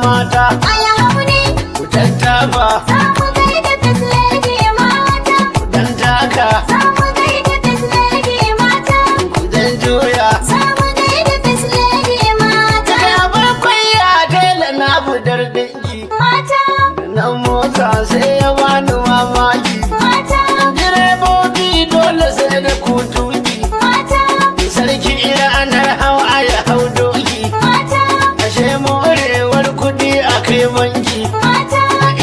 mata. Ku tattafa. Ku dan taka. Ku dan juya. Daga bakwai ya tela na budar dangi. Na mota sai ya bani mamaki. Direbobi dole sai da kutuki. Sarki ranar hawa ya hau doki. Ashe morewar kudi a kai banki.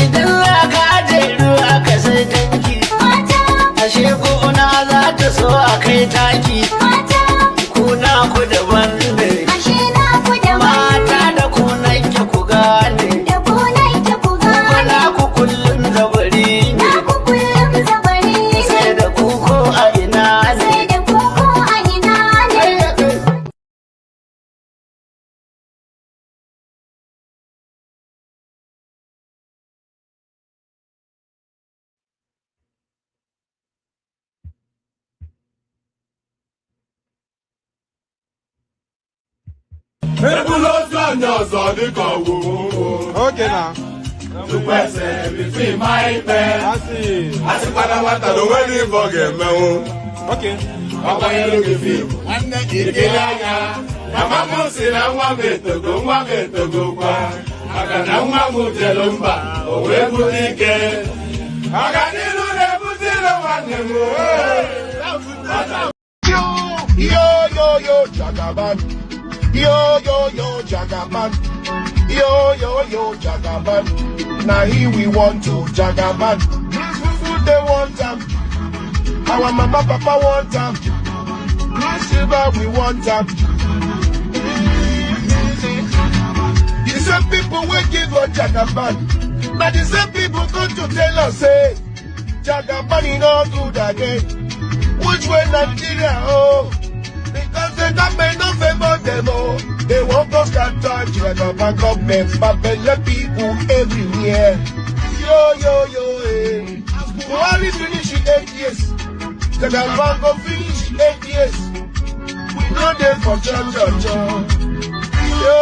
Idan za ka aje ruwa ka sai tanki. Ashe gona za ta so a kai taki. Kuna ku daban ne. Mata da kunan ki ku gane. Kuna ku kullum zabari ne. Sai da kuko a ina ne. Okay now. Okay. Yo, Jagaban. Yo, Jagaban. Yo, Jagaban. Now here we want to Jagaban. They want them. Our mama, papa want them. Silver, we want them. The same people will give us Jagaban. Now the same people come to tell us, say, Jagaban is not good again. Which way Nigeria, oh? Because they don't make no favor them, oh. They want us to touch Jagaban government, but let people everywhere. Yo, eh. Buhari finish in 8 years. Jagaban go finish 8 years. We know they for church. Yo,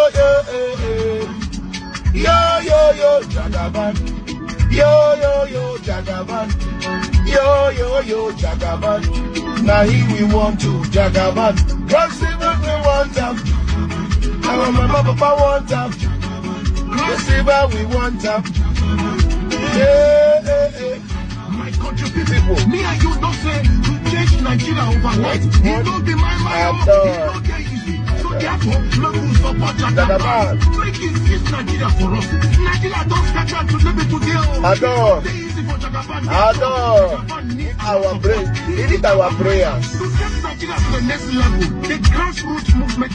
Jagaban. Yo, Jagaban. Yo, Jagaban. Now here we want to Jagaban. God see what we want them. Our mama, papa want them. God see what we want them. My country people. Me and you don't say to change Nigeria overnight. It don't be my mind. It don't get easy. So therefore, let us support Jagaban. Make it fix Nigeria for us. Nigeria don't scatter to live it today. Our prayer. It is our prayers. To take Nigeria to the next level, the grassroots movement.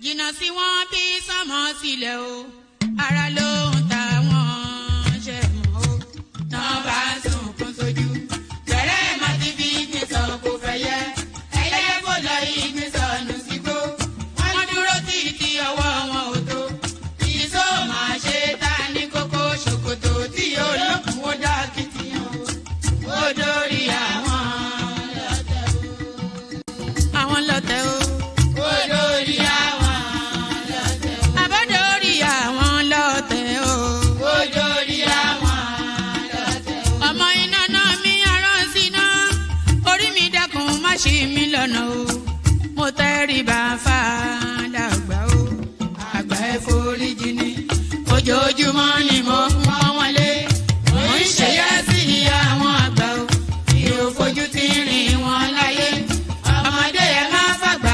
Jìnnà sí wọn bí sọmọ sílẹ̀ o, ara ló ń ta wọ́n ṣe mọ́ o. Tán bá sunkún sójú, bẹ̀rẹ̀ má ti fi ìgbín sọ kò fẹ́ yẹ. Ẹyẹ kò lọ ìgbín sọnù sígbó. Wọ́n dúró títí ọwọ́ wọn ò tó. Ìṣó máa ṣe ta ní kókó ṣòkòtò tí olókùn ó dá kìtìyàn o. Ó dórí àwọn lọ́tẹ̀ o. Àwọn lọ́tẹ̀ o. Ó dórí àwọn. Ṣí mi lọ́nà o, mo tẹríba fàdàgbà o, àgbà ẹ foríjì ni, ojoojúmọ́ ni mo ń pọ́n wọn lé, mo ń ṣèyá sí àwọn àgbà o, mi ò fojú tí ń rìn wọn láyé, ọmọdé ẹ má fàgbà.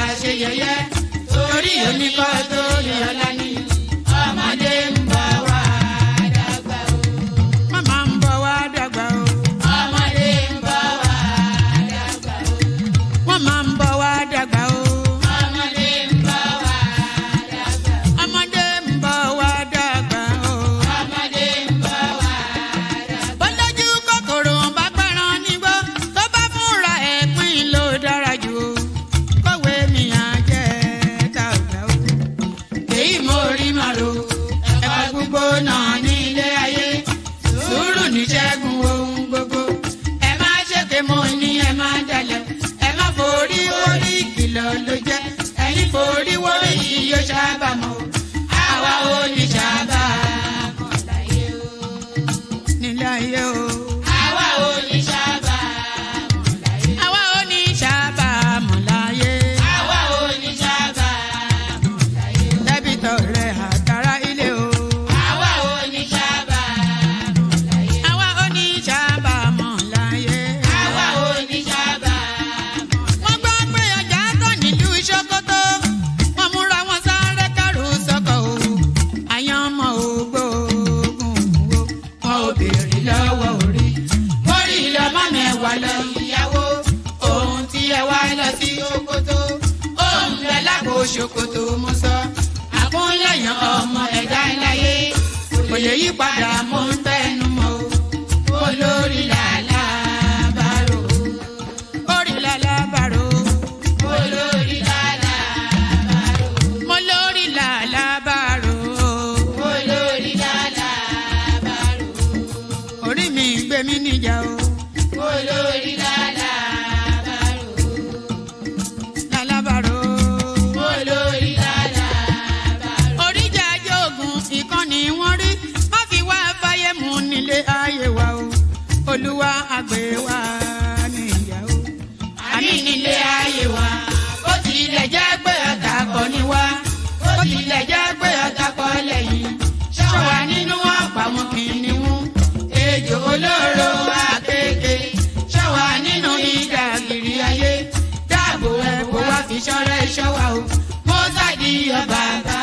ìṣọ́rẹ́ ìṣọ́ wa o. Mo sádì ọba bá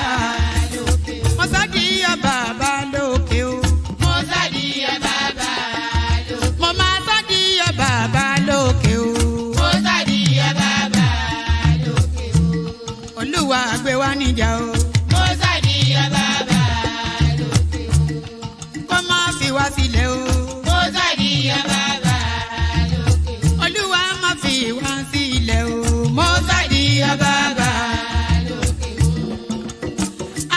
lókè o. Mo sádì ọba bá lókè o. Mo sádì ọba bá lókè o. Mo máa sádì ọba bá lókè o. Mo sádì ọba bá lókè o. Olúwa gbé wa níjà o. Mo sádì ọba bá lókè o. Kó má fi wá sílẹ̀ o. Mo sádì ọba bá lókè o. Olúwa má fi wá sílẹ̀ o. Mo sádì ọba bá lókè o.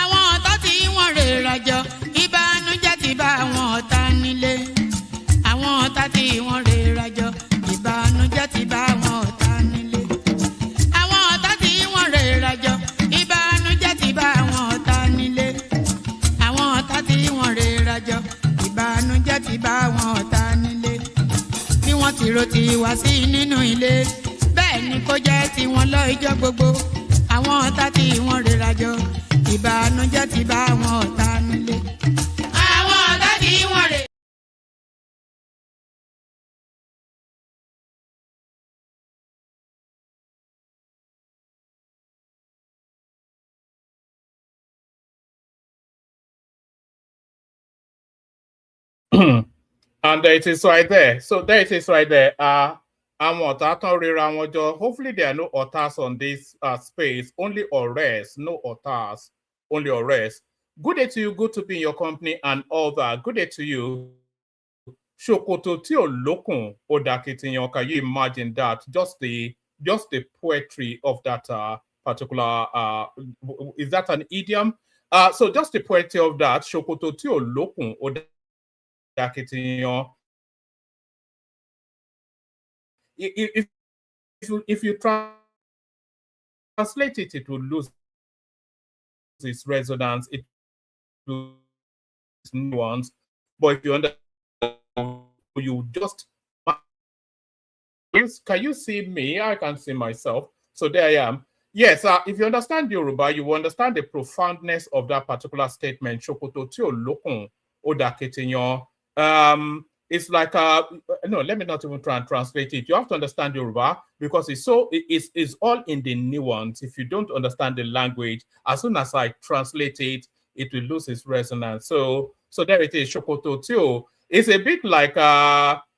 Àwọn ọ̀tá tí wọ́n rè rajọ, ìbànújẹ́ ti bá àwọn ọ̀tá nílé. Àwọn ọ̀tá tí wọ́n rè rajọ, ìbànújẹ́ ti bá àwọn ọ̀tá nílé. Àwọn ọ̀tá tí wọ́n rè rajọ, ìbànújẹ́ ti bá àwọn ọ̀tá nílé. Àwọn ọ̀tá tí wọ́n rè rajọ, ìbànújẹ́ ti bá àwọn ọ̀tá nílé. Bí wọ́n ti ro ti wá sí nínú ilé, bẹ́ẹ̀ ni kó jẹ́ tiwọn lọ ijọ́ gbogbo. Àwọn ọ̀tá tí wọ́n rè rajọ, ìbànújẹ́ ti bá àwọn ọ̀tá nílé. Àwọn ọ̀tá tí wọ́n rè. And there it is right there. So there it is right there. Hopefully there are no otters on this space. Only ores, no otters. Only ores. Good day to you. Good to be in your company and all that. Good day to you. Shokoto tio lokun odakitiyan. Can you imagine that? Just the poetry of that particular. Is that an idiom? So just the poetry of that. Shokoto tio lokun odakitiyan. If you translate it, it will lose its resonance. It will lose nuance. But if you understand, you just can you see me? I can see myself. So there I am. Yes, if you understand Yoruba, you will understand the profoundness of that particular statement. Shokoto ti o lokun odaketeyan. It's like no, let me not even try and translate it. You have to understand Yoruba because it's all in the nuance. If you don't understand the language, as soon as I translate it, it will lose its resonance. So there it is. Shokoto too. It's a bit like Ajanakun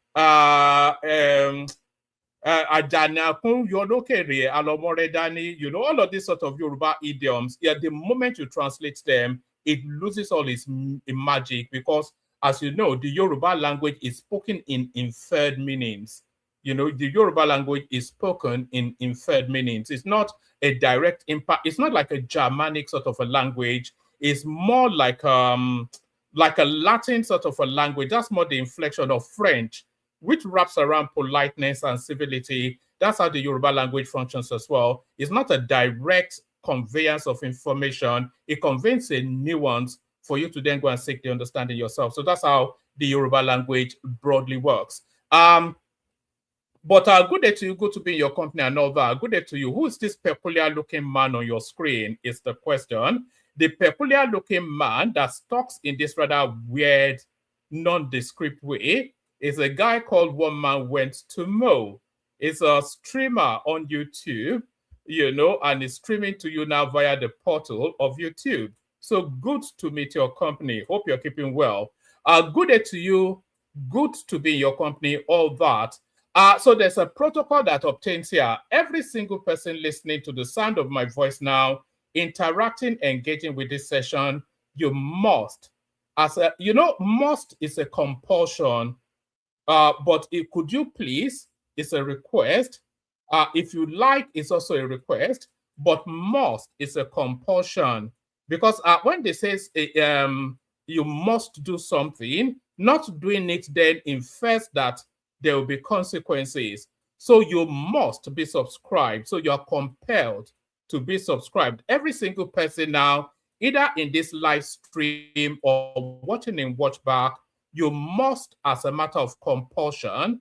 Yolokere Alomoredani, you know, all of these sort of Yoruba idioms. Yeah, the moment you translate them, it loses all its magic because, as you know, the Yoruba language is spoken in inferred meanings. You know, the Yoruba language is spoken in inferred meanings. It's not a direct impact. It's not like a Germanic sort of a language. It's more like a Latin sort of a language. That's more the inflection of French, which wraps around politeness and civility. That's how the Yoruba language functions as well. It's not a direct conveyance of information. It conveys a nuance for you to then go and seek the understanding yourself. So that's how the Yoruba language broadly works. But good day to you, good to be in your company and all that. Good day to you. Who is this peculiar looking man on your screen is the question. The peculiar looking man that talks in this rather weird, nondescript way is a guy called One Man Went to Mow. It's a streamer on YouTube, you know, and is streaming to you now via the portal of YouTube. So good to meet your company. Hope you're keeping well. Good day to you. Good to be in your company, all that. So there's a protocol that obtains here. Every single person listening to the sound of my voice now, interacting, engaging with this session, you must, must is a compulsion, but could you please, it's a request. If you like, it's also a request, but must is a compulsion. Because when they say you must do something, not doing it then infers that there will be consequences. So you must be subscribed. So you're compelled to be subscribed. Every single person now, either in this live stream or watching in watchback, you must, as a matter of compulsion,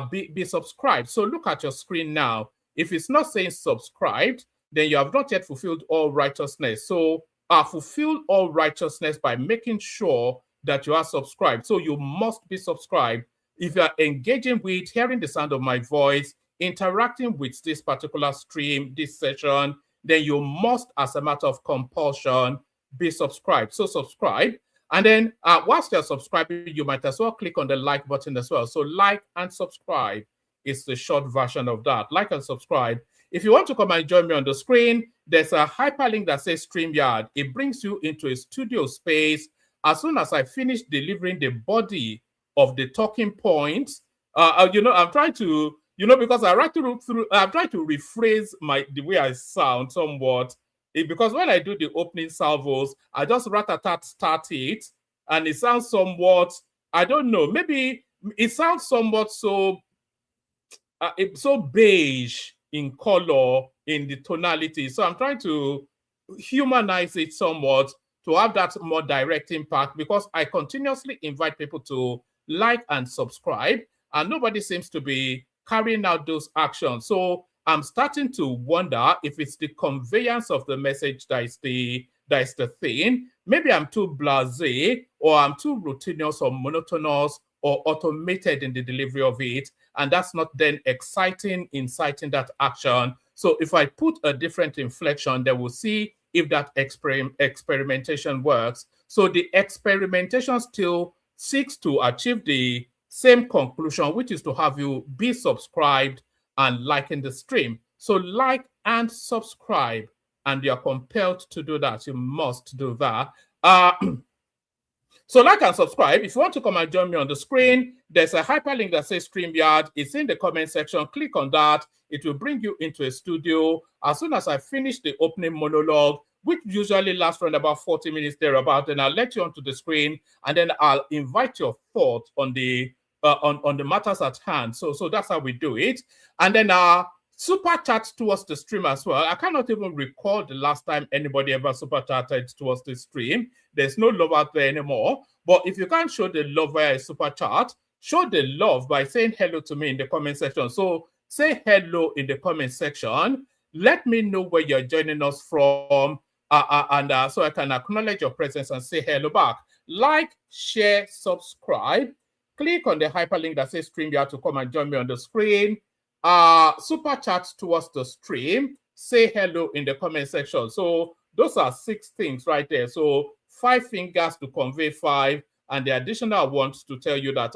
be subscribed. So look at your screen now. If it's not saying subscribed, then you have not yet fulfilled all righteousness. So fulfill all righteousness by making sure that you are subscribed. So you must be subscribed. If you are engaging with hearing the sound of my voice, interacting with this particular stream, this session, then you must, as a matter of compulsion, be subscribed. So subscribe. And then whilst you're subscribing, you might as well click on the like button as well. So like and subscribe is the short version of that. Like and subscribe. If you want to come and join me on the screen, there's a hyperlink that says StreamYard. It brings you into a studio space. As soon as I finish delivering the body of the talking points, you know, I'm trying to, you know, because I write through, I'm trying to rephrase the way I sound somewhat. Because when I do the opening salvos, I just start it, and it sounds somewhat, I don't know, maybe it sounds somewhat so so beige in color, in the tonality. So I'm trying to humanize it somewhat to have that more direct impact, because I continuously invite people to like and subscribe, and nobody seems to be carrying out those actions. So I'm starting to wonder if it's the conveyance of the message that is the thing. Maybe I'm too blasé, or I'm too routinous or monotonous or automated in the delivery of it, and that's not then exciting, inciting that action. So if I put a different inflection, then we'll see if that experimentation works. So the experimentation still seeks to achieve the same conclusion, which is to have you be subscribed and liking the stream. So like and subscribe, and you're compelled to do that. You must do that. So like and subscribe. If you want to come and join me on the screen, there's a hyperlink that says StreamYard. It's in the comment section. Click on that. It will bring you into a studio. As soon as I finish the opening monologue, which usually lasts around about 40 minutes thereabout, then I'll let you onto the screen, and then I'll invite your thoughts on the matters at hand. So that's how we do it. And then super chat towards the stream as well. I cannot even recall the last time anybody ever super chatted towards the stream. There's no love out there anymore. But if you can't show the love via a super chat, show the love by saying hello to me in the comment section. So say hello in the comment section. Let me know where you're joining us from, and so I can acknowledge your presence and say hello back. Like, share, subscribe. Click on the hyperlink that says StreamYard to come and join me on the screen. Super chat towards the stream. Say hello in the comment section. So those are 6 things right there. So 5 fingers to convey 5, and the additional ones to tell you that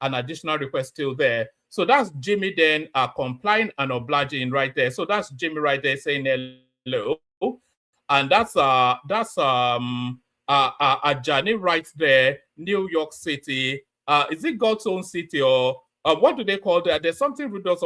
an additional request still there. So that's Jimmy then complying and obliging right there. So that's Jimmy right there saying hello, and that's Johnny right there, New York City. Is it God's own city, or what do they call that? There's something with us.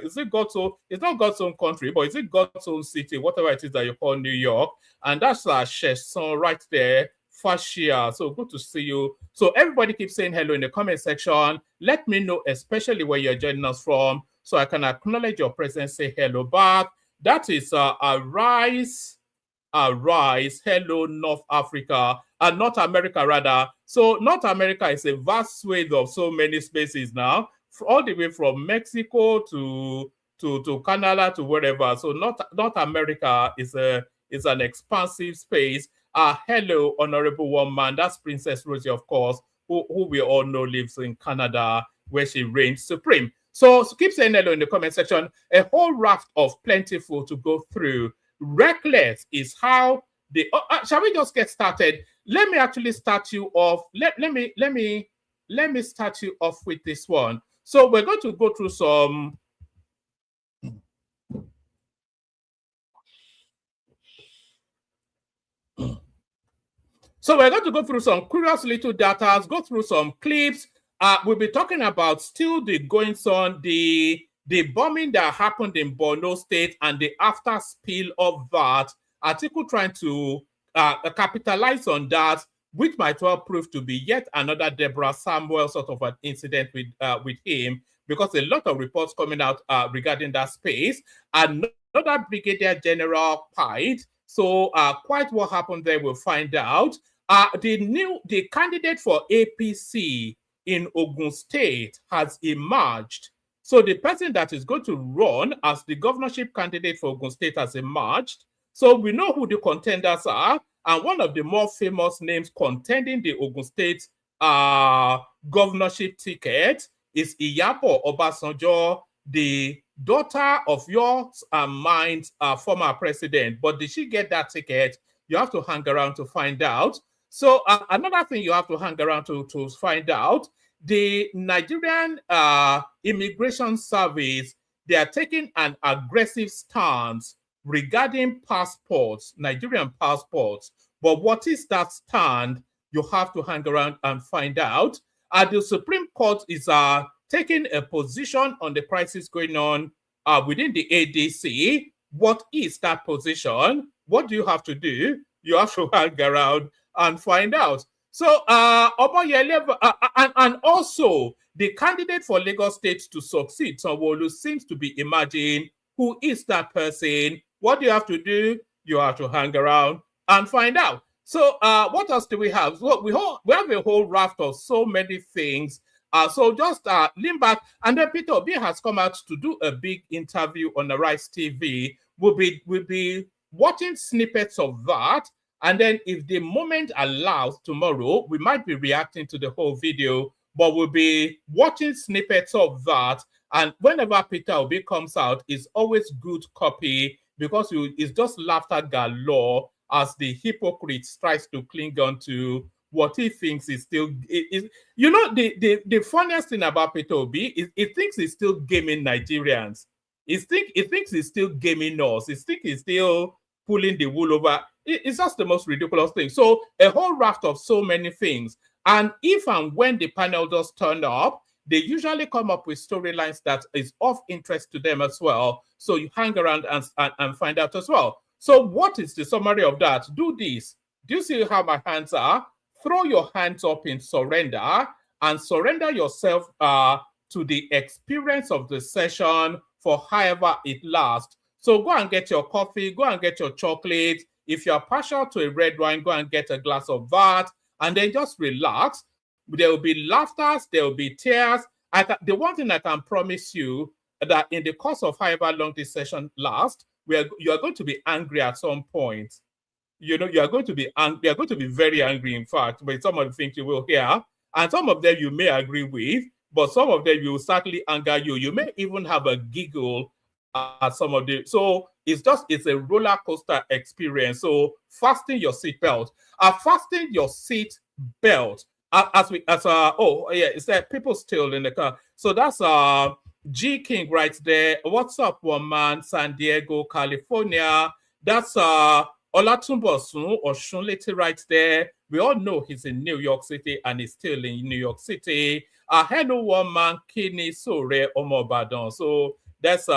Is it God's own? It's not God's own country, but is it God's own city? Whatever it is that you call New York, and that's Shesson right there. Fashia. So good to see you. So everybody keeps saying hello in the comment section. Let me know, especially where you're joining us from, so I can acknowledge your presence. Say hello back. That is Arise. Hello, North Africa, and North America rather. So North America is a vast swathe of so many spaces now, all the way from Mexico to Canada to wherever. So North America is an expansive space. Hello, honorable woman. That's Princess Rosie, of course, who we all know lives in Canada, where she reigns supreme. So keep saying hello in the comment section. A whole raft of plentiful to go through. Reckless is how the shall we just get started? Let me actually start you off. Let me start you off with this one. So we're going to go through some curious little data, go through some clips. We'll be talking about still the goings on, the bombing that happened in Borno State and the after spill of that. Article trying to capitalize on that, which might well prove to be yet another Deborah Samuel sort of an incident with him, because a lot of reports coming out regarding that space. Another Brigadier General Pied. So quite what happened there, we'll find out. The candidate for APC in Ogun State has emerged. So the person that is going to run as the governorship candidate for Ogun State has emerged. So we know who the contenders are. And one of the more famous names contending the Ogun State governorship ticket is Iyabo Obasanjo. the daughter of yours and mine's former president. But did she get that ticket? You have to hang around to find out. So another thing you have to hang around to find out, the Nigerian Immigration Service, they are taking an aggressive stance regarding passports, Nigerian passports. But what is that stand? You have to hang around and find out. The Supreme Court is taking a position on the crisis going on within the ADC. What is that position? What do you have to do? You have to hang around and find out. So, and also the candidate for Lagos State to succeed, Sanwo-Olu, seems to be emerging. Who is that person? What do you have to do? You have to hang around and find out. So, what else do we have? Well, we have a whole raft of so many things. So just lean back, and then Peter Obi has come out to do a big interview on the Rice TV. We'll be watching snippets of that. And then if the moment allows tomorrow, we might be reacting to the whole video, but we'll be watching snippets of that. And whenever Peter Obi comes out, it's always good copy because it's just laughter galore as the hypocrite tries to cling on to what he thinks is still is. You know, the funniest thing about Peter Obi is he thinks he's still gaming Nigerians. He thinks he's still gaming us. He thinks he's still pulling the wool over. It's just the most ridiculous thing. So a whole raft of so many things. And if and when the panel does turn up, they usually come up with storylines that is of interest to them as well. So you hang around and find out as well. So what is the summary of that? Do this. Do you see how my hands are? Throw your hands up in surrender and surrender yourself to the experience of the session for however it lasts. So go and get your coffee, go and get your chocolate. If you're partial to a red wine, go and get a glass of that, and then just relax. There will be laughter, there will be tears. The one thing I can promise you that in the course of however long this session lasts, you are going to be angry at some point. You know, you are going to be angry. You are going to be very angry, in fact, with some of the things you will hear, and some of them you may agree with, but some of them will certainly anger you. You may even have a giggle at some of them. So it's a roller coaster experience. So fasten your seatbelt. Fasten your seat belt. It's that people still in the car. So that's G King right there. What's up, woman? San Diego, California. That's Olatunbosun Oshunlete right there. We all know he's in New York City and he's still in New York City. Hello, woman, Kini Sore Omobadan. So that's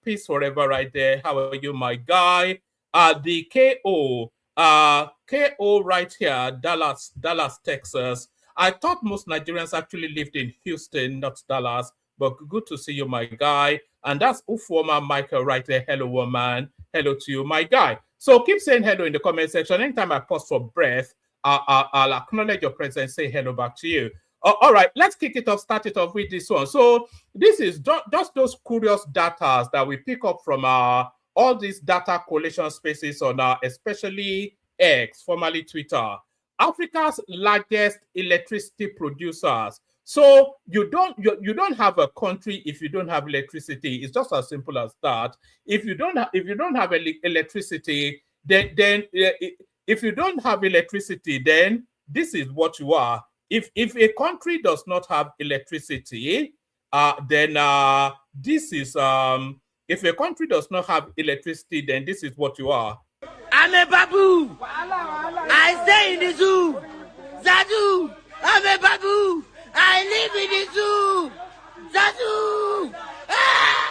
peace forever right there. How are you, my guy? The KO right here, Dallas, Texas. I thought most Nigerians actually lived in Houston, not Dallas, but good to see you, my guy. And that's Ufwoma Michael right there. Hello, woman. Hello to you, my guy. So keep saying hello in the comment section. Anytime I pause for breath, I'll acknowledge your presence, say hello back to you. All right, let's kick it off, start it off with this one. So this is just those curious data that we pick up from all these data collation spaces on especially X, formerly Twitter. Africa's largest electricity producers. So you don't have a country if you don't have electricity. It's just as simple as that. If you don't have electricity, then if you don't have electricity, then this is what you are. If a country does not have electricity, then this is if a country does not have electricity, then this is what you are. I'm a babu. I stay in the zoo. Zadu, I'm a babu. I live in the zoo. Zadu. Ah!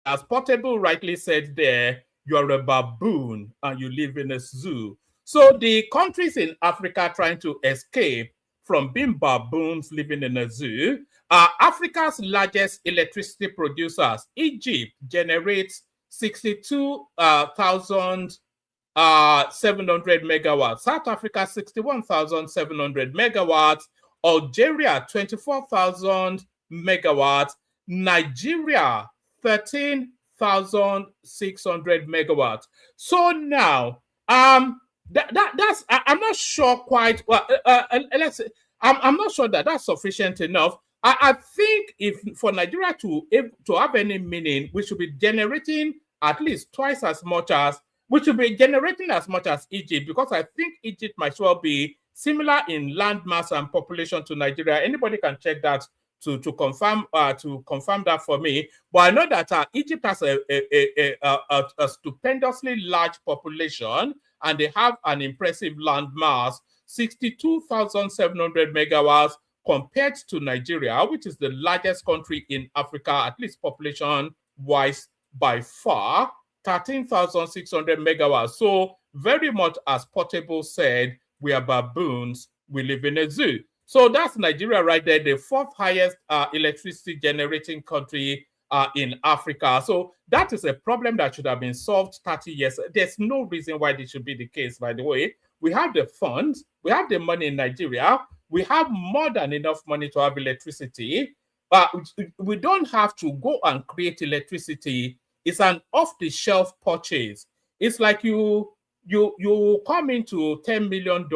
As Portable rightly said there, you are a baboon and you live in a zoo. So the countries in Africa trying to escape from being baboons living in a zoo are Africa's largest electricity producers. Egypt generates 62,700 megawatts. South Africa, 61,700 megawatts. Algeria, 24,000 megawatts. Nigeria, 13,600 megawatts. So now, that's I'm not sure quite. Well, let's I'm not sure that that's sufficient enough. I think if for Nigeria to have any meaning, we should be generating at least twice as much as we should be generating as much as Egypt, because I think Egypt might well be similar in land mass and population to Nigeria. Anybody can check that to confirm that for me. But I know that Egypt has a stupendously large population, and they have an impressive land mass, 62,700 megawatts, compared to Nigeria, which is the largest country in Africa, at least population-wise by far, 13,600 megawatts. So very much as Portable said, we are baboons, we live in a zoo. So that's Nigeria right there, the fourth highest electricity generating country in Africa. So that is a problem that should have been solved 30 years. There's no reason why this should be the case, by the way. We have the funds, we have the money in Nigeria, we have more than enough money to have electricity, but we don't have to go and create electricity. It's an off-the-shelf purchase. It's like you come into $10 million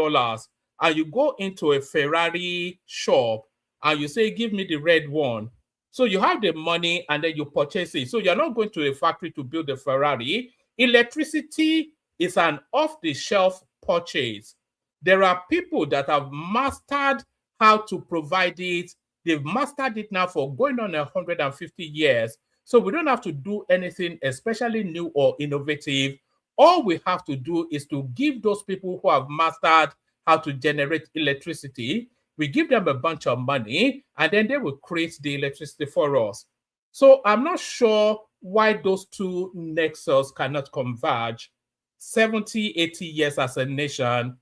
and you go into a Ferrari shop and you say, give me the red one. So you have the money and then you purchase it. So you're not going to a factory to build a Ferrari. Electricity is an off-the-shelf purchase. There are people that have mastered how to provide it. They've mastered it now for going on 150 years. So we don't have to do anything especially new or innovative. All we have to do is to give those people who have mastered how to generate electricity, we give them a bunch of money, and then they will create the electricity for us. So I'm not sure why those two nexus cannot converge. 70, 80 years as a nation,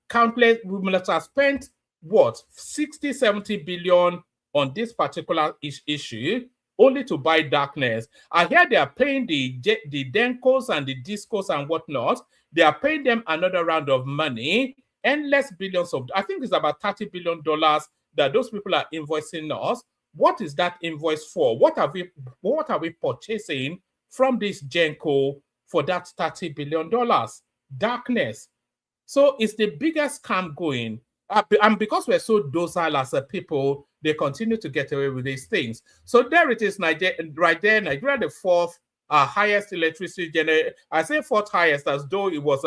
countless, we must have spent, what, 60, 70 billion on this particular issue, only to buy darkness. I hear they are paying the Dencos and the Discos and whatnot. They are paying them another round of money, endless billions of, I think it's about $30 billion that those people are invoicing us. What is that invoice for? What are we purchasing from this Genco for that $30 billion? Darkness. So it's the biggest scam going. And because we're so docile as a people, they continue to get away with these things. So there it is, Nigeria, right there. Nigeria, the fourth highest electricity generator. I say fourth highest as though it was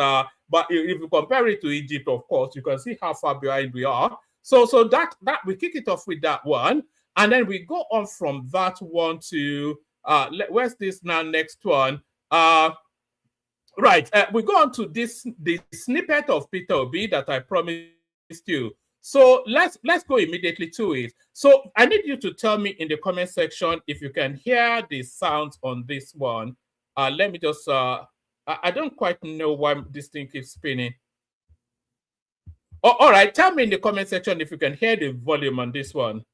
but if you compare it to Egypt, of course, you can see how far behind we are. So that we kick it off with that one, and then we go on from that one to where's this now? Next one. Right, we go on to the snippet of Peter Obi that I promised you. So let's go immediately to it. So I need you to tell me in the comment section if you can hear the sounds on this one. Let me just I don't quite know why this thing keeps spinning. Oh, all right, tell me in the comment section if you can hear the volume on this one.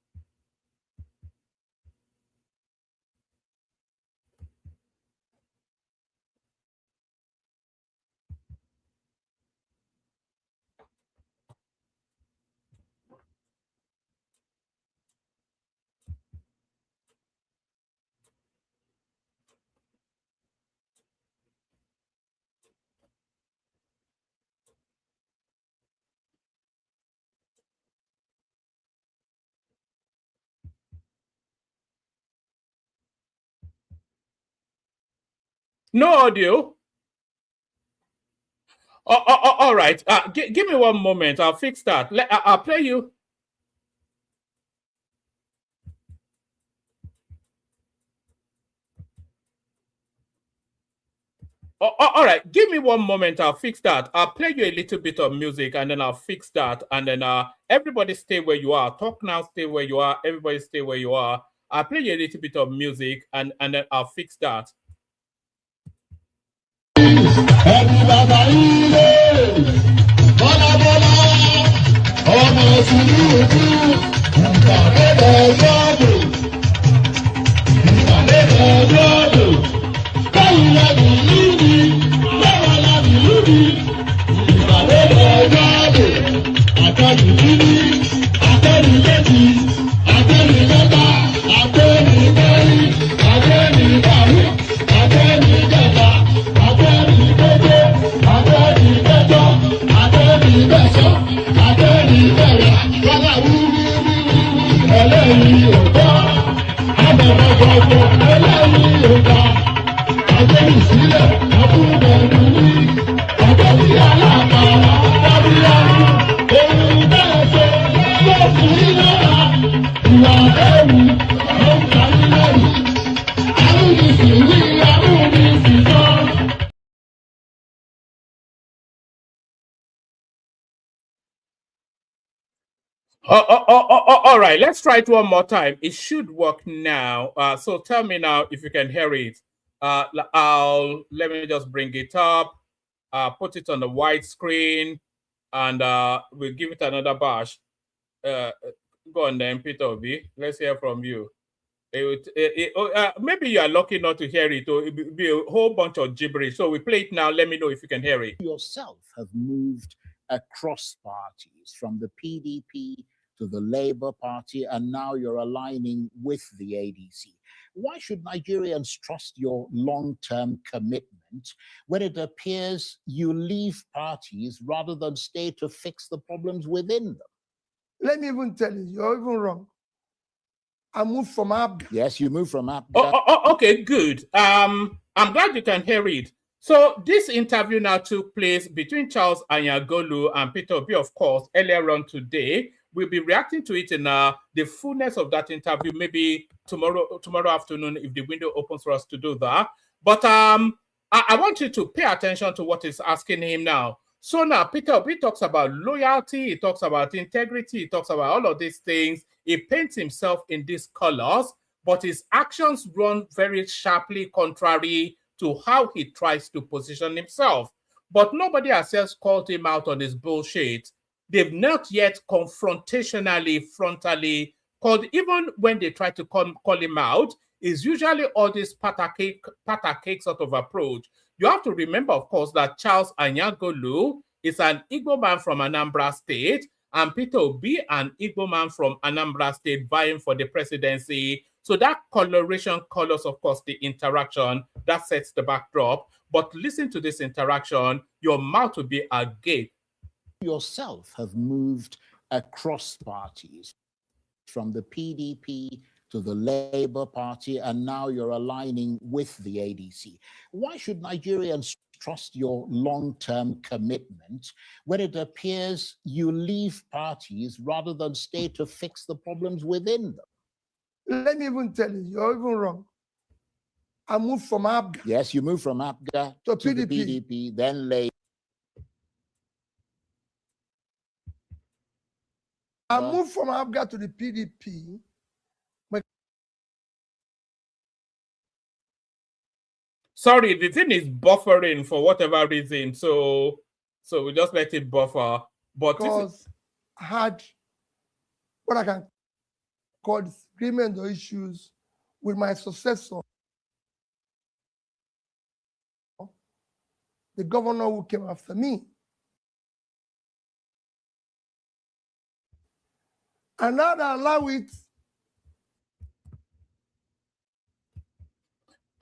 No audio. All right. Give me one moment. I'll fix that. I'll play you. All right. Give me one moment. I'll fix that. I'll play you a little bit of music and then I'll fix that. And then everybody stay where you are. Talk now. Stay where you are. Everybody stay where you are. I'll play you a little bit of music and then I'll fix that. I All right, let's try it one more time. It should work now. So tell me now if you can hear it. Let me just bring it up, put it on the wide screen, and we'll give it another bash. Go on then, Peter Obi. Let's hear from you. Maybe you are lucky not to hear it, or it will be a whole bunch of gibberish. So we play it now. Let me know if you can hear it. Yourself have moved across parties from the PDP to the Labour Party, and now you're aligning with the ADC. Why should Nigerians trust your long-term commitment when it appears you leave parties rather than stay to fix the problems within them? Let me even tell you, you're even wrong. I moved from Abga. Yes, you moved from Abga. Okay, good. I'm glad you can hear it. So this interview now took place between Charles Anyagolu and Peter Obi, of course, earlier on today. We'll be reacting to it in the fullness of that interview, maybe tomorrow afternoon if the window opens for us to do that. But I want you to pay attention to what is asking him now. So now Peter Obi talks about loyalty, he talks about integrity, he talks about all of these things. He paints himself in these colors, but his actions run very sharply contrary to how he tries to position himself. But nobody has just called him out on his bullshit. They've not yet confrontationally, frontally called, even when they try to call him out, is usually all this patacake sort of approach. You have to remember, of course, that Charles Anyagolu is an Igbo man from Anambra State, and Peter Obi, an Igbo man from Anambra State, vying for the presidency. So that coloration colors, of course, the interaction that sets the backdrop. But listen to this interaction, your mouth will be agape. Yourself have moved across parties from the PDP to the Labour Party, and now you're aligning with the ADC. Why should Nigerians trust your long-term commitment when it appears you leave parties rather than stay to fix the problems within them? Let me even tell you, you're even wrong. I moved from Abga. Yes, you moved from Abga to the PDP. PDP, then Labour. I moved from Abga to the PDP. Sorry, the thing is buffering for whatever reason. So we just let it buffer. But because I had what I can call disagreement or issues with my successor, the governor who came after me. And now they allow it.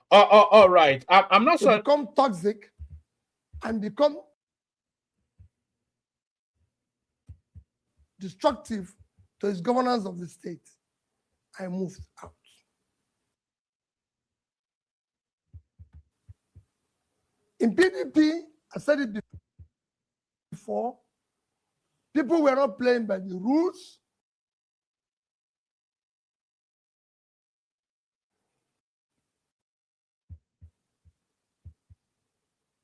All right. I'm not sure. Become toxic and become destructive to his governance of the state. I moved out. In PDP, I said it before, people were not playing by the rules.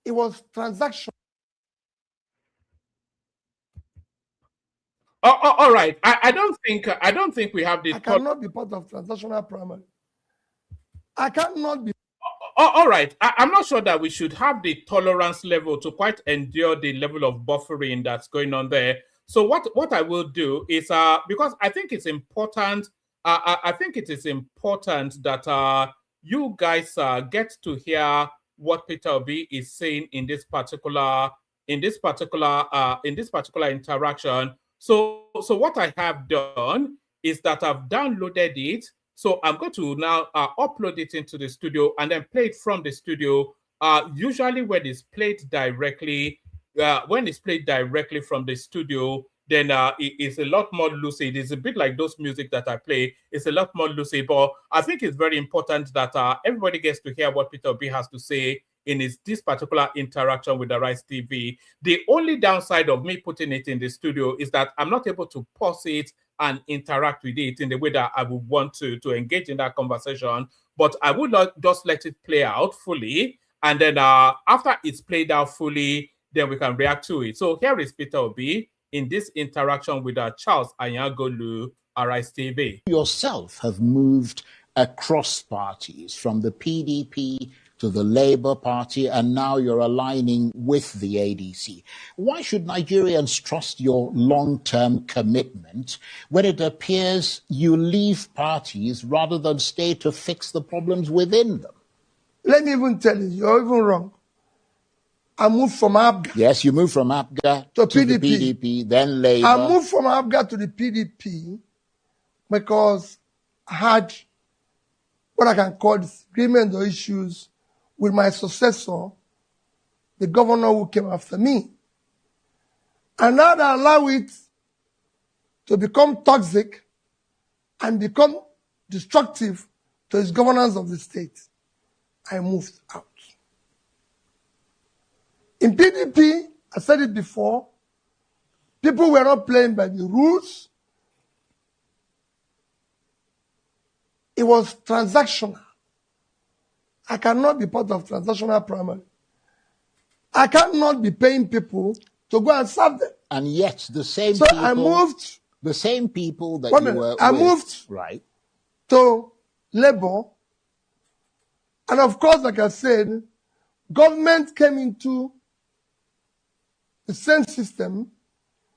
It was transactional. All right. I don't think we have the. I cannot be part of transactional primary. I cannot be. All right. I'm not sure that we should have the tolerance level to quite endure the level of buffering that's going on there. So what I will do is because I think it's important. I think it is important that you guys get to hear what Peter Obi is saying in this particular interaction. So what I have done is that I've downloaded it. So I'm going to now upload it into the studio and then play it from the studio. Usually when it's played directly from the studio, then it's a lot more lucid. It's a bit like those music that I play. It's a lot more lucid, but I think it's very important that everybody gets to hear what Peter Obi has to say in this particular interaction with the Rise TV. The only downside of me putting it in the studio is that I'm not able to pause it and interact with it in the way that I would want to engage in that conversation. But I would not just let it play out fully. And then after it's played out fully, then we can react to it. So here is Peter Obi in this interaction with Charles Anyagolu, Arise TV. Yourself have moved across parties from the PDP to the Labour Party, and now you're aligning with the ADC. Why should Nigerians trust your long-term commitment when it appears you leave parties rather than stay to fix the problems within them? Let me even tell you, you're even wrong. I moved from ABGA. Yes, you moved from ABGA to the PDP, then Labour. I moved from ABGA to the PDP because I had what I can call disagreement or issues with my successor, the governor who came after me. And now I allow it to become toxic and become destructive to his governance of the state. I moved out. In PDP, I said it before, people were not playing by the rules. It was transactional. I cannot be part of transactional primary. I cannot be paying people to go and serve them. And yet the same so people... I moved... The same people that you were I with, moved right, to Labour. And of course, like I said, government came into the same system,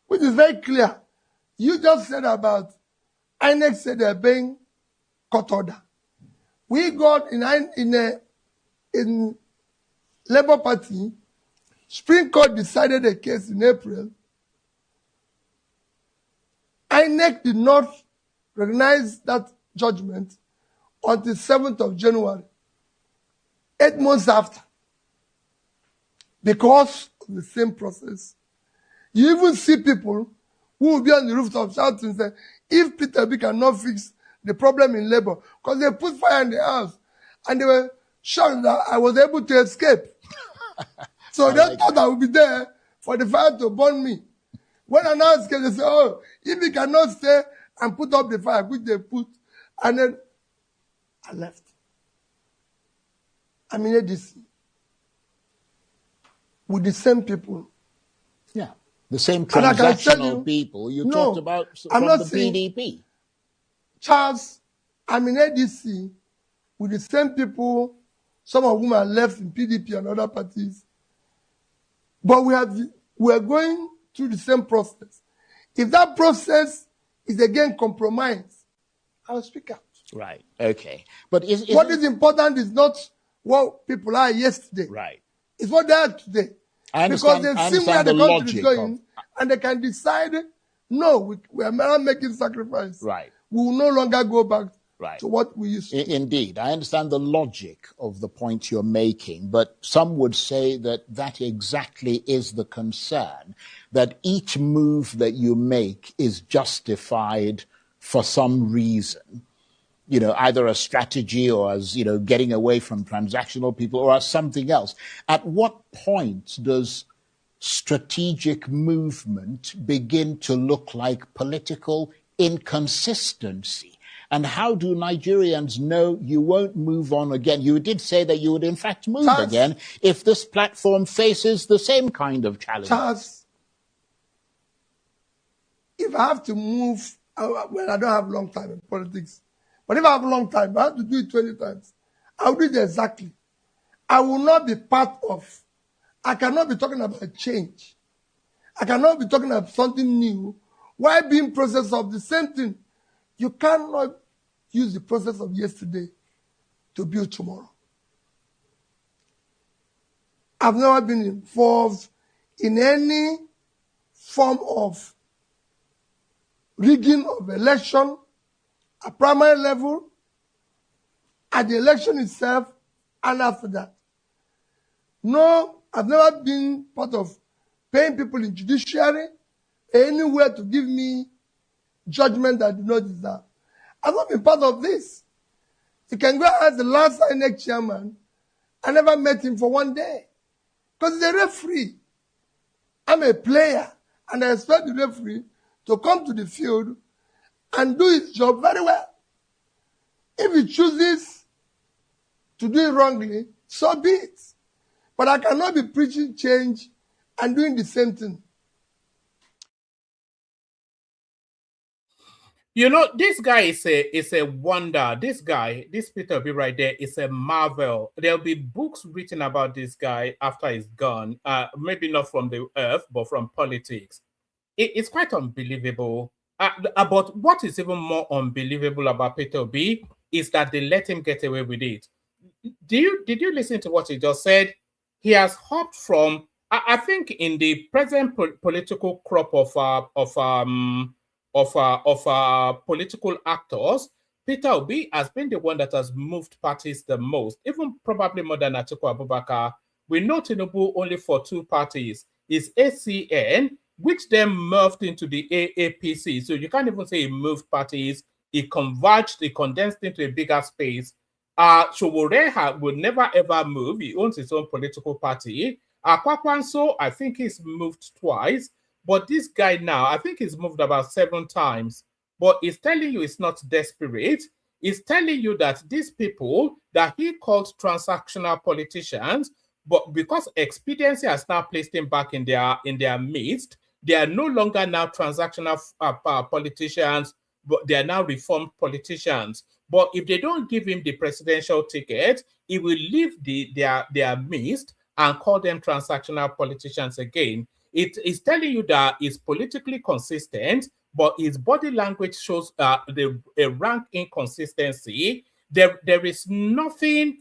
which is very clear. You just said about INEC said they're being court order. We got in Labour Party, Supreme Court decided a case in April. INEC did not recognize that judgment until 7th of January, 8 months after, because of the same process. You even see people who will be on the rooftop shouting and say, if Peter B cannot fix the problem in Labour, because they put fire in the house, and they were shocked that I was able to escape. So they thought I would be there for the fire to burn me. When I now escaped, they said, oh, if he cannot stay and put up the fire, which they put, and then I left. I'm in ADC with the same people. Yeah, the same transactional people you talked about from the PDP. Charles, I'm in ADC with the same people, some of whom are left in PDP and other parties. But we are going through the same process. If that process is again compromised, I'll speak out. Right. Okay. But what is important is not what people are yesterday. Right. It's what they are today. Because they've seen where the country is going, and they can decide, no, we are not making sacrifice. Right. We will no longer go back to what we used to. Indeed. I understand the logic of the point you're making, but some would say that that exactly is the concern, that each move that you make is justified for some reason. You know, either a strategy or as, getting away from transactional people or as something else. At what point does strategic movement begin to look like political inconsistency? And how do Nigerians know you won't move on again? You did say that you would in fact move again if this platform faces the same kind of challenge. Charles, if I have to move, well, I don't have a long time in politics. But if I have a long time, I have to do it 20 times. I'll do it exactly. I will not be part of. I cannot be talking about change. I cannot be talking about something new. Why being process of the same thing? You cannot use the process of yesterday to build tomorrow. I've never been involved in any form of rigging of election at primary level, at the election itself, and after that. No, I've never been part of paying people in judiciary, anywhere to give me judgment that I do not deserve. I've not been part of this. You can go ask the last INEC chairman. I never met him for one day. Because he's a referee. I'm a player. And I expect the referee to come to the field and do his job very well. If he chooses to do it wrongly, so be it. But I cannot be preaching change and doing the same thing. You know, this guy is a wonder. This guy, this Peter B right there, is a marvel. There'll be books written about this guy after he's gone. Maybe not from the earth, but from politics. It's quite unbelievable. But what is even more unbelievable about Peter B is that they let him get away with it. Did you listen to what he just said? He has hopped from, I think, in the present political crop of political actors, Peter Obi has been the one that has moved parties the most, even probably more than Atiku Abubakar. We know Tinubu only for two parties. It's ACN, which then merged into the AAPC. So you can't even say he moved parties. He converged, he condensed into a bigger space. Showore will never ever move. He owns his own political party. Kwakwanso, I think he's moved twice. But this guy now, I think he's moved about 7 times. But he's telling you it's not desperate. He's telling you that these people that he called transactional politicians, but because expediency has now placed him back in their midst, they are no longer now transactional politicians, but they are now reformed politicians. But if they don't give him the presidential ticket, he will leave their midst and call them transactional politicians again. It is telling you that he's politically consistent, but his body language shows a rank inconsistency. There is nothing,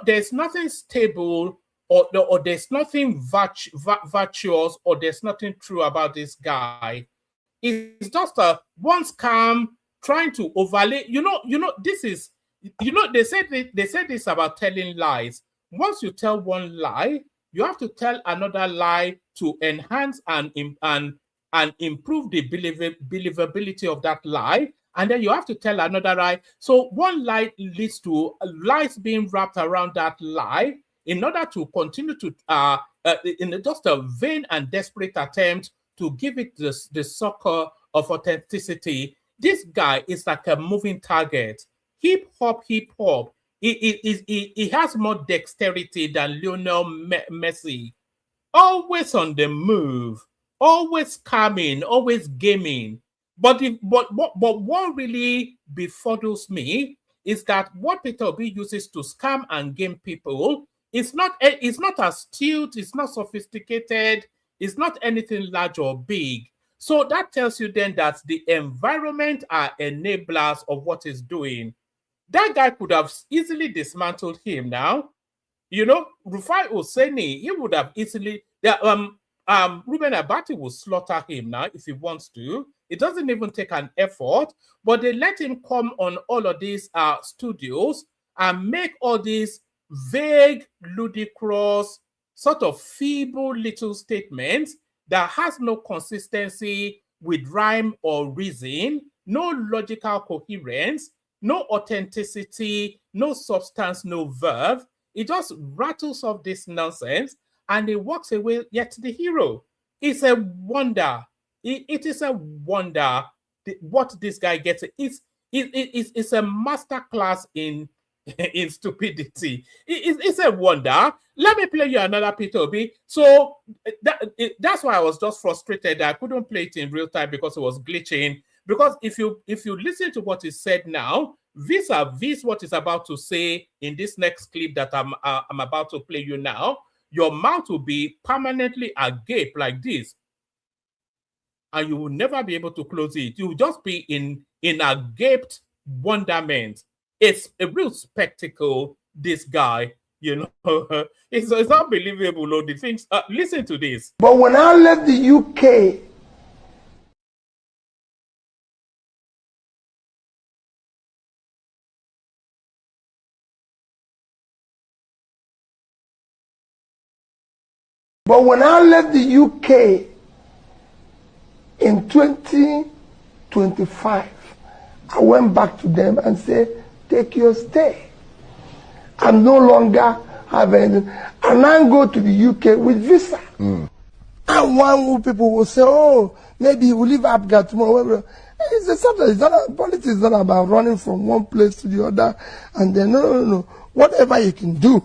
there's nothing stable, or there's nothing virtuous, or there's nothing true about this guy. It's just one scam trying to overlay. This is, they said this about telling lies. Once you tell one lie, you have to tell another lie to enhance and improve the believability of that lie. And then you have to tell another lie. So one lie leads to lies being wrapped around that lie in order to continue to, in just a vain and desperate attempt to give it the sucker of authenticity. This guy is like a moving target. Hip hop. He has more dexterity than Lionel Messi. Always on the move, always scamming, always gaming. But what really befuddles me is that what Peter Obi uses to scam and game people is not astute, it's not sophisticated, it's not anything large or big. So that tells you then that the environment are enablers of what he's doing. That guy could have easily dismantled him now. Rufai Oseni, he would have easily, Ruben Abati will slaughter him now if he wants to. It doesn't even take an effort, but they let him come on all of these studios and make all these vague, ludicrous, sort of feeble little statements that has no consistency with rhyme or reason, no logical coherence, no authenticity, no substance, no verve. It just rattles off this nonsense and it walks away yet the hero. It's a wonder. It is a wonder what this guy gets. It's a masterclass in stupidity. It's a wonder. Let me play you another Peter Obi. So that's why I was just frustrated that I couldn't play it in real time because it was glitching. Because if you listen to what is said now, vis-a-vis what is about to say in this next clip that I'm about to play you now, your mouth will be permanently agape like this, and you will never be able to close it. You will just be in agaped wonderment. It's a real spectacle. This guy, it's unbelievable. All the things. Listen to this. But when I left the UK, In 2025, I went back to them and said, take your stay. I'm no longer having, and now go to the UK with visa. And one people will say, oh, maybe we'll leave Abga tomorrow. It's a subject. It's not, politics is not about running from one place to the other. And then, no. Whatever you can do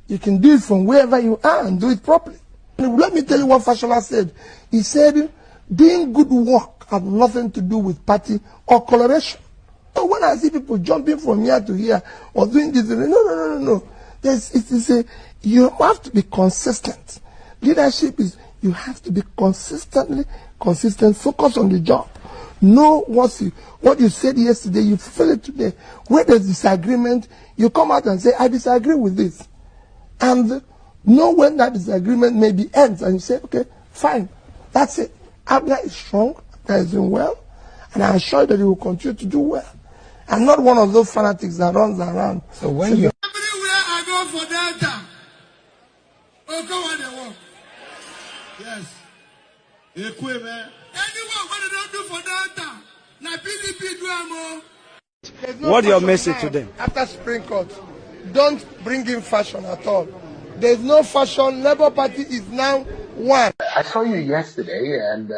it from wherever you are and do it properly. And let me tell you what Fashola said. He said, doing good work has nothing to do with party or coloration. So when I see people jumping from here to here or doing this, no. You have to be consistent. Leadership is, you have to be consistent, focus on the job. Know what you said yesterday, you fulfill it today. Where there's disagreement, you come out and say, I disagree with this. And know when that disagreement maybe ends and you say, okay, fine, that's it. Abga is strong, Abga is doing well, and I'm sure that he will continue to do well. I'm not one of those fanatics that runs around. So when you Everywhere I go for Delta, come on the walk. Yes. Anywhere what they don't do for Delta, na PDP do amo. What your message to them? After Supreme Court, don't bring in fashion at all. There's no fashion. Labour Party is now one. I saw you yesterday, and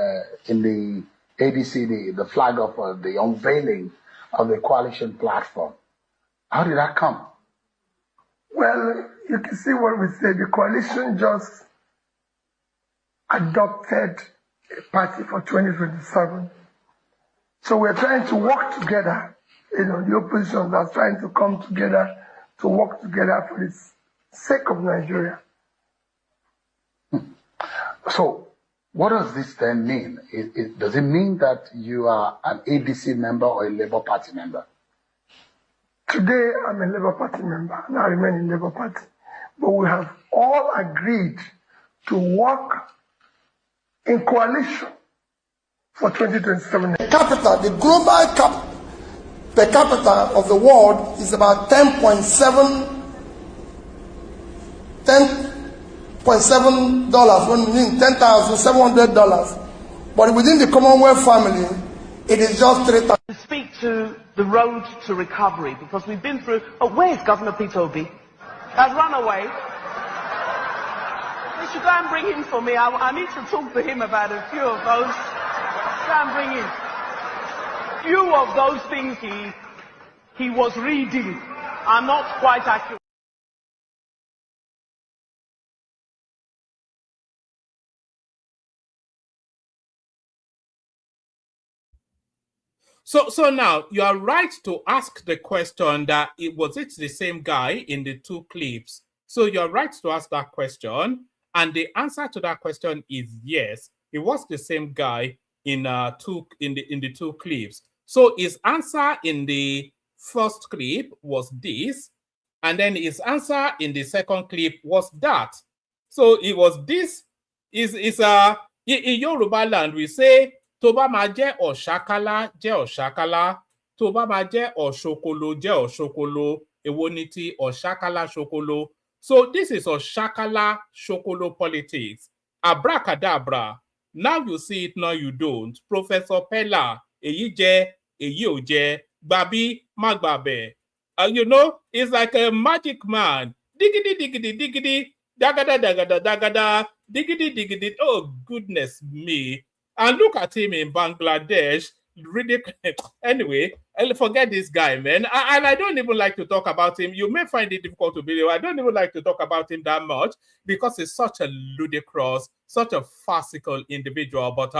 in the ADC, the flag of the unveiling of the coalition platform. How did that come? Well, you can see what we said. The coalition just adopted a party for 2027. So we're trying to work together. The opposition are trying to come together to work together for the sake of Nigeria. So, what does this then mean? Does it mean that you are an ADC member or a Labour Party member? Today, I'm a Labour Party member, and I remain in Labour Party. But we have all agreed to work in coalition for 2027. The global per capita of the world is about $10.7, when we mean $10,700. But within the Commonwealth family, it is just $3,000. Speak to the road to recovery, because we've been through. Oh, where is Governor Peter Obi? Has run away. They should go and bring him for me. I need to talk to him about a few of those. Go and bring him. Few of those things he was reading are not quite accurate. So now you are right to ask the question that was it the same guy in the two clips? So you're right to ask that question, and the answer to that question is yes. It was the same guy in the two clips. So his answer in the first clip was this, and then his answer in the second clip was that. So it was this. In Yoruba land we say, tó bá máa jẹ́ ọ̀ṣákálá jẹ́ ọ̀ṣákálá, tó bá máa jẹ́ ọ̀ṣokolo jẹ́ ọ̀ṣokolo, èwo ni ti ọ̀ṣákálá ṣokolo. So this is ọ̀ṣákálá ṣokolo politics. Abracadabra. Now you see it, now you don't. Professor Pella, èyí jẹ́, èyí ò jẹ́, gbàbí má gbàbẹ̀. It's like a magic man. Diggity, diggity, diggity, dagada, dagada, dagada, diggity, diggity. Oh, goodness me. And look at him in Bangladesh. Really, anyway, I'll forget this guy, man. And I don't even like to talk about him. You may find it difficult to believe. I don't even like to talk about him that much because he's such a ludicrous, such a farcical individual. But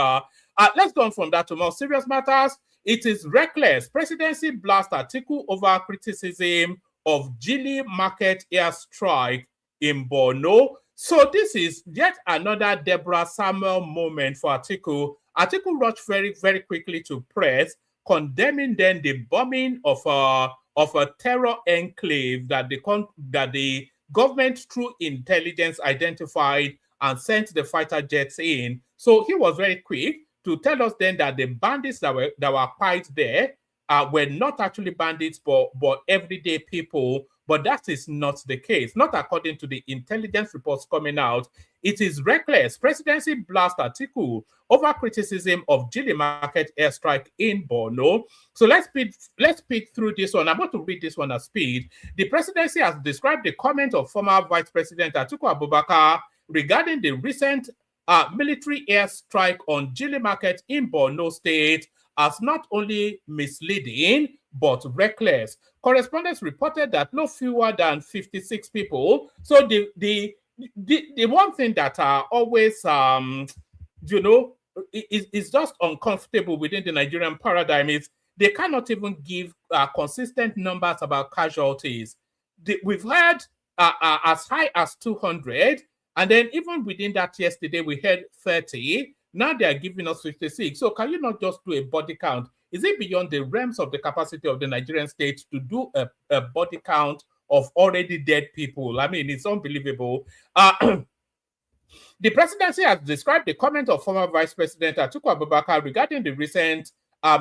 let's go on from that to more serious matters. It is reckless. Presidency blast Atiku over criticism of Gili Market airstrike in Borno. So this is yet another Deborah Samuel moment for Atiku. Atiku rushed very, very quickly to press, condemning then the bombing of a terror enclave that the government through intelligence identified and sent the fighter jets in. So he was very quick to tell us then that the bandits that were quite there were not actually bandits, but everyday people. but that is not the case. Not according to the intelligence reports coming out. It is reckless. Presidency blast Atiku over criticism of Gili Market airstrike in Borno. So let's speed through this one. I'm going to read this one at speed. The presidency has described the comment of former Vice President Atiku Abubakar regarding the recent military airstrike on Gili Market in Borno State as not only misleading but reckless. Correspondents reported that no fewer than 56 people. So the one thing that are always is just uncomfortable within the Nigerian paradigm is they cannot even give consistent numbers about casualties. We've heard as high as 200, and then even within that yesterday we had 30. Now they are giving us 56. So can you not just do a body count? Is it beyond the realms of the capacity of the Nigerian state to do a body count of already dead people? I mean, it's unbelievable. The presidency has described the comment of former Vice President Atiku Abubakar regarding the recent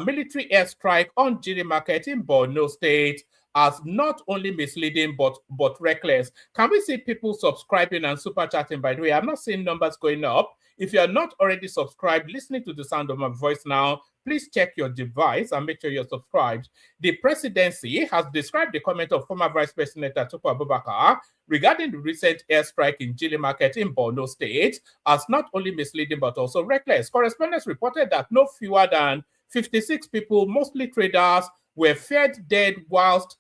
military airstrike on Gili Market in Borno State as not only misleading but reckless. Can we see people subscribing and super chatting? By the way, I'm not seeing numbers going up. If you are not already subscribed, listening to the sound of my voice now, please check your device and make sure you're subscribed. The presidency has described the comment of former Vice President Atiku Abubakar regarding the recent airstrike in Gili Market in Borno State as not only misleading but also reckless. Correspondents reported that no fewer than 56 people, mostly traders, were feared dead whilst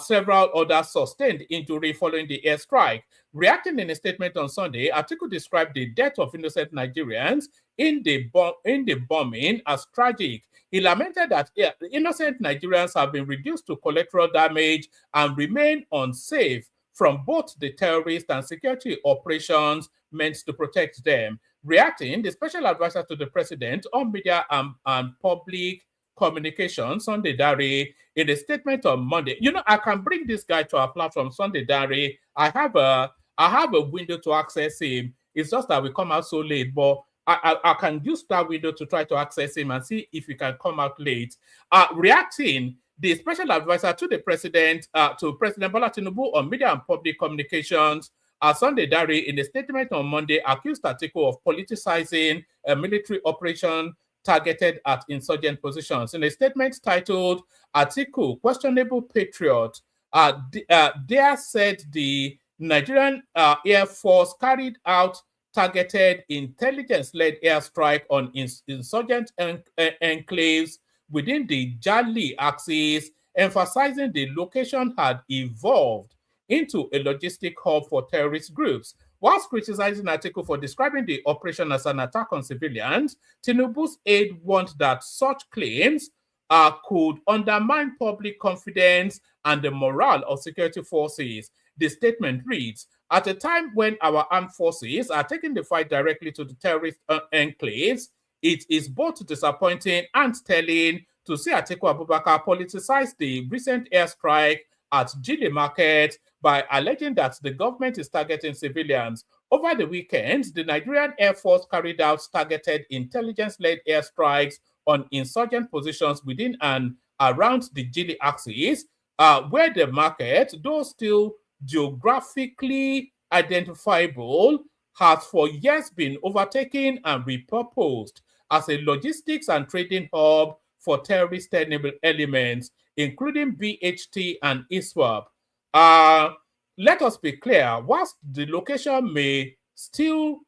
several others sustained injury following the airstrike. Reacting in a statement on Sunday, Atiku described the death of innocent Nigerians in the bombing as tragic. He lamented that innocent Nigerians have been reduced to collateral damage and remain unsafe from both the terrorist and security operations meant to protect them. Reacting, the special advisor to the president on media and public communication, Sunday Dare, in a statement on Monday. You know, I can bring this guy to our platform, Sunday Dare. I have a window to access him. It's just that we come out so late, but I can use that window to try to access him and see if he can come out late. Reacting, the special advisor to the president, to President Bola Tinubu on media and public communications, Sunday Dare, in a statement on Monday, accused Atiku of politicizing a military operation targeted at insurgent positions. In a statement titled Atiku, Questionable Patriot, Dare said the Nigerian Air Force carried out targeted intelligence-led airstrike on insurgent enclaves within the Jali axis, emphasizing the location had evolved into a logistic hub for terrorist groups. Whilst criticizing Atiku for describing the operation as an attack on civilians, Tinubu's aide warned that such claims could undermine public confidence and the morale of security forces. The statement reads, at a time when our armed forces are taking the fight directly to the terrorist enclaves, it is both disappointing and telling to see Atiku Abubakar politicize the recent airstrike at Gili Market by alleging that the government is targeting civilians. Over the weekend, the Nigerian Air Force carried out targeted intelligence-led airstrikes on insurgent positions within and around the Gili axis, where the market, though still geographically identifiable, has for years been overtaken and repurposed as a logistics and trading hub for terrorist elements, including BHT and ISWAP. Let us be clear, whilst the location may still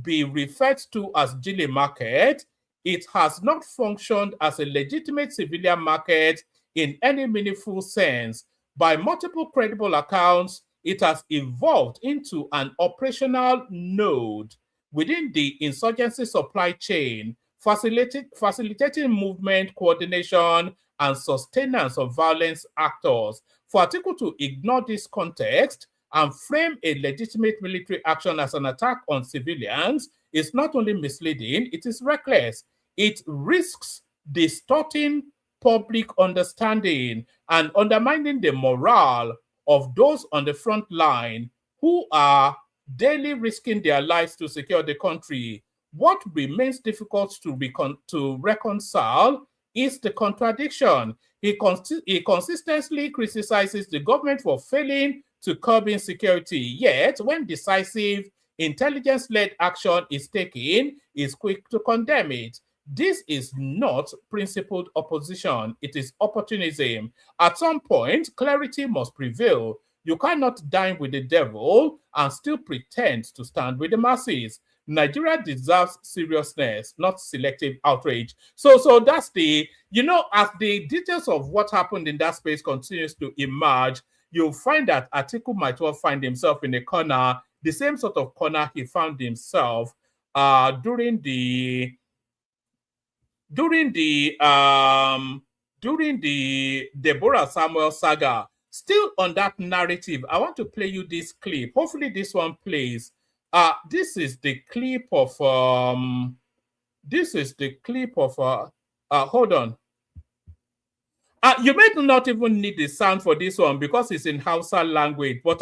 be referred to as Gili Market, it has not functioned as a legitimate civilian market in any meaningful sense. By multiple credible accounts, it has evolved into an operational node within the insurgency supply chain, facilitating movement, coordination, and sustenance of violence actors. For Atiku to ignore this context and frame a legitimate military action as an attack on civilians is not only misleading, it is reckless. It risks distorting public understanding and undermining the morale of those on the front line who are daily risking their lives to secure the country. What remains difficult to reconcile is the contradiction. He consistently criticizes the government for failing to curb insecurity, yet when decisive intelligence-led action is taken, is quick to condemn it. This is not principled opposition, it is opportunism. At some point, clarity must prevail. You cannot dine with the devil and still pretend to stand with the masses. Nigeria deserves seriousness, not selective outrage. So that's the, as the details of what happened in that space continues to emerge, you'll find that Atiku might well find himself in a corner, the same sort of corner he found himself during the Deborah Samuel saga. Still on that narrative, I want to play you this clip. Hopefully this one plays. This is the clip of hold on. You may not even need the sound for this one because it's in Hausa language, but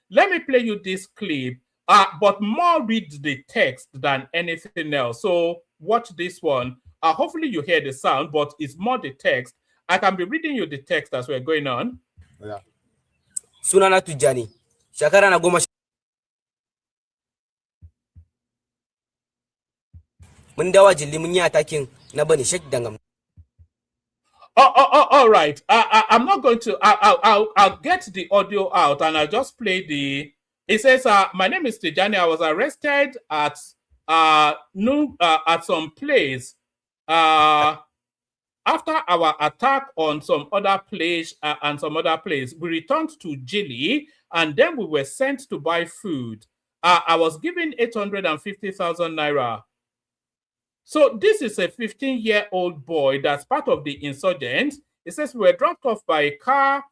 let me play you this clip. But more read the text than anything else. So watch this one. Hopefully you hear the sound, but it's more the text. I can be reading you the text as we're going on. Yeah. Sunana Tujani. Shakara na goma. Mun dawa jilli mun yi attacking na bani shek dangam. All right. I'm not going to. I'll get the audio out and I'll just play the. It says, "My name is Tijani. I was arrested at some place after our attack on some other place and some other place. We returned to Jili and then we were sent to buy food. I was given 850,000 naira." So this is a 15-year-old boy that's part of the insurgents. It says we were dropped off by a car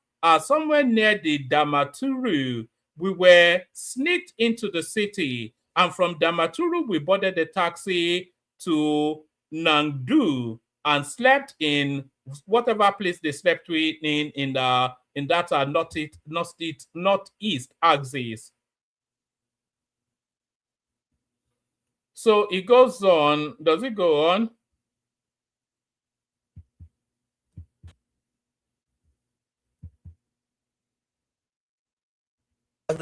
somewhere near the Damaturu. We were sneaked into the city, and from Damaturu we boarded the taxi to Nangdu and slept in whatever place they slept in that northeast axis. So it goes on. Does it go on? I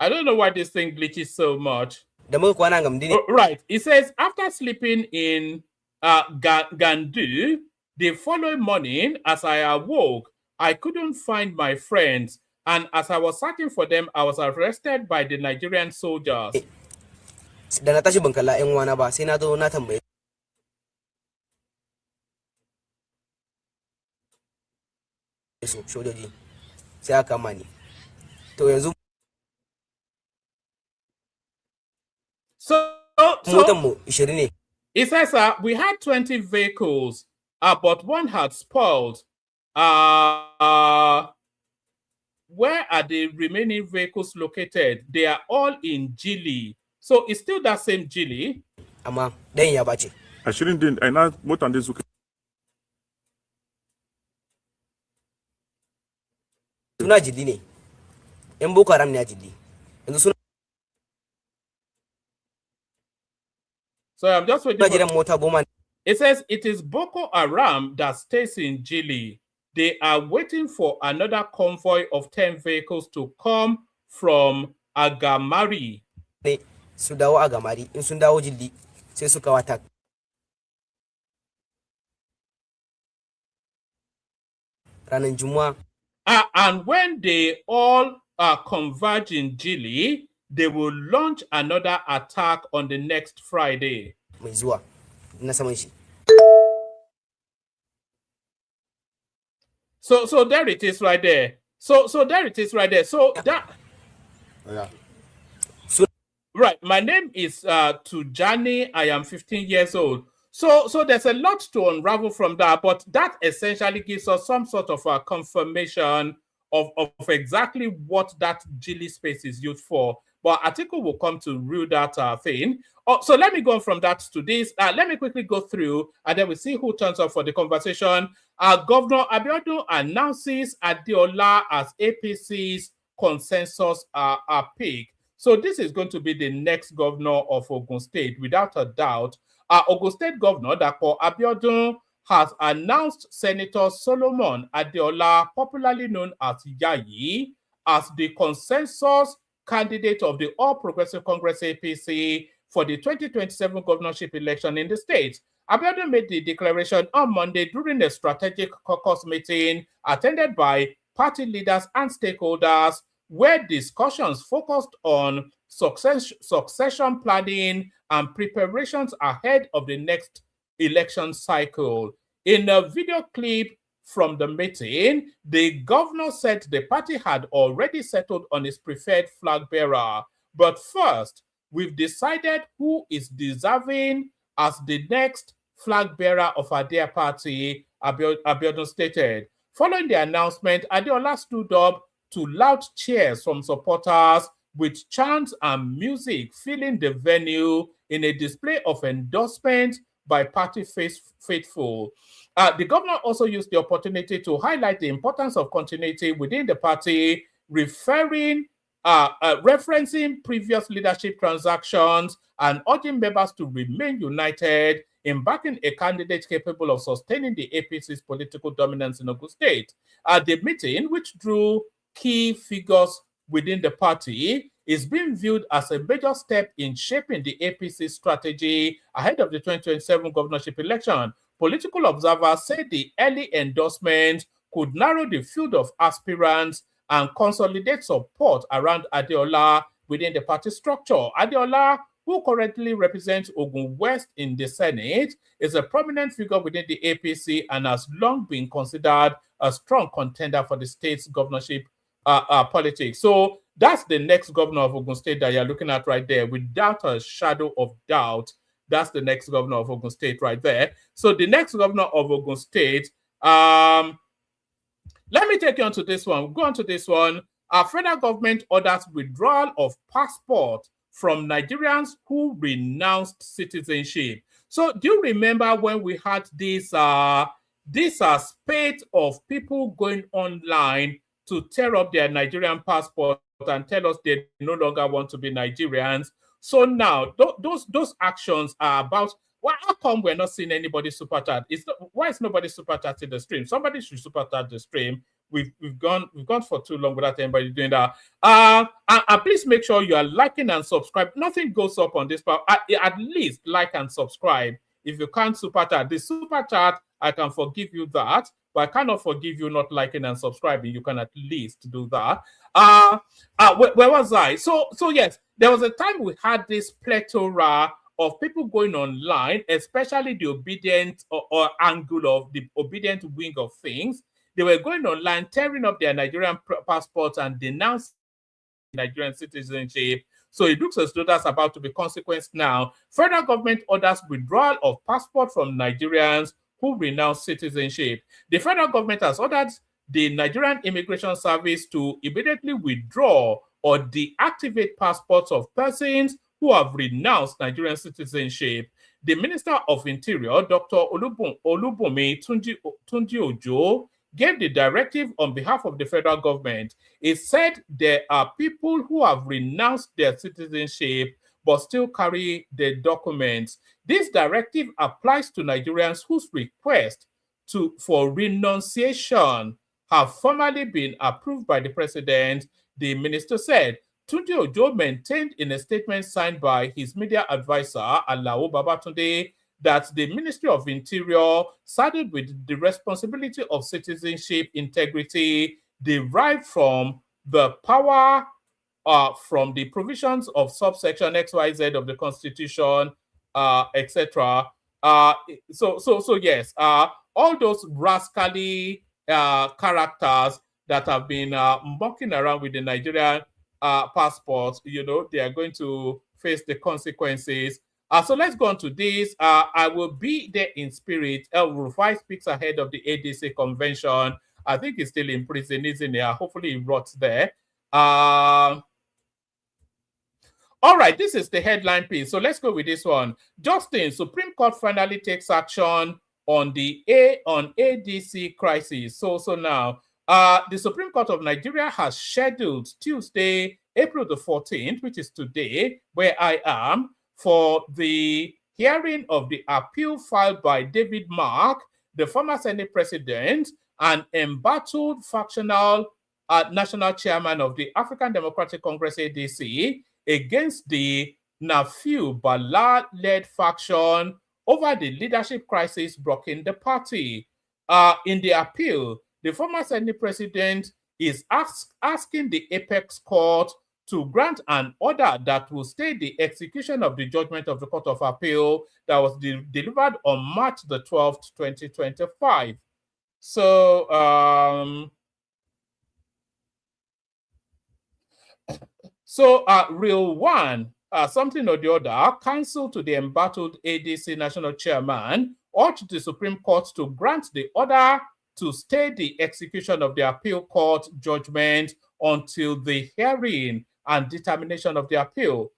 don't know why this thing glitches so much. Right. It says, after sleeping in Gandu, the following morning, as I awoke, I couldn't find my friends. And as I was searching for them, I was arrested by the Nigerian soldiers. So it says we had 20 vehicles, but one had spoiled. Where are the remaining vehicles located? They are all in Jili. So it's still that same Jili. I shouldn't do. I know what on this. Suna Jili ne. Yan Boko Haram ne a Jili. So I'm just waiting for... It says it is Boko Haram that stays in Jili. They are waiting for another convoy of 10 vehicles to come from Agamari. Sudawo Agamari, in Sundawo Jili, say Sukawatak. And when they all converge in Jili, they will launch another attack on the next Friday. So there it is right there. So there it is right there. So that... Yeah. Right. My name is Tujani. I am 15 years old. So there's a lot to unravel from that, but that essentially gives us some sort of a confirmation of exactly what that Jili space is used for. But Atiku will come to rule that thing. So let me go from that to this. Let me quickly go through, and then we see who turns up for the conversation. Governor Abiodun announces Adeola as APC's consensus pick. So this is going to be the next governor of Ogun State, without a doubt. Ogun State Governor Dapo Abiodun has announced Senator Solomon Adeola, popularly known as Yayi, as the consensus candidate of the All Progressive Congress APC for the 2027 governorship election in the state. Abiodun made the declaration on Monday during a strategic caucus meeting attended by party leaders and stakeholders, where discussions focused on succession planning and preparations ahead of the next election cycle. In a video clip from the meeting, the governor said the party had already settled on its preferred flag bearer. But first, we've decided who is deserving as the next flag bearer of our dear party, Abiodun stated. Following the announcement, Adeola stood up to loud cheers from supporters, with chants and music filling the venue in a display of endorsement by party faithful. The governor also used the opportunity to highlight the importance of continuity within the party, referencing previous leadership transactions and urging members to remain united in backing a candidate capable of sustaining the APC's political dominance in Ogun State. The meeting, which drew key figures within the party, is being viewed as a major step in shaping the APC strategy ahead of the 2027 governorship election. Political observers say the early endorsement could narrow the field of aspirants and consolidate support around Adeola within the party structure. Adeola, who currently represents Ogun West in the Senate, is a prominent figure within the APC and has long been considered a strong contender for the state's governorship politics. So that's the next governor of Ogun State that you're looking at right there, without a shadow of doubt. That's the next governor of Ogun State right there. So the next governor of Ogun State, let me take you on to this one. We'll go on to this one. Our federal government orders withdrawal of passport from Nigerians who renounced citizenship. So do you remember when we had this spate of people going online to tear up their Nigerian passport and tell us they no longer want to be Nigerians? So now those actions are about, well, how come we're not seeing anybody super chat? Why is nobody super chatting the stream? Somebody should super chat the stream. We've gone for too long without anybody doing that. And please make sure you are liking and subscribe. Nothing goes up on this part. At least like and subscribe. If you can't super chat, the super chat, I can forgive you that, but I cannot forgive you not liking and subscribing. You can at least do that. Where was I? So yes, there was a time we had this plethora of people going online, especially the obedient or angle of the obedient wing of things. They were going online, tearing up their Nigerian passports and denouncing Nigerian citizenship. So it looks as though that's about to be consequence now. Federal government orders withdrawal of passport from Nigerians who renounce citizenship. The federal government has ordered the Nigerian Immigration Service to immediately withdraw or deactivate passports of persons who have renounced Nigerian citizenship. The Minister of Interior, Dr. Olubunmi Tunji Ojo, gave the directive on behalf of the federal government. It said there are people who have renounced their citizenship but still carry the documents. This directive applies to Nigerians whose request for renunciation have formally been approved by the president, the minister said. Tunji Ojo maintained in a statement signed by his media advisor, Alao Babatunde, that the Ministry of Interior sided with the responsibility of citizenship integrity derived from the power from the provisions of subsection XYZ of the Constitution, etc. So yes, all those rascally characters that have been mucking around with the Nigerian passports, they are going to face the consequences. So let's go on to this. I will be there in spirit. El Rufai speaks ahead of the ADC convention. I think he's still in prison, isn't he? Hopefully he rots there. All right, this is the headline piece. So let's go with this one. Justin, Supreme Court finally takes action on the ADC crisis. So now, the Supreme Court of Nigeria has scheduled Tuesday April the 14th, which is today, where I am, for the hearing of the appeal filed by David Mark, the former Senate president and embattled factional national chairman of the African Democratic Congress, ADC, against the Nafiu Bala-led faction over the leadership crisis rocking the party. In the appeal, the former Senate president is asking the Apex Court to grant an order that will stay the execution of the judgment of the Court of Appeal that was delivered on March the 12th, 2025. So, Real One, something or the other, counsel to the embattled ADC national chairman urged the Supreme Court to grant the order to stay the execution of the appeal court judgment until the hearing and determination of the appeal.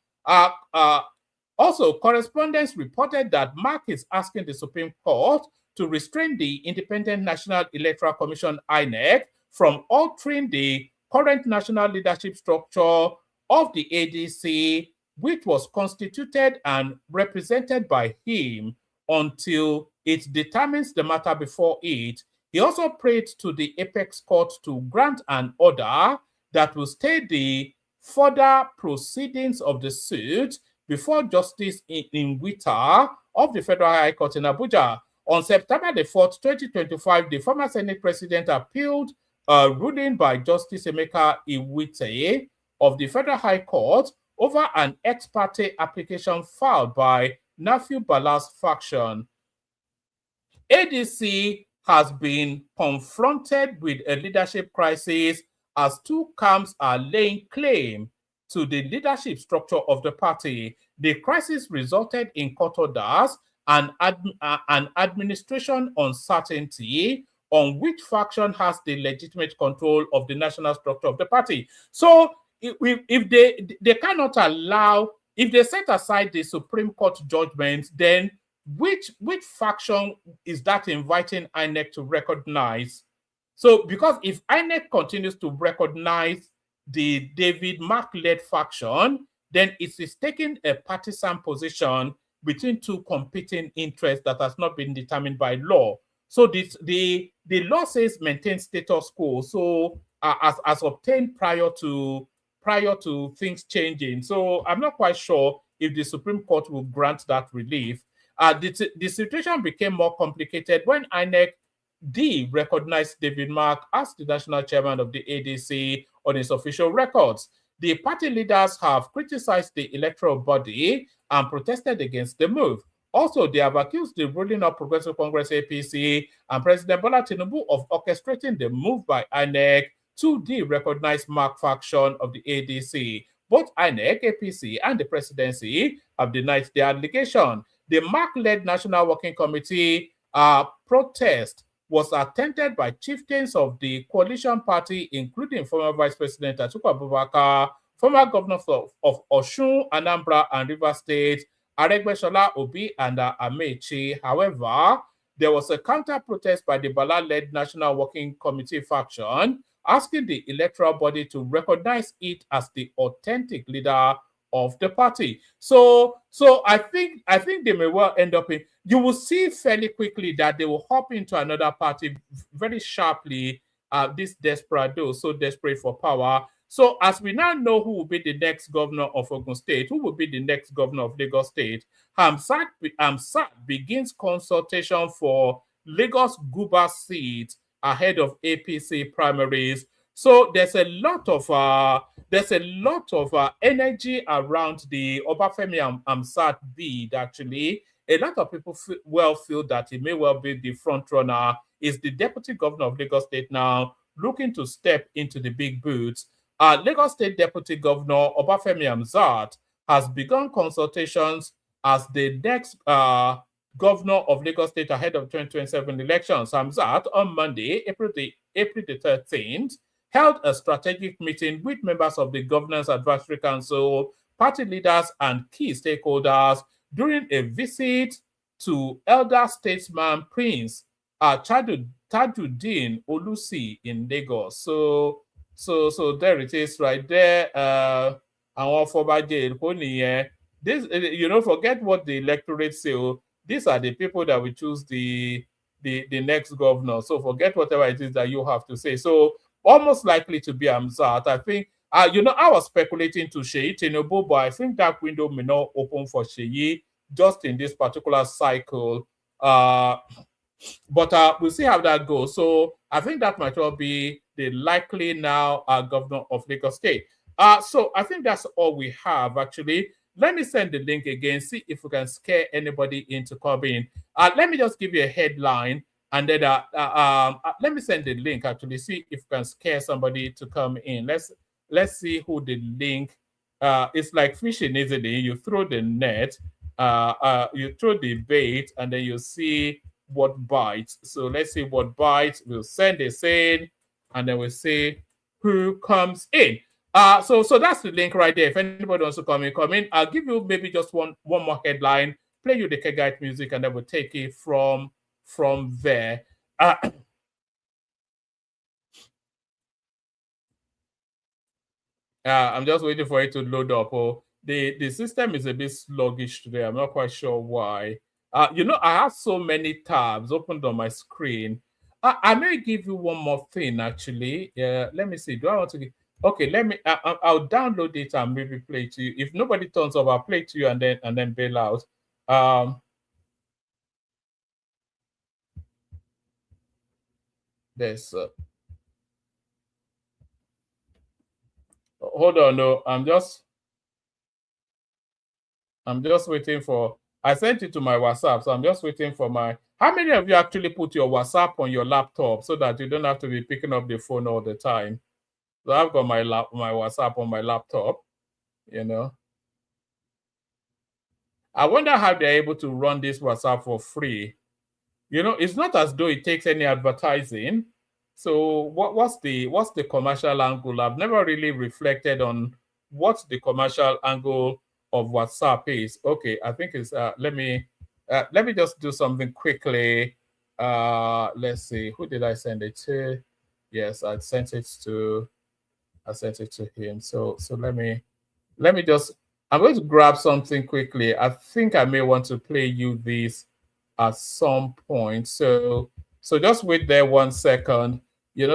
Also, correspondents reported that Mark is asking the Supreme Court to restrain the Independent National Electoral Commission, INEC, from altering the current national leadership structure of the ADC, which was constituted and represented by him, until it determines the matter before it. He also prayed to the Apex Court to grant an order that will stay the further proceedings of the suit before Justice Inwita of the Federal High Court in Abuja. On September the 4th, 2025, the former Senate president appealed a ruling by Justice Emeka Iwite of the Federal High Court over an ex parte application filed by Nafiu Bala's faction. ADC has been confronted with a leadership crisis as two camps are laying claim to the leadership structure of the party. The crisis resulted in court orders and administration uncertainty on which faction has the legitimate control of the national structure of the party. So if they cannot allow, if they set aside the Supreme Court judgment, then which faction is that inviting INEC to recognize? So because if INEC continues to recognize the David Mark-led faction, then it is taking a partisan position between two competing interests that has not been determined by law. So the law says maintain status quo, so as obtained prior to things changing. So I'm not quite sure if the Supreme Court will grant that relief. The situation became more complicated when INEC recognized David Mark as the national chairman of the ADC on its official records. The party leaders have criticized the electoral body and protested against the move. Also, they have accused the ruling of Progressive Congress APC and President Bola Tinubu of orchestrating the move by INEC to de-recognize Mark faction of the ADC. Both INEC, APC, and the presidency have denied the allegation. The Mark-led National Working Committee protest was attended by chieftains of the coalition party, including former Vice President Atiku Abubakar, former governors of Osun, Anambra, and Rivers State, Aregbesola, Obi, and Amechi. However, there was a counter-protest by the Bala-led National Working Committee faction, asking the electoral body to recognize it as the authentic leader of the party. So I think they may well end up in, you will see fairly quickly that they will hop into another party very sharply, this desperados, so desperate for power. So as we now know who will be the next governor of Ogun State, who will be the next governor of Lagos State, Hamzat begins consultation for Lagos Guba seat ahead of APC primaries. So there's a lot of energy around the Obafemi Hamzat bid. Actually, a lot of people feel that he may well be the front runner. Is the deputy governor of Lagos State now looking to step into the big boots? Lagos State Deputy Governor Obafemi Hamzat has begun consultations as the next governor of Lagos State ahead of 2027 elections. Hamzat on Monday, April the 13th, held a strategic meeting with members of the Governance Advisory Council, party leaders, and key stakeholders during a visit to elder statesman Prince Tajuddin Olusi in Lagos. So So there it is right there. Àwọn afọbajẹ Èkó nìyẹn. This, forget what the electorate say. These are the people that will choose the next governor. So forget whatever it is that you have to say. So almost likely to be Amzat. I think, I was speculating to Sheyi Tinubu, but I think that window may not open for Sheyi just in this particular cycle. But we'll see how that goes. So I think that might well be the likely now governor of Lagos State. So I think that's all we have, actually. Let me send the link again, see if we can scare anybody into coming. Let me just give you a headline, and then let me send the link, actually, see if we can scare somebody to come in. Let's see who the link. It's like fishing, isn't it? You throw the net, you throw the bait, and then you see what bites. So let's see what bites. We'll send a saying, and then we'll see who comes in. So that's the link right there. If anybody wants to come in. I'll give you maybe just one more headline, play you the Kegite music, and then we'll take it from there. I'm just waiting for it to load up. The system is a bit sluggish today. I'm not quite sure why. I have so many tabs opened on my screen. I may give you one more thing, actually. Let me see. Do I want to give... Okay, let me... I'll download it and maybe play it to you. If nobody turns up, I'll play it to you and then bail out. There's... hold on, no. I'm just waiting for... I sent it to my WhatsApp, so I'm just waiting for my... How many of you actually put your WhatsApp on your laptop so that you don't have to be picking up the phone all the time? So I've got my WhatsApp on my laptop, I wonder how they're able to run this WhatsApp for free. It's not as though it takes any advertising. So what's the commercial angle? I've never really reflected on what the commercial angle of WhatsApp is. Okay, I think it's let me just do something quickly. Let's see, who did I send it to? Yes, I sent it to him. So let me just... I'm going to grab something quickly. I think I may want to play you this at some point. So just wait there 1 second.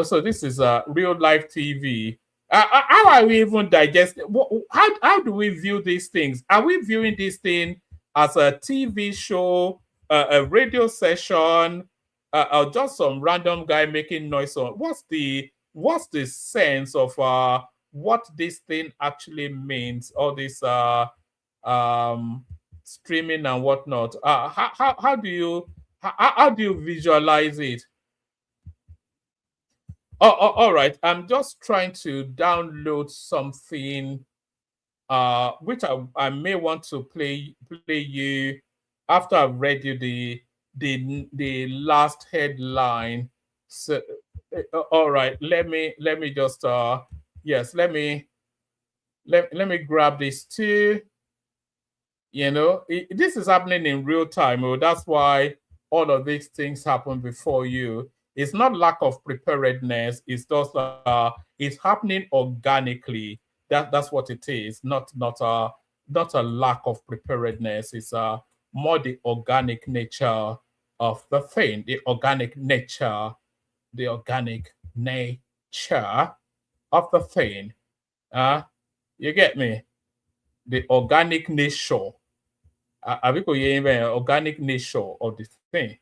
So this is real life TV. How are we even digesting? How do we view these things? Are we viewing this thing as a TV show, a radio session, or just some random guy making noise? What's the sense of what this thing actually means? All this streaming and whatnot. How do you visualize it? All right. I'm just trying to download something, which I may want to play you after I've read you the last headline. So, all right. Let me just yes. Let me grab this too. This is happening in real time. That's why all of these things happen before you. It's not lack of preparedness. It's just it's happening organically. That's what it is. Not a lack of preparedness. It's more the organic nature of the thing. The organic nature of the thing. You get me? The organic nature. Organic nature of the thing.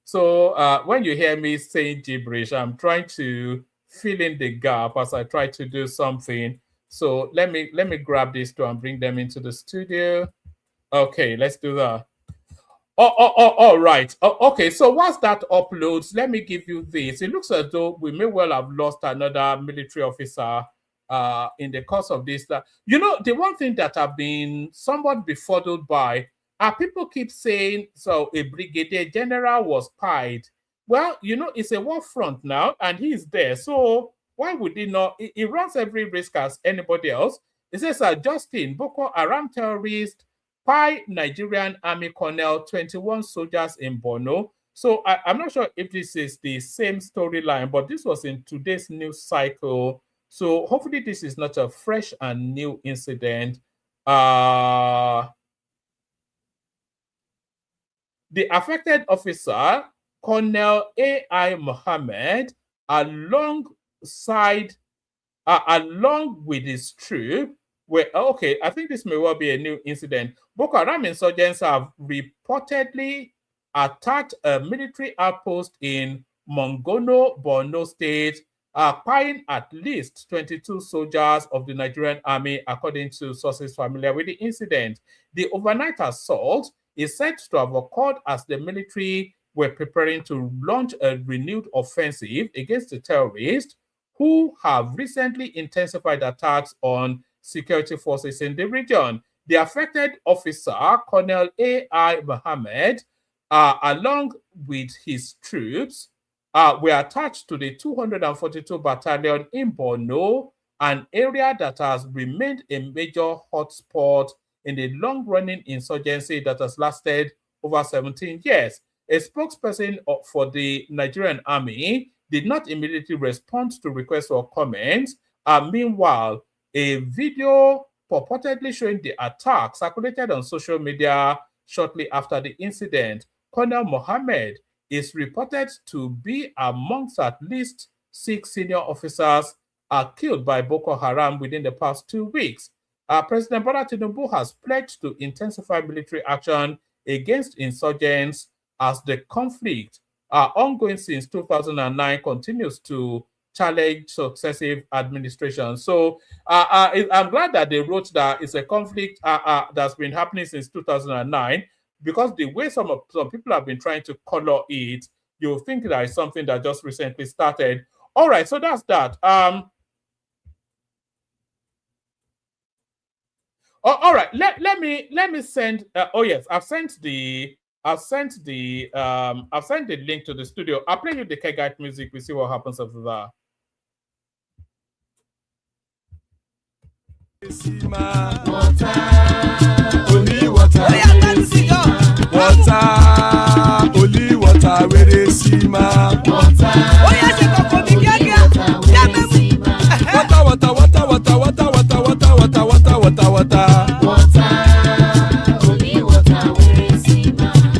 So when you hear me saying gibberish, I'm trying to fill in the gap as I try to do something. So let me grab these two and bring them into the studio. Okay, let's do that. All right. Okay, so once that uploads, let me give you this. It looks as though we may well have lost another military officer in the course of this. The one thing that I've been somewhat befuddled by, people keep saying, so a brigadier general was pied. Well, it's a war front now, and he's there. So why would he not? He runs every risk as anybody else. It says, Justin, Boko Haram terrorist, pie Nigerian Army Colonel, 21 soldiers in Borno. So I'm not sure if this is the same storyline, but this was in today's news cycle. So hopefully this is not a fresh and new incident. The affected officer, Colonel A.I. Mohammed, along with his troop, okay, I think this may well be a new incident. Boko Haram insurgents have reportedly attacked a military outpost in Mongono, Borno State, killing at least 22 soldiers of the Nigerian army, according to sources familiar with the incident. The overnight assault is said to have occurred as the military were preparing to launch a renewed offensive against the terrorists who have recently intensified attacks on security forces in the region. The affected officer, Colonel A.I. Mohammed, along with his troops, were attached to the 242 Battalion in Borno, an area that has remained a major hotspot in the long-running insurgency that has lasted over 17 years. A spokesperson for the Nigerian army did not immediately respond to requests for comments. Meanwhile, a video purportedly showing the attack circulated on social media shortly after the incident. Colonel Mohammed is reported to be amongst at least 6 senior officers killed by Boko Haram within the past 2 weeks. President Bola Tinubu has pledged to intensify military action against insurgents as the conflict ongoing since 2009 continues to challenge successive administrations. So I'm glad that they wrote that it's a conflict that's been happening since 2009, because the way some people have been trying to color it, you'll think that it's something that just recently started. All right, so that's that. All right, let me send. Oh yes, I've sent the link to the studio. I'll play you the Kegite music. We see what happens after that. Only water, where they see ma. Water,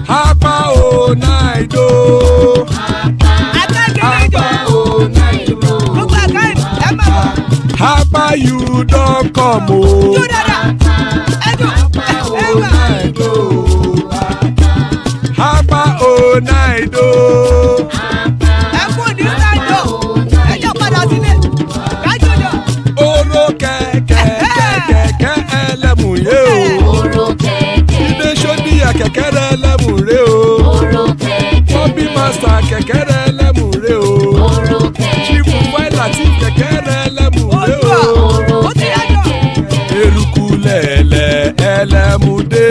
Hapa o naido. Hapa you don't come o. Hapa o naido. Oro kẹ̀kẹ́ ẹlẹ́mù yé o. Ilé sọ́díyà kẹ̀kẹ́ rẹ̀ ẹlẹ́mù rẹ̀ o. Bobby master kẹ̀kẹ́ rẹ̀ ẹlẹ́mù rẹ̀ o. Chifu Faila ti kẹ̀kẹ́ rẹ̀ ẹlẹ́mù rẹ̀ o. Eruku lẹ̀lẹ̀ ẹlẹ́mù dé.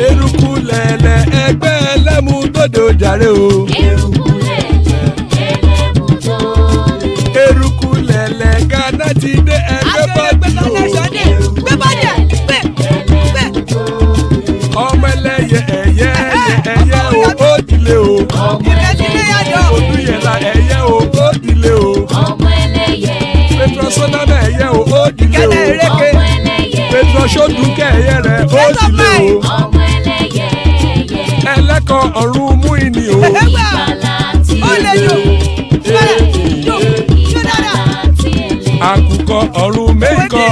Eruku lẹ̀lẹ̀ ẹgbẹ́ ẹlẹ́mù dòdò jàre o. Eruku lẹ̀lẹ̀ Ghana ti dé ẹgbẹ́ bọ́dì o. Ọmọ ẹlẹ́yẹ ẹ̀yẹ o ó dilé o. Olúyẹ̀lá ẹ̀yẹ o ó dilé o. Petrosonana ẹ̀yẹ o ó dilé o. Petrosodunke ẹ̀yẹ rẹ̀ ó dilé o. Ẹlẹ́kọ̀ ọ̀run mú ìní o. Àkùkọ ọ̀run mẹ́kọ̀.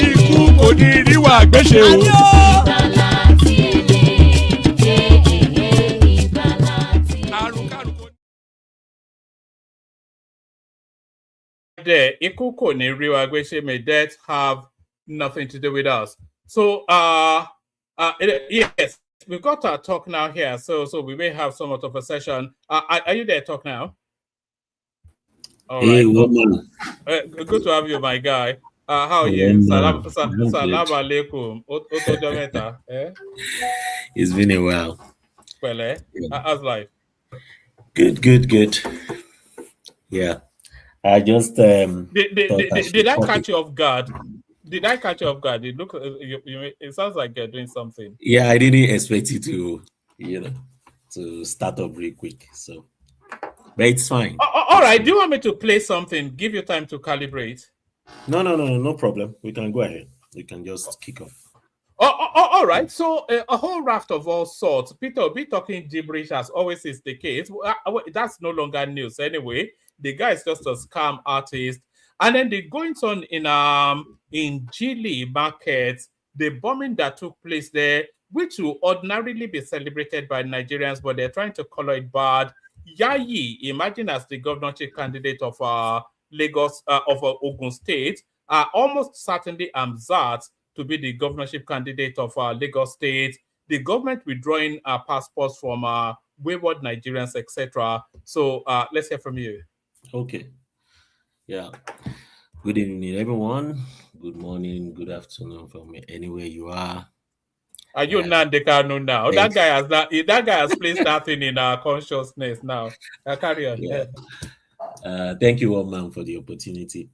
Ikú kò ní ríwà gbéṣe o. There, ikú kò ní rí wa gbéṣe. May death have nothing to do with us. So, yes, we've got our talk now here. So we may have somewhat of a session. Are you there? Talk now. All right. Woman. Good to have you, my guy. How are you? Salam alaikum. It's been a while. Well, how's life? Good. Yeah. I just Did I catch you off guard? Did I catch you off guard? It look it sounds like you're doing something. Yeah, I didn't expect you to, to start up real quick. So, but it's fine. All right. Do you want me to play something? Give you time to calibrate. No problem. We can go ahead. We can just kick off. All right. So a whole raft of all sorts. Peter be talking gibberish as always is the case. That's no longer news anyway. The guy is just a scam artist. And then the goings on in Chile market, the bombing that took place there, which will ordinarily be celebrated by Nigerians, but they're trying to color it bad. Yayi, imagine as the governorship candidate of Lagos of Ogun State, almost certainly Amzat to be the governorship candidate of Lagos State. The government withdrawing passports from wayward Nigerians, etc. So let's hear from you. Okay. Yeah. Good evening, everyone. Good morning, good afternoon from anywhere you are. Are you Nandekano now? That guy has placed that thing in our consciousness now. Carry on. Yeah. Thank you, all man, for the opportunity.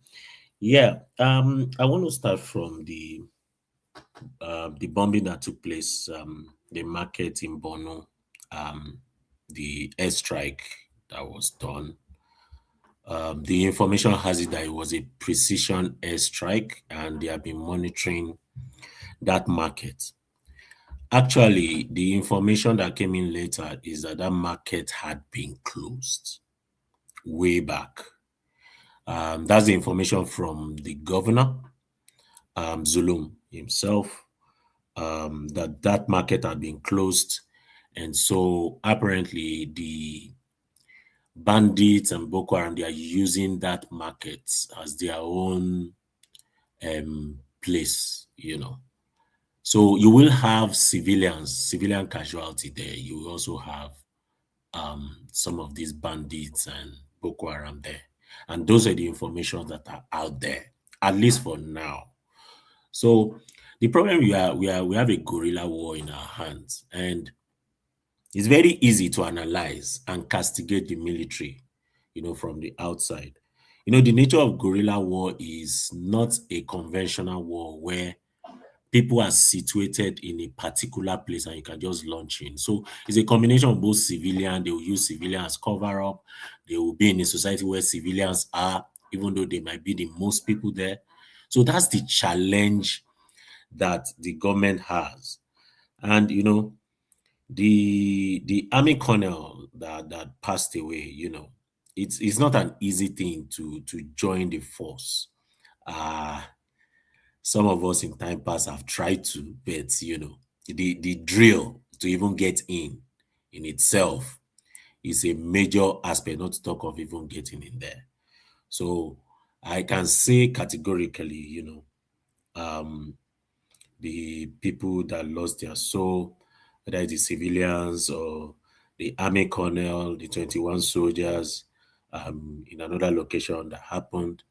Yeah. I want to start from the bombing that took place, the market in Bono, the airstrike that was done. The information has it that it was a precision airstrike, and they have been monitoring that market. Actually, the information that came in later is that that market had been closed way back. That's the information from the governor, Zulum himself, that market had been closed. And so apparently the bandits and Boko Haram, they are using that market as their own place, So you will have civilian casualty there. You will also have some of these bandits and Boko Haram there. And those are the information that are out there, at least for now. So the problem we have a guerrilla war in our hands, and it's very easy to analyze and castigate the military, from the outside. The nature of guerrilla war is not a conventional war where people are situated in a particular place and you can just launch in. So it's a combination of both civilian, they will use civilians as cover up. They will be in a society where civilians are, even though they might be the most people there. So that's the challenge that the government has. And, the army colonel that passed away, it's not an easy thing to join the force. Some of us in time past have tried to, but the drill to even get in itself is a major aspect, not to talk of even getting in there. So I can say categorically, the people that lost their soul, whether it's the civilians or the army colonel, the 21 soldiers in another location that happened,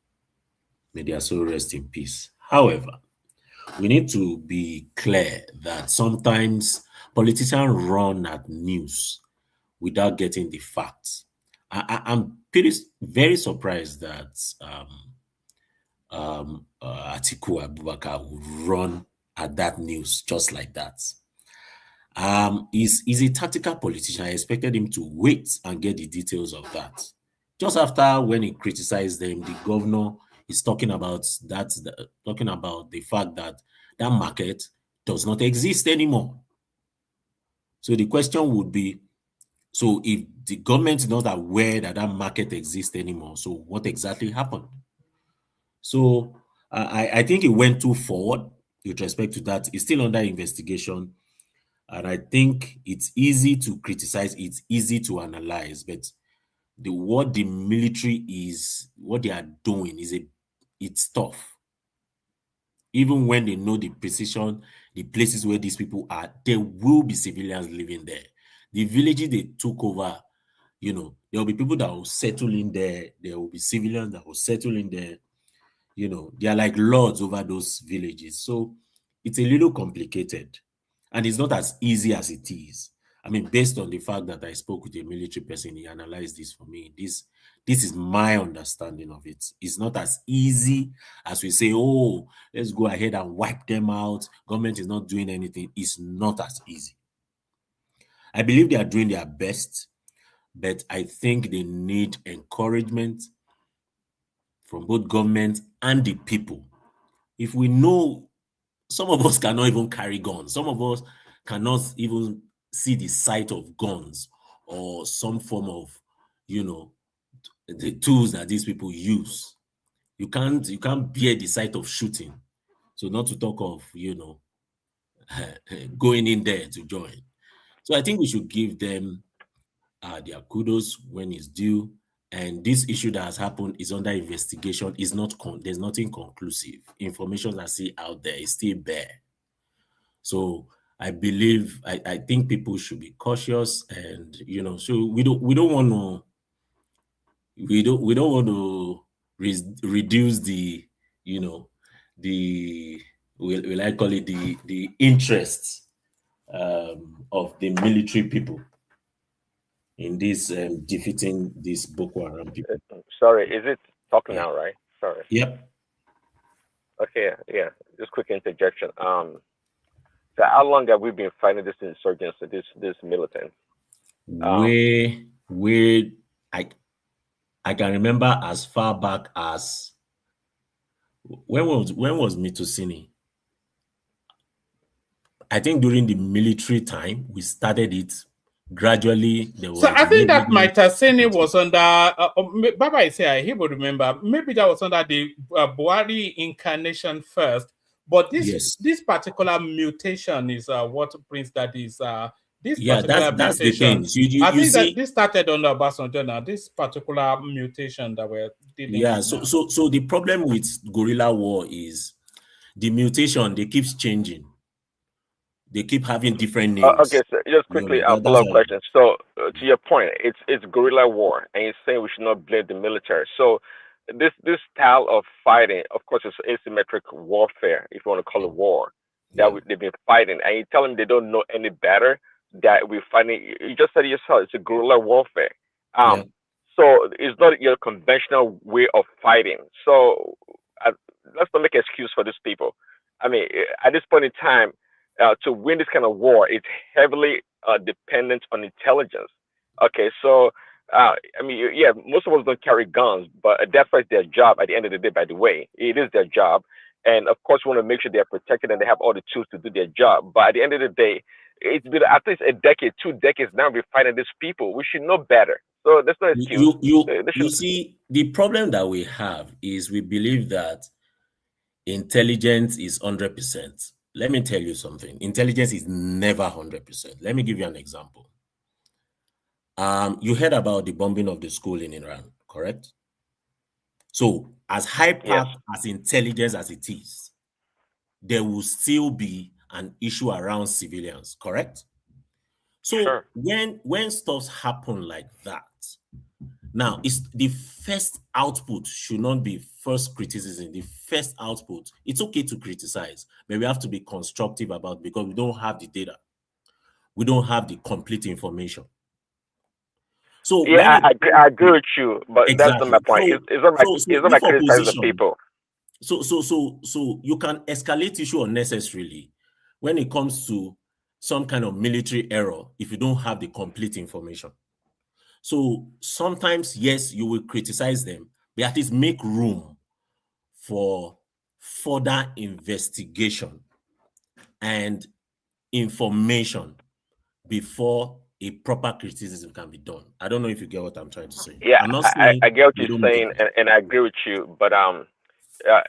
may their soul rest in peace. However, we need to be clear that sometimes politicians run at news without getting the facts. I'm very surprised that Atiku Abubakar would run at that news just like that. He's a tactical politician. I expected him to wait and get the details of that. Just after when he criticized them, the governor is talking about the fact that that market does not exist anymore. So the question would be, so if the government is not aware that that market exists anymore, so what exactly happened? So I think it went too forward with respect to that. It's still under investigation. And I think it's easy to criticize, it's easy to analyze, but what the military what they are doing it's tough. Even when they know the precision, the places where these people are, there will be civilians living there. The villages they took over, there will be people that will settle in there. There will be civilians that will settle in there. They are like lords over those villages. So it's a little complicated. And it's not as easy as it is. I mean, based on the fact that I spoke with a military person, he analyzed this for me. This This is my understanding of it. It's not as easy as we say, oh, let's go ahead and wipe them out. Government is not doing anything. It's not as easy. I believe they are doing their best, but I think they need encouragement from both government and the people. If we know some of us cannot even carry guns, some of us cannot even see the sight of guns or some form of, the tools that these people use. You can't bear the sight of shooting. So not to talk of, going in there to join. So I think we should give them their kudos when it's due. And this issue that has happened is under investigation. Is not there's nothing conclusive. Information that's still out there is still bare. So I believe I think people should be cautious, and so we don't want to want to reduce the the will I call it the interest of the military people in this defeating these Boko Haram people. Sorry, is it talking now, right? Sorry. Yep. Okay, yeah. Just quick interjection. So how long have we been fighting this insurgents, this militant? We I can remember as far back as when was Mitosini? I think during the military time we started it. Gradually, there was. So I think that Mitosini was under. Baba, I say he would remember. Maybe that was under the Buhari incarnation first. But this particular mutation is what brings that is. This particular that's mutation. the thing. I think that this started under Obasanjo now. This particular mutation that we're dealing with. So the problem with guerrilla war is the mutation. They keeps changing. They keep having different names. Okay, so just quickly, I'll follow up question. So to your point, it's guerrilla war, and you're saying we should not blame the military. So this style of fighting, of course, it's asymmetric warfare, if you want to call it war, that they've been fighting, and you tell them they don't know any better, that we're fighting. You just said it yourself, it's a guerrilla warfare. So it's not your conventional way of fighting. So let's not make an excuse for these people. I mean, at this point in time, to win this kind of war, it's heavily dependent on intelligence. Okay, so I mean, most of us don't carry guns, but that's why it's their job. At the end of the day, by the way, it is their job, and of course, we want to make sure they are protected and they have all the tools to do their job. But at the end of the day, it's been at least a decade, 2 decades now we're fighting these people. We should know better. So that's not an excuse. You see, the problem that we have is we believe that intelligence is 100%. Let me tell you something. Intelligence is never 100%. Let me give you an example. You heard about the bombing of the school in Iran, correct? So, as high-powered as intelligence as it is, there will still be an issue around civilians, correct? So, when stuff happen like that, now, it's the first output should not be first criticism. The first output, it's okay to criticize, but we have to be constructive about it because we don't have the data. We don't have the complete information. So I agree with you, but that's not my point. It's not like criticizing the people. So you can escalate issue unnecessarily when it comes to some kind of military error if you don't have the complete information. So sometimes, yes, you will criticize them, but at least make room for further investigation and information before a proper criticism can be done. I don't know if you get what I'm trying to say. Yeah, I get what you're saying, and I agree with you. But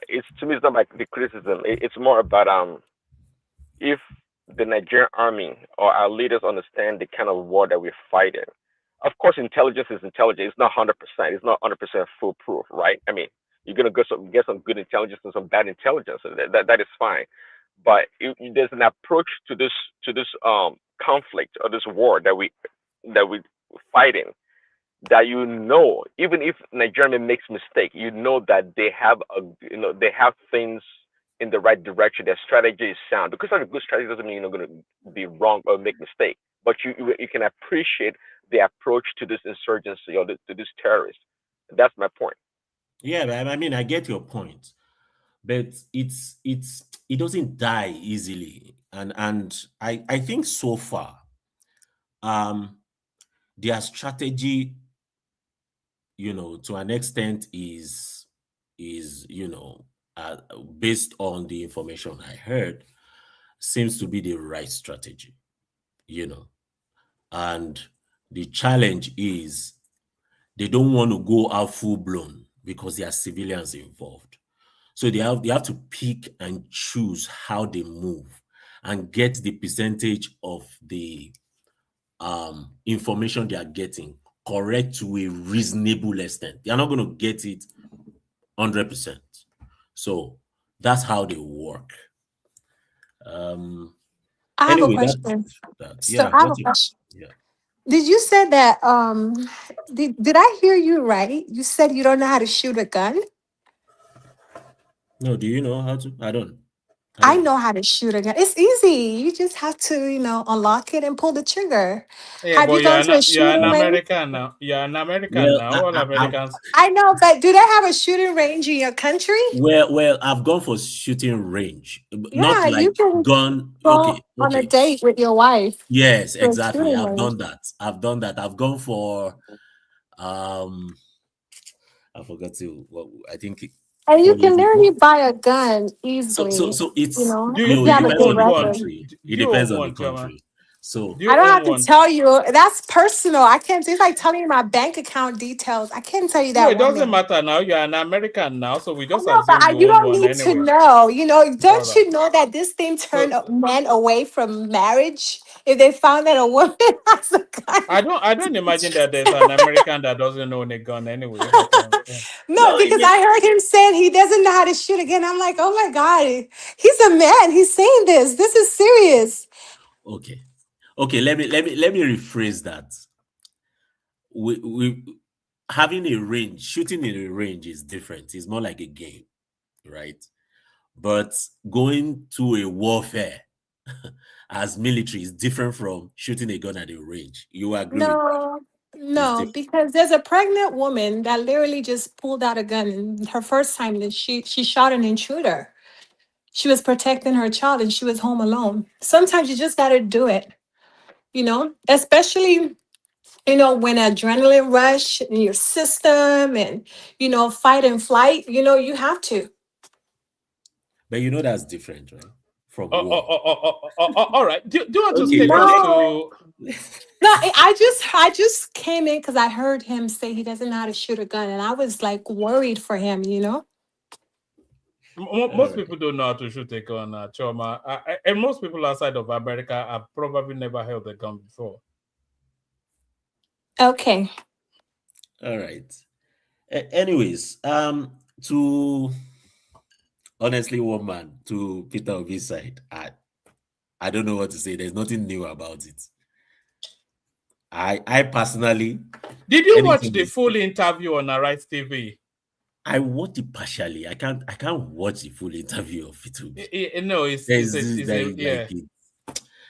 it's to me, it's not like the criticism. It's more about if the Nigerian army or our leaders understand the kind of war that we're fighting. Of course, intelligence is intelligence. It's not 100%. It's not 100% foolproof, right? I mean, you're gonna get some good intelligence and some bad intelligence. That is fine. But there's an approach to this conflict or this war that we fighting, that even if Nigeria makes mistake, that they have things in the right direction. Their strategy is sound. Because of a good strategy doesn't mean you're not going to be wrong or make mistake. But you can appreciate the approach to this insurgency or to this terrorist. That's my point. Yeah, but I mean, I get your point, but it doesn't die easily, and I think so far, their strategy, to an extent is based on the information I heard, seems to be the right strategy, and the challenge is they don't want to go out full blown because there are civilians involved. So they have to pick and choose how they move and get the percentage of the information they are getting correct to a reasonable extent. They are not going to get it 100%. So that's how they work. I have a Anyway, question. So yeah. I have a question. Yeah. Did you say that did I hear you right? You said you don't know how to shoot a gun? No, do you know how to? I don't. I know how to shoot a gun. It's easy. You just have to, unlock it and pull the trigger. Yeah, Have but you gone to a you're an shooting range? American now. You're an American Well, now. All Americans. I know, but do they have a shooting range in your country? well, I've gone for shooting range, not Yeah, you like can gun. go Okay, on a okay. date with your wife Yes, to a exactly. shooting I've range. done that. I've gone for um I forgot to what I think And you 4 years can ago. literally buy a gun So so easily, so it's Do if you, you do have you a good it own depends on the one? record. country. Do It you depends own on the one, Choma? country. So Do I you don't own have to one? tell you. That's personal. I can't. It's like telling you my bank account details. I can't tell you No, that it one doesn't minute. matter now. You're an American now, so we I just know, but assume you you own don't one need to anyway. know. All Don't right. you know that this thing turned So men away from marriage if they found that a woman has a gun? I don't imagine that there's an American that doesn't own a gun anyway. But yeah. No, no, because I heard him saying he doesn't know how to shoot again. I'm like, oh my God, he's a man. He's saying this. This is serious. okay. Okay, let me rephrase that. We having a range, shooting in a range is different. It's more like a game, right? But going to a warfare as military is different from shooting a gun at a range. You agree with that? No, It's no, different. because there's a pregnant woman that literally just pulled out a gun and her first time that she shot an intruder. She was protecting her child and she was home alone. Sometimes you just gotta do it, especially, when adrenaline rush in your system and fight and flight, you have to. But that's different, right? From Oh, oh, war. oh, oh, all right. Do you want to Okay, take us No. to No, I just came in because I heard him say he doesn't know how to shoot a gun, and I was like worried for him. all most right. people don't know how to shoot a gun, Choma. And most people outside of America have probably never held a gun before. Okay. All right. Anyways, to honestly, one man to Peter Obi's side, I don't know what to say. There's nothing new about it. I personally, Did you watch anything the is, full interview on Arise TV? I watched it partially. I can't watch the full interview of it. No, it's yeah.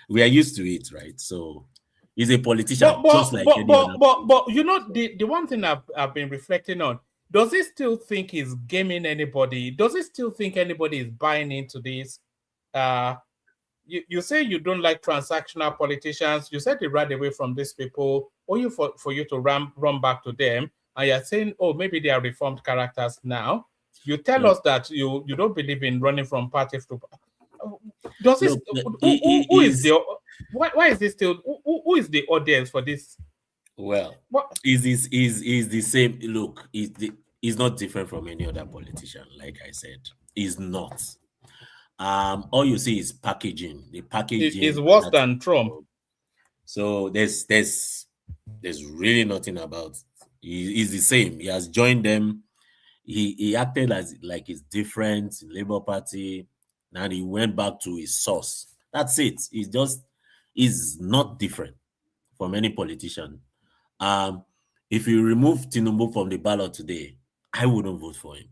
We are used to it, right? So he's a politician, just like any other. But the one thing I've been reflecting on, does he still think he's gaming anybody? Does he still think anybody is buying into this? You say you don't like transactional politicians. You said they ran away from these people, only for you to run back to them. And you're saying, oh, maybe they are reformed characters now. You tell us that you don't believe in running from party to does this who is the why is this still who is the audience for this? Well, What is the same look? Is not different from any other politician. Like I said, is not. All you see is packaging. The packaging is worse than Trump. So there's really nothing about. He's the same. He has joined them. He acted as like he's different in Labour Party. Now he went back to his source. That's it. He's not different from any politician. If you remove Tinubu from the ballot today, I wouldn't vote for him.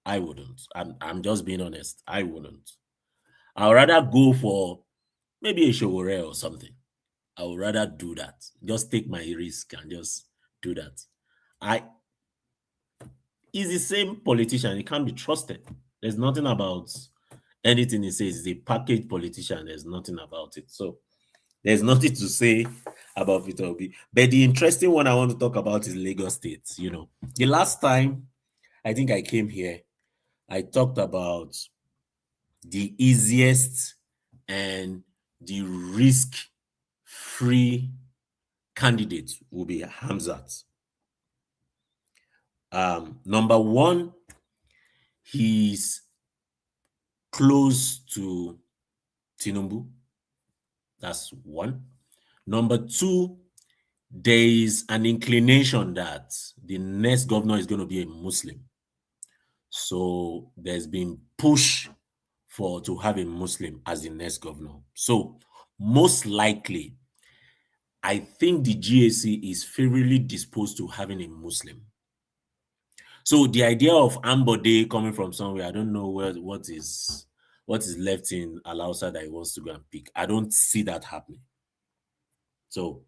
I wouldn't. I'm just being honest. I wouldn't. I'd rather go for maybe a Showore or something. I would rather do that. Just take my risk and just do that. He's the same politician. He can't be trusted. There's nothing about anything he says. He's a packaged politician. There's nothing about it. So there's nothing to say about Peter Obi. But the interesting one I want to talk about is Lagos State. You know, the last time I think I came here, I talked about the easiest and the risk-free candidate will be Hamzat. Number one, he's close to Tinubu. That's one. Number two, there is an inclination that the next governor is going to be a Muslim. So there's been push to have a Muslim as the next governor. So most likely, I think the GAC is favorably disposed to having a Muslim. So the idea of Ambode coming from somewhere, I don't know what is left in Alausa that he wants to go and pick. I don't see that happening. So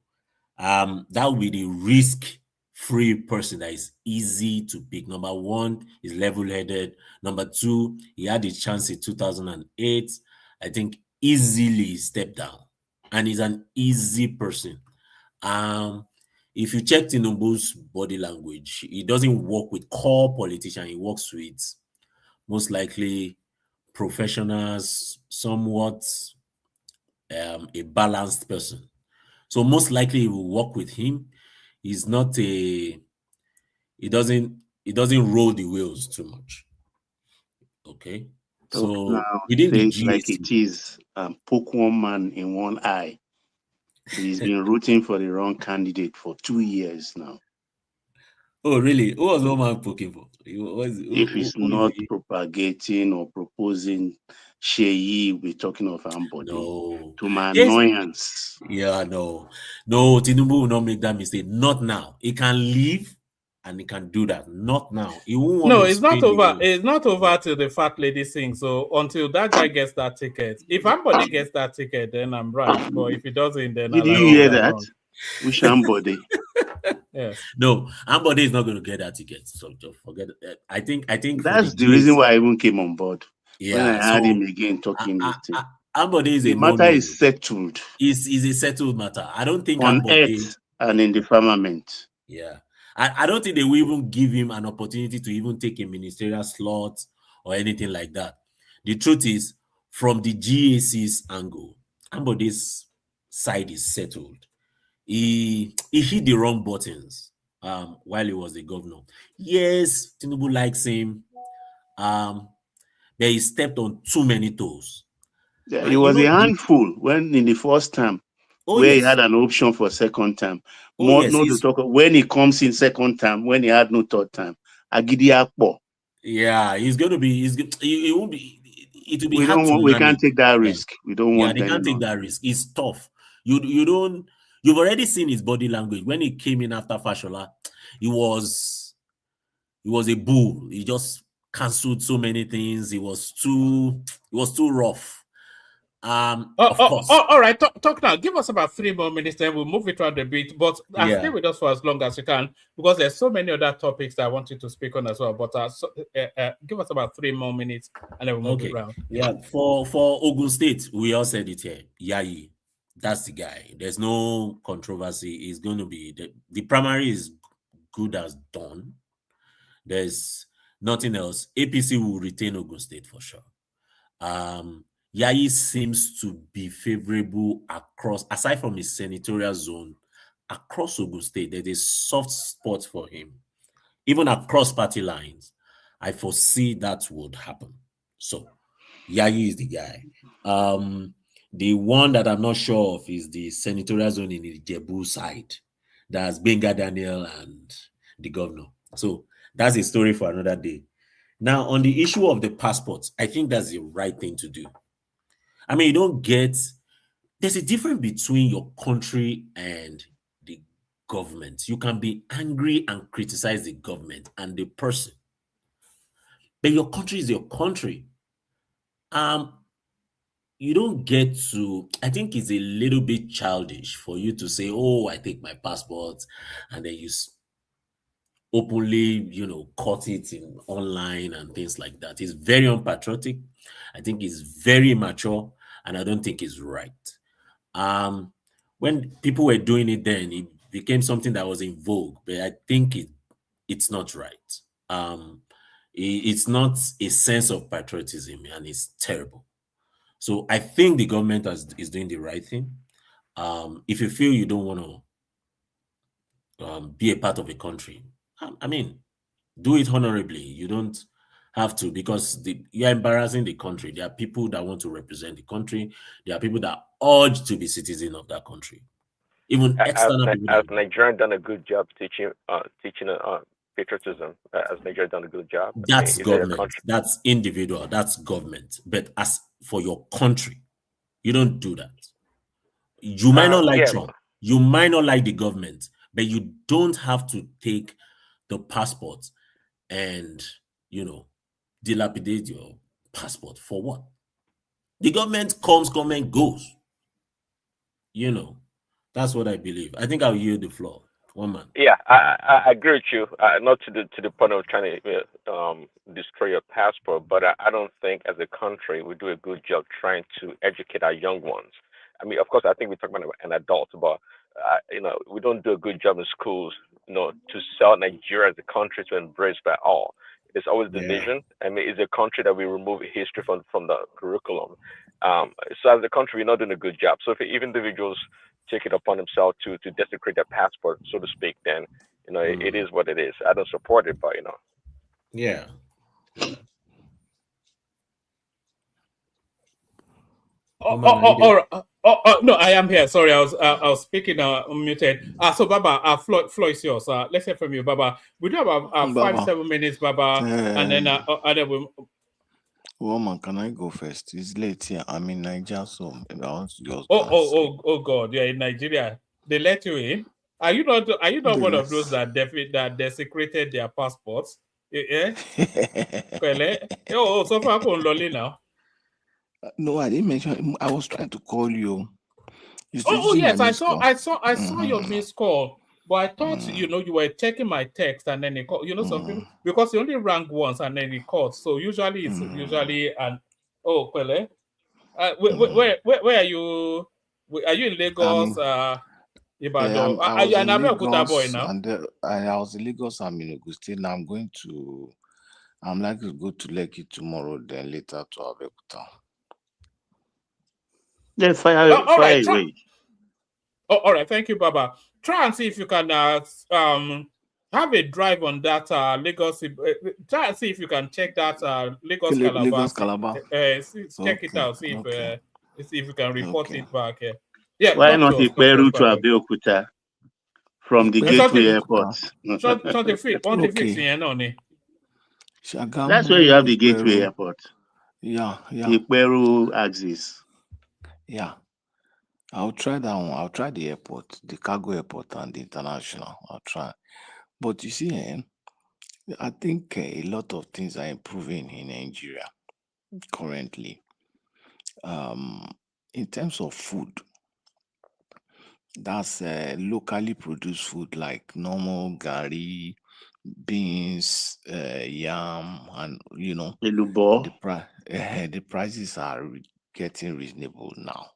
that will be the risk-free person that is easy to pick. Number one, is level-headed. Number two, he had a chance in 2008. I think easily stepped down. And he's an easy person. If you check Tinubu's body language, he doesn't work with core politicians. He works with most likely professionals, somewhat a balanced person. So most likely he will work with him. He's not he doesn't roll the wheels too much. Okay. So now within the says like it is, poke one man in one eye. He's been rooting for the wrong candidate for 2 years now. Oh, really? Who was the man poking for? If he's not propagating or proposing Sheyi, we're talking of Ambode. No. To my annoyance. Yeah, no. No, Tinubu will not make that mistake. Not now. He can leave and he can do that. Not now. He won't want No, to it's not spin the over. wheel. It's not over till the fat lady sings. So until that guy gets that ticket, if somebody gets that ticket, then I'm right. But if he doesn't, then Did I you hear that? Which Ambode? Yes. No, Ambode is not going to get that ticket. So just forget it. I think That's the reason why I even came on board. Yeah, when I heard him again talking this thing. Ambode is the matter is settled. Is a settled matter. I don't think on Ambode, earth and in the firmament. Yeah. I don't think they will even give him an opportunity to even take a ministerial slot or anything like that. The truth is, from the GAC's angle, Ambode's side is settled. He hit the wrong buttons while he was the governor. Yes, Tinubu likes him. But he stepped on too many toes. Yeah, it was a handful when in the first term, he had an option for second term. To talk when he comes in second term, when he had no third term. Agidi Akpo. Yeah, he's going to be. He won't be. It will be we hard to we can't take that risk. We don't want. Yeah, they can't take that risk. It's tough. You don't. You've already seen his body language when he came in after Fashola. He was a bull. He just cancelled so many things. He was too rough. Of course. All right. Talk now. Give us about 3 more minutes, then we'll move it around a bit. But stay with us for as long as you can, because there's so many other topics that I want you to speak on as well. But give us about 3 more minutes, and then we'll move it around. Yeah. For Ogun State, we all said it here. Yayi, that's the guy. There's no controversy. It's going to be the primary is good as done. There's nothing else. APC will retain Ogun State for sure. Yayi seems to be favorable across, aside from his senatorial zone, across Ogun State. There's a soft spot for him. Even across party lines, I foresee that would happen. So, Yayi is the guy. The one that I'm not sure of is the senatorial zone in the Jebu side. That's Benga Daniel and the governor. So, that's a story for another day. Now, on the issue of the passports, I think that's the right thing to do. I mean, there's a difference between your country and the government. You can be angry and criticize the government and the person, but your country is your country. You don't get to, I think it's a little bit childish for you to say, oh, I take my passport, and then openly, cut it in online and things like that. It's very unpatriotic. I think it's very immature, and I don't think it's right. When people were doing it then, it became something that was in vogue, but I think it's not right. It's not a sense of patriotism, and it's terrible. So I think the government is doing the right thing. If you feel you don't want to be a part of a country, I mean, do it honorably. You don't have to, because you're embarrassing the country. There are people that want to represent the country. There are people that urge to be citizen of that country. Even external people. Has Nigeria done a good job teaching patriotism? Has Nigeria done a good job? That's government. That's individual. That's government. But as for your country, you don't do that. You might not like Trump. You might not like the government, but you don't have to take the passport and, dilapidate your passport for what? The government comes, government goes. That's what I believe. I think I'll yield the floor. One man. Yeah, I agree with you. Not to the point of trying to destroy your passport, but I don't think as a country we do a good job trying to educate our young ones. I mean, of course, I think we're talking about an adult, but we don't do a good job in schools, to sell Nigeria as a country to embrace by all. It's always division. I mean, it's a country that we remove history from the curriculum. So as a country, we're not doing a good job. So if individuals take it upon themselves to desecrate their passport, so to speak, then it is what it is. I don't support it, but Yeah. No, I am here. Sorry, I was speaking unmuted. So Baba, floor is yours. Let's hear from you, Baba. We do about 5-7 minutes, Baba, and then we. Woman, can I go first? It's late here. I'm in Nigeria, so I want to just. Oh God! You're in Nigeria. They let you in. Are you not one of those that desecrated their passports? Yeah. So far, I'm lolly now. No, I didn't mention. I was trying to call you. Yes, I saw your missed call, but I thought you were checking my text and then it called. Some people, because you only rang once and then it called. So usually it's usually Kwele. Where are you? Are you in Lagos? Ibadan? Are you an Abeokuta boy now? I was in Lagos. I'm in Ogun State. Now I'm likely to go to Lekki tomorrow, then later to Abeokuta. Then fire away. All right. Thank you, Baba. Try and see if you can have a drive on that Lagos. Try and see if you can check that Lagos Calabar. Lagos Calabar. Check it out. See if you can report it back. Yeah. Why not Iperu to Abeokuta from the Gateway Airport? That's where you have the Gateway Airport. Yeah. Iperu axis. Yeah. I'll try that one. I'll try the airport, the cargo airport and the international. I'll try. But you see, I think a lot of things are improving in Nigeria currently. In terms of food, that's locally produced food like normal gari, beans, yam, and the prices are getting reasonable now.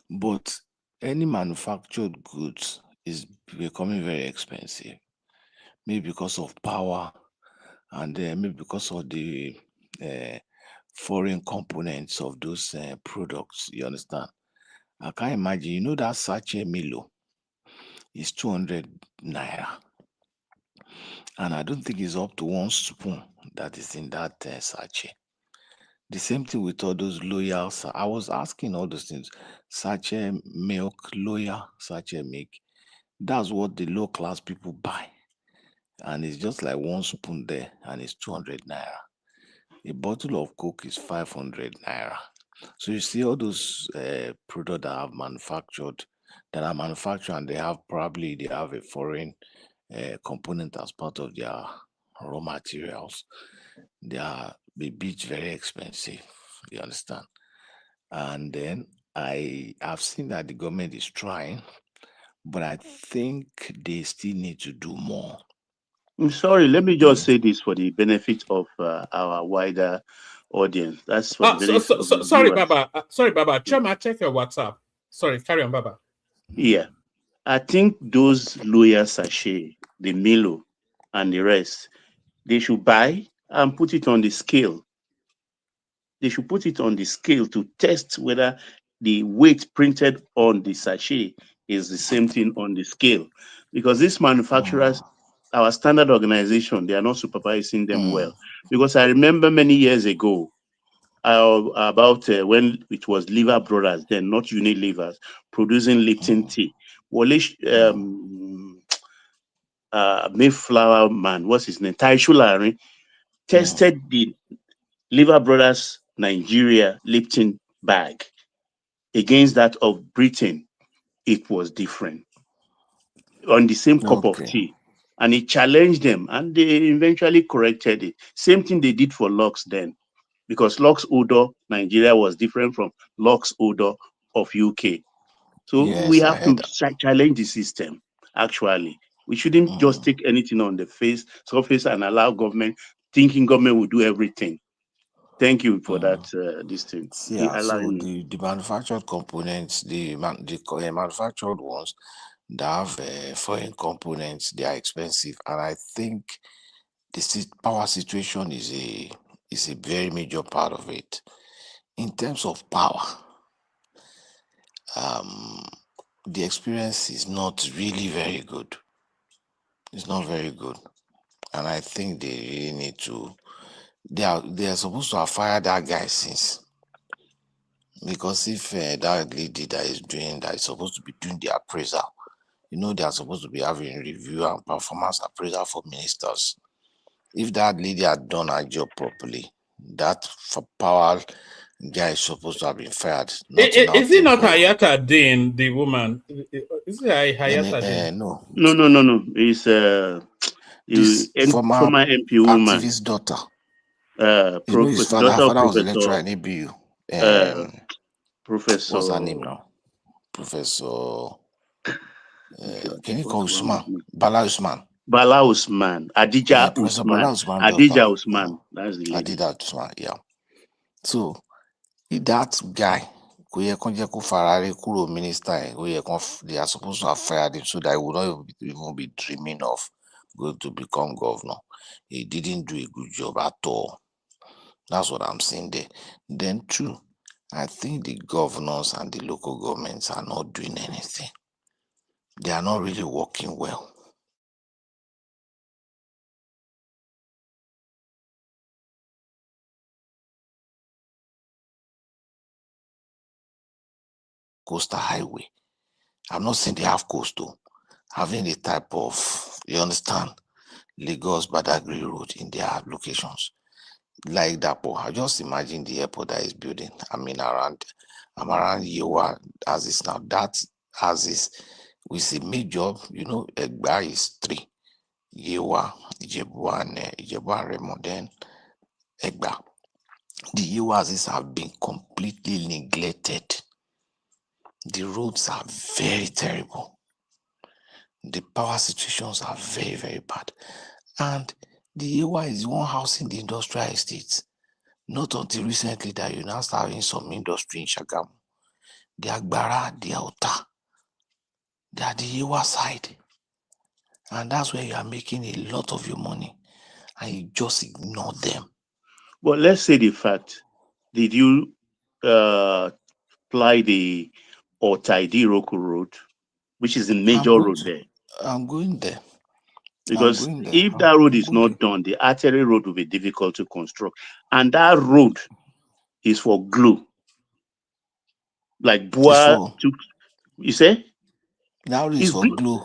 But any manufactured goods is becoming very expensive, maybe because of power and maybe because of the foreign components of those products. You understand? I can't imagine. That sachet Milo is 200 naira. And I don't think it's up to 1 spoon that is in that sachet. The same thing with all those loyal. I was asking all those things. Sachet milk, loyal, sachet milk. That's what the low class people buy. And it's just like 1 spoon there, and it's 200 naira. A bottle of Coke is 500 naira. So you see all those products that are manufactured, and they have a foreign component as part of their raw materials. They are a bit very expensive. You understand? And then I have seen that the government is trying, but I think they still need to do more. I'm sorry, let me just say this for the benefit of our wider audience. That's for the benefit of the Sorry, viewers. Baba. Sorry, Baba. Chema, check your WhatsApp. Sorry, carry on, Baba. Yeah. I think those lawyer sachet, the Milo, and the rest, they should buy and put it on the scale. They should put it on the scale to test whether the weight printed on the sachet is the same thing on the scale. Because these manufacturers, our standard organization, they are not supervising them well. Because I remember many years ago, about when it was Liver Brothers, then not Unilevers, producing Lipton tea. Walish Mayflower man, what's his name? Tai Shulari tested the Liver Brothers Nigeria Lipton bag against that of Britain. It was different on the same cup of tea. And he challenged them and they eventually corrected it. Same thing they did for Lux then, because Lux odor Nigeria was different from Lux odor of UK. So we Yes, I have heard to that. challenge the system, actually. We shouldn't just take anything on the surface and allow government, thinking government will do everything. Thank you for that, this thing. Yeah, Allowing so me. the manufactured components, manufactured ones that have foreign components, they are expensive, and I think the power situation is a very major part of it. In terms of power, the experience is not really very good. It's not very good, and I think they really need to. They are supposed to have fired that guy since. Because if that lady that is supposed to be doing the appraisal, they are supposed to be having review and performance appraisal for ministers. If that lady had done her job properly, that power guy is supposed to have been fired. Not to now Is it think, not oh, Hayata Din, the woman? Is it Hayata Din? no. No. It's This former former MP woman. activist daughter. His father, her Daughter of father was a lecturer Professor. in ABU. Professor. What's her name now? Professor. Can you call Usman? Bala Usman. Bala Usman. Adija Professor Usman. Bala Usman daughter. Adija Usman. That's the lady. Adida Usman, yeah. So that guy, kò yẹ kán jẹ́ kó Ferrari kúrò minister ẹ̀, kò yẹ kán they are supposed to have fired him so that he would not even be dreaming of going to become governor. He didn't do a good job at all. That's what I'm saying there. Then two, I think the governors and the local governments are not doing anything. They are not really working well. Coastal highway. I'm not saying they have coastal. Having a type of, you understand, Lagos Badagry Road in their locations. Like that, I just imagine the airport that is building. I'm around Yewa as is now. That as is with a major, Egba is 3. Yewa, Ijebu and Remo, then Egba. The Yewas have been completely neglected. The roads are very terrible. The power situations are very, very bad. And the Yewa is one house in the industrial estates. Not until recently that you now start having some industry in Shagamu. The Agbara, the Ota, they are the Yewa side. And that's where you are making a lot of your money. And you just ignore them. But let's say the fact, did you fly the Otaidi Roku Road, which is the major road there? I'm going there. Because if that road is not done, the artery road will be difficult to construct. And that road is for glue. Like Boa took, you say? That road is for glue.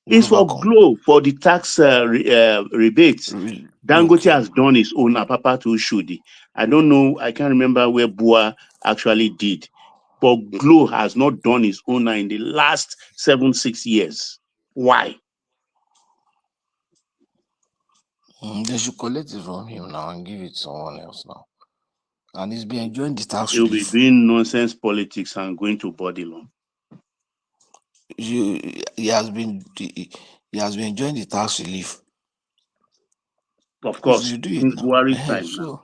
It's for glue, for the tax rebates. Dangote has done his own Apapa to Shudi. I don't know, I can't remember where Boa actually did. But Glo has not done his own in the last 7-6 years. Why? They should collect it from him now and give it to someone else now. And he's been enjoying the tax He'll relief. be doing nonsense politics and going to body loan. He has been enjoying the tax relief. Of course, You do it in now. Buhari's time now.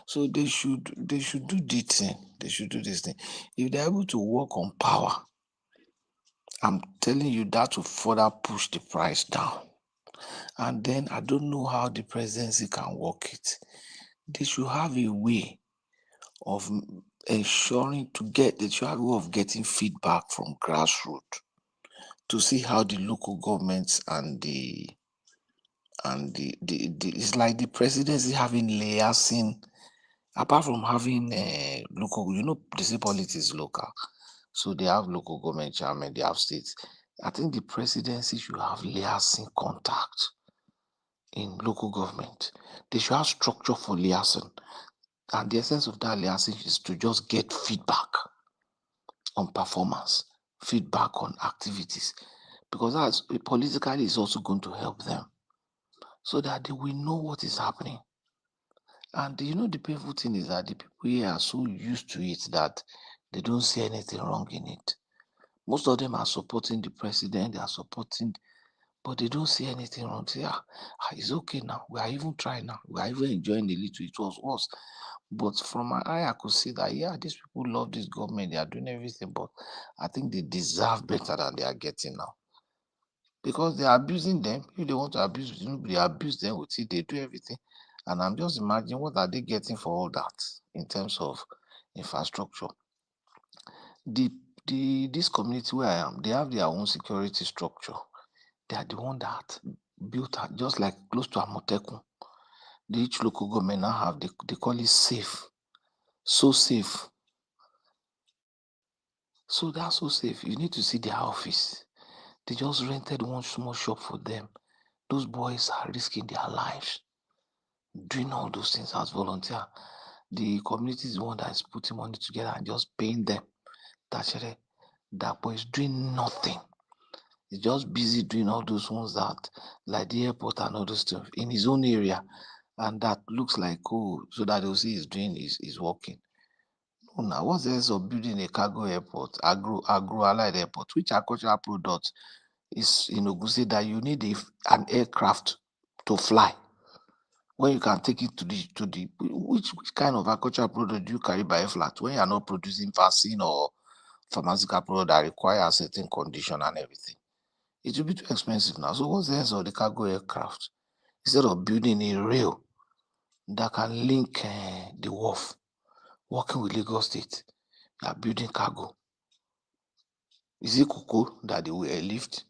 So they should do this thing. They should do this thing. If they're able to work on power, I'm telling you that will further push the price down. And then I don't know how the presidency can work it. They should have a way of ensuring they should have a way of getting feedback from grassroots to see how the local governments and it's like the presidency having liaising, apart from having local, they say politics is local, so they have local government chairman, they have states. I think the presidency should have liaising contact in local government. They should have structure for liaison, and the essence of that liaison is to just get feedback on performance, feedback on activities, because that's politically is also going to help them, so that they will know what is happening. And the painful thing is that the people here are so used to it that they don't see anything wrong in it. Most of them are supporting the president, they are supporting, but they don't see anything wrong. Say, it's okay now. We are even trying now. We are even enjoying a little. It was worse. But from my eye, I could see that, these people love this government. They are doing everything, but I think they deserve better than they are getting now. Because they are abusing them. If they want to abuse, they abuse them with it. They do everything. And I'm just imagining, what are they getting for all that in terms of infrastructure? This community where I am, they have their own security structure. They are the one that built just like close to Amotekun. Each local government now have, they call it safe. So safe. So that's so safe. You need to see their office. They just rented one small shop for them. Those boys are risking their lives doing all those things as volunteer. The community is the one that is putting money together and just paying them. That boy is doing nothing. He's just busy doing all those ones that, like the airport and all those stuff in his own area, and that looks like so that they'll see he's doing is working. Now, what's the sense of building a cargo airport, agro-allied airport, which agricultural product is in Ogun that you need an aircraft to fly, when you can take it to the which kind of agricultural product do you carry by air flight when you are not producing vaccine or pharmaceutical product that require a certain condition and everything? It will be too expensive now. So what's the sense of the cargo aircraft? Instead of building a rail that can link the wharf, working with Lagos State, you are building cargo. Is it cocoa that they will lift?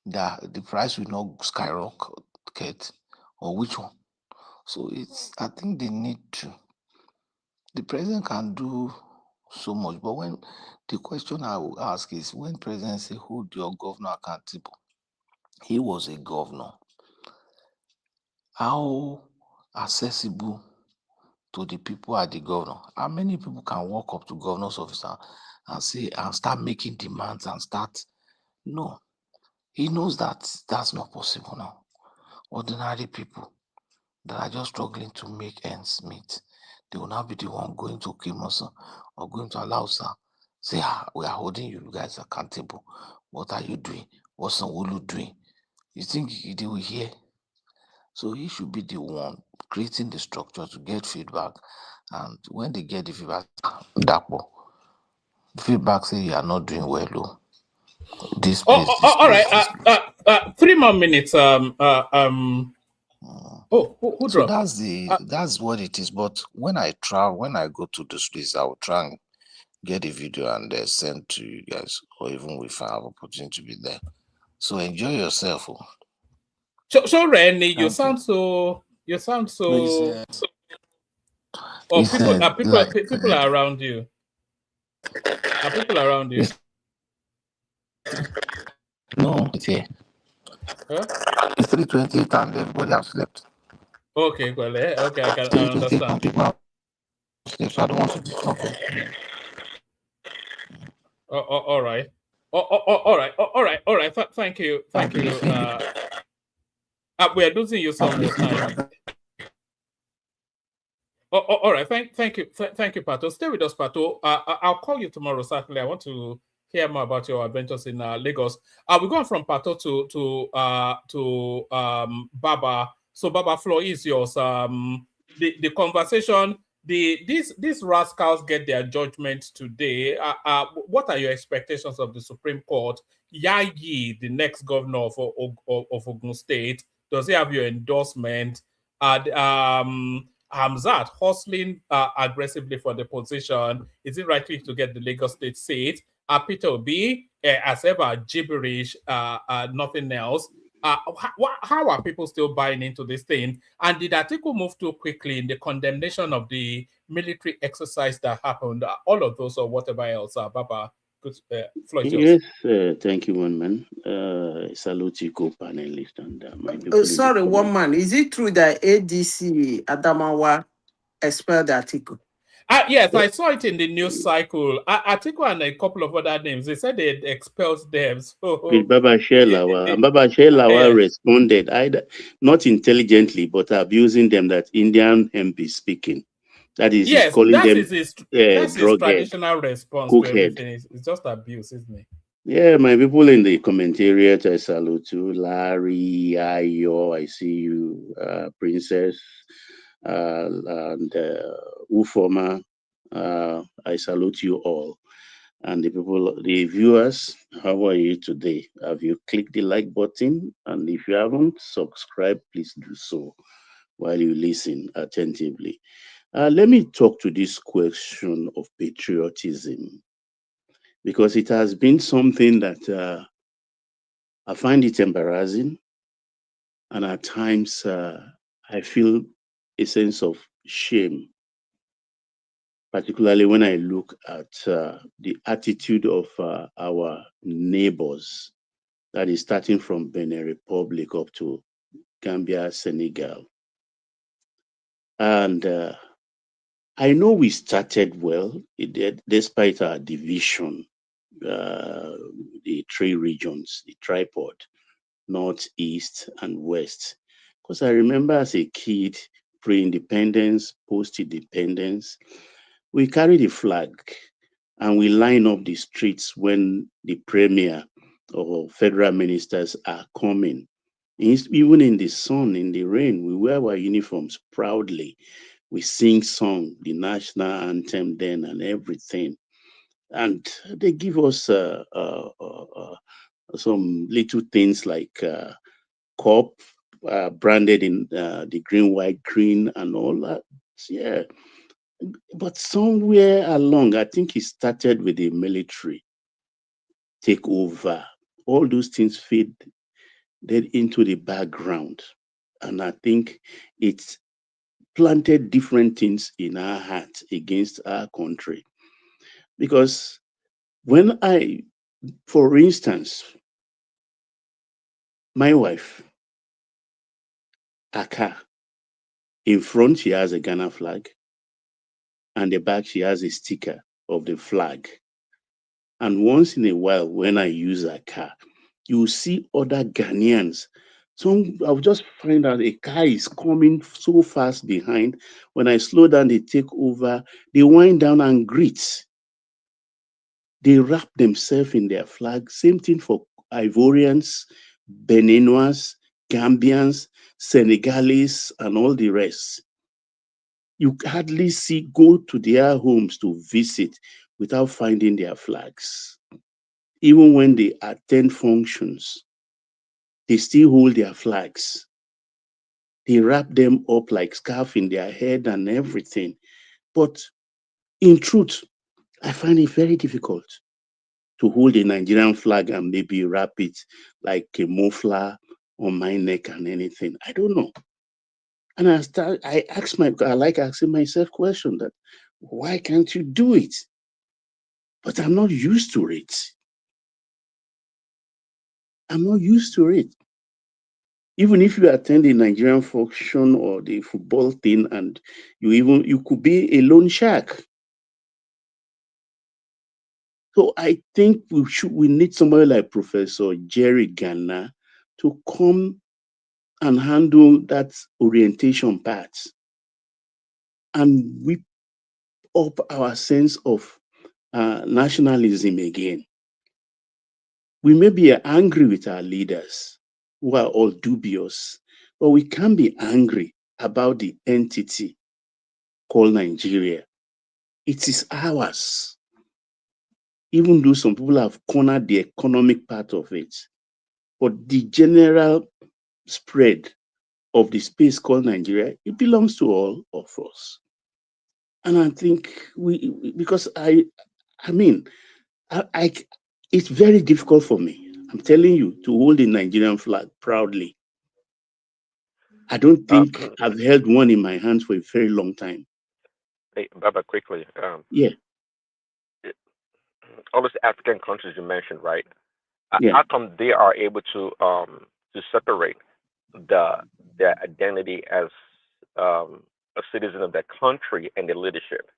That the price will not skyrocket, or which one? So I think they need to. The president can do so much, but when the question I will ask is, when president say hold your governor accountable, he was a governor. How accessible to the people are the governor? How many people can walk up to governor's office and say and start making demands and start? No, he knows that that's not possible now. Ordinary people that are just struggling to make ends meet, they will now be the one going to Kimosa or going to Alausa, say, we are holding you guys accountable. What are you doing? What's Sanwo-Olu doing? You think they will hear? So he should be the one creating the structure to get feedback. And when they get the feedback, feedback say you are not doing well, though. This place, all right. 3 more minutes. Who So dropped? that's what it is. But when I go to this place, I will try and get a video and send to you guys, or even if I have opportunity to be there. So enjoy yourself. So Rennie, you sound so. People are around you. Are people around you? No, it's here. Huh? It's 3:20 and everybody has slept. Okay, well, okay, I understand. So I don't want to disturb them. All right. All right. Thank you. We are losing you some more time. All right. Thank you, Pato. Stay with us, Pato. I'll call you tomorrow. Certainly, I want to hear more about your adventures in Lagos. We're going from Pato to Baba. So, Baba, floor is yours. The conversation, these rascals get their judgment today. What are your expectations of the Supreme Court? Yayi, the next governor of Ogun State, does he have your endorsement? Hamzat hustling aggressively for the position. Is it likely to get the Lagos State seat? Peter Obi, as ever, gibberish, nothing else. How are people still buying into this thing? And did Atiku move too quickly in the condemnation of the military exercise that happened? All of those or whatever else, Baba, good, floor is yours. Yes, thank you, one man. Salute you, co-panelist, and my people. Sorry, one man. Is it true that ADC Adamawa expelled the article? Yes, I saw it in the news cycle. Atiku and a couple of other names. They said they expelled them. So With Baba Shelawa, and Baba Shelawa responded, either not intelligently, but abusing them that Indian MP speaking. That is, yes, calling that them is his drug traditional response to everything. It's just abuse, isn't it? Yeah, my people in the commentariat, I salute you. Larry, Ayo, I see you, Princess, and Ufoma. I salute you all. And the people, the viewers, how are you today? Have you clicked the like button? And if you haven't, subscribe, please do so while you listen attentively. Let me talk to this question of patriotism, because it has been something that I find it embarrassing, and at times I feel a sense of shame, particularly when I look at the attitude of our neighbors, that is starting from Benin Republic up to Gambia, Senegal. And I know we started well, despite our division, the three regions, the tripod, North, East, and West. Because I remember as a kid, pre-independence, post-independence, we carry the flag and we line up the streets when the premier or federal ministers are coming. Even in the sun, in the rain, we wear our uniforms proudly. We sing song, the national anthem then and everything. And they give us some little things like cup branded in the green, white, green, and all that. Yeah. But somewhere along, I think it started with the military takeover. All those things faded into the background. And I think it's planted different things in our hearts against our country. Because when for instance, my wife, Aka, in front she has a Ghana flag, and the back she has a sticker of the flag. And once in a while, when I use a car, you see other Ghanaians. I'll just find out a car is coming so fast behind. When I slow down, they take over, they wind down and greet. They wrap themselves in their flag. Same thing for Ivorians, Beninois, Gambians, Senegalese, and all the rest. You hardly go to their homes to visit without finding their flags. Even when they attend functions, they still hold their flags. They wrap them up like scarf in their head and everything. But in truth, I find it very difficult to hold a Nigerian flag and maybe wrap it like a muffler on my neck and anything. I don't know. And I like asking myself question that, why can't you do it? But I'm not used to it. I'm not used to it. Even if you attend a Nigerian function or the football thing, and you could be a loan shark. So I think we need somebody like Professor Jerry Garner to come and handle that orientation part and whip up our sense of nationalism again. We may be angry with our leaders who are all dubious, But we can't be angry about the entity called Nigeria. It is ours. Even though some people have cornered the economic part of it, but the general spread of the space called Nigeria, it belongs to all of us. And I think because I mean, I it's very difficult for me. I'm telling you to hold the Nigerian flag proudly. I don't think I've held one in my hands for a very long time. Hey, Baba, quickly. Yeah, All those African countries you mentioned, right? yeah. How come they are able to separate the their identity as a citizen of that country and their leadership?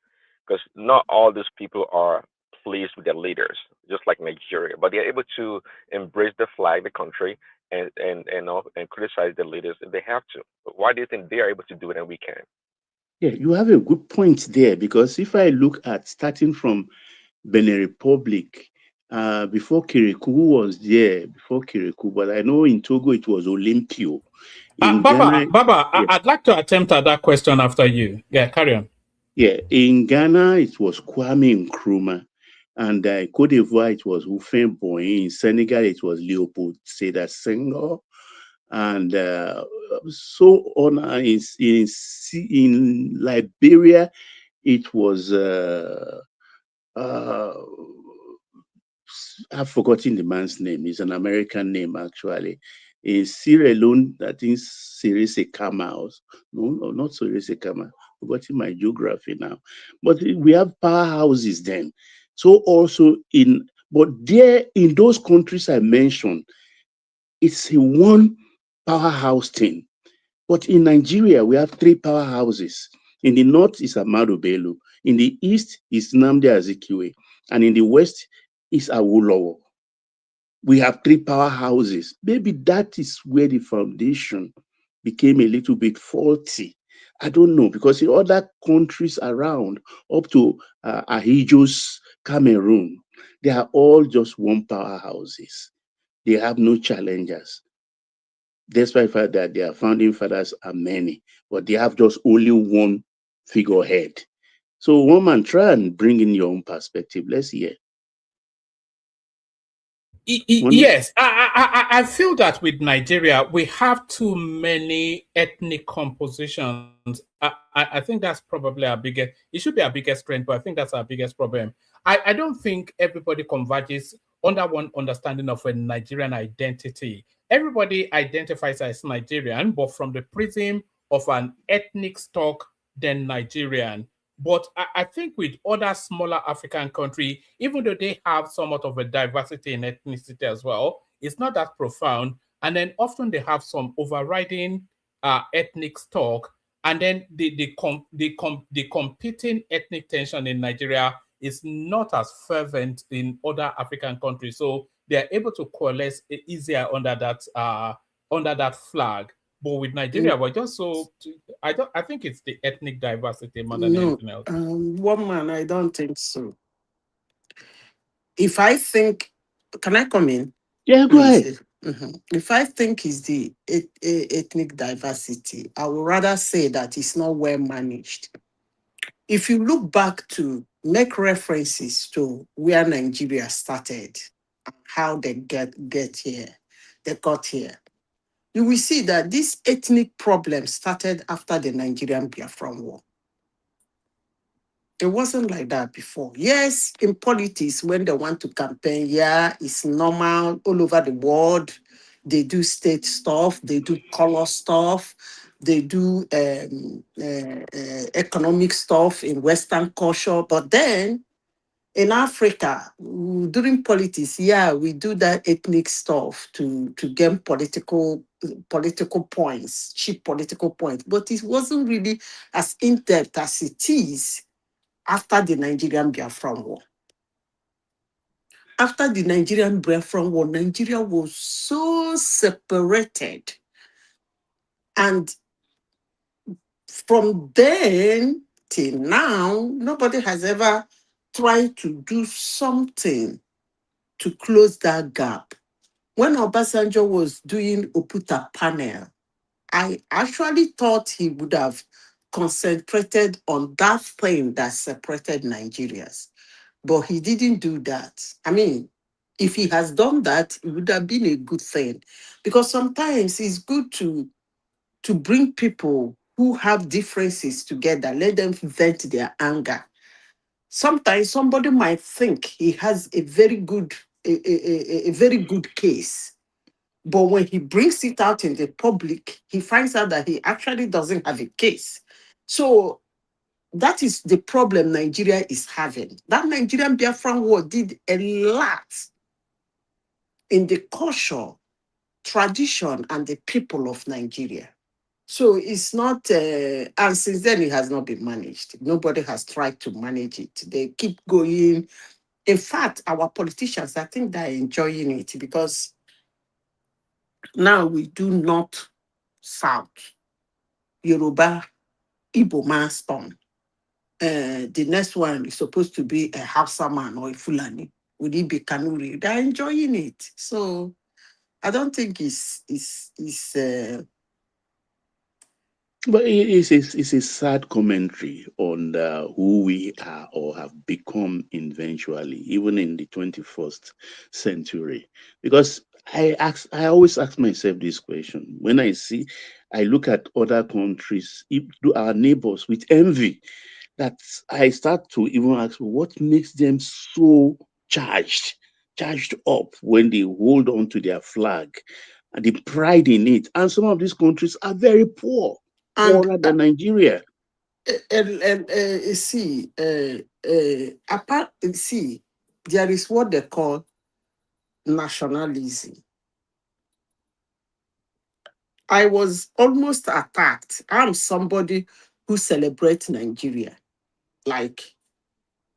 Because not all these people are pleased with their leaders, just like Nigeria, but they're able to embrace the flag, the country, and criticize the leaders if they have to. But why do you think they are able to do it and we can't? Yeah, you have a good point there because if I look at starting from Benin Republic, before Kirikou, who was there before Kirikou, but I know in Togo it was Olympio. In Ghana, Baba, yeah, I'd like to attempt at that question after you. Yeah, carry on. yeah, in Ghana it was Kwame Nkrumah, and Cote d'Ivoire it was Houphouët Boigny. In Senegal it was Leopold Sédar Senghor, and so on. In Liberia it was. Uh, I've forgotten the man's name. It's an American name, actually. In Sierra Leone, I think Cyril Sekama. No, not Cyril Sekama. Forgotten my geography now. But we have powerhouses then. So also but there in those countries I mentioned, it's a one powerhouse thing. But in Nigeria, we have three powerhouses. In the north is Amadu Bello. In the east is Nnamdi Azikiwe. And in the west is Awolowo. We have three powerhouses. Maybe that is where the foundation became a little bit faulty. I don't know, because in other countries around, up to Ahijos, Cameroon, they are all just one powerhouses. They have no challengers. Despite the fact that their founding fathers are many, but they have just only one figurehead. So, woman, try and bring in your own perspective. Let's hear. Yes, I feel that with Nigeria, we have too many ethnic compositions. I think that's probably our biggest, it should be our biggest strength, but I think that's our biggest problem. I don't think everybody converges under one understanding of a Nigerian identity. Everybody identifies as Nigerian, but from the prism of an ethnic stock, then Nigerian. But I think with other smaller African countries, even though they have somewhat of a diversity in ethnicity as well, it's not that profound. And then often they have some overriding ethnic stock. And then the competing ethnic tension in Nigeria is not as fervent in other African countries. So they're able to coalesce easier under that flag. But with Nigeria, we're just so I think it's the ethnic diversity more than No, anything else. woman, I don't think so. If I think, can I come in? Yeah, go ahead. If I think it's the ethnic diversity, I would rather say that it's not well managed. If you look back to make references to where Nigeria started, how they get here, they got here, you will see that this ethnic problem started after the Nigerian Biafran War. It wasn't like that before. Yes, in politics, when they want to campaign, yeah, it's normal all over the world. They do state stuff, they do color stuff, they do economic stuff in Western culture. But then in Africa, during politics, yeah, we do that ethnic stuff to gain political points, cheap political points. But it wasn't really as in-depth as it is after the Nigerian Biafran War. After the Nigerian Biafran War, Nigeria was so separated. And from then till now, nobody has ever tried to do something to close that gap. When Obasanjo was doing Oputa panel, I actually thought he would have concentrated on that thing that separated Nigerians, but he didn't do that. I mean, if he has done that, it would have been a good thing, because sometimes it's good to bring people who have differences together, let them vent their anger. Sometimes somebody might think he has a very good a very good case, but when he brings it out in the public, he finds out that he actually doesn't have a case. So that is the problem Nigeria is having. That Nigerian Biafran War did a lot in the culture, tradition, and the people of Nigeria. So it's not, and since then it has not been managed. Nobody has tried to manage it. They keep going. In fact, our politicians, I think they're enjoying it, because now we do North, South, Yoruba, Igbo man storm. The next one is supposed to be a Hausa man or a Fulani. Would it be Kanuri? They're enjoying it. So I don't think But it's a sad commentary on who we are or have become eventually, even in the 21st century. Because I always ask myself this question. When I look at other countries, our neighbors, with envy, that I start to even ask, what makes them so charged up when they hold on to their flag and the pride in it. And some of these countries are very poor, poorer than Nigeria. See, there is what they call nationalism. I was almost attacked. I'm somebody who celebrates Nigeria. Like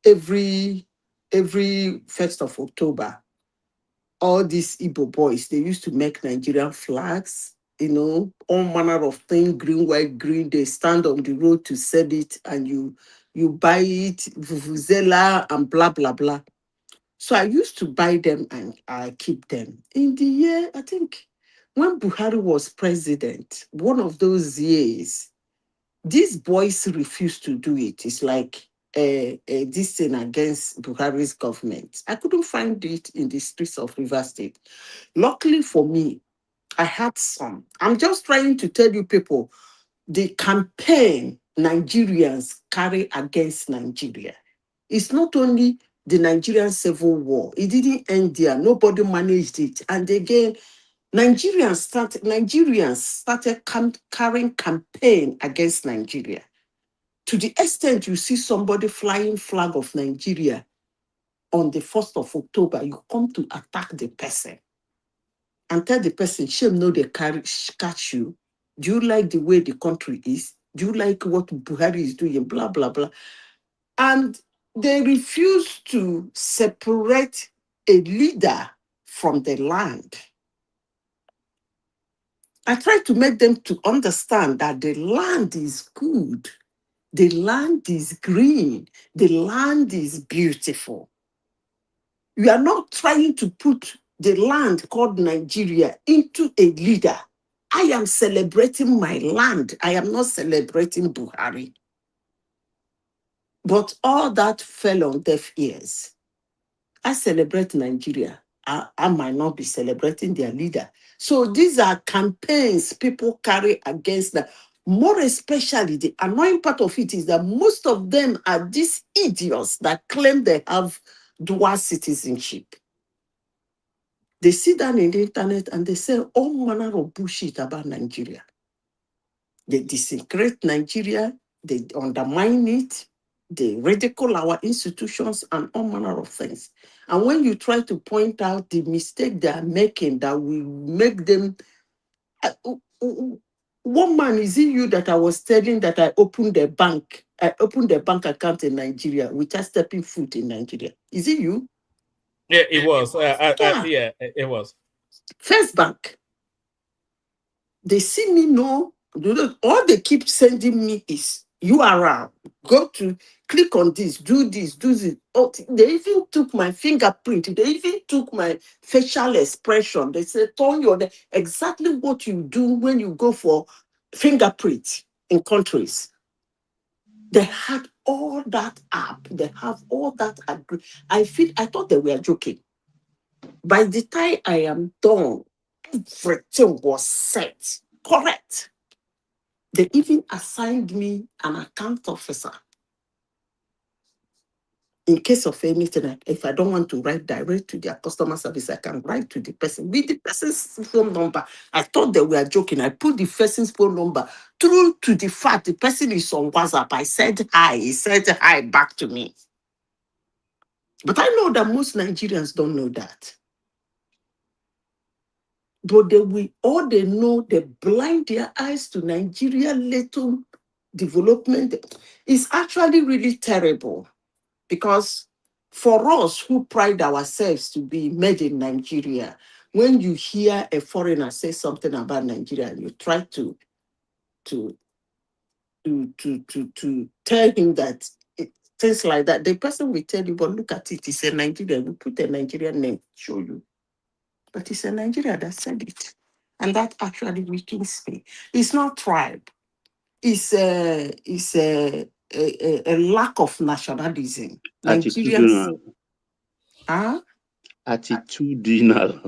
every 1st of October, all these Igbo boys, they used to make Nigerian flags, all manner of things, green, white, green. They stand on the road to sell it, and you buy it, vuvuzela, and blah, blah, blah. So I used to buy them and I keep them. In the year, I think, when Buhari was president, one of those years, these boys refused to do it. It's like this thing against Buhari's government. I couldn't find it in the streets of River State. Luckily for me, I had some. I'm just trying to tell you people, the campaign Nigerians carry against Nigeria. It's not only the Nigerian Civil War. It didn't end there. Nobody managed it. And again, Nigerians started carrying campaign against Nigeria. To the extent you see somebody flying flag of Nigeria on the 1st of October, you come to attack the person and tell the person, shame no they catch you. Do you like the way the country is? Do you like what Buhari is doing? Blah, blah, blah. And they refuse to separate a leader from the land. I try to make them to understand that the land is good. The land is green. The land is beautiful. We are not trying to put the land called Nigeria into a leader. I am celebrating my land. I am not celebrating Buhari. But all that fell on deaf ears. I celebrate Nigeria. I might not be celebrating their leader. So these are campaigns people carry against them. More especially, the annoying part of it is that most of them are these idiots that claim they have dual citizenship. They sit down in the internet and they say all manner of bullshit about Nigeria. They disintegrate Nigeria, they undermine it, they ridicule our institutions and all manner of things. And when you try to point out the mistake they are making that will make them... One man, is it you that I was telling that I opened a bank account in Nigeria without stepping foot in Nigeria? Is it you? Yeah, it was. Yeah, it was. First Bank. They see me know, all they keep sending me is URL. Go to click on this, do this, do this. Oh, they even took my fingerprint. They even took my facial expression. They said, turn your exactly what you do when you go for fingerprint in countries. They had all that app. They have all that. I thought they were joking. By the time I am done, everything was set. Correct. They even assigned me an account officer. In case of anything, if I don't want to write direct to their customer service, I can write to the person with the person's phone number. I thought they were joking. I put the person's phone number through to the fact the person is on WhatsApp. I said hi. He said hi back to me. But I know that most Nigerians don't know that. But they know, they blind their eyes to Nigeria little development. It's actually really terrible. Because for us who pride ourselves to be made in Nigeria, when you hear a foreigner say something about Nigeria, you try to tell him that things like that. The person will tell you, but look at it, it's a Nigerian. We put a Nigerian name, show you. But it's a Nigerian that said it. And that actually weakens me. It's not tribe. It's a lack of nationalism. Nigerians. Attitudinal. Huh? Attitudinal.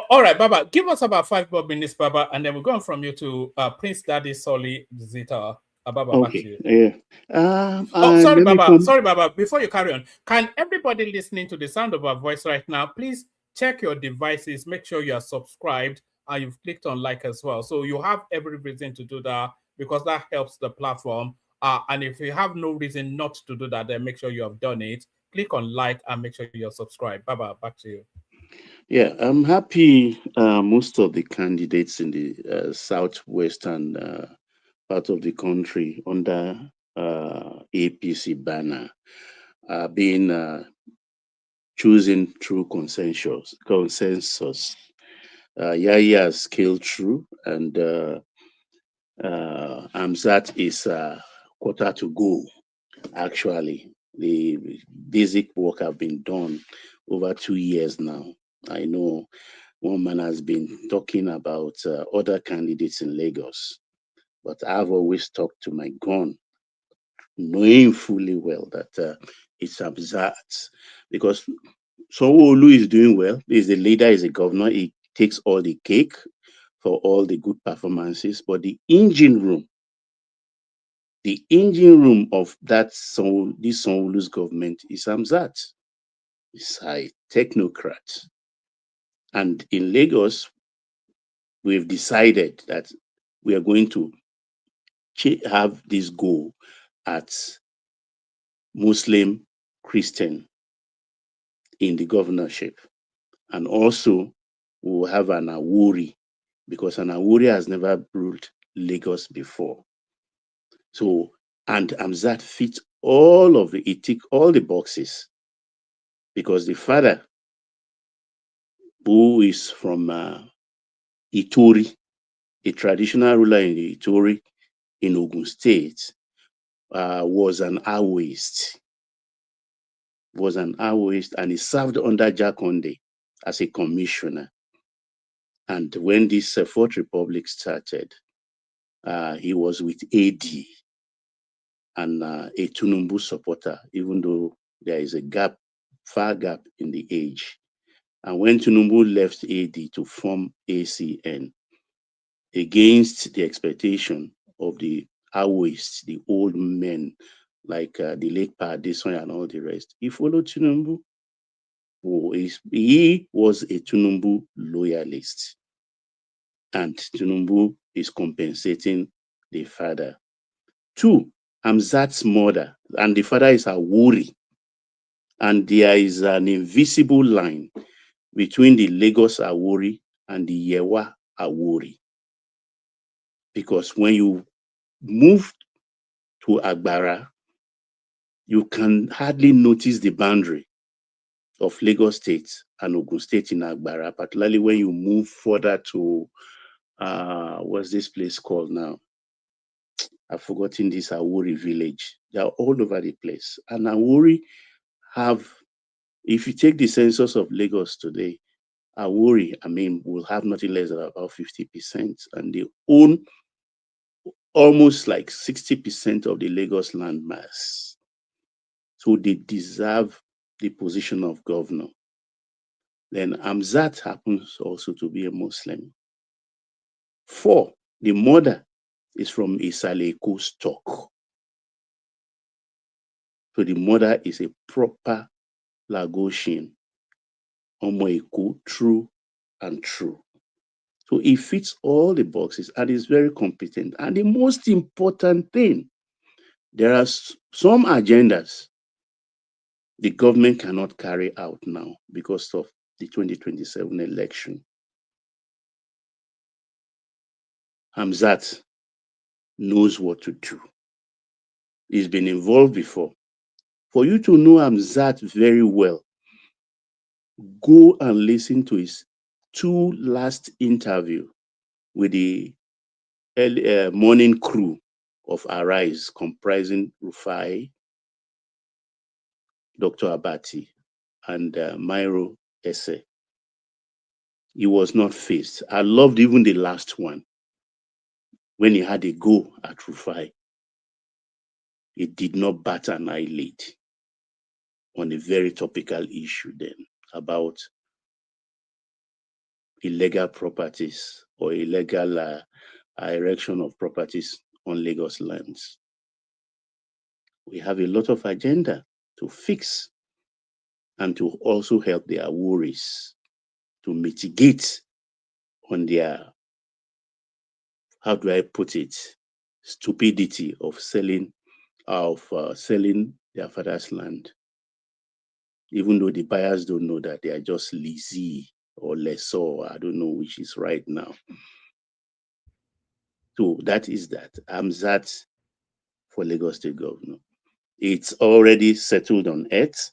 All right, Baba, give us about 5 more minutes, Baba, and then we're going from you to Prince Daddy Solly Zita. Baba, back to you. Okay. Sorry, Baba. Sorry, Baba. Before you carry on, can everybody listening to the sound of our voice right now, please check your devices, make sure you are subscribed and you've clicked on like as well. So you have every reason to do that because that helps the platform. And if you have no reason not to do that, then make sure you have done it. Click on like and make sure you're subscribed. Baba, back to you. Yeah, I'm happy most of the candidates in the southwestern part of the country under APC banner are being chosen through consensus. Yaya has scaled through, and Amzat is quarter to go. Actually, the basic work have been done over 2 years now. I know one man has been talking about other candidates in Lagos, but I've always talked to my gun, knowing fully well that it's absurd because Sanwo-Olu is doing well. He's the leader, he's the governor. He takes all the cake for all the good performances, but the engine room of this Sanwo-Olu's government is Amzat. It's a technocrat. And in Lagos, we've decided that we are going to have this goal at Muslim, Christian in the governorship. And also, we'll have an Awori because an Awori has never ruled Lagos before. So, and Amzat fits it tick all the boxes because the father, who is from Itori, a traditional ruler in the Itori in Ogun State, was an Awoist. And he served under Jakonde as a commissioner. And when this Fourth Republic started, he was with AD and a Tunumbu supporter, even though there is a far gap in the age. And when Tunumbu left AD to form ACN, against the expectation of the Awoists, the old men, like the late Padeson and all the rest, he followed Tunumbu. He was a Tunumbu loyalist. And Tunumbu is compensating the father. 2, Amzat's mother, and the father is Awori. And there is an invisible line between the Lagos Awori and the Yewa Awori. Because when you move to Agbara, you can hardly notice the boundary of Lagos State and Ogun State in Agbara, particularly when you move further to, what's this place called now? I've forgotten this Awori village. They are all over the place. And Awori have, if you take the census of Lagos today, Awori, will have nothing less than about 50%. And they own almost like 60% of the Lagos landmass. So they deserve the position of governor. Then Amzat happens also to be a Muslim. 4, the mother is from Isaleko stock. So the mother is a proper Lagosian, Omoeko, true and true. So he fits all the boxes and is very competent. And the most important thing, there are some agendas the government cannot carry out now because of the 2027 election. Hamzat knows what to do. He's been involved before. For you to know Hamzat very well, go and listen to his 2 last interview with the morning crew of Arise, comprising Rufai, Dr. Abati, and Myro Esse. He was not faced. I loved even the last one when he had a go at Rufai. He did not bat an eyelid on a very topical issue then about illegal properties or illegal erection of properties on Lagos lands. We have a lot of agenda to fix and to also help their worries to mitigate on their, how do I put it, stupidity of selling their father's land. Even though the buyers don't know that they are just lazy or lessor, I don't know which is right now. So that is that. Hamzat for Lagos State Governor. It's already settled on earth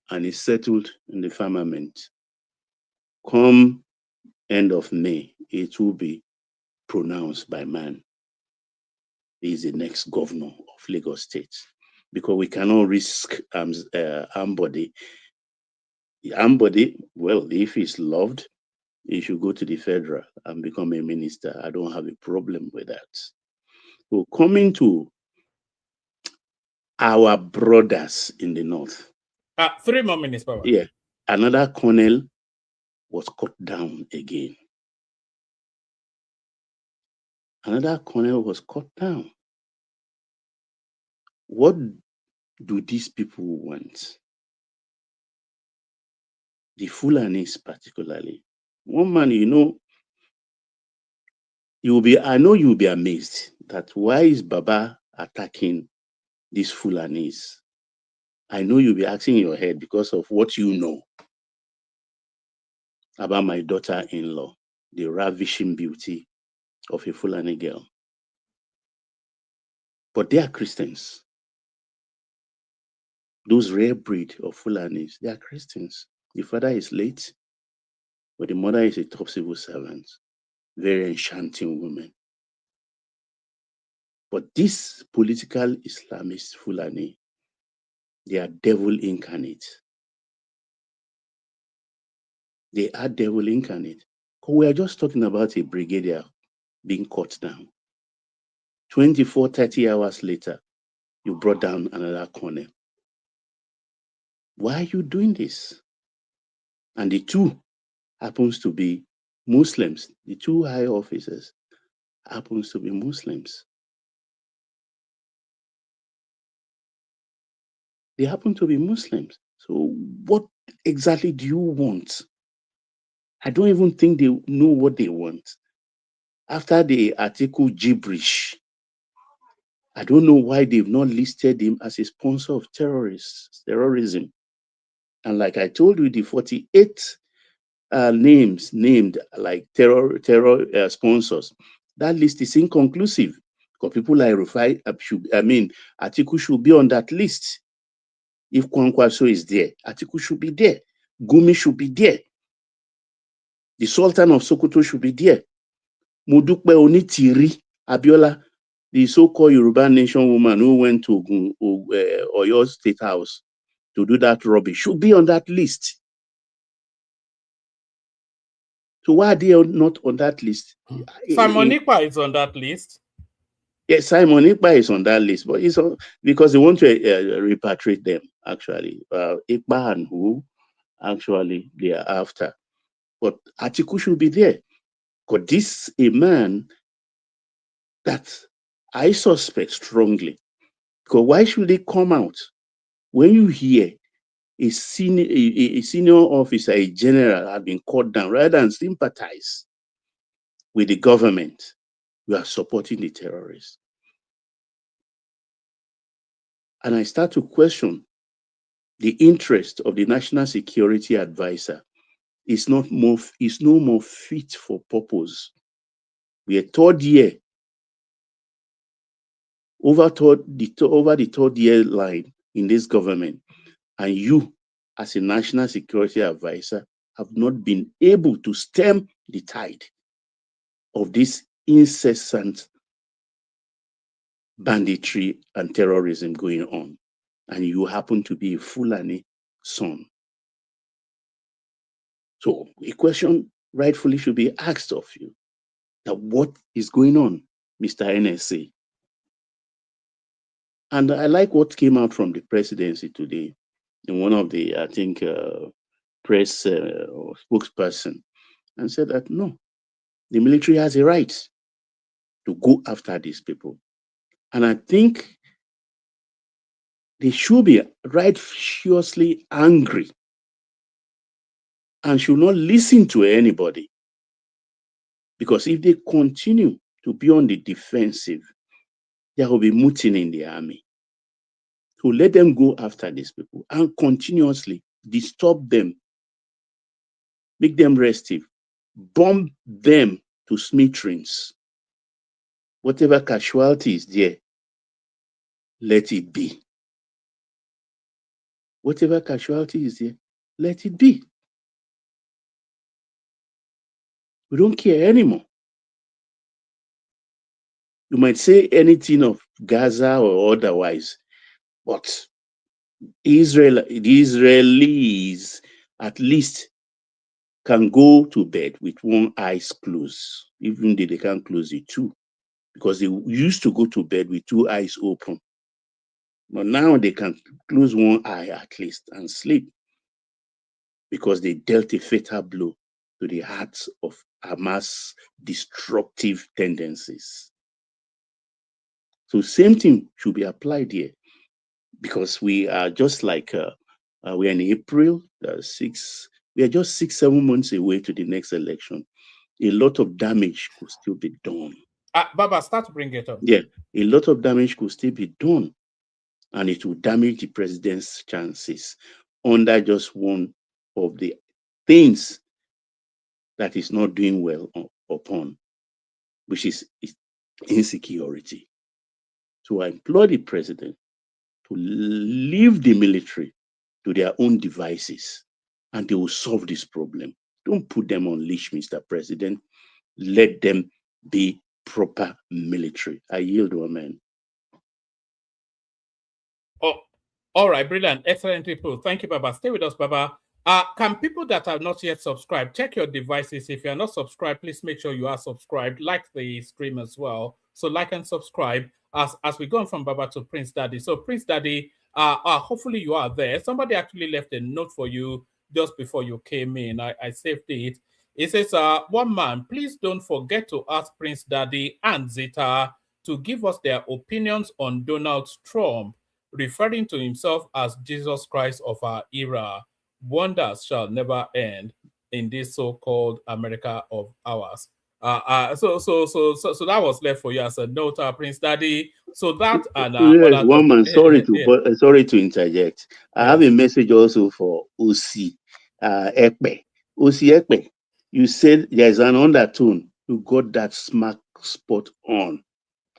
and it's settled in the firmament. Come end of May, it will be pronounced by man. He is the next governor of Lagos State because we cannot risk Ambody. Ambody, well, if he's loved, he should go to the federal and become a minister. I don't have a problem with that. So coming to our brothers in the north. 3 more minutes, Papa. Yeah, another colonel was cut down again. Another colonel was cut down. What do these people want? The Fulanis particularly. One man, I know you'll be amazed that why is Baba attacking these Fulanis? I know you'll be asking in your head because of what you know about my daughter-in-law, the ravishing beauty of a Fulani girl. But they are Christians. Those rare breed of Fulanis, they are Christians. The father is late, but the mother is a top civil servant. Very enchanting woman. But this political Islamist Fulani, they are devil incarnate. They are devil incarnate. We are just talking about a brigadier being cut down. 24, 30 hours later, you brought down another colonel. Why are you doing this? And the two happens to be Muslims. The 2 high officers happens to be Muslims. They happen to be Muslims. So what exactly do you want? I don't even think they know what they want. After the article gibberish, I don't know why they've not listed him as a sponsor of terrorism. And like I told you, the 48 names named like terror sponsors, that list is inconclusive because people like Rufai, Atiku should be on that list. If Kwankwaso is there, Atiku should be there. Gumi should be there. The Sultan of Sokoto should be there. Modukpe Onitiri Abiola the so-called Yoruba Nation woman who went to Oyo State House to do that rubbish should be on that list. So why are they not on that list? Simon Ikpa is on that list. Yes, Simon Ikpa is on that list, but it's on, because they want to repatriate them, actually. Ikpa and who, actually, they are after. But Atiku should be there. Because this is a man that I suspect strongly. Because why should they come out when you hear a senior officer, a general, have been cut down, rather than sympathize with the government, you are supporting the terrorists. And I start to question the interest of the National Security Advisor is no more fit for purpose. We are third year, over the third year line in this government, and you, as a National Security Advisor, have not been able to stem the tide of this incessant banditry and terrorism going on, and you happen to be a Fulani son. So a question rightfully should be asked of you, that what is going on, Mr. NSA? And I like what came out from the presidency today in one of the, I think, press or spokesperson, and said that no, the military has a right to go after these people. And I think they should be righteously angry and should not listen to anybody. Because if they continue to be on the defensive, there will be mutiny in the army. So let them go after these people and continuously disturb them, make them restive, bomb them to smithereens. Whatever casualty is there, let it be. Whatever casualty is there, let it be. We don't care anymore. You might say anything of Gaza or otherwise, but the Israelis at least can go to bed with one eye closed, even though they can't close it too, because they used to go to bed with two eyes open. But now they can close one eye at least and sleep, because they dealt a fatal blow to the hearts of Hamas' destructive tendencies. So same thing should be applied here, because we are just like, we're in April, we are just 6-7 months away to the next election. A lot of damage could still be done. Baba, start to bring it up. Yeah, a lot of damage could still be done, and it will damage the president's chances under just one of the things that is not doing well upon, which is insecurity. So I implore the president to leave the military to their own devices, and they will solve this problem. Don't put them on leash, Mr. President. Let them be proper military. I yield, man. Oh, all right, brilliant, excellent people. Thank you, Baba. Stay with us, Baba. Can people that are not yet subscribed check your devices? If you are not subscribed, please make sure you are subscribed. Like the stream as well. So like and subscribe as we go on from Baba to Prince Daddy. So Prince Daddy, hopefully you are there. Somebody actually left a note for you just before you came in. I saved it. It says, one man, please don't forget to ask Prince Daddy and Zeta to give us their opinions on Donald Trump, referring to himself as Jesus Christ of our era. Wonders shall never end in this so-called America of ours. So that was left for you as a note, Prince Daddy. So that and yes, one man. Sorry to interject. I have a message also for Osi Ekpe. Osi Ekpe, you said there's an undertone. You got that smack spot on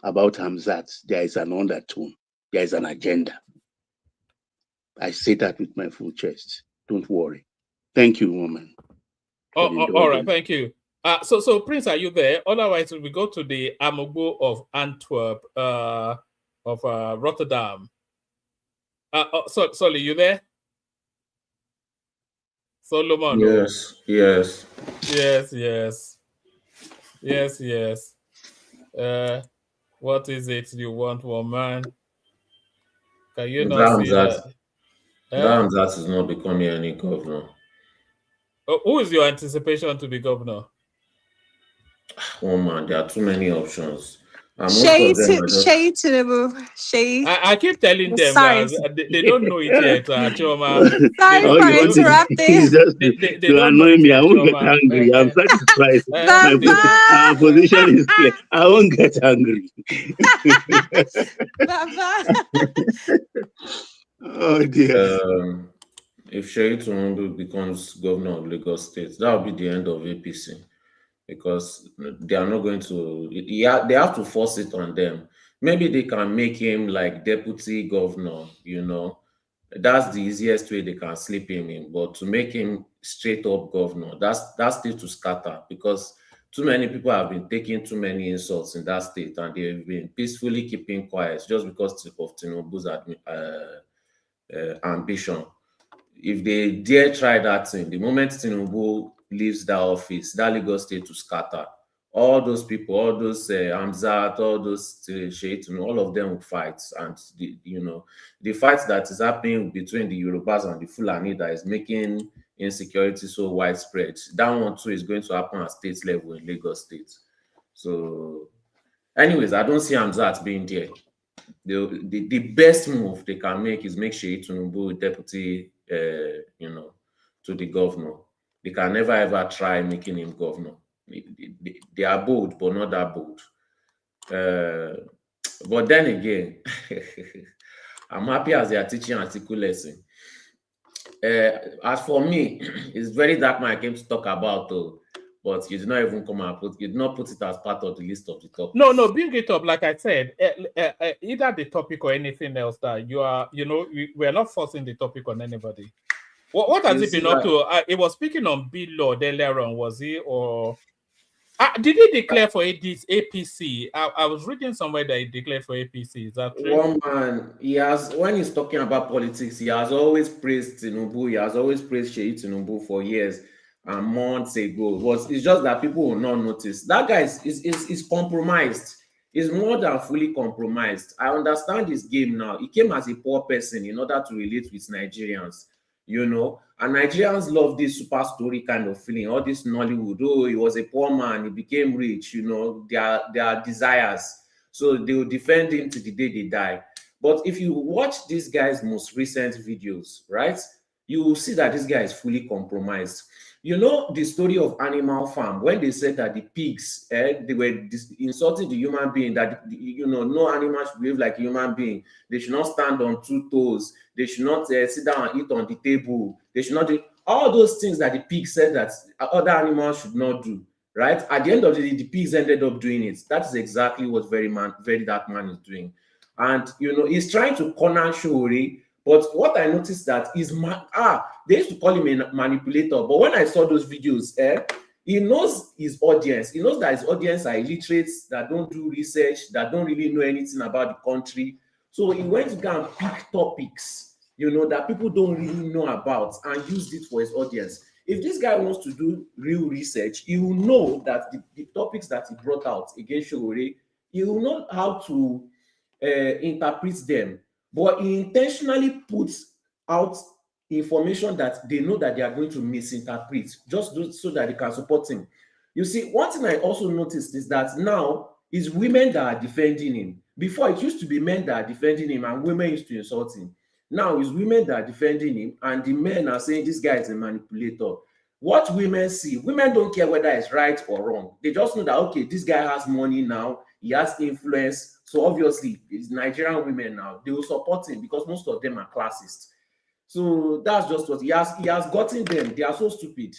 about Hamzat. There is an undertone. There is an agenda. I say that with my full chest. Don't worry. Thank you, woman. All right, thank you. So Prince, are you there? Otherwise, we go to the Amogo of Antwerp, of Rotterdam. Sorry, you there? Solomon. Yes. Yes. What is it you want, woman? Can you not see that? That is not becoming any governor. Who is your anticipation to be governor? Oh man, there are too many options. Most of them are just... I keep telling them Sorry. that they don't know it yet, Choma. Sorry for interrupting. They don't know it me. yet, I won't get Choma. angry. I'm satisfied. My position is clear. I won't get angry. Oh dear. If Sheyi Tinubu becomes governor of Lagos State, that will be the end of APC, because they are not going to. They have to force it on them. Maybe they can make him like deputy governor. That's the easiest way they can slip him in. But to make him straight up governor, that's still to scatter, because too many people have been taking too many insults in that state, and they've been peacefully keeping quiet just because of Tinubu's ambition. If they dare try that thing, the moment Tinubu leaves that office, that Lagos state to scatter. All those people, all those Hamzat, all those Sheikh, all of them will fight. And the fight that is happening between the Yorubas and the Fulani that is making insecurity so widespread, that one too is going to happen at state level in Lagos State. So, anyways, I don't see Hamzat being there. The best move they can make is make Sheyi Tinubu deputy, to the governor. They can never ever try making him governor. They are bold, but not that bold. But then again, I'm happy as they are teaching article lesson. As for me, it's very dark man I came to talk about, though. But you did not even come and you did not put it as part of the list of the topics. No, bring it up. Like I said, either the topic or anything else that you are, we're not forcing the topic on anybody. What has it been up to? It was speaking on Bill Lord earlier on, was he? Or did he declare for this APC? I was reading somewhere that he declared for APC. Is that true? One man, when he's talking about politics, he has always praised Tinubu. He has always praised Sheyi Tinubu for years and months ago. It's just that people will not notice. That guy is compromised. He's more than fully compromised. I understand his game now. He came as a poor person in order to relate with Nigerians. And Nigerians love this super story kind of feeling, all this Nollywood. Oh, he was a poor man, he became rich, their desires. So they will defend him to the day they die. But if you watch this guy's most recent videos, right, you will see that this guy is fully compromised. The story of Animal Farm, when they said that the pigs, they were insulting the human being, that, no animal should behave like a human being. They should not stand on two toes. They should not sit down and eat on the table. They should not do all those things that the pigs said that other animals should not do, right? At the end of the day, the pigs ended up doing it. That is exactly what Very Dark Man is doing. And, he's trying to corner Shuri. But what I noticed that is, they used to call him a manipulator. But when I saw those videos, he knows his audience. He knows that his audience are illiterates, that don't do research, that don't really know anything about the country. So he went to go and pick topics, that people don't really know about, and used it for his audience. If this guy wants to do real research, he will know that the topics that he brought out against Showore, he will know how to interpret them. But he intentionally puts out information that they know that they are going to misinterpret, just so that they can support him. You see, one thing I also noticed is that now it's women that are defending him. Before, it used to be men that are defending him and women used to insult him. Now it's women that are defending him and the men are saying this guy is a manipulator. What women see, women don't care whether it's right or wrong. They just know that, okay, this guy has money now, he has influence. So obviously, it's Nigerian women now. They will support him because most of them are classist. So that's just what he has gotten them. They are so stupid.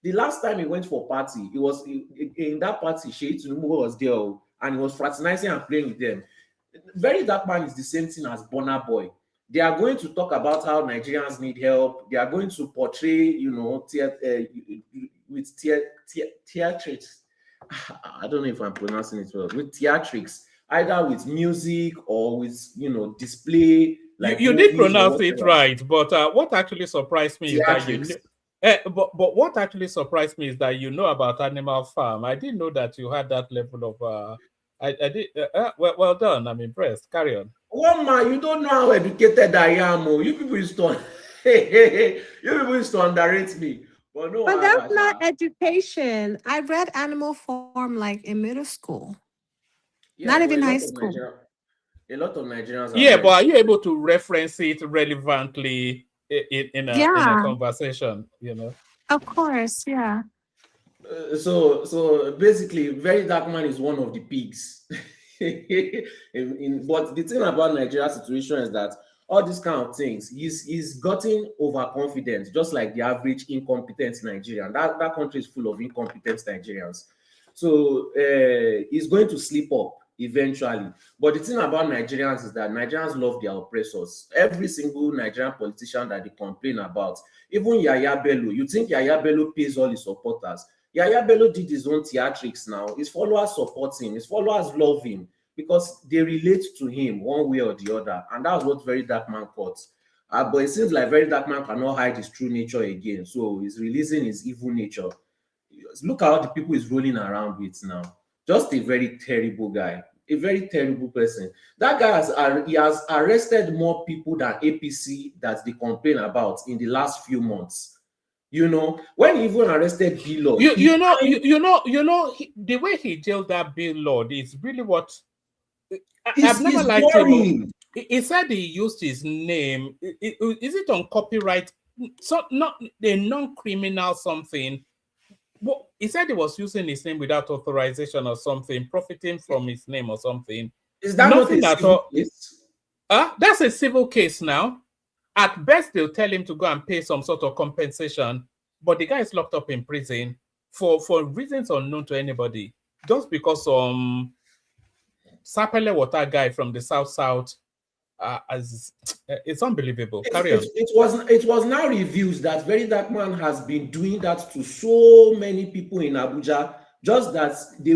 The last time he went for party, he was in that party, Sheyi Tinubu was there and he was fraternizing and playing with them. Very Dark Man is the same thing as Burna Boy. They are going to talk about how Nigerians need help. They are going to portray, theatrics. I don't know if I'm pronouncing it well. With theatrics, either with music or with display like you did movies or pronounce it whatever. right, but what actually surprised me is that you Theatrics. knew. But what actually surprised me is that you know about Animal Farm. I didn't know that you had that level of. I did. Well done. I'm impressed. Carry on. One man, you don't know how educated I am. Oh. You people used to, you people used to underrate me. But no, But that's not education. I read Animal Farm like in middle school, yeah, not but even high school. A lot of Nigerians are Yeah, not but are you able to reference it relevantly in a Yeah, conversation? You know. of course. Yeah. So basically, Very Dark Man is one of the pigs. But the thing about Nigeria's situation is that all these kind of things, he's gotten overconfident, just like the average incompetent Nigerian. That country is full of incompetent Nigerians. So he's going to slip up eventually. But the thing about Nigerians is that Nigerians love their oppressors. Every single Nigerian politician that they complain about, even Yaya Bello, you think Yaya Bello pays all his supporters? Yaya Bello did his own theatrics now. His followers support him. His followers love him because they relate to him one way or the other. And that's what Very Dark Man caught. But it seems like Very Dark Man cannot hide his true nature again. So he's releasing his evil nature. Look at how the people he's rolling around with now. Just a very terrible guy. A very terrible person. That guy has arrested more people than APC that they complain about in the last few months. You know, when he even arrested Bill Lord, the way he jailed that Bill Lord is really what I've never liked him. He said he used his name. Is it on copyright? So not a non-criminal something. Well, he said he was using his name without authorization or something, profiting from his name or something. Is that nothing not a civil case? That's a civil case now. At best, they'll tell him to go and pay some sort of compensation, but the guy is locked up in prison for reasons unknown to anybody, just because Sapele Water guy from the South, it's unbelievable. Carry on. It was now revealed that Very Dark Man has been doing that to so many people in Abuja, just that they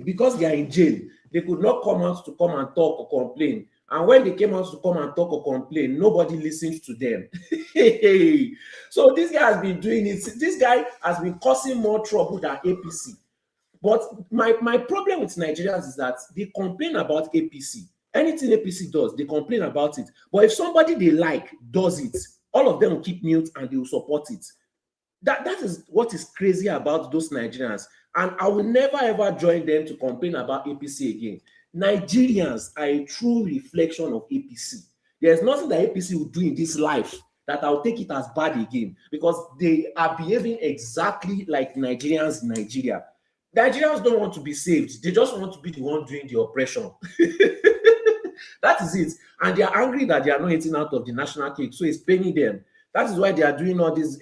because they are in jail, they could not come out to come and talk or complain. And when they came out to come and talk or complain, nobody listened to them. So this guy has been doing it. This guy has been causing more trouble than APC. But my problem with Nigerians is that they complain about APC. Anything APC does, they complain about it. But if somebody they like does it, all of them will keep mute and they will support it. That is what is crazy about those Nigerians. And I will never ever join them to complain about APC again. Nigerians are a true reflection of APC. There's nothing that APC will do in this life that I'll take it as bad again, because they are behaving exactly like Nigerians in Nigeria. Nigerians don't want to be saved. They just want to be the one doing the oppression. That is it. And they are angry that they are not eating out of the national cake. So it's paining them. That is why they are doing all this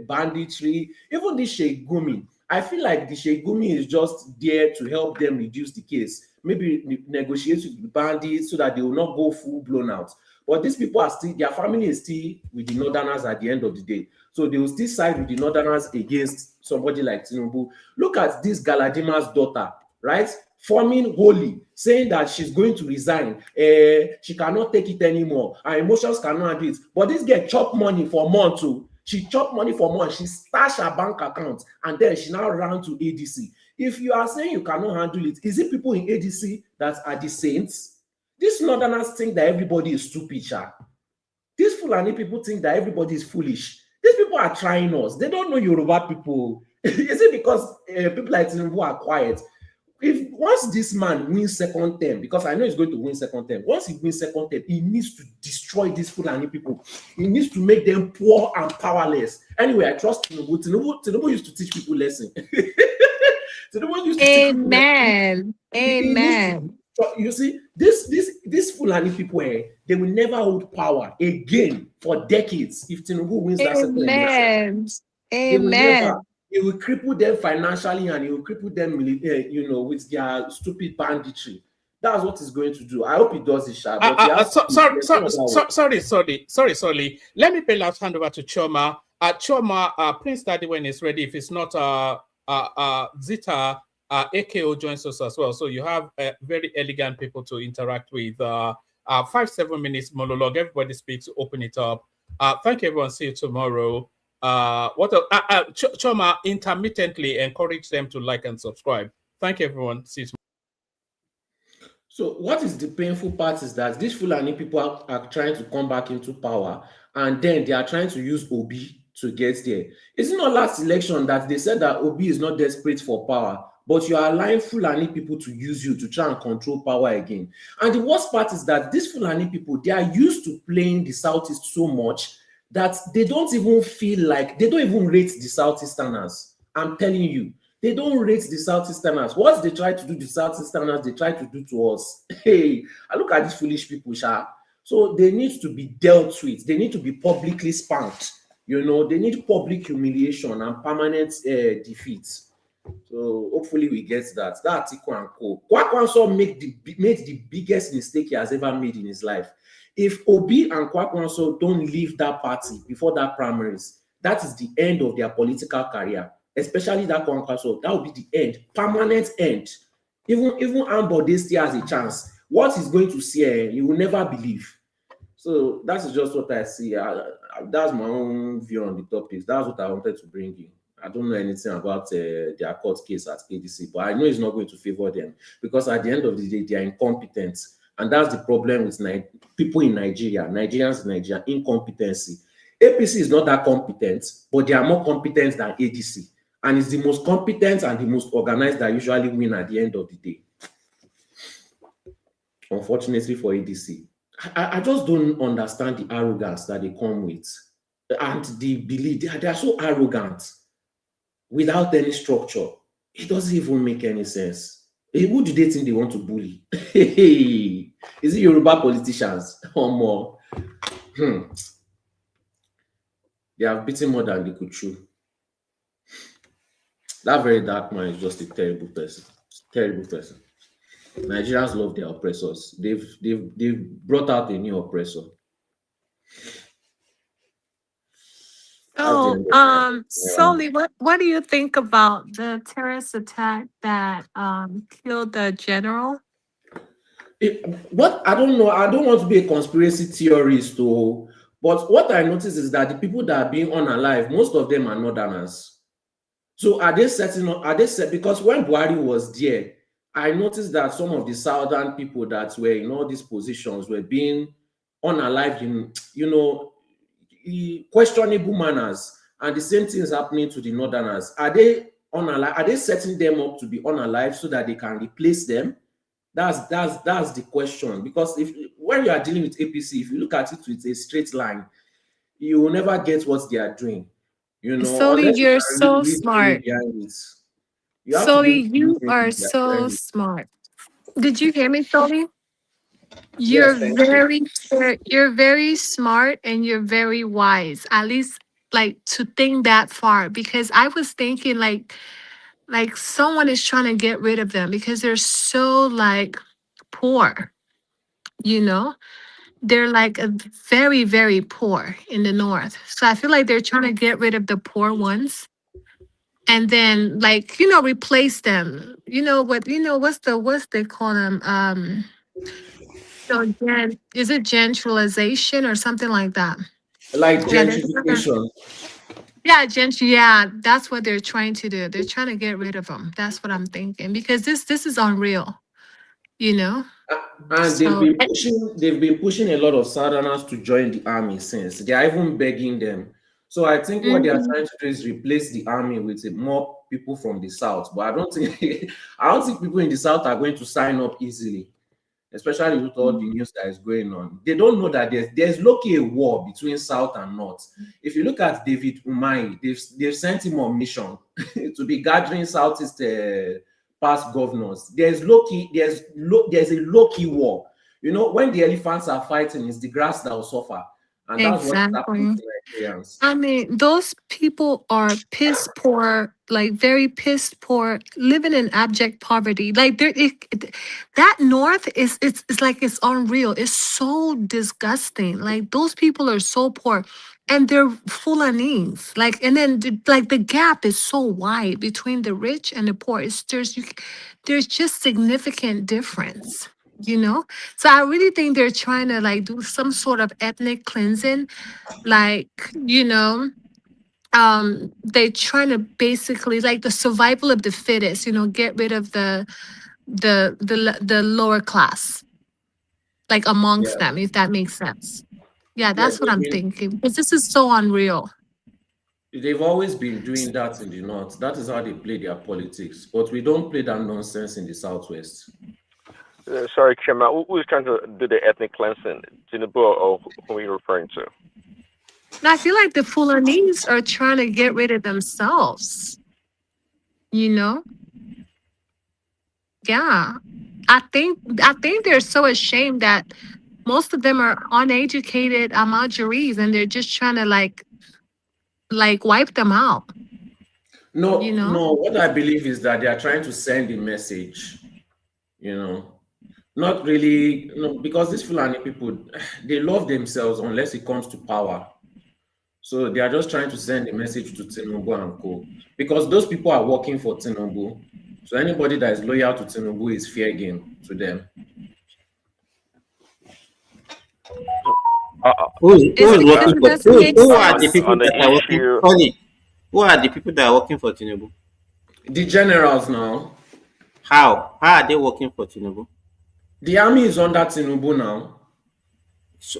banditry. Even this Sheikh Gumi. I feel like the Sheikh Gumi is just there to help them reduce the case. Maybe negotiate with the bandits so that they will not go full blown out. But these people are still, their family is still with the Northerners at the end of the day. So they will still side with the Northerners against somebody like Tinubu. Look at this Galadima's daughter, right? Forming holy, saying that she's going to resign. She cannot take it anymore. Her emotions cannot do it. But this girl chop money for months too. She chopped money for months. She stashed her bank account, and then she now ran to ADC. If you are saying you cannot handle it, is it people in ADC that are the saints? These Northerners think that everybody is stupid. These Fulani people think that everybody is foolish. These people are trying us. They don't know Yoruba people. Is it because people like Tinubu are quiet? If once this man wins second term, because I know he's going to win second term, once he wins second term, he needs to destroy these Fulani people. He needs to make them poor and powerless. Anyway, I trust Tinubu. Tinubu used to teach people lesson. Tinubu used to teach people lesson. Amen. You see, these Fulani people, they will never hold power again for decades if Tinubu wins that second election. Amen. It will cripple them financially, and it will cripple them, with their stupid banditry. That's what it's going to do. I hope it does it, Sha. Sorry. Let me pay last hand over to Choma. Choma, Prince Daddy, when it's ready, if it's not Zita, AKO joins us as well. So you have very elegant people to interact with. 5-7 minutes monologue. Everybody speaks, open it up. Thank you, everyone. See you tomorrow. Choma, intermittently encourage them to like and subscribe. Thank you, everyone. See you tomorrow. So what is the painful part is that these Fulani people are trying to come back into power, and then they are trying to use Obi to get there. Is it not last election that they said that Obi is not desperate for power, but you are allowing Fulani people to use you to try and control power again? And the worst part is that these Fulani people, they are used to playing the Southeast so much that they don't even feel like, they don't even rate the Southeasterners. I'm telling you. They don't rate the Southeasterners. What they try to do, the Southeasterners, they try to do to us. Hey, I look at these foolish people, Sha. So they need to be dealt with. They need to be publicly spanked. You know, they need public humiliation and permanent defeat. So hopefully we get that. That's Atiku and Co. Kwakwanso made the biggest mistake he has ever made in his life. If Obi and Kwakwanso don't leave that party before that primaries, that is the end of their political career. Especially that Kwankwaso, that will be the end, permanent end. Even Ambode still has a chance. What he's going to see, you will never believe. So that's just what I see. That's my own view on the topics. That's what I wanted to bring in. I don't know anything about their court case at ADC, but I know it's not going to favor them because at the end of the day, they are incompetent. And that's the problem with people in Nigeria, Nigerians in Nigeria, incompetency. APC is not that competent, but they are more competent than ADC. And it's the most competent and the most organized that usually win at the end of the day. Unfortunately for ADC. I just don't understand the arrogance that they come with. And the belief, they are so arrogant without any structure. It doesn't even make any sense. Who do they think they want to bully? Is it Yoruba politicians or more? They have beaten more than they could chew. That very dark man is just a terrible person. Terrible person. Nigerians love their oppressors. They've brought out a new oppressor. So, Soli, what do you think about the terrorist attack that killed the general? What I don't know, I don't want to be a conspiracy theorist, though, but what I notice is that the people that are being unalive, most of them are northerners. So are they setting up? Are they set? Because when Buhari was there, I noticed that some of the southern people that were in all these positions were being unalived in, questionable manners, and the same thing is happening to the northerners. Are they unalive? Are they setting them up to be unalive so that they can replace them? That's the question. Because when you are dealing with APC, if you look at it with a straight line, you will never get what they are doing. You know, Soli, unless you you're can so read smart. behind it. You have to be Soli, able to you read are behind so it. smart. Did you hear me, Soli? You're Yes, thank you. you're very smart and you're very wise. At least like to think that far because I was thinking like someone is trying to get rid of them because they're so like poor, you know? They're like a very, very poor in the north. So I feel like they're trying to get rid of the poor ones and then like, replace them. What's they call them? So is it gentralization or something like that? Like Yeah, they're gentrification. yeah, yeah, that's what they're trying to do. They're trying to get rid of them. That's what I'm thinking because this is unreal, you know. And So they've been pushing a lot of southerners to join the army since. They are even begging them. So I think what they are mhm. trying to do is replace the army with more people from the south. But I don't think I don't think people in the south are going to sign up easily, especially with all the news that is going on. They don't know that there's low-key a war between South and North. If you look at David Umahi, they've sent him on mission to be gathering Southeast past governors. There's a low-key war. You know, when the elephants are fighting, it's the grass that will suffer. And that's what is happening Exactly. to Nigerians. I mean, those people are piss poor, like very piss poor, living in abject poverty. Like that north it's like it's unreal. It's so disgusting. Like those people are so poor. and they're Fulanese. Like, and then like the gap is so wide between the rich and the poor. There's just significant difference, you know. So I really think they're trying to like do some sort of ethnic cleansing, like, you know, they're trying to basically like the survival of the fittest, you know, get rid of the lower class, like amongst Yeah, them, if that makes sense. Yeah, yeah. that's what I'm thinking. Because this is so unreal. They've always been doing that in the north. That is how they play their politics. But we don't play that nonsense in the southwest. Sorry, Chairman, who is trying to do the ethnic cleansing? Tinubu or who are you referring to? And I feel like the Fulanese are trying to get rid of themselves, you know? Yeah. I think they're so ashamed that most of them are uneducated Amajaris and they're just trying to like wipe them out, you No, know? no. What I believe is that they are trying to send a message. You know, not really. No, because these Fulani people, they love themselves unless it comes to power. So they are just trying to send a message to Tinubu and co. Because those people are working for Tinubu. So anybody that is loyal to Tinubu is fair game to them. Who It's is because working it for doesn't make who are the sense. people On the that are working? issue, Sorry, who are the people that are working for Tinubu? The generals now. How are they working for Tinubu? The army is under Tinubu now. So,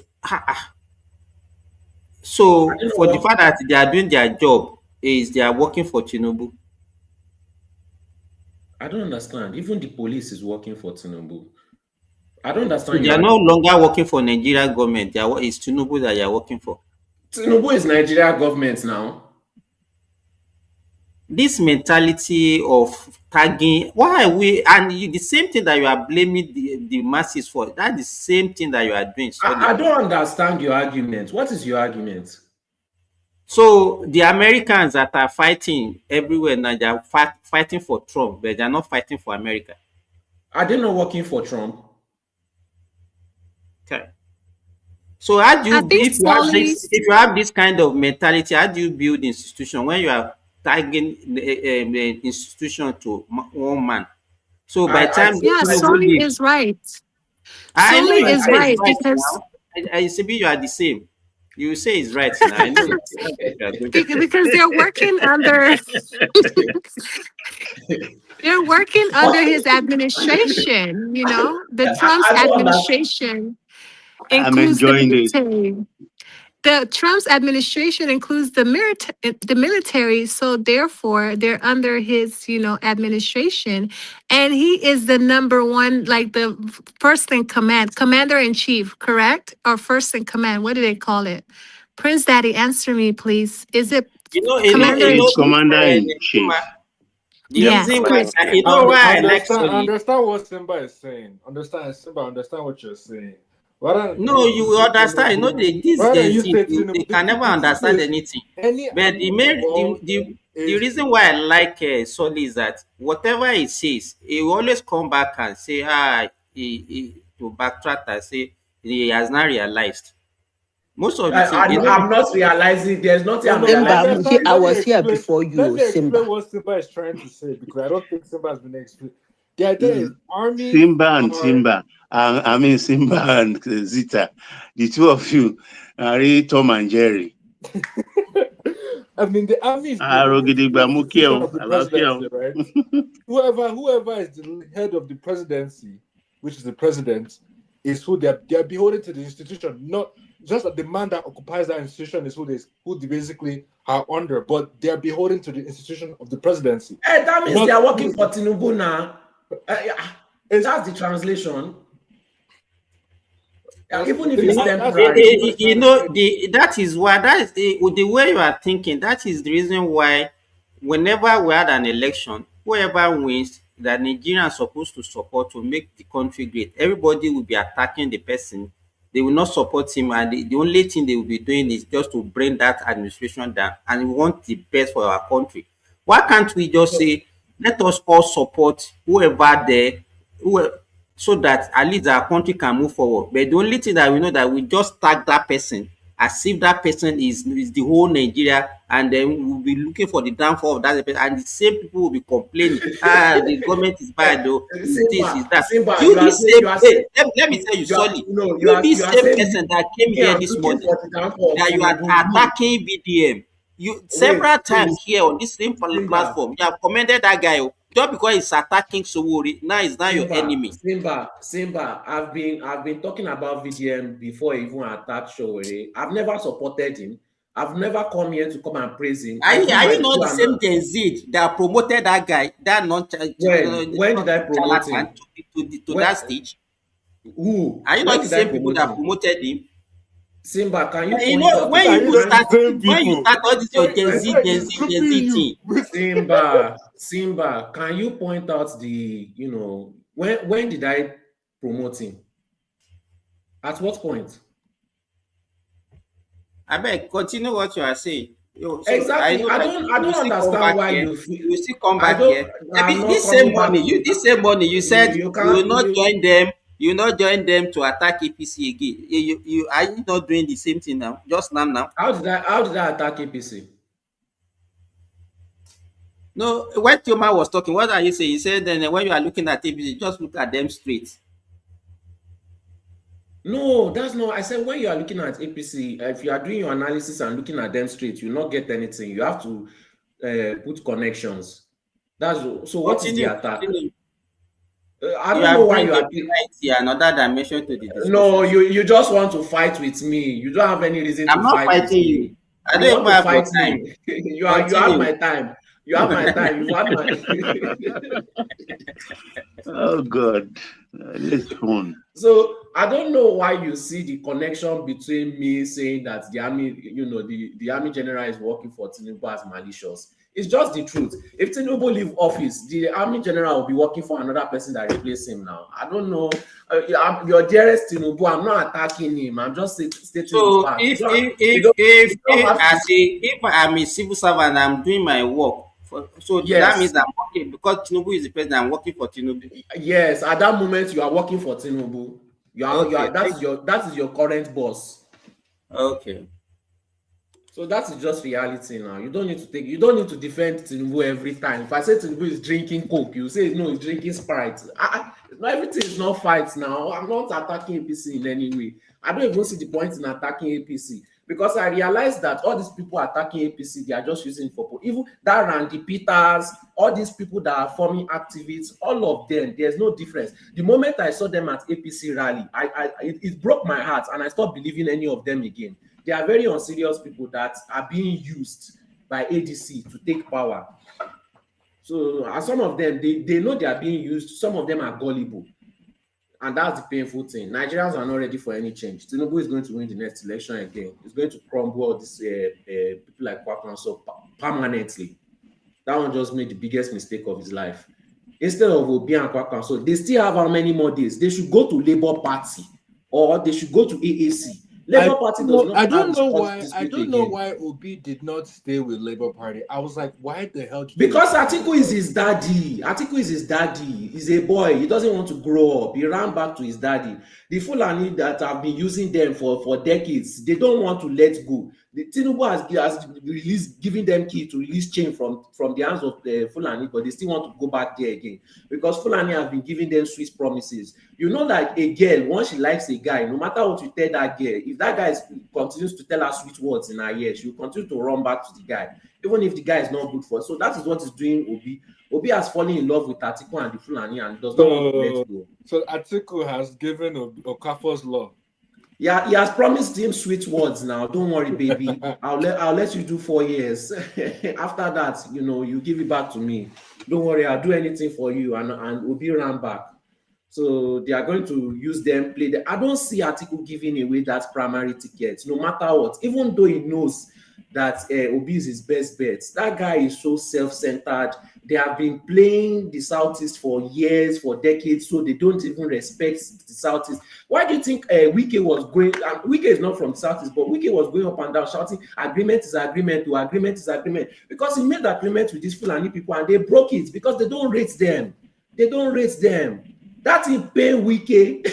so don't know for the what. fact that they are doing their job is they are working for Tinubu. I don't understand. Even the police is working for Tinubu. I don't So understand they your are no argument. longer working for Nigerian government. It's Tinubu that they are working for. Tinubu is Nigeria government now. This mentality of tagging, why are we and the same thing that you are blaming the masses for, that's the same thing that you are doing I solely. don't understand your argument. What is your argument? So the Americans that are fighting everywhere now, they are fighting for Trump, but they are not fighting for America. Are they not working for Trump? Okay. So how do I you, think slowly, if you have this kind of mentality, how do you build institution when you are tagging the institution to one man? So by the I time think yeah, I Tinubu think slowly is leaves, right. I know Slowly you I, is say it's right right because now. I see you are the same. You say it's right now. I know what you are doing. because they're working under they're working under his administration, you know. The Trump's I don't understand. administration I'm includes the enjoying this. military. The Trump's administration includes the military, so therefore they're under his, you know, administration, and he is the number one, like the first in command, commander in chief, correct? Or first in command? What do they call it? Prince Daddy, answer me, please. Is it commander in It's chief? commander in Kuma, chief. the Yes, reason why, Chris. I like Soli. Understand what Simba is saying. Understand what you're saying. Why don't No, you you say understand. You know, Tinubu? these Why don't Gen you Z, say they Tinubu? can never The truth understand is, anything. any But army in the world the is reason why I like Soli is that whatever he says, he will always come back and say, to backtrack and say he has not realized. Most of the thing, you know, I'm not realizing. There's nothing no, I'm no. Simba, realizing. I Let me was here explain. before you, Let oh, me explain Simba. what Simba is trying to say because I don't think Simba has been explained. The idea is Mm, armies Simba and are. Simba. I mean Simba and Zita. The two of you are really Tom and Jerry. I mean, the army is the Rogidigba institution Mukio. of the Alafia. presidency, right? Whoever is the head of the presidency, which is the president, is who they're beholden to the institution. Not just that the man that occupies that institution is who they basically are under, but they're beholden to the institution of the presidency. Hey, that means they Not are working for Tinubu now. That's the translation. Even if it's temporary. you know, that is why that is the way you are thinking. That is the reason why, whenever we had an election, whoever wins, that Nigerians are supposed to support to make the country great, everybody will be attacking the person. They will not support him, and the only thing they will be doing is just to bring that administration down. And we want the best for our country. Why can't we just say, let us all support whoever there, whoever, so that at least our country can move forward? But the only thing that we know that we just tag that person as if that person is the whole Nigeria, and then we'll be looking for the downfall of that person, and the same people will be complaining, the government is bad though, is this, is that. Simba, You this same, you are saying hey, let me tell you, you are sorry, no, you this you are same saying person that came me, here I'm this looking morning, for the downfall of that you are Tinubu. Me. attacking BDM. You Wait, several please, times here on this same Simba. platform, you have commended that guy. Just because he's attacking Sowori, now he's not your enemy. Simba, I've been talking about VDM before he even attacked Showore. I've never supported him. I've never come here to come and praise him. Are I you, do are my you not due the same Gen Z that promoted that guy, that when did I promote charlatan him? to When, that stage? who? Are you When not the did I same people promote that him? promoted him? Simba, can you You point know, out when the you Are you people not difference? start, the same when you people? start all this your I swear he's Gen grouping Z you thing, with Simba, can you point out the, when did I promote him? At what point? I beg, continue what you are saying. So I Exactly. know that I you will don't still come understand back why here. you feel. You will still come I back don't. here. I'm Maybe not this same coming back money, to. you said You you will can't. not join them. You will not join them to attack APC again. You are you not doing the same thing now? Just now. How did I attack APC? No, when Tioma was talking, what are you saying? He said then when you are looking at APC, just look at them straight. No, that's not. I said when you are looking at APC, if you are doing your analysis and looking at them straight, you will not get anything. You have to put connections. That's so. What is the attack? Continue. I You don't know are why bringing you are. another dimension to the No, discussion. you just want to fight with me. You don't have any reason I'm to not fight with fighting me. you. I You don't want even to have your fight time. me. You have Continue. my time. You have my time. You have my. Oh God, let's phone. So I don't know why you see the connection between me saying that the army, the army general is working for Tinubu as malicious. It's just the truth. If Tinubu leave office, the army general will be working for another person that replaces him now. I don't know. Your dearest Tinubu, I'm not attacking him. I'm just stating the So fact. if I'm a civil servant, I'm doing my work. So that means Yes, I'm working because Tinubu is the president. I'm working for Tinubu. yes. At that moment, you are working for Tinubu. You Okay. are. That is your current boss. Okay. So that is just reality now. You don't need to defend Tinubu every time. If I say Tinubu is drinking Coke, you say no, he's drinking Sprite. Everything is not fight now. I'm not attacking APC in any way. I don't even see the point in attacking APC because I realize that all these people attacking APC, they are just using for even that Randy Peters, all these people that are forming activists, all of them, there's no difference. The moment I saw them at APC rally, it broke my heart and I stopped believing any of them again. They are very unserious people that are being used by ADC to take power. So, and some of them, they know they are being used. Some of them are gullible. And that's the painful thing. Nigerians are not ready for any change. Tinubu is going to win the next election again. He's going to crumble all these people like Kwakwanso permanently. That one just made the biggest mistake of his life. Instead of Obi and Kwakwanso, they still have how many more days? They should go to Labour Party or they should go to AAC. Labour Party does not I have don't this know cause why. I dispute don't know again. why Obi did not stay with Labour Party. I was like, why the hell? Because Atiku is his daddy. Atiku is his daddy. He's a boy. He doesn't want to grow up. He ran back to his daddy. The Fulani that have been using them for decades, they don't want to let go. The Tinubu has released, giving them key to release chain from the hands of the Fulani, but they still want to go back there again because Fulani have been giving them sweet promises. You know, like a girl, once she likes a guy, no matter what you tell that girl, if that guy continues to tell her sweet words in her ear, she will continue to run back to the guy, even if the guy is not good for her. So that is what is doing Obi. Obi has fallen in love with Atiku and the Fulani and does not want to let go. So Atiku has given Okafor's law. Yeah, he has promised him sweet words now. Don't worry, baby. I'll let you do 4 years. After that, you give it back to me. Don't worry, I'll do anything for you. And Obi ran back. So they are going to use them, play them. I don't see Atiku giving away that primary ticket, no matter what, even though he knows that Obi is his best bet. That guy is so self-centered. They have been playing the Southeast for years, for decades, so they don't even respect the Southeast. Why do you think Wike was going? Wike is not from the Southeast, but Wike was going up and down shouting, agreement is agreement, to agreement is agreement. Because he made agreement with these Fulani people and they broke it because they don't rate them. They don't rate them. That in pain Wike.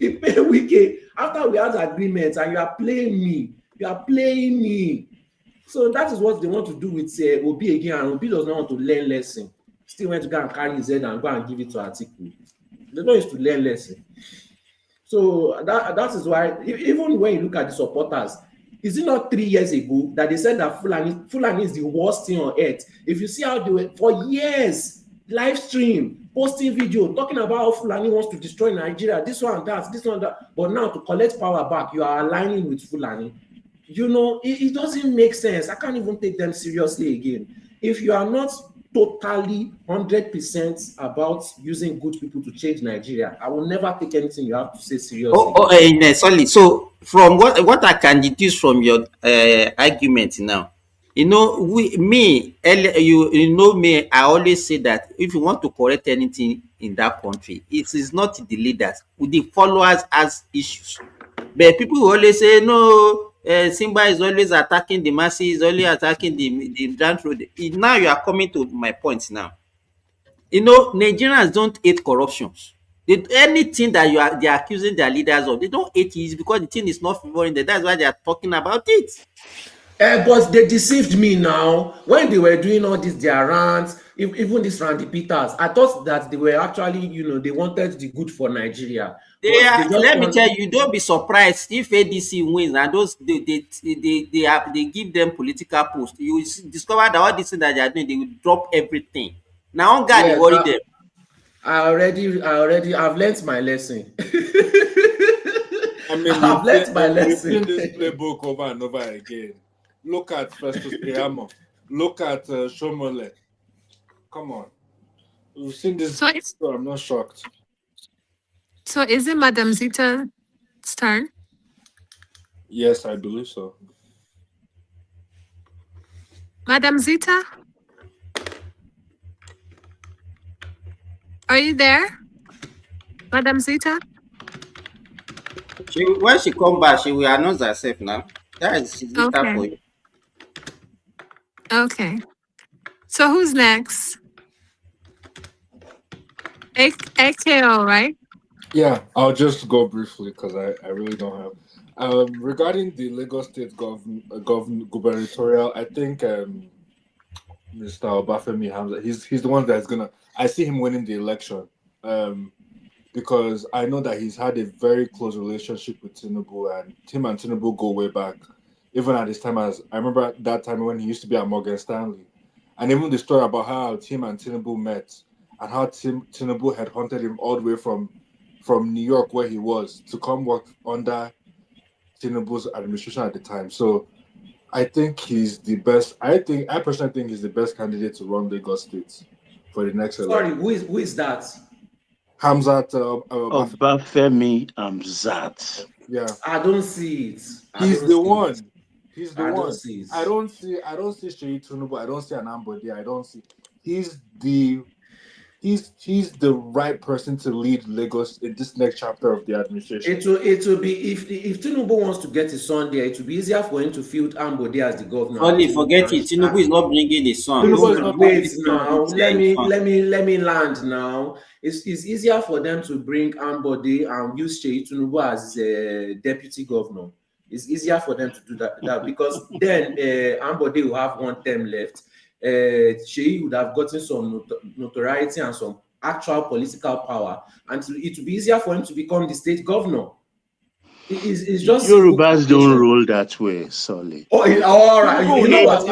He paid Wike after we had agreements, and you are playing me. You are playing me. So that is what they want to do with Obi again, and Obi does not want to learn lesson. Still went to go and carry his head and go and give it to Atiku. They don't used to learn lesson. So that is why, even when you look at the supporters, is it not 3 years ago that they said that Fulani is the worst thing on earth? If you see how they were for years, live stream, posting video, talking about how Fulani wants to destroy Nigeria, this one, that, but now to collect power back, you are aligning with Fulani. You know, it doesn't make sense. I can't even take them seriously again. If you are not totally 100% about using good people to change Nigeria, I will never take anything you have to say seriously. Sorry. So from what I can deduce from your argument now, you know, you know me, I always say that if you want to correct anything in that country, it is not the leaders, the followers has issues. But people will always say, no, Simba is always attacking the masses, always attacking the giant road. Now you are coming to my point now. You know, Nigerians don't hate corruptions. Anything that they are accusing their leaders of, they don't hate it because the thing is not favoring them. That's why they are talking about it. But they deceived me now when they were doing all this their rants, even this Randy Peters. I thought that they were actually, you know, they wanted the good for Nigeria. Let me tell you, don't be surprised if ADC wins and those they give them political post. You will discover that all this thing that they are doing, they will drop everything. Now, on God, they worry them. I've learnt my lesson. I mean, I've learnt my lesson. We've seen this playbook over and over again. Look at Festus Keyamo. Look at Shomole. Come on. We've seen this, so I'm not shocked. So is it Madam Zita's turn? Yes, I believe so. Madam Zita? Are you there? Madam Zita? When she come back, she will announce herself now. That is Zita Okay. for you. Okay. So who's next? AKO, right? Yeah, I'll just go briefly because I really don't have. Regarding the Lagos State gubernatorial, I think Mr. Obafemi Hamza, he's the one that's gonna. I see him winning the election, because I know that he's had a very close relationship with Tinubu, and him and Tinubu go way back. Even at his time, I remember that time when he used to be at Morgan Stanley, and even the story about how Tim and Tinubu met, and how Tinubu had hunted him all the way from New York, where he was, to come work under Tinubu's administration at the time. So I think he's the best. I personally think he's the best candidate to run Lagos State for the next election. Sorry, who is that? Hamzat Obafemi Hamzat. Yeah, I don't see it. He's the one. He's the I one. don't see it. I don't see Sheyi Tinubu. I don't see an Ambode. I don't see. He's the right person to lead Lagos in this next chapter of the administration. It will be if Tinubu wants to get his son there, it will be easier for him to field Ambode as the governor. Only forget it. Tinubu is not bringing his son. Wait now. Let me land now. It's easier for them to bring Ambode and use Sheyi Tinubu as deputy governor. It's easier for them to do that because then Ambode will have 1 term left. Sheyi would have gotten some notoriety and some actual political power, and it would be easier for him to become the state governor. It's just Yorubas don't roll that way, Solly. Oh, all right. You know what?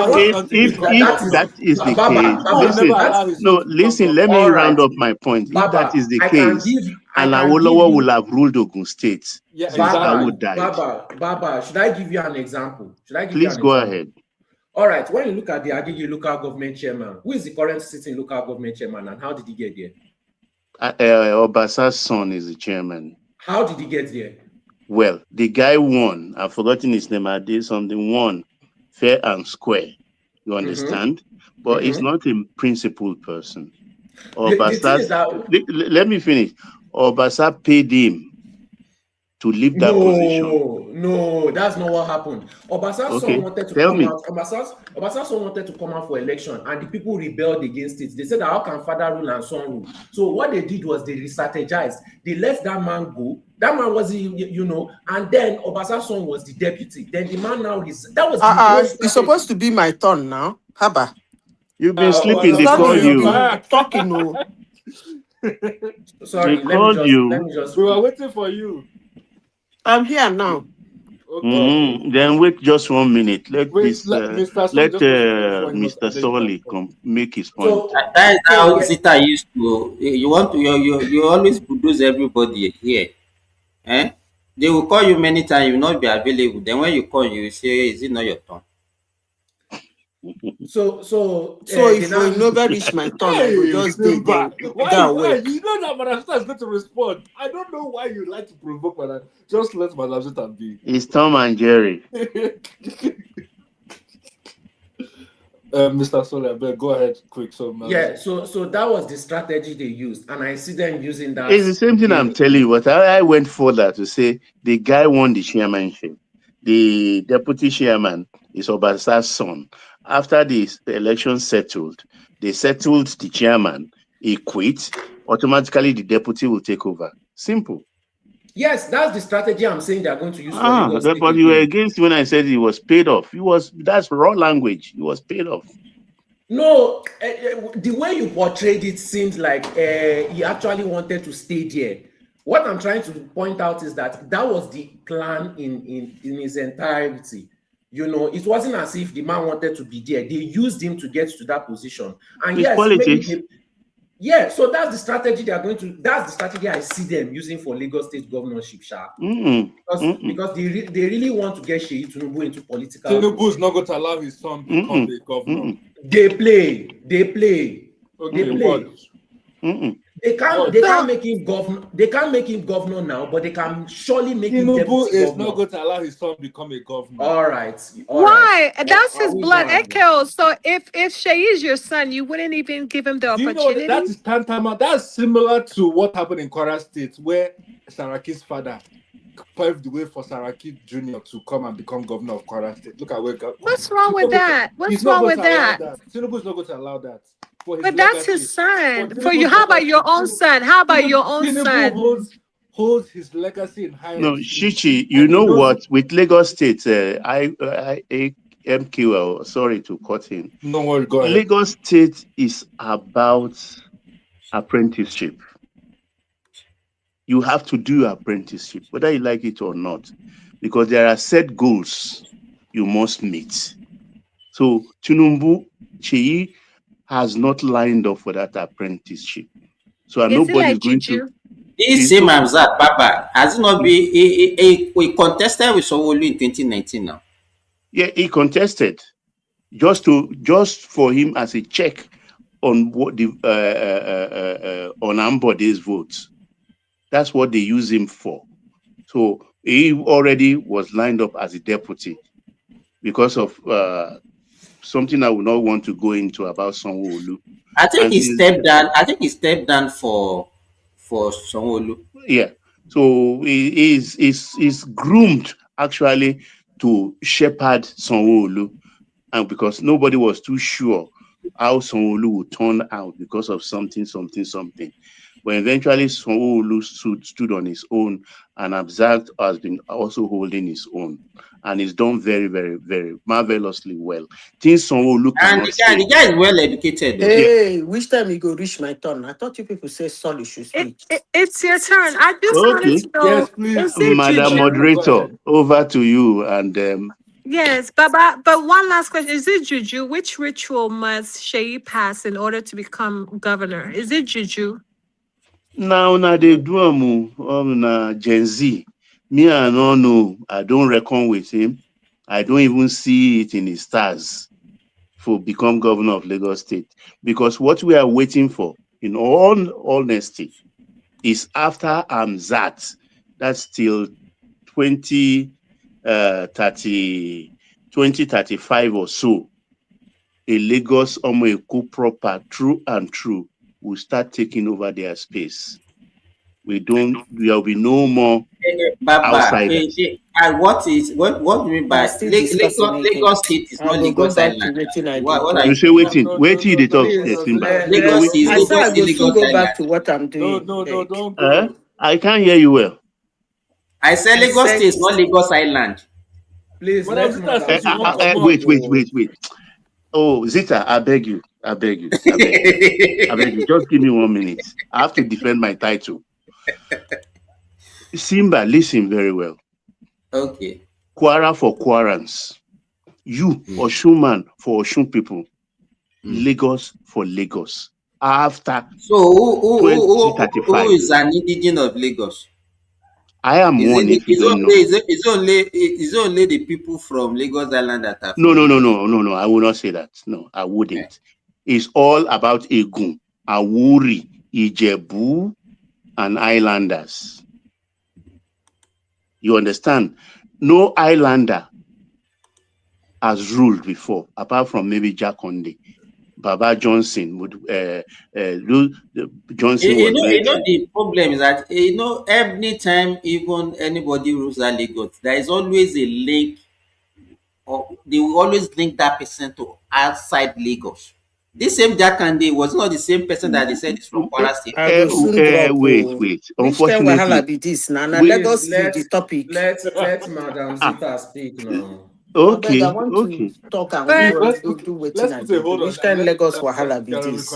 If that is the case, listen. Let me round up my point. If that is the case, and Awolowo will have ruled Ogun State, I would die. Baba, should I give you an example? Please go ahead. All right. When you look at the Agege local government chairman, who is the current sitting local government chairman, and how did he get there? Obasa's son is the chairman. How did he get there? Well, the guy won. I've forgotten his name. I did something. Won fair and square. You understand? But he's not a principled person. Let me finish. Obasa paid him to leave that position. No, that's not what happened. Obasa's son wanted to come out. Obasa's son wanted to come out for election, and the people rebelled against it. They said, how can father rule and son rule? So what they did was they re-strategized. They let that man go. That man was, you know, and then Obasanjo's son was the deputy. Then the man now is that was the whole It's strategy. supposed to be my turn now. Haba. You've been sleeping. They Sorry, called you've you. been talking. No. Sorry, They called you. let me just. We were waiting for you. I'm here now. Then wait just 1 minute. Let Mr. Solly just wants to finish what he was, Mr. Solly come make his point. So that is how Zita used to. You want to you always bulldoze everybody here. Eh? They will call you many times, you will not be available. Then when you call, you will say, "Is it not your turn?" So if we never reach my turn, I will just stay there. Why? You know that Madam Zita is going to respond. I don't know why you like to provoke Madam. Just let Madam Zita be. It's Tom and Jerry. Mr. Solly, go ahead quick. So that was the strategy they used, and I see them using that. It's the same thing I'm telling you. But I went further to say the guy won the chairmanship. The deputy chairman is Obasanjo's son. After the election settled, they settled the chairman. He quit. Automatically, the deputy will take over. Simple. Yes, that's the strategy I'm saying they're going to use for Lagos State. But you were against when I said he was paid off. That's raw language. He was paid off. No, the way you portrayed it seemed like he actually wanted to stay there. What I'm trying to point out is that was the plan in its entirety. You know, it wasn't as if the man wanted to be there. They used him to get to that position. And it's politics. So that's the strategy they are going to. That's the strategy I see them using for Lagos State governorship, because they really want to get Sheyi Tinubu into political. Tinubu is not going to allow his son to become the governor. They play. They can't make him governor. They can't make him governor now, but they can surely make him deputy governor. Tinubu is not going to allow his son to become a governor. All right. Why? That's his blood echo. So if Sheyi is your son, you wouldn't even give him the opportunity. You know, that is tantamount. That's similar to what happened in Kwara State, where Saraki's father paved the way for Saraki Jr. to come and become governor of Kwara State. Look at where. What's wrong with that? What's wrong with that? Tinubu is not going to allow that. But that's his son. For you, how about your own son? How about your own son? Holds his legacy in high. No, Shichi, you know what? With Lagos State, MQ, sorry to cut in. No worry, go ahead. Lagos State is about apprenticeship. You have to do apprenticeship, whether you like it or not, because there are set goals you must meet. So Tinubu, Sheyi has not lined up for that apprenticeship. So nobody is going to. This same as that, Papa, has it not been a contested with Sanwo-Olu in 2019 now? Yeah, he contested just for him as a check on what the on Ambode's votes. That's what they use him for. So he already was lined up as a deputy because of something I would not want to go into about Sanwo-Olu. I think he stepped down for Sanwo-Olu. Yeah. So he is groomed actually to shepherd Sanwo-Olu, and because nobody was too sure how Sanwo-Olu would turn out because of something. But eventually Sanwo-Olu stood on his own, and Abzat has been also holding his own, and he's done very, very, very marvelously well. Things Sanwo-Olu and the guy is well educated. Hey, which time you go reach my turn? I thought you people say Solly should speak. It's your turn. I just wanted to know. Yes, please. Madam Moderator, over to you. And yes, Baba. But one last question: is it juju? Which ritual must Sheyi pass in order to become governor? Is it juju? Now they do na Gen Z. Me, I don't know. I don't reckon with him. I don't even see it in his stars for become governor of Lagos State. Because what we are waiting for, in all honesty, is after Amzat. That's till 2035 or so. A Lagos Omoeko proper, true and true, will start taking over their space. There will be no more outsiders. What do you mean by Lagos State is not Lagos Island? What are you say waiting they talk. Lagos is go back to what I'm doing. No, don't go. I can't hear you well. I said Lagos State, not Lagos Island. Please let Madam Zita talk. Wait. Oh, Zita, I beg you. I beg you. Just give me 1 minute. I have to defend my title. Simba, listen very well. Okay. Kwara for Kwarans. You, Oshun man for Oshun people. Lagos for Lagos. After So who 2035. is an indigenous of Lagos? I am one, if you don't know. Is only the people from Lagos Island that are from Lagos? No. I will not say that. No, I wouldn't. It's all about Egun, Awuri, Ijebu, and Islanders. You understand? No Islander has ruled before, apart from maybe Jack Conde. Baba Johnson would Johnson was military. The problem is that anytime even anybody rules that Lagos, there is always a link, or they will always link that person to outside Lagos. This same Jakande was not the same person that they said is from Kwara State. I will soon drop. Wait. Which time wahala be this? Now Lagos be the topic. Let Madam Zita speak now. Okay. I want to talk and do wetin I do. Which kind Lagos wahala be this?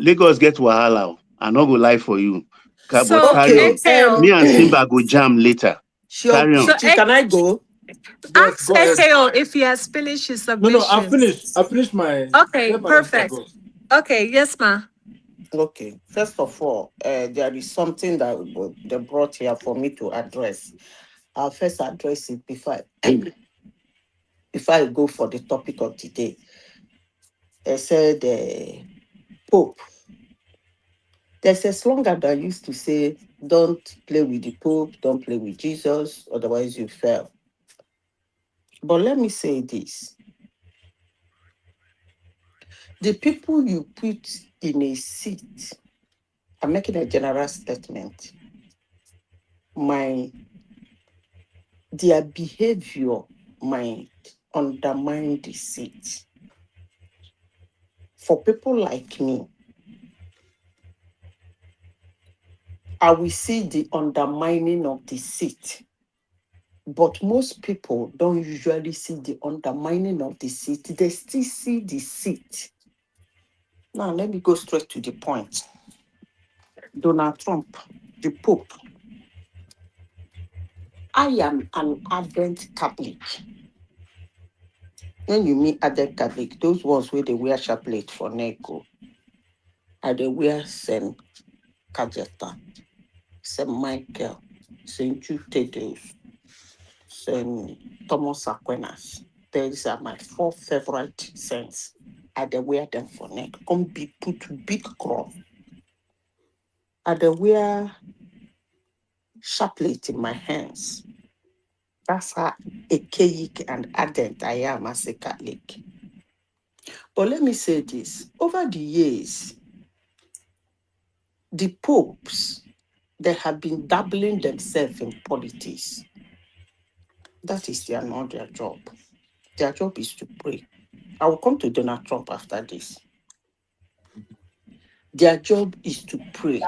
Lagos get wahala. I no go lie for you. But So, carry on. Ekeo, Me and Simba go jam later. Carry on. Can I go? Ask Ekeo if he has finished his submission. No, I finished my. Okay, perfect. Okay, yes, ma. Okay. First of all, there is something that they brought here for me to address. I'll first address it before I go for the topic of the day. They said Pope. There's a slogan that used to say, don't play with the Pope, don't play with Jesus, otherwise you fail. But let me say this. The people you put in a seat, I'm making a general statement, their behavior might undermine the seat. For people like me, I will see the undermining of the seat. But most people don't usually see the undermining of the seat. They still see the seat. Now, let me go straight to the point. Donald Trump, the Pope. I am an ardent Catholic. When you mean ardent Catholic, those ones where they wear chaplet for neck, and they wear St. Cajeta, St. Michael, St. Jude Thaddeus, St. Thomas Aquinas. These are my 4 favorite saints. I they wear them for neck. Come be put big cross. I they wear chaplet in my hands. That's how archaic and ardent I am as a Catholic. But let me say this. Over the years, the popes, they have been dabbling themselves in politics. That is not their job. Their job is to pray. I will come to Donald Trump after this. Their job is to pray.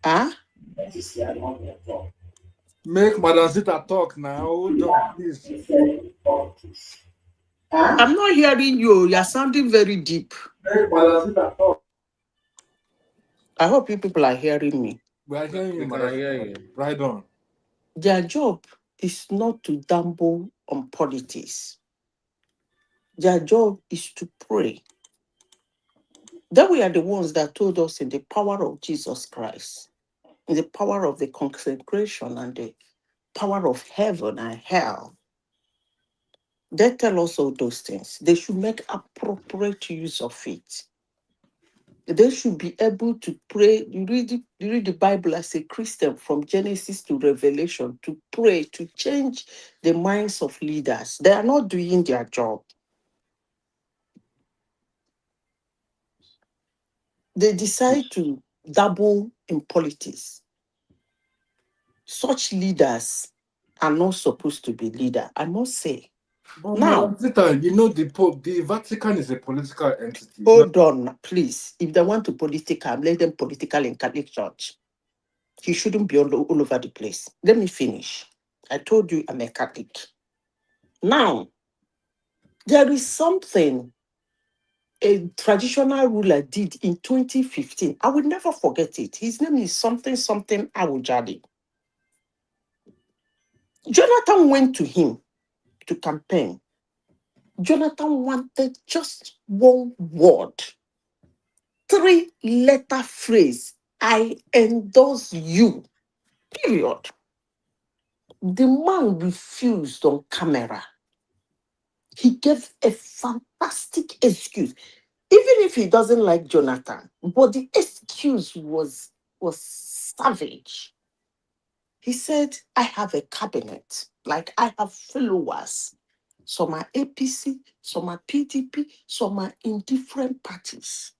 Huh? Make Madam Zita talk now. Hold on, please. I'm not hearing you. You're sounding very deep. Make Madam Zita talk. I hope you people are hearing me. We are hearing you, Madam Zita. Right on. Their job is not to dabble on politics. Their job is to pray. Then we are the ones that told us in the power of Jesus Christ, in the power of the consecration and the power of heaven and hell. They tell us all those things. They should make appropriate use of it. They should be able to pray. You read the Bible as a Christian from Genesis to Revelation to pray, to change the minds of leaders. They are not doing their job. They decide to dabble in politics. Such leaders are not supposed to be leaders, I must say. But Now, Madam Zita, you know the Pope, the Vatican is a political entity. Hold on, please. If they want to political, let them political in Catholic Church. he shouldn't be all over the place. Let me finish. I told you I'm a Catholic. Now, there is something a traditional ruler did in 2015. I will never forget it. His name is something Awujade. Jonathan went to him to campaign. Jonathan wanted just one word, 3-letter phrase. I endorse you. Period. The man refused on camera. He gave a fantastic excuse, even if he doesn't like Jonathan. But the excuse was savage. He said, I have a cabinet, like I have followers. Some are APC, some are PDP, some are in different parties.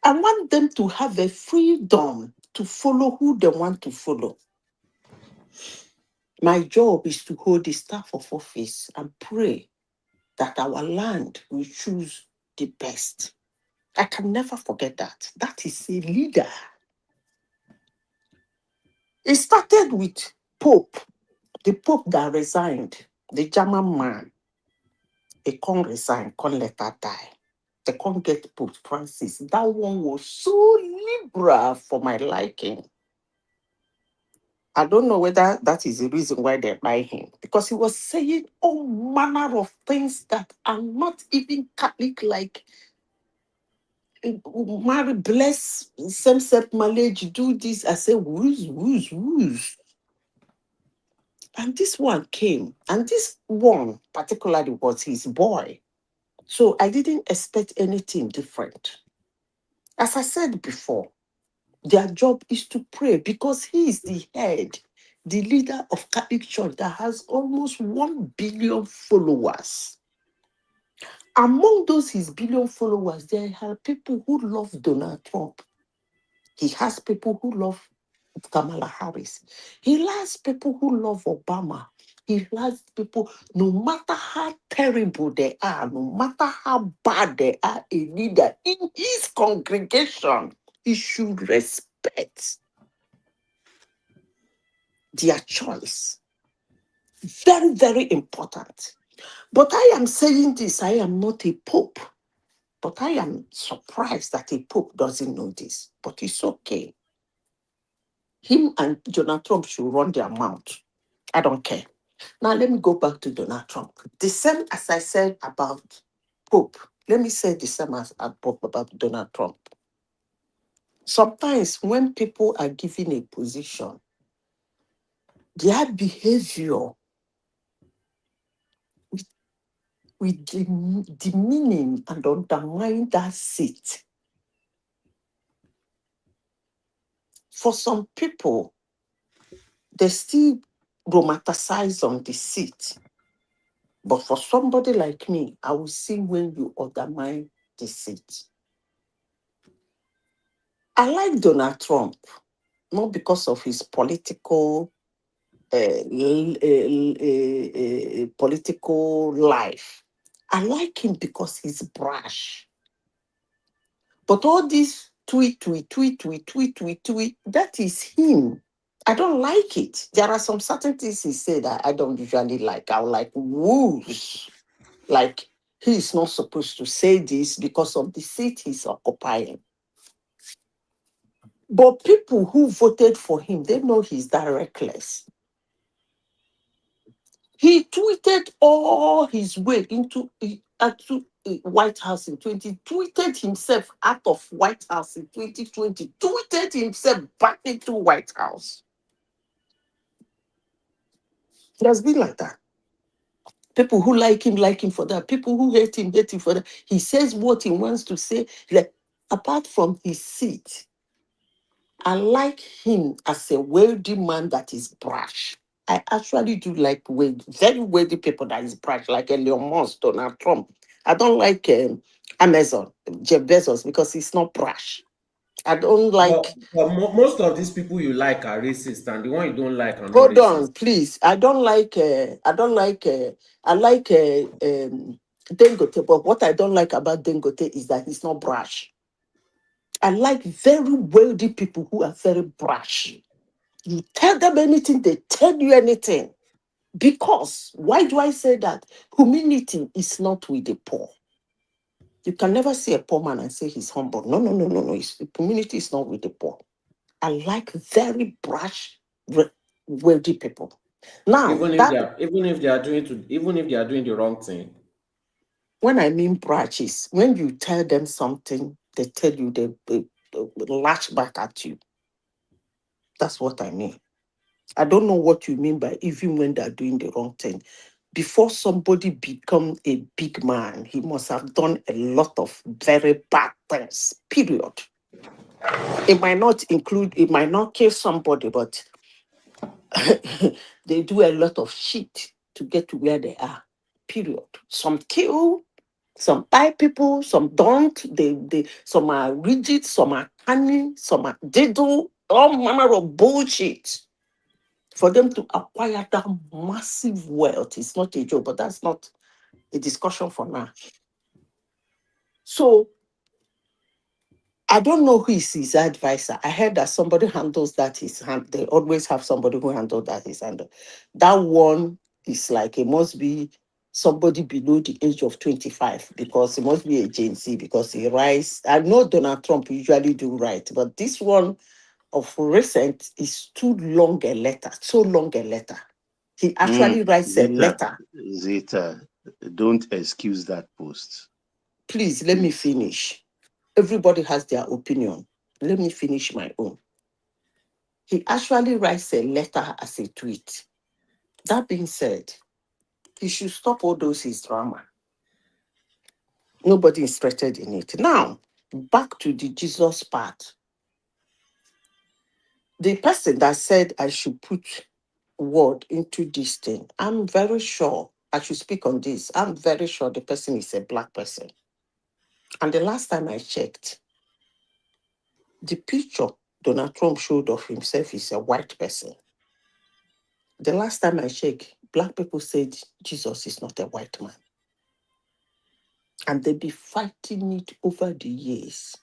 I want them to have a freedom to follow who they want to follow. My job is to hold the staff of office and pray that our land will choose the best. I can never forget that. That is a leader. It started with Pope, the Pope that resigned, the German man. He can't resign, can't let her die. They can't get Pope Francis. That one was so liberal for my liking. I don't know whether that is the reason why they buy him. Because he was saying all manner of things that are not even Catholic, like marry, bless, same-sex marriage, do this. I say, whoosh. And this one came. And this one particularly was his boy. So I didn't expect anything different. As I said before, their job is to pray because he is the head, the leader of Catholic Church that has almost 1 billion followers. Among those his billion followers, there are people who love Donald Trump. He has people who love Kamala Harris. He has people who love Obama. He has people, no matter how terrible they are, no matter how bad they are, a leader in his congregation, he should respect their choice. Very, very important. But I am saying this, I am not a pope. But I am surprised that a pope doesn't know this. But it's okay. Him and Donald Trump should run their mouth. I don't care. Now, let me go back to Donald Trump. The same as I said about Pope. Let me say the same as Pope about Donald Trump. Sometimes when people are given a position, their behavior with demeaning and undermine that seat. For some people, they still romanticize on the seat. But for somebody like me, I will see when you undermine the seat. I like Donald Trump, not because of his political political life. I like him because he's brash. But all this tweet, that is him. I don't like it. There are some certain things he said that I don't usually like. I'm like, whoosh. Like, he is not supposed to say this because of the seat he's occupying. But people who voted for him, they know he's that reckless. He tweeted all his way into White House in 2020, tweeted himself out of White House in 2020, tweeted himself back into White House. It has been like that. People who like him for that. People who hate him for that. He says what he wants to say. Like, apart from his seat, I like him as a wealthy man that is brash. I actually do like very wealthy people that is brash, like Elon Musk, Donald Trump. I don't like Amazon, Jeff Bezos, because he's not brash. I don't like. But most of these people you like are racist, and the one you don't like are not Hold racist. on, please. I like Dangote, but what I don't like about Dangote is that he's not brash. I like very wealthy people who are very brash. You tell them anything, they tell you anything. Because, why do I say that? Humility is not with the poor. You can never see a poor man and say he's humble. No. Humility is not with the poor. I like very brash, wealthy people. Now, Even if they are doing the wrong thing. when I mean brash is when you tell them something, they tell you they lash back at you. That's what I mean. I don't know what you mean by even when they're doing the wrong thing. Before somebody become a big man, he must have done a lot of very bad things, period. It might not kill somebody, but they do a lot of shit to get to where they are, period. Some kill, some buy people, some don't. Some are rigid, some are cunning, some are they do all manner of bullshit for them to acquire that massive wealth. It's not a joke, but that's not a discussion for now. So I don't know who is his advisor. I heard that somebody handles that his hand. They always have somebody who handles that his hand. That one is like it must be somebody below the age of 25 because it must be a Gen Z because he writes. I know Donald Trump usually do right, but this one of recent is too long a letter. So long a letter. He actually writes a letter. Zeta, don't excuse that post. Please let me finish. Everybody has their opinion. Let me finish my own. He actually writes a letter as a tweet. That being said, he should stop all those his drama. Nobody is interested in it. Now, back to the Jesus part. The person that said I should put word into this thing, I'm very sure I should speak on this. I'm very sure the person is a black person. And the last time I checked, the picture Donald Trump showed of himself is a white person. The last time I checked, black people said Jesus is not a white man. And they've been fighting it over the years.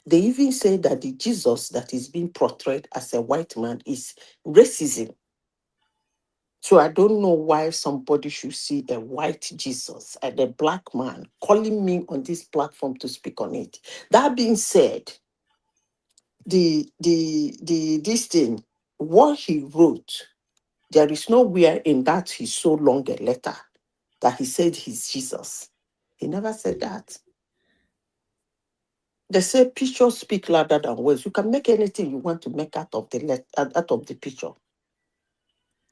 They even say that the Jesus that is being portrayed as a white man is racism. So I don't know why somebody should see a white Jesus and a black man calling me on this platform to speak on it. That being said, this thing, what he wrote, there is nowhere in that his so long a letter that he said he's Jesus. He never said that. They say pictures speak louder than words. You can make anything you want to make out of the picture.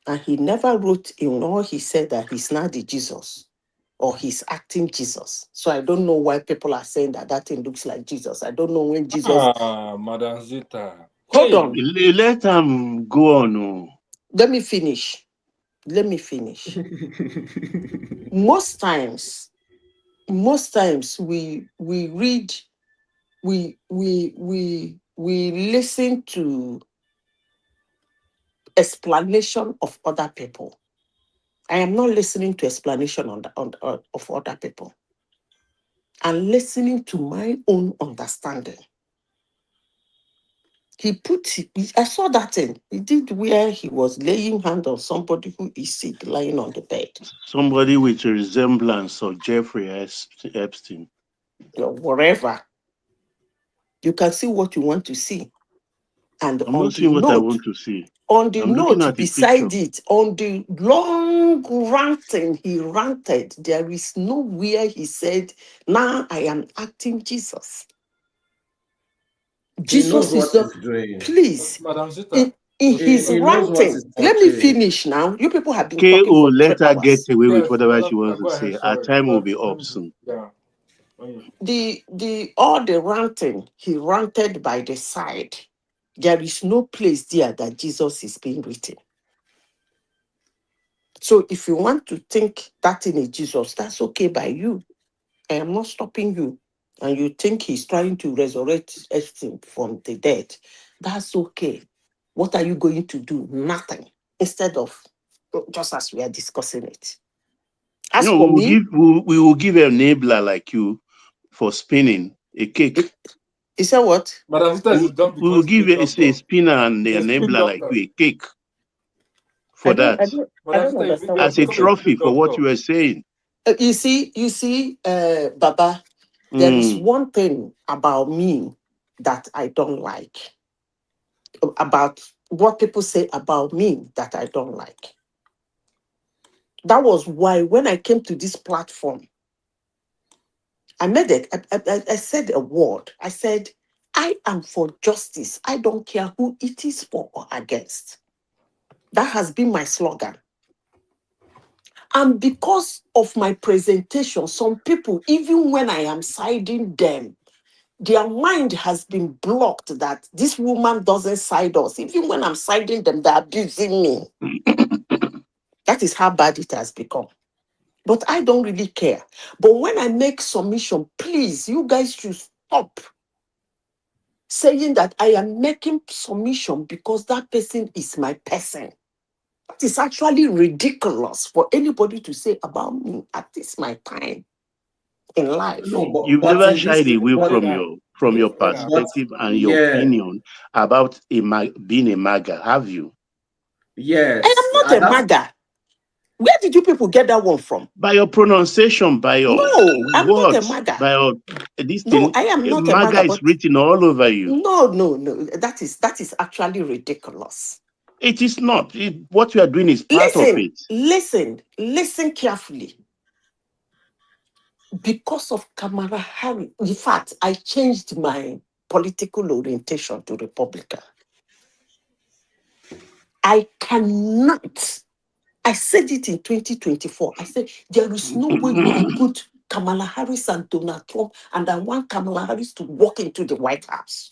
And he never wrote in all he said that he's not the Jesus or he's acting Jesus. So I don't know why people are saying that thing looks like Jesus. I don't know when Jesus. Madam Zita. Hold on. Let him go on. Oh. Let me finish. Most times we read, we listen to explanation of other people. I am not listening to explanation of other people. I'm listening to my own understanding. I saw that thing. He did where he was laying hand on somebody who is sick, lying on the bed. Somebody with a resemblance of Jeffrey Epstein. Whatever. You can see what you want to see. And I'm on not the seeing what I note, want to see. on the I'm looking note at the beside picture. it, on the long ranting he ranted, there is nowhere he said, now I am acting Jesus. He knows Jesus what is the, he's doing. please, Madam Zita. in his He knows what ranting, he's let me portraying. finish now. You people have been KO, talking for 3 let her get hours. away with Yes, whatever she Madam, wants go to ahead, say. Our sorry. time will be up soon. Yeah. All the ranting, he ranted by the side. There is no place there that Jesus is being written. So if you want to think that in a Jesus, that's okay by you. I am not stopping you. And you think he's trying to resurrect everything from the dead, that's okay. What are you going to do? Nothing. Instead of just as we are discussing it. As No, for me, we will give an enabler like you for spinning a cake. You said what? Madam Zita is done We will because give a spinner and He's a an spin enabler like doctor. you a cake for that I don't understand what as a you're saying. trophy for what you were saying. You see, Baba, there is one thing about me that I don't like. About what people say about me that I don't like. That was why when I came to this platform, I made it. I said a word. I said, I am for justice. I don't care who it is for or against. That has been my slogan. And because of my presentation, some people, even when I am siding them, their mind has been blocked that this woman doesn't side us. Even when I'm siding them, they're abusing me. That is how bad it has become. But I don't really care. But when I make submission, please, you guys should stop saying that I am making submission because that person is my person. That is actually ridiculous for anybody to say about me at this my time in life. No, You've but never in this, shied away but, from your but perspective and your yeah, opinion about being a MAGA, have you? I yes, am not a that's MAGA. Where did you people get that one from? By your pronunciation, by your No, I'm not a words, MAGA. by your this No, thing, I am not a MAGA MAGA, is but written all over you. no. That is actually ridiculous. It is not. What you are doing is part of it. Listen carefully. Because of Kamala Harris, in fact, I changed my political orientation to Republican. I cannot. I said it in 2024. I said, there is no way we will put Kamala Harris and Donald Trump, and I want Kamala Harris to walk into the White House.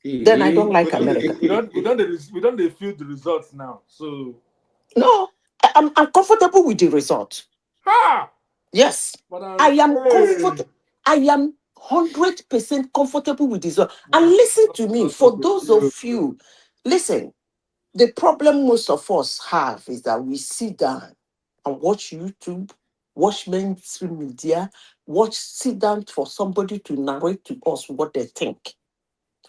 Then I don't like America. We don't feel the results now. So No, I'm comfortable with the result. ha! Yes, I am comfortable. I am 100% comfortable with this. And listen to me, for those of you, listen, the problem most of us have is that we sit down and watch YouTube, watch mainstream media, sit down for somebody to narrate to us what they think,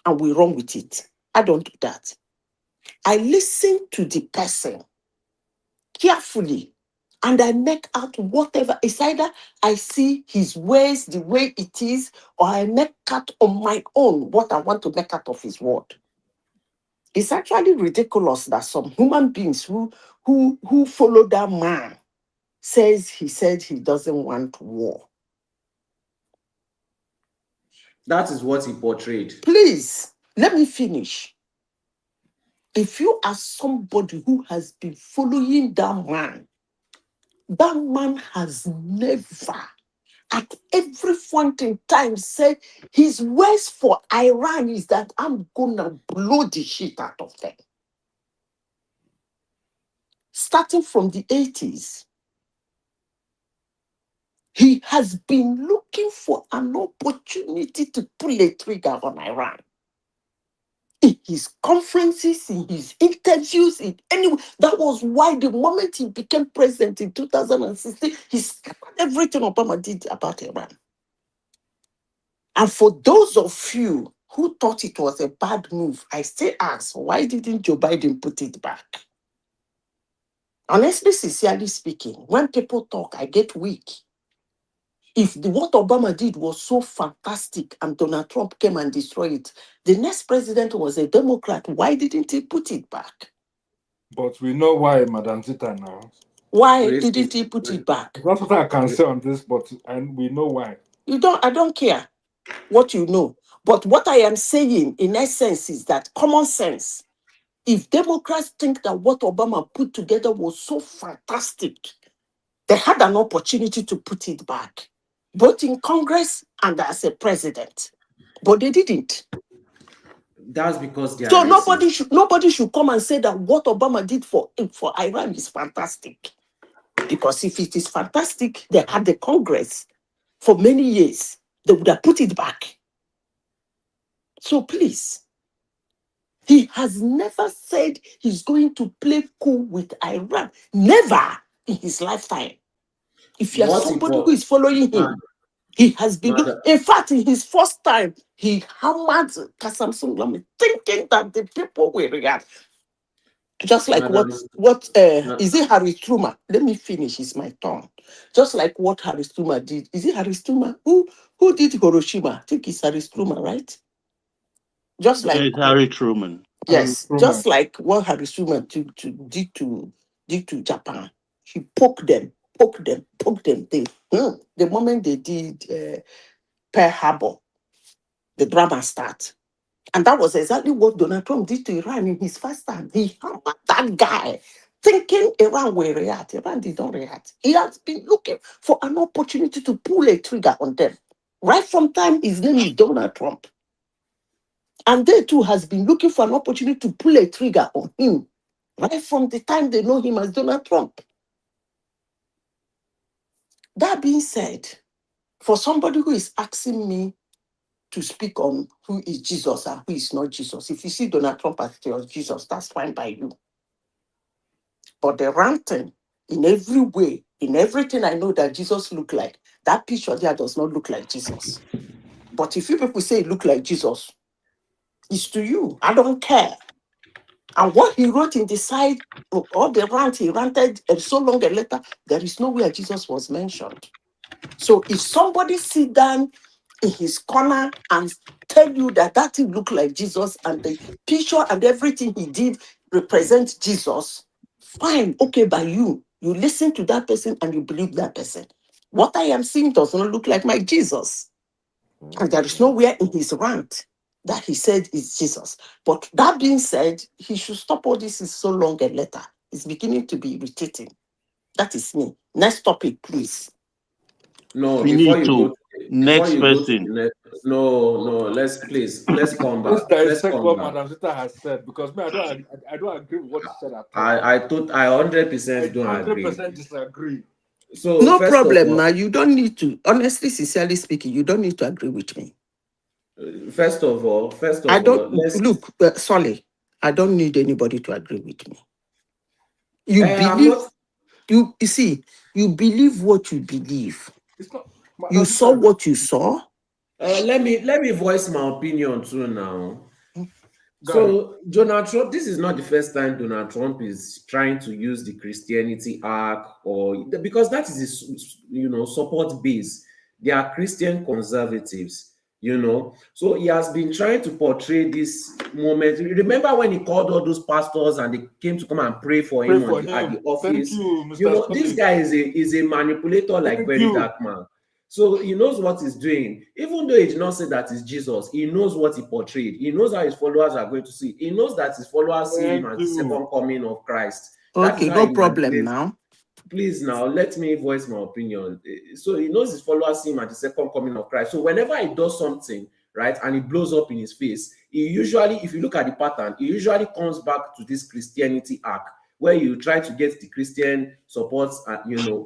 and we run with it. I don't do that. I listen to the person carefully, and I make out whatever. It's either I see his ways the way it is, or I make out on my own what I want to make out of his word. It's actually ridiculous that some human beings who follow that man said he doesn't want war. that is what he portrayed. Please, let me finish. If you are somebody who has been following that man has never, at every point in time, said his words for Iran is that I'm gonna blow the shit out of them. Starting from the 80s, he has been looking for an opportunity to pull a trigger on Iran. In his conferences, in his interviews, that was why the moment he became president in 2016, he scattered everything Obama did about Iran. And for those of you who thought it was a bad move, I still ask, why didn't Joe Biden put it back? Honestly, sincerely speaking, when people talk, I get weak. If what Obama did was so fantastic and Donald Trump came and destroyed it, the next president was a Democrat, why didn't he put it back? But we know why, Madam Zita, now. Why didn't he put it back? That's what I can say on this, and we know why. I don't care what you know. But what I am saying, in essence, is that common sense. If Democrats think that what Obama put together was so fantastic, they had an opportunity to put it back, both in Congress and as a president. But they didn't. That's because they are So racist. nobody should come and say that what Obama did for Iran is fantastic. Because if it is fantastic, they had the Congress for many years. They would have put it back. So please, he has never said he's going to play cool with Iran. Never in his lifetime. If you are somebody who is following him, He has been, in fact, in his first time, he hammered Kasam Sunglami, thinking that the people will react. Just like is it Harry Truman? Let me finish, it's my turn. Just like what Harry Truman did. Is it Harry Truman? Who did Hiroshima? I think it's Harry Truman, right? Just like Harry Truman. Yes, just like what Harry Truman did to Japan. He poked them. The moment they did Pearl Harbor, the drama starts. And that was exactly what Donald Trump did to Iran in his first time. He hammered that guy, thinking Iran will react. Iran did not react. He has been looking for an opportunity to pull a trigger on them. Right from time his name is Donald Trump. And they too has been looking for an opportunity to pull a trigger on him. Right from the time they know him as Donald Trump. That being said, for somebody who is asking me to speak on who is Jesus and who is not Jesus, if you see Donald Trump as your Jesus, that's fine by you. But the ranting, in every way, in everything I know that Jesus looked like, that picture there does not look like Jesus. But if you people say it look like Jesus, it's to you. I don't care. And what he wrote in the side, all the rant he ranted, and so long a letter, there is nowhere Jesus was mentioned. So if somebody sit down in his corner and tell you that thing look like Jesus and the picture and everything he did represent Jesus, fine, okay, by you. You listen to that person and you believe that person. What I am seeing does not look like my Jesus. And there is nowhere in his rant that he said is Jesus. But that being said, he should stop all this is so long a letter. It's beginning to be irritating. That is me. Next topic, please. No, Finito. Next person. Let's come back. Let's come back. Madam Zita has said, because me, I don't agree with what she said at all. I 100% don't agree. 100% disagree. So no first problem of all, now. You don't need to, honestly, sincerely speaking, you don't need to agree with me. First of all, I don't look, Solly, I don't need anybody to agree with me. You believe, you see, you believe what you believe. It's not, you saw what you saw. Let me voice my opinion too now. So Donald Trump, this is not the first time Donald Trump is trying to use the Christianity arc, or because that is his, support base. They are Christian conservatives, So he has been trying to portray this moment. Remember when he called all those pastors and they came to come and pray for him at the office? Thank you, Mr. This guy is a manipulator, like very dark man. So he knows what he's doing. Even though he did not say that it's Jesus, he knows what he portrayed. He knows how his followers are going to see. He knows that his followers see him as the second coming of Christ. Okay, no problem now. Please now, let me voice my opinion. So he knows his followers see him as the second coming of Christ. So whenever he does something, right, and it blows up in his face, he usually, if you look at the pattern, he usually comes back to this Christianity arc, where you try to get the Christian support,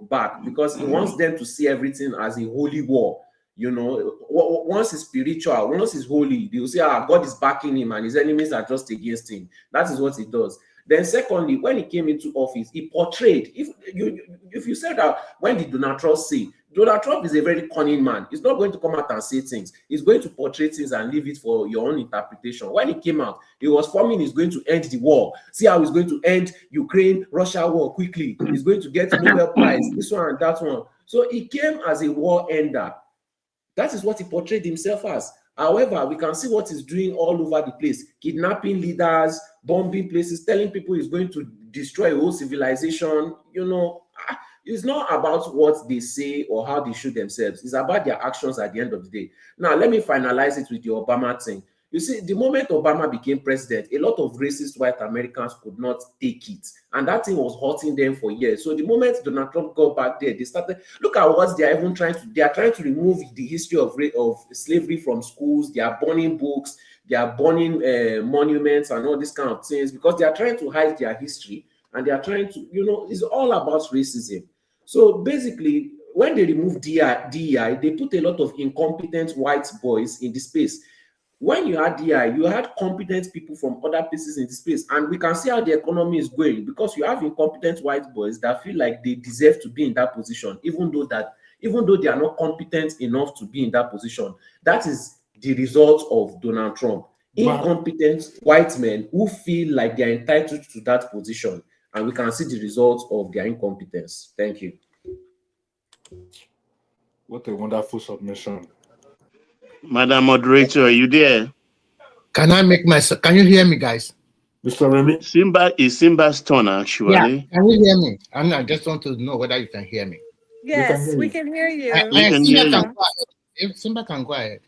back, because he wants them to see everything as a holy war. Once it's spiritual, once it's holy, they will say, God is backing him and his enemies are just against him. That is what he does. Then secondly, when he came into office, he portrayed, if you said that, when did Donald Trump say? Donald Trump is a very cunning man. He's not going to come out and say things. He's going to portray things and leave it for your own interpretation. When he came out, he was forming he's going to end the war. See how he's going to end Ukraine-Russia war quickly. He's going to get Nobel Prize, this one and that one. So he came as a war ender. That is what he portrayed himself as. However, we can see what he's doing all over the place, kidnapping leaders, bombing places, telling people he's going to destroy a whole civilization. It's not about what they say or how they show themselves. It's about their actions at the end of the day. Now, let me finalize it with the Obama thing. You see, the moment Obama became president, a lot of racist white Americans could not take it. And that thing was hurting them for years. So the moment Donald Trump got back there, they started, look at what they are even trying to, they are trying to remove the history of slavery from schools. They are burning books. They are burning monuments and all these kind of things, because they are trying to hide their history. And they are trying to, it's all about racism. So basically, when they removed DEI, they put a lot of incompetent white boys in the space. When you had DI, you had competent people from other places in the space, and we can see how the economy is going, because you have incompetent white boys that feel like they deserve to be in that position, even though even though they are not competent enough to be in that position. That is the result of Donald Trump. Incompetent white men who feel like they are entitled to that position, and we can see the results of their incompetence. Thank you. What a wonderful submission. Madam Moderator, are you there? Can I make myself? Can you hear me, guys? Mr. Remy? Simba's turn, actually. Can you hear me? I just want to know whether you can hear me. Yes, we can hear you. We can hear Simba you. can go ahead. If Simba can go ahead.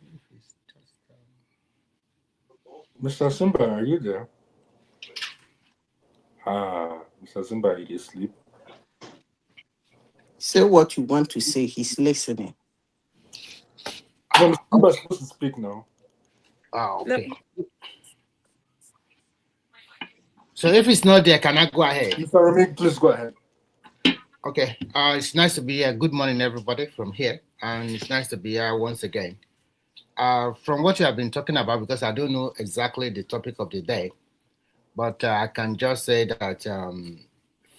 Mr. Simba, are you there? Mr. Simba, he is asleep. Say what you want to say. He's listening. No, Mr. Simba is supposed to speak now. Okay. So if it's not there, can I go ahead? Mr. Remy, please go ahead. Okay. It's nice to be here. Good morning, everybody, from here. And it's nice to be here once again. From what you have been talking about, because I don't know exactly the topic of the day, but I can just say that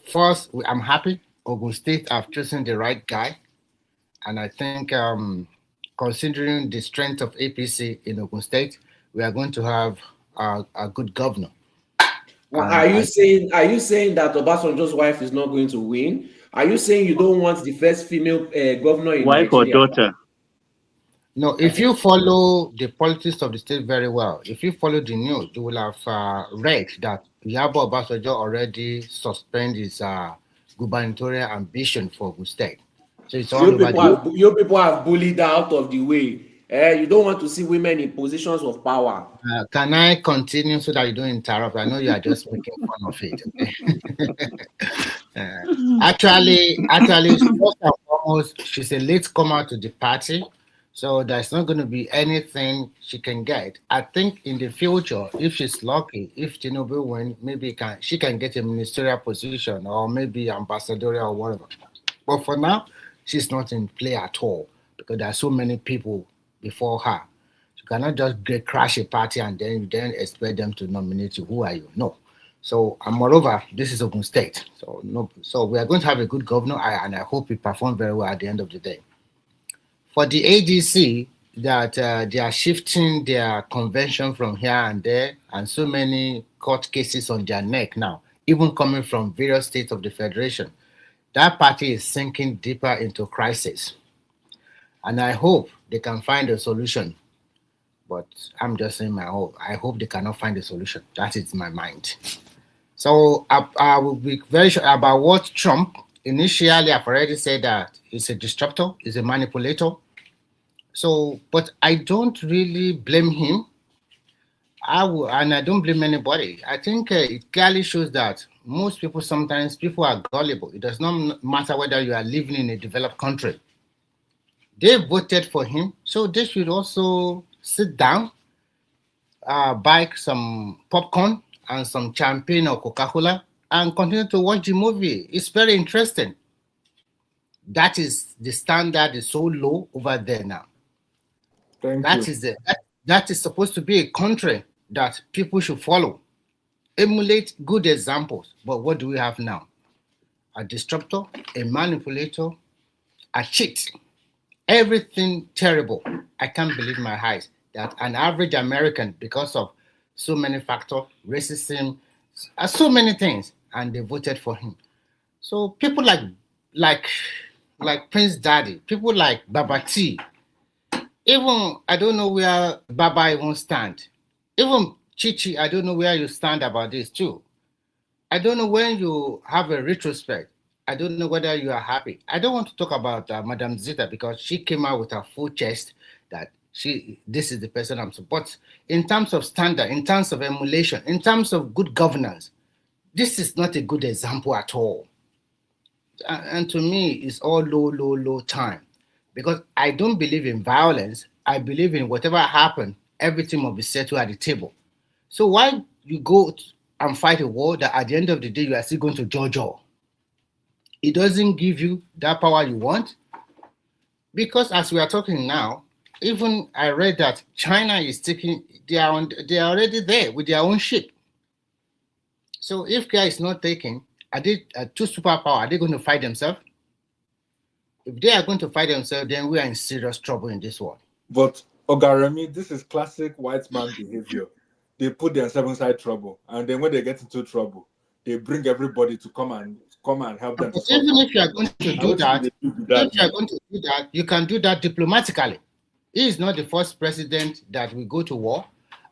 first, I'm happy Ogun State have chosen the right guy. And I think considering the strength of APC in Ogun State, we are going to have a good governor. Well, are you saying that Obasanjo's wife is not going to win? Are you saying you don't want the first female governor in Wife Nigeria? or daughter? No, if you follow the politics of the state very well, if you follow the news, you will have read that Yabo Obasanjo already suspended his gubernatorial ambition for Ogun State. So it's all over you people have bullied out of the way. You don't want to see women in positions of power. Can I continue so that you don't interrupt? I know you are just making fun of it. Okay? Actually, first and foremost, she's a late comer to the party. So there's not going to be anything she can get. I think in the future, if she's lucky, if Tinubu wins, maybe she can get a ministerial position or maybe ambassadorial or whatever. But for now, she's not in play at all because there are so many people before her. You cannot just crash a party and then expect them to nominate you. Who are you? No. So, and moreover, this is Ogun State. So, no. So we are going to have a good governor, and I hope he performs very well at the end of the day. For the ADC, that they are shifting their convention from here and there, and so many court cases on their neck now, even coming from various states of the federation. That party is sinking deeper into crisis. And I hope they can find a solution. But I'm just saying my hope. I hope they cannot find a solution. That is my mind. So I will be very sure about what Trump, initially I've already said that he's a disruptor, he's a manipulator. So, but I don't really blame him. And I don't blame anybody. I think it clearly shows that most people, sometimes people are gullible. It does not matter whether you are living in a developed country. They voted for him, so they should also sit down, buy some popcorn and some champagne or Coca-Cola and continue to watch the movie. It's very interesting. That is the standard is so low over there now. That is supposed to be a country that people should follow. Emulate good examples. But what do we have now? A disruptor, a manipulator, a cheat. Everything terrible. I can't believe my eyes that an average American, because of so many factors, racism, so many things, and they voted for him. So people like Prince Daddy, people like Baba T, even I don't know where Baba even stand. Even Chichi, I don't know where you stand about this too. I don't know when you have a retrospect. I don't know whether you are happy. I don't want to talk about Madam Zita because she came out with her full chest that this is the person I'm supporting. But in terms of standard, in terms of emulation, in terms of good governance, this is not a good example at all. And to me, it's all low time. Because I don't believe in violence. I believe in whatever happened, everything will be settled at the table. So why you go and fight a war that at the end of the day, you are still going to judge all? It doesn't give you that power you want. Because as we are talking now, even I read that China is taking, they are already there with their own ship. So if care is not taken, are they two superpowers? Are they going to fight themselves? If they are going to fight themselves, then we are in serious trouble in this world. But Ogaremi, this is classic white man behavior. They put themselves inside trouble, and then when they get into trouble, they bring everybody to come and help them to But solve even that if you are problem. going to And do what that, they do if that you are now? going to do that, you can do that diplomatically. He is not the first president that will go to war.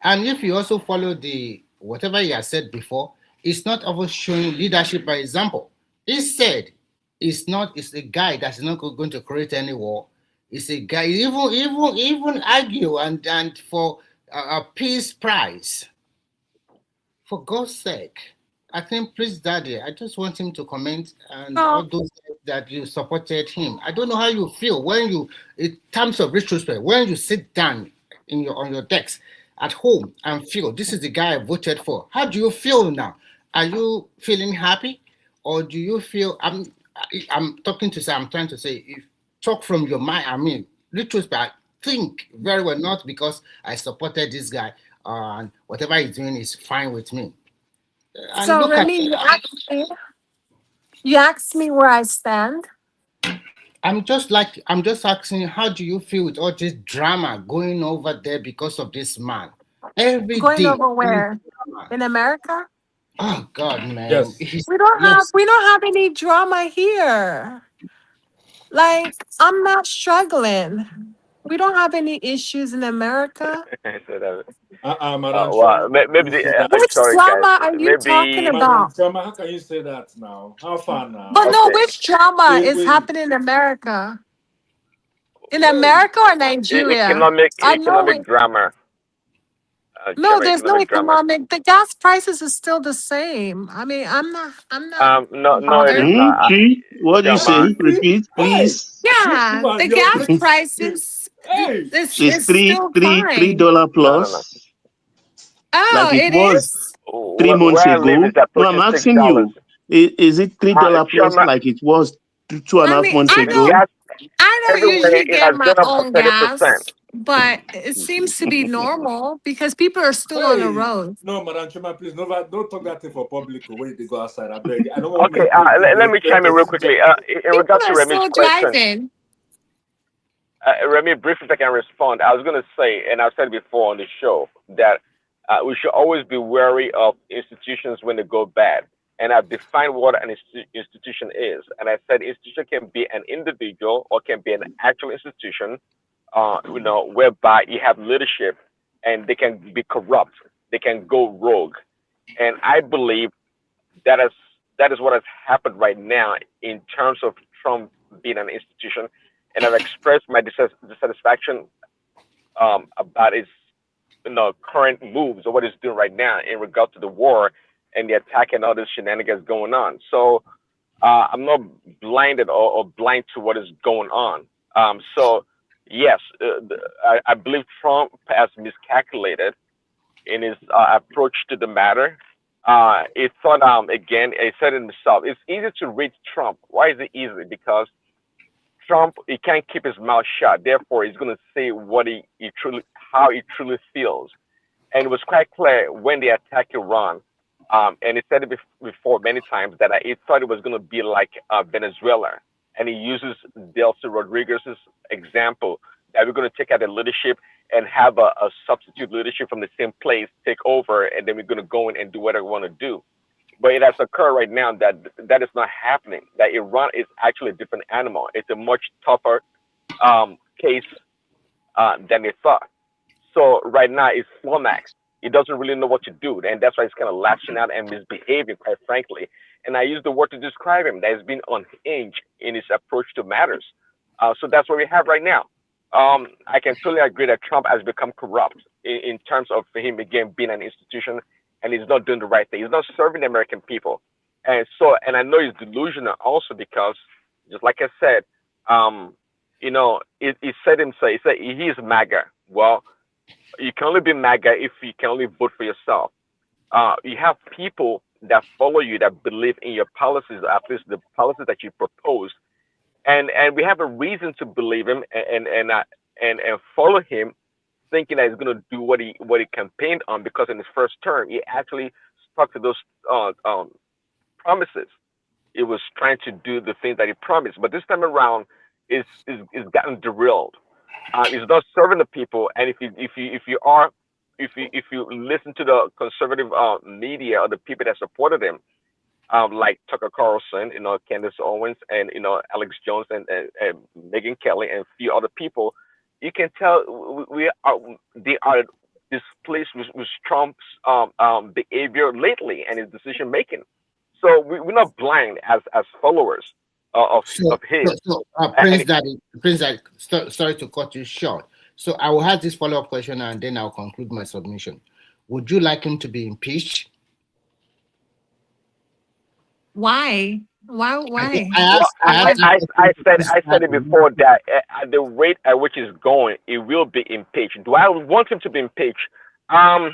And if you also follow the whatever he has said before, it's not always showing leadership by example. He said it's a guy that's not going to create any war. It's a guy even argue and for a peace prize. For God's sake, I think please, Daddy, I just want him to comment and Oh, all those that you supported him. I don't know how you feel when you, in terms of retrospect, when you sit down on your decks at home and feel this is the guy I voted for. How do you feel now? Are you feeling happy, or do you feel? I'm talking to say. I'm trying to say. If talk from your mind. I mean, retrospect. Think very well, not because I supported this guy and whatever he's doing is fine with me. And so look at, Remy, you asked me where I stand. I'm just asking, how do you feel with all this drama going over there because of this man? Every Going day, over this where? drama. In America? Oh God, man, Yes. yes. We don't have any drama here. Like, I'm not struggling. We don't have any issues in America. So that, Madam well, Choma, how can maybe you say that Which now? sorry guys, drama are you talking maybe Madam about? Choma, how can you say that now? How far But now? no, okay. which drama is Wait. happening in America? In Hey, America or Nigeria? I know Economic it. drama, No, Chama, there's no economic drama. economic. The gas prices is still the same. I mean, I'm not No, it is bothered. not. Chi, what do you Chama, say? Repeat, hey, please. this Yeah, woman, the yo, gas prices hey, It's is still three fine. dollar no. plus, Oh, like it it was is? 3 months Where I live ago. is No, I'm approaching asking $6. you, is it $3 plus Chama, like it was two and a I half mean, months the ago? I don't everywhere usually it get has my gone up to own 30%. gas, but it seems to be normal because people are still on the hey. road. No, Madam Choma, please, don't talk that thing for public when they go outside. I beg. I don't want Okay, me to let me chime in real person quickly. judgment. In People regards to are Remy's still question, driving. Remy, briefly, if I can respond, I was going to say, and I've said before on the show, that we should always be wary of institutions when they go bad. And I've defined what an institution is. And I said institution can be an individual or can be an actual institution, whereby you have leadership and they can be corrupt, they can go rogue. And I believe that is that is what has happened right now in terms of Trump being an institution, and I've expressed my dissatisfaction about his current moves or what he's doing right now in regard to the war and the attack and all this shenanigans going on. So I'm not blinded or blind to what is going on. So yes, I believe Trump has miscalculated in his approach to the matter. He thought, again, he said it himself, it's easy to read Trump. Why is it easy? Because Trump, he can't keep his mouth shut. Therefore, he's going to say what he truly, how he truly feels. And it was quite clear when they attacked Iran. And he said it before many times that he thought it was going to be like Venezuela. And he uses Delcy Rodriguez's example that we're going to take out the leadership and have a substitute leadership from the same place take over, and then we're going to go in and do whatever we want to do. But it has occurred right now that that is not happening. That Iran is actually a different animal. It's a much tougher case than they thought. So right now it's flummoxed. He doesn't really know what to do, and that's why he's kind of lashing out and misbehaving, quite frankly. And I use the word to describe him that he's been unhinged in his approach to matters. So that's what we have right now. I can totally agree that Trump has become corrupt in terms of him again being an institution, and he's not doing the right thing. He's not serving the American people, and so and I know he's delusional also because, just like I said, he said himself. He said he is MAGA. Well, you can only be MAGA if you can only vote for yourself. You have people that follow you that believe in your policies, at least the policies that you propose, and we have a reason to believe him and follow him, thinking that he's going to do what he campaigned on because in his first term he actually stuck to those promises. He was trying to do the things that he promised, but this time around is gotten derailed. He's not serving the people, and if you listen to the conservative media or the people that supported him, like Tucker Carlson, Candace Owens, and Alex Jones, and Megyn Kelly, and a few other people, you can tell they are displeased with Trump's behavior lately and his decision making. So we're not blind as followers of his. Prince Daddy, sorry to cut you short. So I will have this follow-up question and then I'll conclude my submission. Would you like him to be impeached? Why? Why? I said it before that at the rate at which it's going, it will be impeached. Do I want him to be impeached? I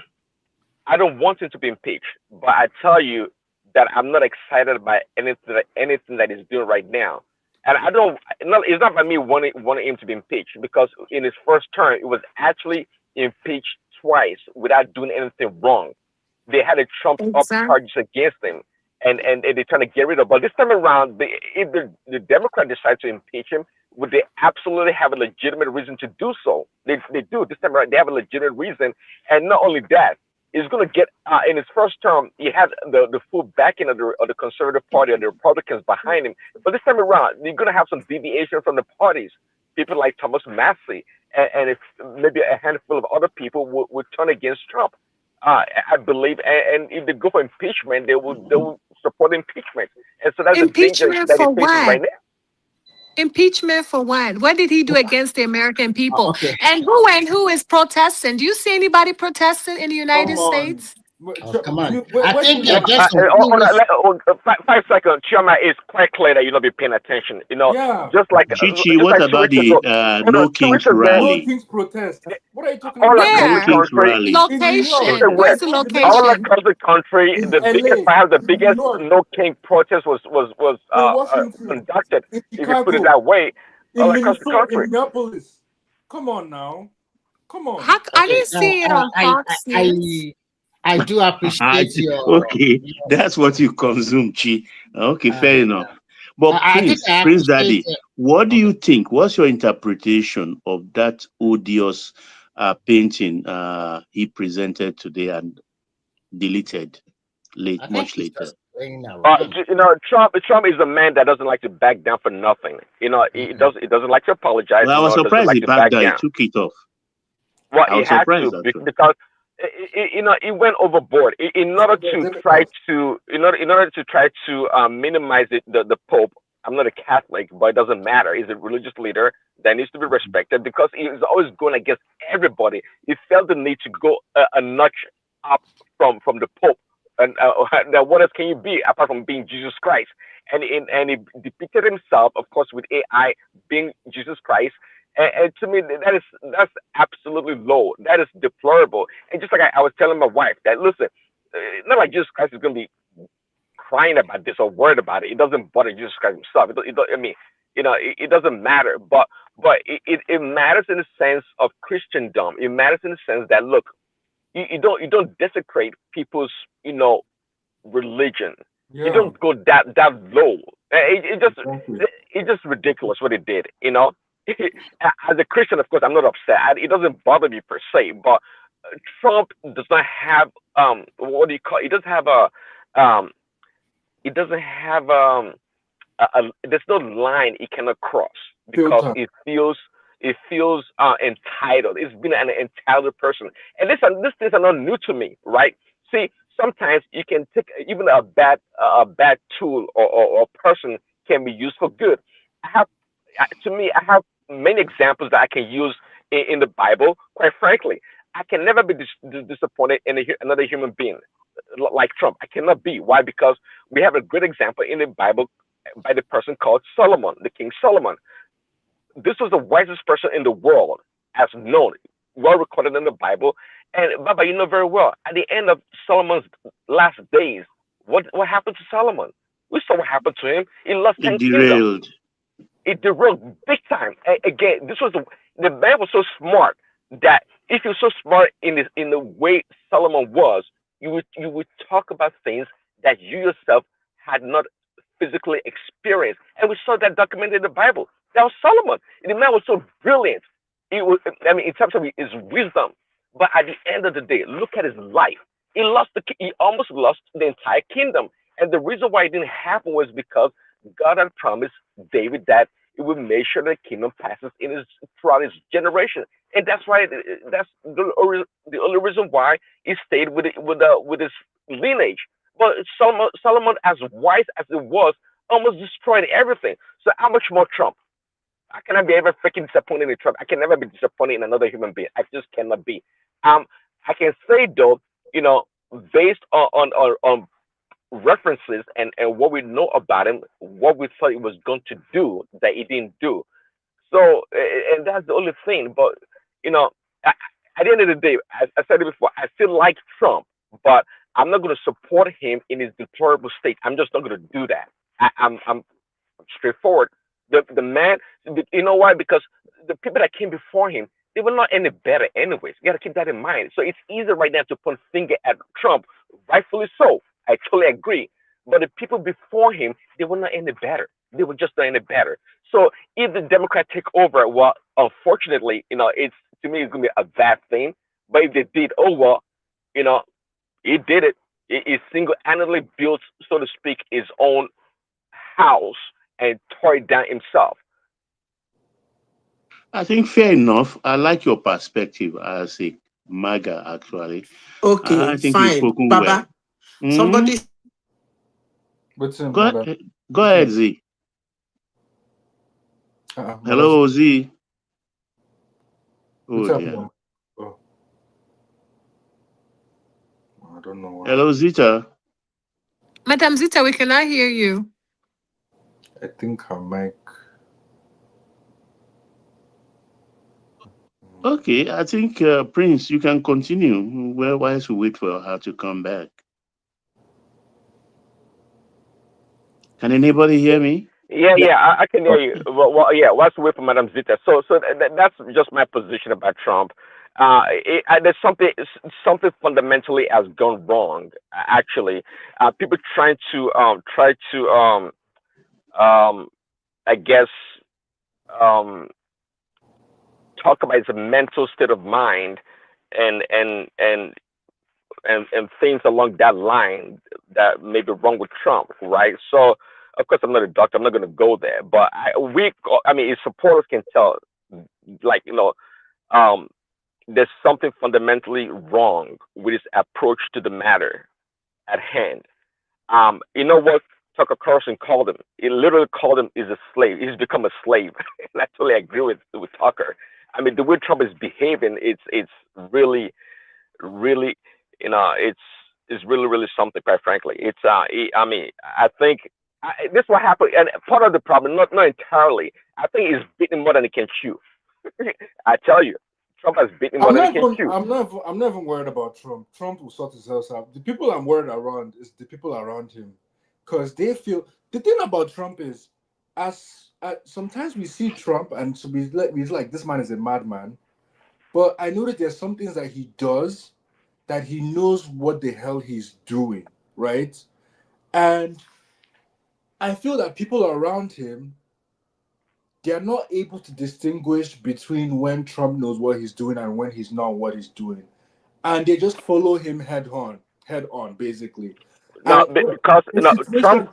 don't want him to be impeached, but I tell you that I'm not excited about anything that he's doing right now. And I don't. It's not by me wanting him to be impeached, because in his first term, it was actually impeached twice without doing anything wrong. They had a trumped up charges against him, and they're trying to get rid of. But this time around, if the Democrat decide to impeach him, would they absolutely have a legitimate reason to do so? They do. This time around, they have a legitimate reason, and not only that, he's going to get in his first term, he had the full backing of the Conservative Party and the Republicans behind him. But this time around, you're going to have some deviation from the parties. People like Thomas Massey and if maybe a handful of other people would turn against Trump. I believe, and if they go for impeachment, they will support impeachment, and so that's the danger Impeachment that he for faces right what? now. Impeachment for what? What did he do against the American people? Okay. And who is protesting? Do you see anybody protesting in the United States? Come on. I think they're just 5 seconds. Chioma, is quite clear that you'll not be paying attention. Just like Chichi, what about the No Kings No rally? Kings protest. What are you talking all about? across No the Kings country. rally. Listen, Location. Where's the all location? across the country, In the biggest, LA, perhaps the in New biggest York, no king protest was in Washington, conducted, in if you put it Chicago, that way, all in across the Minnesota, in country. Minneapolis. Come on now. Come on. I okay. didn't see it on Fox News. I do appreciate Okay, that's what you consume, Chi. Okay, fair enough. But I think I Prince appreciate Daddy, what do you think? What's your interpretation of that odious painting he presented today and deleted much later? Trump is a man that doesn't like to back down for nothing. He doesn't like to apologize. Well, I was Doesn't surprised like he to backed back down. He down. took it off. Well, I he was had surprised to actually. because he went overboard in order to try to minimize it. The Pope. I'm not a Catholic, but it doesn't matter. He's a religious leader that needs to be respected because he is always going against everybody. He felt the need to go a notch up from the Pope. And now, what else can you be apart from being Jesus Christ? And he depicted himself, of course, with AI being Jesus Christ. And to me, that's absolutely low. That is deplorable. And just like I was telling my wife that, listen, not like Jesus Christ is going to be crying about this or worried about it. It doesn't bother Jesus Christ himself. It doesn't matter. But it matters in the sense of Christendom. It matters in the sense that, look, you don't desecrate people's religion. Yeah. You don't go that low. It's just ridiculous what it did. As a Christian, of course, I'm not upset. It doesn't bother me per se. But Trump does not have what do you call? It doesn't have it doesn't have there's no line it cannot cross because it feels entitled. It's been an entitled person, and these things are not new to me, right? See, sometimes you can take even a bad tool or person can be used for good. To me, I have many examples that I can use in the Bible. Quite frankly, I can never be disappointed in another human being like Trump. I cannot be. Why? Because we have a good example in the Bible by the person called Solomon, the King Solomon. This was the wisest person in the world, as known, well recorded in the Bible. And Baba, you know very well, at the end of Solomon's last days, what happened to Solomon? We saw what happened to him. He lost 10 kingdoms. It derailed big time. Again, this was the man was so smart that if you're so smart in the way Solomon was, you would talk about things that you yourself had not physically experienced, and we saw that documented in the Bible. That was Solomon. The man was so brilliant. It was, I mean, in terms of his wisdom. But at the end of the day, look at his life. He almost lost the entire kingdom. And the reason why it didn't happen was because God had promised David that it would make sure the kingdom passes throughout his generation. And that's why that's the only reason why he stayed with his lineage. But Solomon, as wise as it was, almost destroyed everything. So how much more Trump? I cannot be ever freaking disappointed in Trump. I can never be disappointed in another human being. I just cannot be. I can say though, based on references and what we know about him, what we thought he was going to do that he didn't do. So, and that's the only thing. But at the end of the day, I said it before. I still like Trump, but I'm not going to support him in his deplorable state. I'm just not going to do that. I'm straightforward. The man, you know why? Because the people that came before him, they were not any better anyways. You got to keep that in mind. So it's easy right now to point a finger at Trump, rightfully so. I totally agree. But the people before him, they were not any better. They were just not any better. So if the Democrats take over, well, unfortunately, it's to me it's gonna be a bad thing. But if they did, oh well, he did it. He single-handedly built, so to speak, his own house and tore it down himself. I think fair enough. I like your perspective as a MAGA, actually. Okay, I think you've fine. spoken Baba, well. somebody. Go ahead, Z. Hello, Z. Oh, dear. I don't know why. Hello, Zita. Madam Zita, we cannot hear you. I think her mic. Okay, I think Prince, you can continue. Well, whilst we wait for her to come back. Can anybody hear me? Yeah, I can hear you. Well, yeah, let's wait for Madam Zita. So that's just my position about Trump. There's something fundamentally has gone wrong. Actually, people trying to I guess talk about his mental state of mind and things along that line that may be wrong with Trump, right? So, of course, I'm not a doctor. I'm not going to go there, but his supporters can tell, like, there's something fundamentally wrong with his approach to the matter at hand. You know what Tucker Carlson called him? He literally called him is a slave. He's become a slave, and I totally agree with Tucker. I mean, the way Trump is behaving, it's really, really, it's really something. Quite frankly, I think this is what happened, and part of the problem, not entirely. I think he's beating more than he can chew. I tell you, Trump has beaten more than he can chew. I'm not even worried about Trump. Trump will sort himself out. The people I'm worried around is the people around him, because they feel the thing about Trump is, sometimes we see Trump and so we're like, this man is a madman, but I know that there's some things that he does that he knows what the hell he's doing, right? And I feel that people around him, they're not able to distinguish between when Trump knows what he's doing and when he's not what he's doing. And they just follow him head on, basically. No, because Trump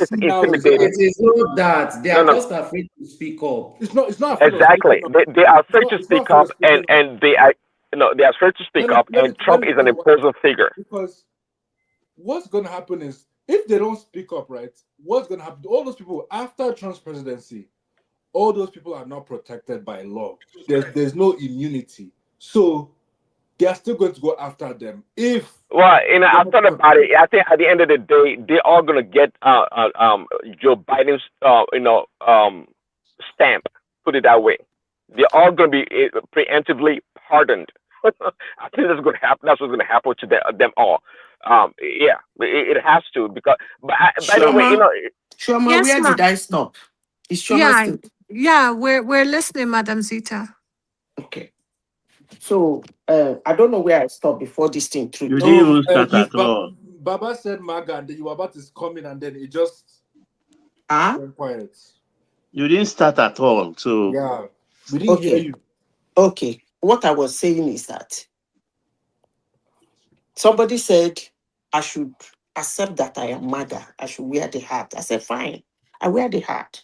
is intimidated. It is not that they are just afraid to speak up. It's not exactly. They are afraid to speak up, and they are they are afraid to speak up, and Trump is an imposing figure. Because what's going to happen is, if they don't speak up, right, what's going to happen to all those people after Trump's presidency? All those people are not protected by law. There's no immunity. So they are still going to go after them. I thought about it. I think at the end of the day, they're all going to get Joe Biden's stamp. Put it that way. They're all going to be preemptively pardoned. I think that's going to happen. That's what's going to happen to them all. It has to, because. But by the way, Shoma, yes, where did I stop? Is Shoma still? Yeah, we're listening, Madam Zita. Okay. So I don't know where I stopped before this thing through. You didn't start at all. Baba said MAGA, and you were about to come in, and then it just went quiet. You didn't start at all, so Yeah, we didn't hear you. Okay. What I was saying is that somebody said I should accept that I am mother. I should wear the hat. I said, fine. I wear the hat.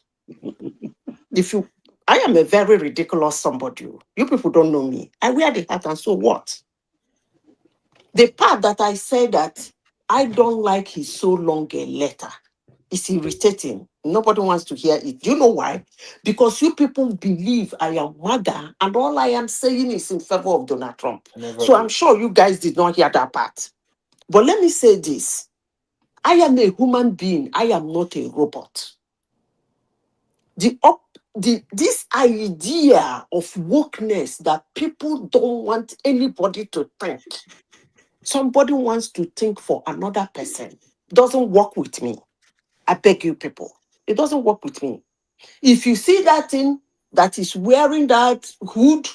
I am a very ridiculous somebody. You people don't know me. I wear the hat, and so what? The part that I said that I don't like his so long a letter is irritating. Nobody wants to hear it. Do you know why? Because you people believe I am mother, and all I am saying is in favor of Donald Trump. So I'm sure you guys did not hear that part. But let me say this. I am a human being. I am not a robot. This idea of wokeness that people don't want anybody to think. Somebody wants to think for another person. Doesn't work with me. I beg you people. It doesn't work with me. If you see that thing that is wearing that hood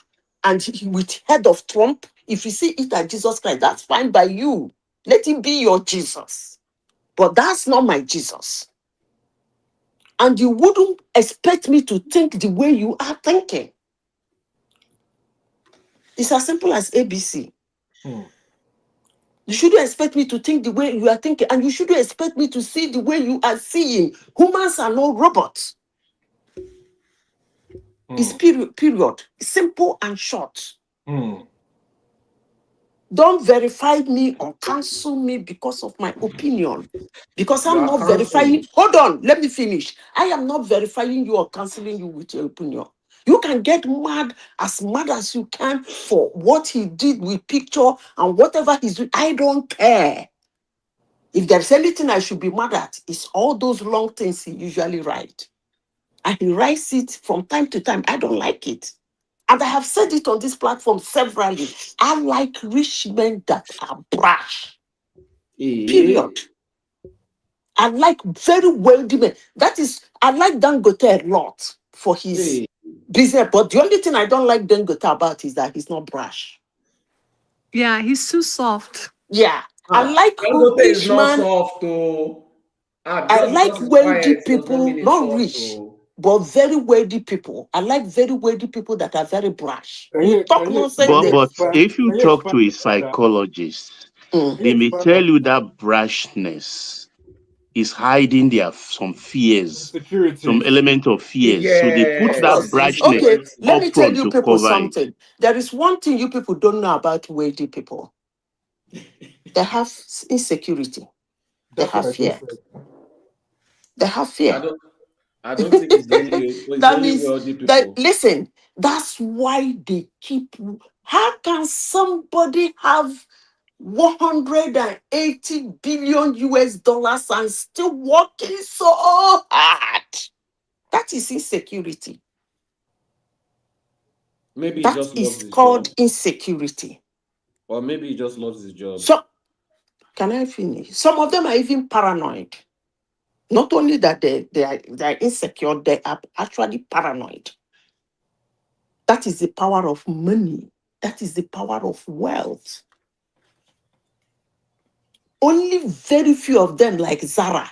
and with head of Trump, if you see it as Jesus Christ, that's fine by you. Let it be your Jesus. But that's not my Jesus. And you wouldn't expect me to think the way you are thinking. It's as simple as ABC. You shouldn't expect me to think the way you are thinking, and you shouldn't expect me to see the way you are seeing. Humans are no robots. It's period. Simple and short. Don't verify me or cancel me because of my opinion. Because I'm not verifying. Hold on, let me finish. I am not verifying you or canceling you with your opinion. You can get mad as you can for what he did with picture and whatever he's doing. I don't care. If there's anything I should be mad at, it's all those long things he usually writes. And he writes it from time to time. I don't like it. And I have said it on this platform severally. I like rich men that are brash. Period. I like very wealthy men. That is, I like Dangote a lot for his business. But the only thing I don't like Dangote about is that he's not brash. Yeah, he's too soft. Yeah. I like Dangote is rich not man. soft, though. I Just like because it's wealthy quiet does not people, mean it's not soft, rich, though. but very wealthy people. I like very wealthy people that are very brash. Can You you talk can you nonsense. can you but expand if you can you talk expand to a on that? psychologist, Can you they may expand tell on you that brashness is hiding some fears, some insecurities? element of fears. So they put Of that Yes, course. brashness Okay, insecurity. let up me tell front you to people cover it. something. There is one thing you people don't know about wealthy people. They have insecurity. They That's what have I just fear. said. They have fear. I don't think it's That only means wealthy that, people. listen, that's why they keep. How can somebody have 180 billion US dollars and still working so hard? That is insecurity. Maybe he That just loves is his called job. insecurity. Or maybe he just loves his job. So, can I finish? Some of them are even paranoid. Not only that they are insecure, they are actually paranoid. That is the power of money. That is the power of wealth. Only very few of them, like Zara,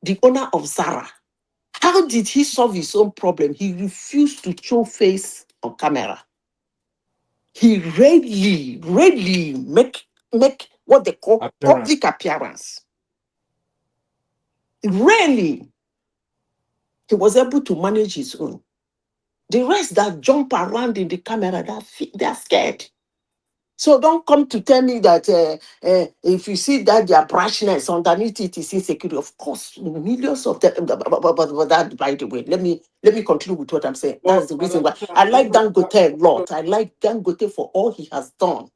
the owner of Zara. How did he solve his own problem? He refused to show face on camera. He rarely make what they call public appearance. Rarely. He was able to manage his own. The rest that jump around in the camera, they are scared. So don't come to tell me that if you see that their brashness underneath it is insecurity. Of course, millions of them. But that, by the way, let me continue with what I'm saying. That's the reason why I like Dangote a lot. I like Dangote for all he has done.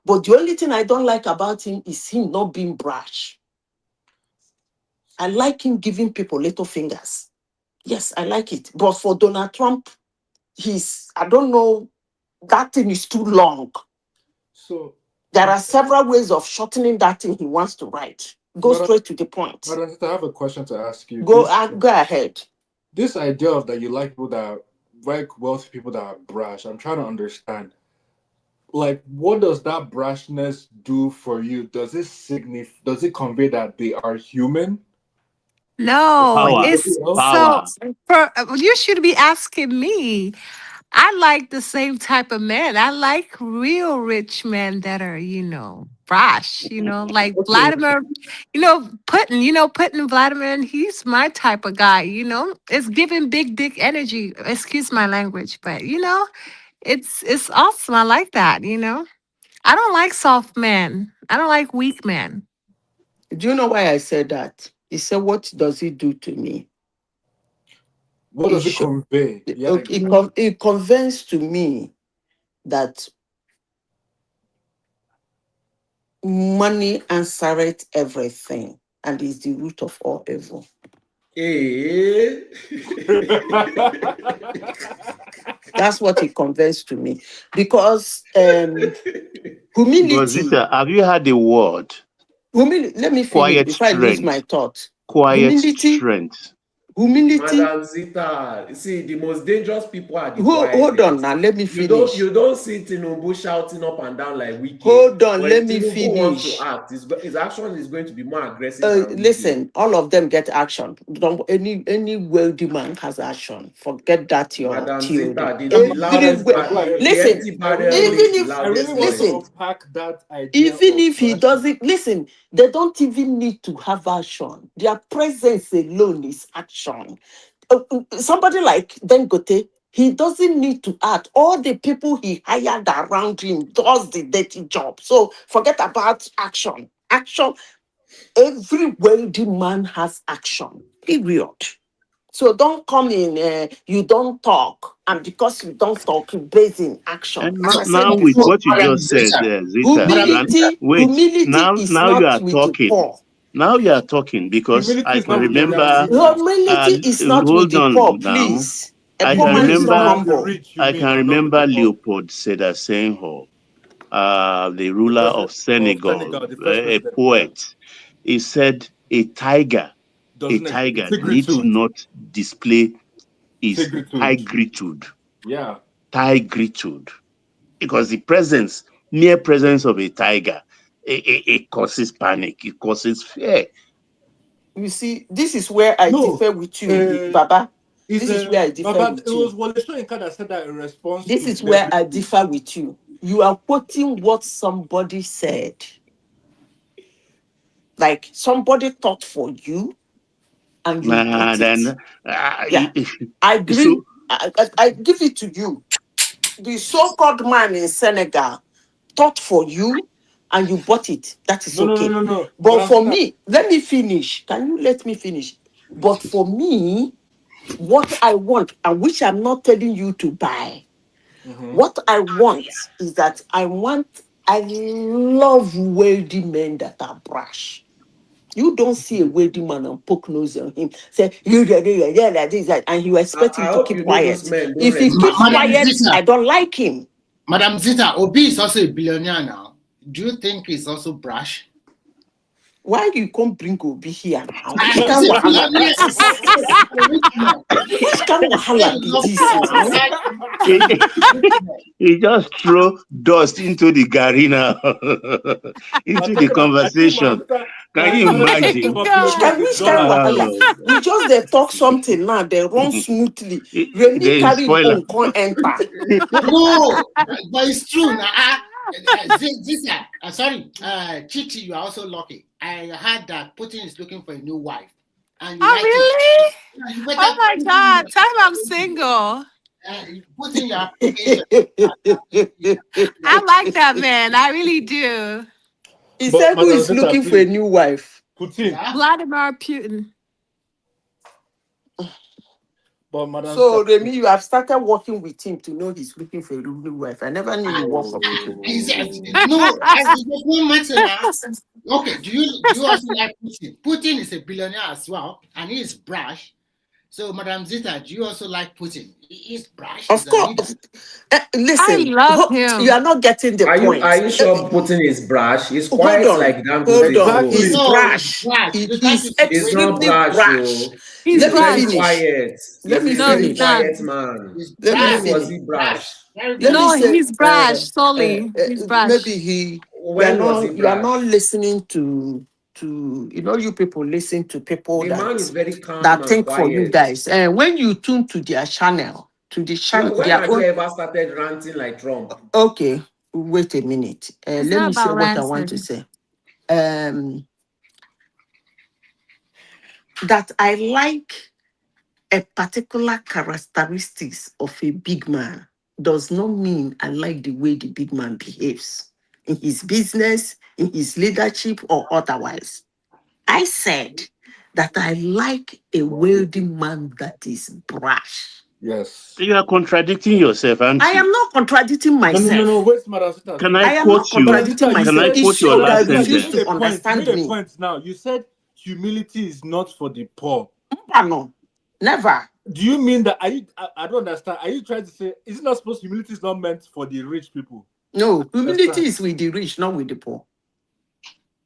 But the only thing I don't like about him is him not being brash. I like him giving people little fingers. Yes, I like it. But for Donald Trump, I don't know, that thing is too long. So there are several ways of shortening that thing he wants to write. Go straight to the point. Madam, I have a question to ask you. Go ahead. This idea of that you like people that are like wealthy people that are brash, I'm trying to understand. Like, what does that brashness do for you? Does it convey that they are human? No, Power, it's so power. you should be asking me. I like the same type of men. I like real rich men that are, brash, like Okay. Vladimir, Putin, Putin, Vladimir, and he's my type of guy, It's giving big dick energy. Excuse my language, but it's awesome. I like that. I don't like soft men. I don't like weak men. Do you know why I said that? He said, "What does it do to me?" What does it convey? Yeah, Okay, exactly. it conveys to me that money answereth everything and is the root of all evil. That's what it conveys to me. Because humility. Zita, have you had the word? Let me finish Quiet before I lose my strength. thought. Quiet strength. Humility. Madam Zita, see, the most dangerous people are the Hold on now, let me finish. You don't see Tinubu shouting up and down like Wike. Hold on, when let me Tinubu wants finish. to act, his action is going to be more aggressive than Wike. Listen, all of them get action. Any wealthy man has action. Forget that your Madam theory. Zita, the loudest Listen, empty barrel even makes the if I really loudest want to noise. unpack that idea. Even if he doesn't listen, they don't even need to have action. Their presence alone is action. Somebody like Dangote, he doesn't need to act. All the people he hired around him does the dirty job. So forget about action. Action. Every wealthy man has action. Period. So don't come in, you don't talk. And because you don't talk, you base in action. And As I now said with before, what you just said, Zita, wait, humility now is you not are with the talking. poor. Now you are talking because Humility I is can not with the remember. Humility is not with Hold the on poor, now. please. A I poor can man is not remember. humble. I can remember Leopold Sedar Senghor, the ruler of Senegal, the first a president. poet. He said, "A tiger Doesn't needs not display his tigritude." Yeah. Tigritude. Because the mere presence of a tiger, it causes panic, it causes fear. You see, this is where I differ with you, Baba. This is where I differ with It you. was Wole Soyinka that said that in response This to is where I celebrity. differ with you. You are quoting what somebody said. Like somebody thought for you and you quote it. Yeah, I agree. So, I give it to you. The so-called man in Senegal thought for you and you bought it. That is okay. No. But for me, let me finish. Can you let me finish? But for me, what I want, and which I'm not telling you to buy, what I want is that I love wealthy men that are brash. You don't see a wealthy man and poke nose on him. Say, like this, and you expect him I to hope keep you know quiet. those men don't If he keeps Madam quiet, Zita. I don't like him. Madam Zita, Obi is also a billionaire now. Do you think he's also brash? Why you come bring Obi here now? I Which kind say of wahala be billionaire. this? Which kind of wahala be this now? he just throw dust into the garina, into the conversation. Can you imagine? Which kind of wahala? We just they talk something now, they run smoothly. Remy There is carry spoiler. him come enter. No, but it's true. Now, sorry, Chichi, you are also lucky. I heard that Putin is looking for a new wife. And you Oh, like really? it. You better Oh my God. Tell him I'm single. put in your application. I like that man. I really do. He said who is looking for a new wife? Putin. Vladimir Putin. So Remy, you have started working with him to know he's looking for a new wife. I never knew you work for people. No, there's one matter now. Okay, do you also like Putin? Putin is a billionaire as well, and he is brash. So, Madam Zita, do you also like Putin? He is brash. Of course. Listen, I love him. you are not getting the point. Are you sure Putin is brash? He's Hold quiet on, like Dangote. hold on. He's No, brash. He's extremely brash. He's Let me very finish. quiet. Let me He's a very finish. quiet man. Let me When finish. was he brash? Let No, me say, he's brash, solely. He's brash. maybe When was he you are brash? not listening to you people listen to people The man is very calm that and think for you quiet. guys. And when you tune to their channel, When their have you own. ever started ranting like Trump? Okay, wait a minute. It's Let not me say about what I want to ransom. say. That I like a particular characteristics of a big man does not mean I like the way the big man behaves in his business, in his leadership, or otherwise. I said that I like a wealthy man that is brash. Yes. You are contradicting yourself, aren't I you? am not contradicting myself. No. Wait, Madam Sita. Can I I am not quote you? Madam contradicting Sita, you Can I myself. said, It's quote your you Madam last that Sita, you refuse made sentence? to a point. You understand made a me. point now. You said humility is not for the poor. No, never. Do you mean that? I don't understand. Are you trying to say, is it not supposed humility is not meant for the rich people? No, humility Understand? is with the rich, not with the poor.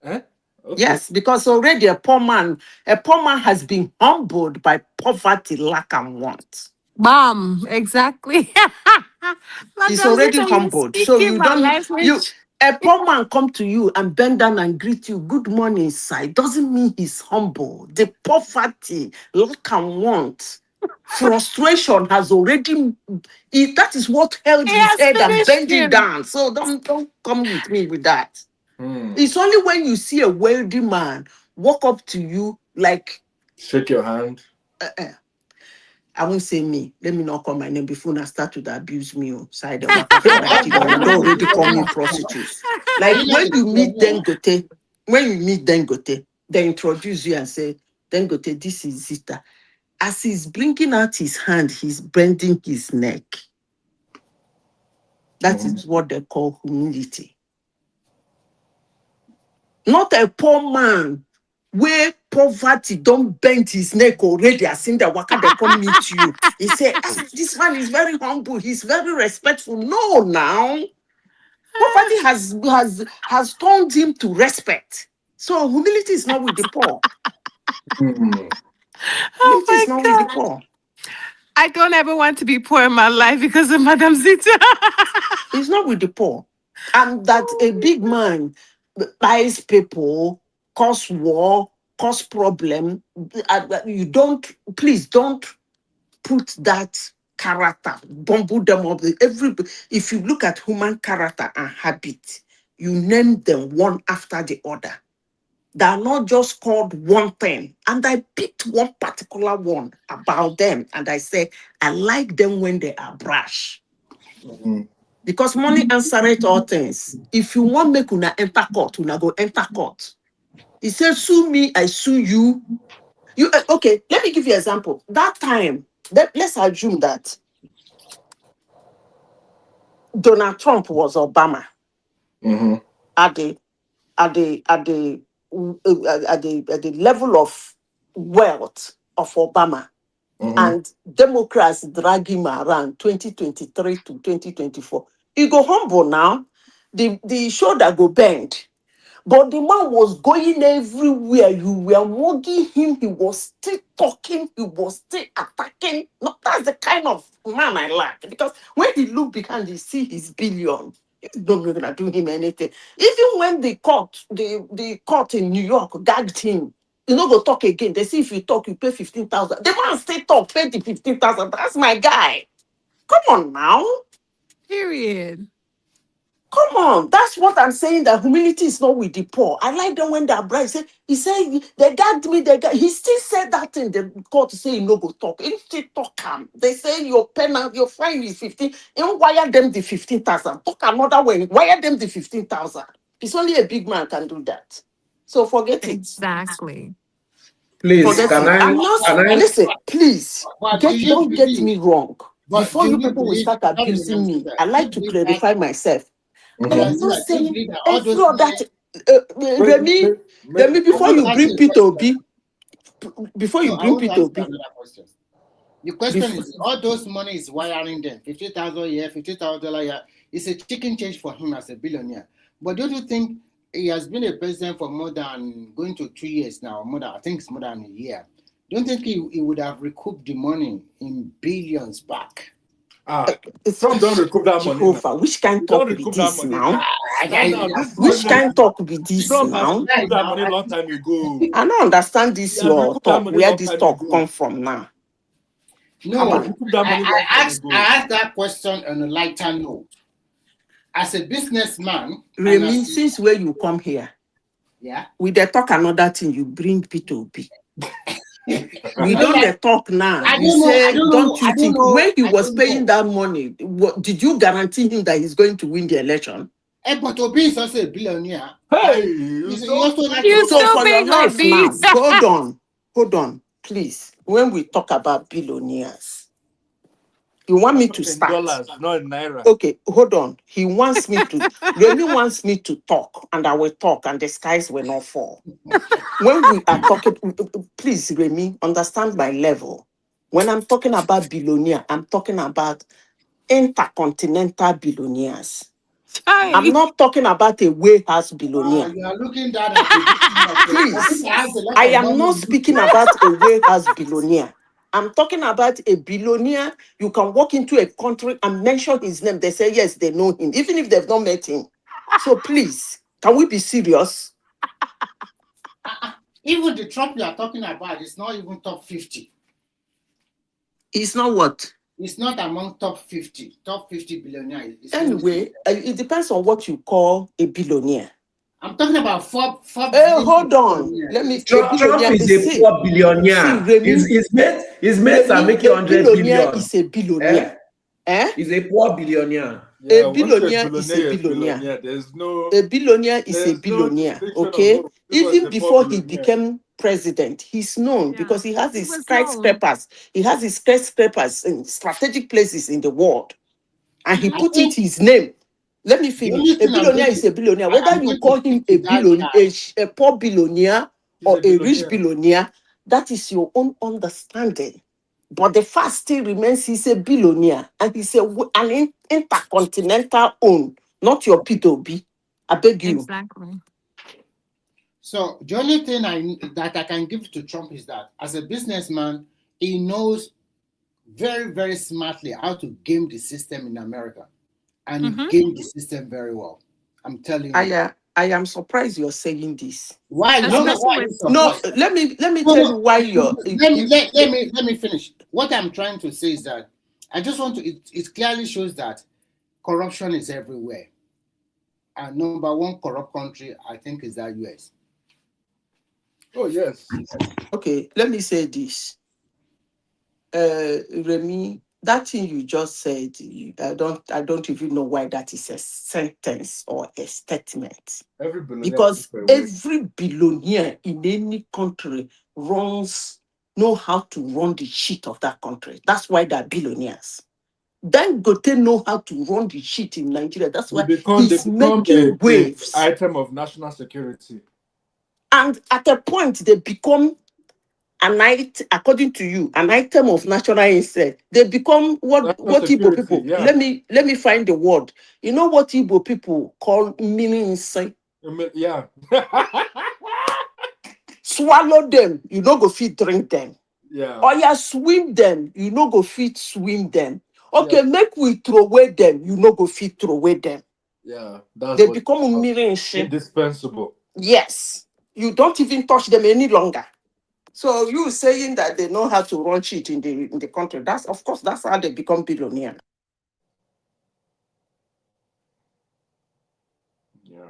Eh? Okay. Yes, because already a poor man has been humbled by poverty, lack, and want. Bam, exactly. He's Madam already Zita, you're humbled. So speaking you my don't language. a poor man come to you and bend down and greet you, good morning, sir. Doesn't mean he's humble. The poverty, lack, and want, frustration has already that is what held He his has head and finished bent him him. down. So don't come with me with that. It's only when you see a wealthy man walk up to you like Shake your hand. I won't say me. Let me not call my name before I start to abuse me. Side the waka for my children. You don't already call me prostitutes. Like when you meet Dangote, they introduce you and say, Dangote, this is Zita. As he's bringing out his hand, he's bending his neck. That is what they call humility. Not a poor man where poverty don't bend his neck already. As in the waka they come meet you. He say, this man is very humble. He's very respectful. No, now poverty has turned him to respect. So humility is not with the poor. Oh Humility is my not with the God. poor. I don't ever want to be poor in my life because of Madam Zita. It's not with the poor. And that a big man buys people, cause war, cause problem. You please don't put that character, bumble them up. If you look at human character and habit, you name them one after the other. They are not just called one thing. And I picked one particular one about them. And I said, I like them when they are brash. Because money answereth all things. If you want make una enter court, una go enter court. He said, sue me, I sue you. Okay, let me give you an example. That time, let's assume that Donald Trump was Obama at the level of wealth of Obama. And Democrats drag him around 2023 to 2024. He go humble now. The shoulder go bend. But the man was going everywhere. You were mugging him. He was still talking. He was still attacking. No, that's the kind of man I like. Because when he look behind, he see his billion. It's not going to do him anything. Even when the court in New York gagged him, you know, go talk again. They see if you talk, you pay 15,000. The man still talk, pay the 15,000. That's my guy. Come on now. Period. Come on, that's what I'm saying. That humility is not with the poor. I like them when they're bright. He said they gagged me. He still said that in the court to say he no go talk. He still talk him. They say your penalty, your fine is 15. And wire them the 15,000. Talk another way. Wire them the 15,000. It's only a big man can do that. So forget it. Exactly. Please, Forget it. I'm not. Listen, please. But do you Don't get believe? me wrong. But Before do you you people will believe? start abusing me, I like to clarify myself. I am not Do you saying believe that all those every other. Remy, before you bring Peter Obi, before you No, I bring want to Peter ask you Obi, another question. The question is, all those money is wiring them, 50,000 a year, $50,000 a year. It's a chicken change for him as a billionaire. But don't you think he has been a president for more than going to 2 years now? I think it's more than a year. Don't think he would have recouped the money in billions back? Trump don't recoup that money now. Jehovah, which kind Don't talk be recoup that this money now? now. This is Which kind honestly. talk be this Trump has now? recouped that money long time ago. I don't understand He this has your recouped that talk. money Where long this time talk ago. come from now? No, He has recouped that money long time ago. I asked that question on a lighter note. As a businessman, Remy, since where you come here, yeah, we dey talk another thing. You bring P2P. We know don't that- dey talk now. I You don't know. say, I don't don't know. you I don't think know. when he I was don't paying know. that money, did you guarantee him that he's going to win the election? But Obi is also a billionaire. Hey, he also like You So for stupid your life now, Obi. hold on, please. When we talk about billionaires, you want me to in start? dollars, not in naira. Okay, hold on. He wants me to. Remy wants me to talk, and I will talk, and the skies will not fall. When we are talking, please, Remy, understand my level. When I'm talking about billionaire, I'm talking about intercontinental billionaires. I'm not talking about a warehouse billionaire. You are looking down at the Please, I am not speaking about a warehouse billionaire. I'm talking about a billionaire. You can walk into a country and mention his name. They say, yes, they know him, even if they've not met him. So please, can we be serious? Even the Trump you are talking about is not even top 50. It's not what? It's not among top 50. Top 50 billionaires. Anyway, it depends on what you call a billionaire. I'm talking about four hold on. Let me. Trump is a poor billionaire. His mates are making 100 billion. Is a billionaire. He's a poor billionaire. A billionaire is a billionaire. A billionaire is a billionaire. Okay. Even before he became president, he's known because he has his skyscrapers. He has his skyscrapers in strategic places in the world, and he put it his name. Let me finish. A billionaire is a billionaire. Whether you call him a billionaire, a poor billionaire, or a rich billionaire, that is your own understanding. But the fact still remains he's a billionaire and he's an intercontinental own, not your P2B. I beg you. Exactly. So the only thing that I can give to Trump is that as a businessman, he knows very, very smartly how to game the system in America. And he gamed the system very well. I'm telling you. I am surprised you're saying this. Why? No, let me tell you why you're. Let me finish. What I'm trying to say is that I just want to. It clearly shows that corruption is everywhere. And number one corrupt country, I think, is that US. Oh yes. Okay, let me say this. Remy, that thing you just said, I don't even know why that is a sentence or a statement. Because every billionaire in any country know how to run the shit of that country. That's why they're billionaires. Dangote know how to run the shit in Nigeria. That's why he's making waves. Item of national security. And at a point, they become according to you, an item of national interest. They become what Igbo people. Yeah. Let me find the word. You know what Igbo people call meaning inside? Yeah. Swallow them, you no go fit drink them. Yeah. Or you swim them, you no go fit swim them. Okay, make we throw away them, you no go fit throw away them. Yeah, they become indispensable. Yes, you don't even touch them any longer. So you saying that they know how to run shit in the country? That's how they become billionaire. Yeah.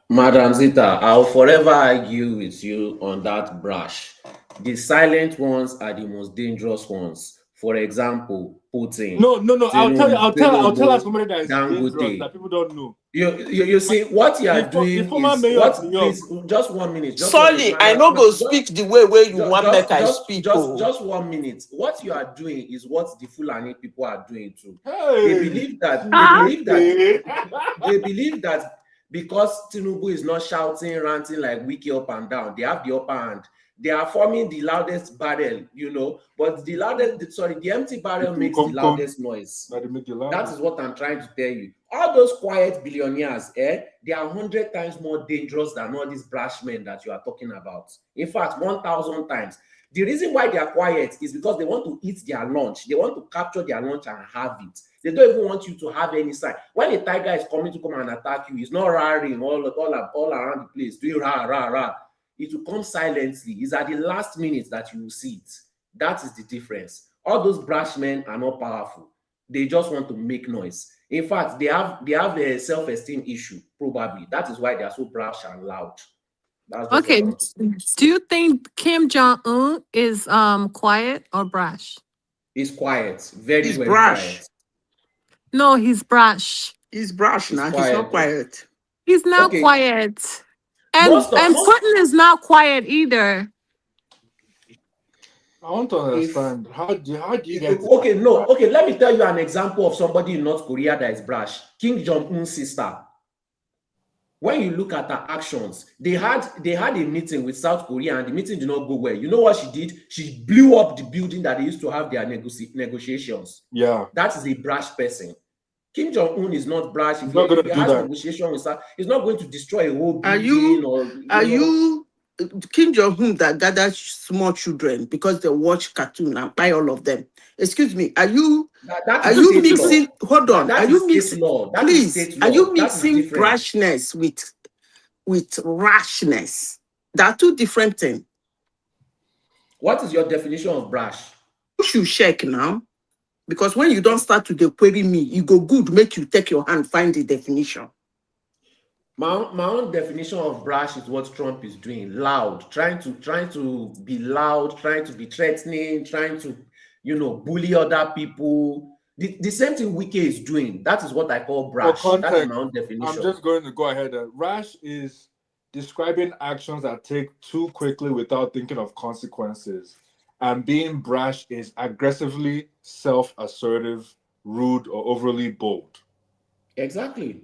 Madam Zita, I'll forever argue with you on that brush. The silent ones are the most dangerous ones. For example, Putin. No. I'll tell us somebody that is dangerous that people don't know. You see what you are doing is just 1 minute. Sorry, I no go speak the way where you want make I speak. Just 1 minute. What you are doing is what the Fulani people are doing too. Hey. They believe that because Tinubu is not shouting, ranting like Wiki up and down, they have the upper hand. They are forming the loudest barrel, but the empty barrel makes the loudest noise. That is what I'm trying to tell you. All those quiet billionaires, they are 100 times more dangerous than all these brash men that you are talking about. In fact, 1,000 times. The reason why they are quiet is because they want to eat their lunch. They want to capture their lunch and have it. They don't even want you to have any sign. When a tiger is coming to come and attack you, it's not roaring all around the place, doing rah, rah, rah. It will come silently. It's at the last minute that you will see it. That is the difference. All those brash men are not powerful. They just want to make noise. In fact, they have a self-esteem issue, probably. That is why they are so brash and loud. That's just Okay. what I want to say. Do you think Kim Jong-un is quiet or brash? He's quiet. Very, He's very brash. quiet. No, he's brash. He's brash He's now. He's quiet, not quiet. He's not Okay. quiet. Most And Putin is not quiet either. I want to understand how do you get okay, no, okay, let me tell you an example of somebody in North Korea that is brash. Kim Jong-un's sister. When you look at her actions, they had a meeting with South Korea and the meeting did not go well. You know what she did? She blew up the building that they used to have their negotiations. Yeah. That is a brash person. Kim Jong-un is not brash. If not gonna he do has that. negotiation with her, he's not going to destroy a whole Are building you Kim Jong-un that gathers small children because they watch cartoon and buy all of them? Excuse me, are you that are is you state mixing law. hold on? That Are is you state mixing law. That is please? state Are law. you That is mixing different. brashness with rashness? They are two different things. What is your definition of brash? You should check now. Because when you don't start to query me, you go good, make you take your hand, find the definition. My own definition of brash is what Trump is doing. Loud, trying to be loud, trying to be threatening, trying to, bully other people. The same thing Wike is doing. That is what I call brash. For That is context, my own definition. I'm just going to go ahead. Rash is describing actions that take too quickly without thinking of consequences. And being brash is aggressively self-assertive, rude, or overly bold. Exactly.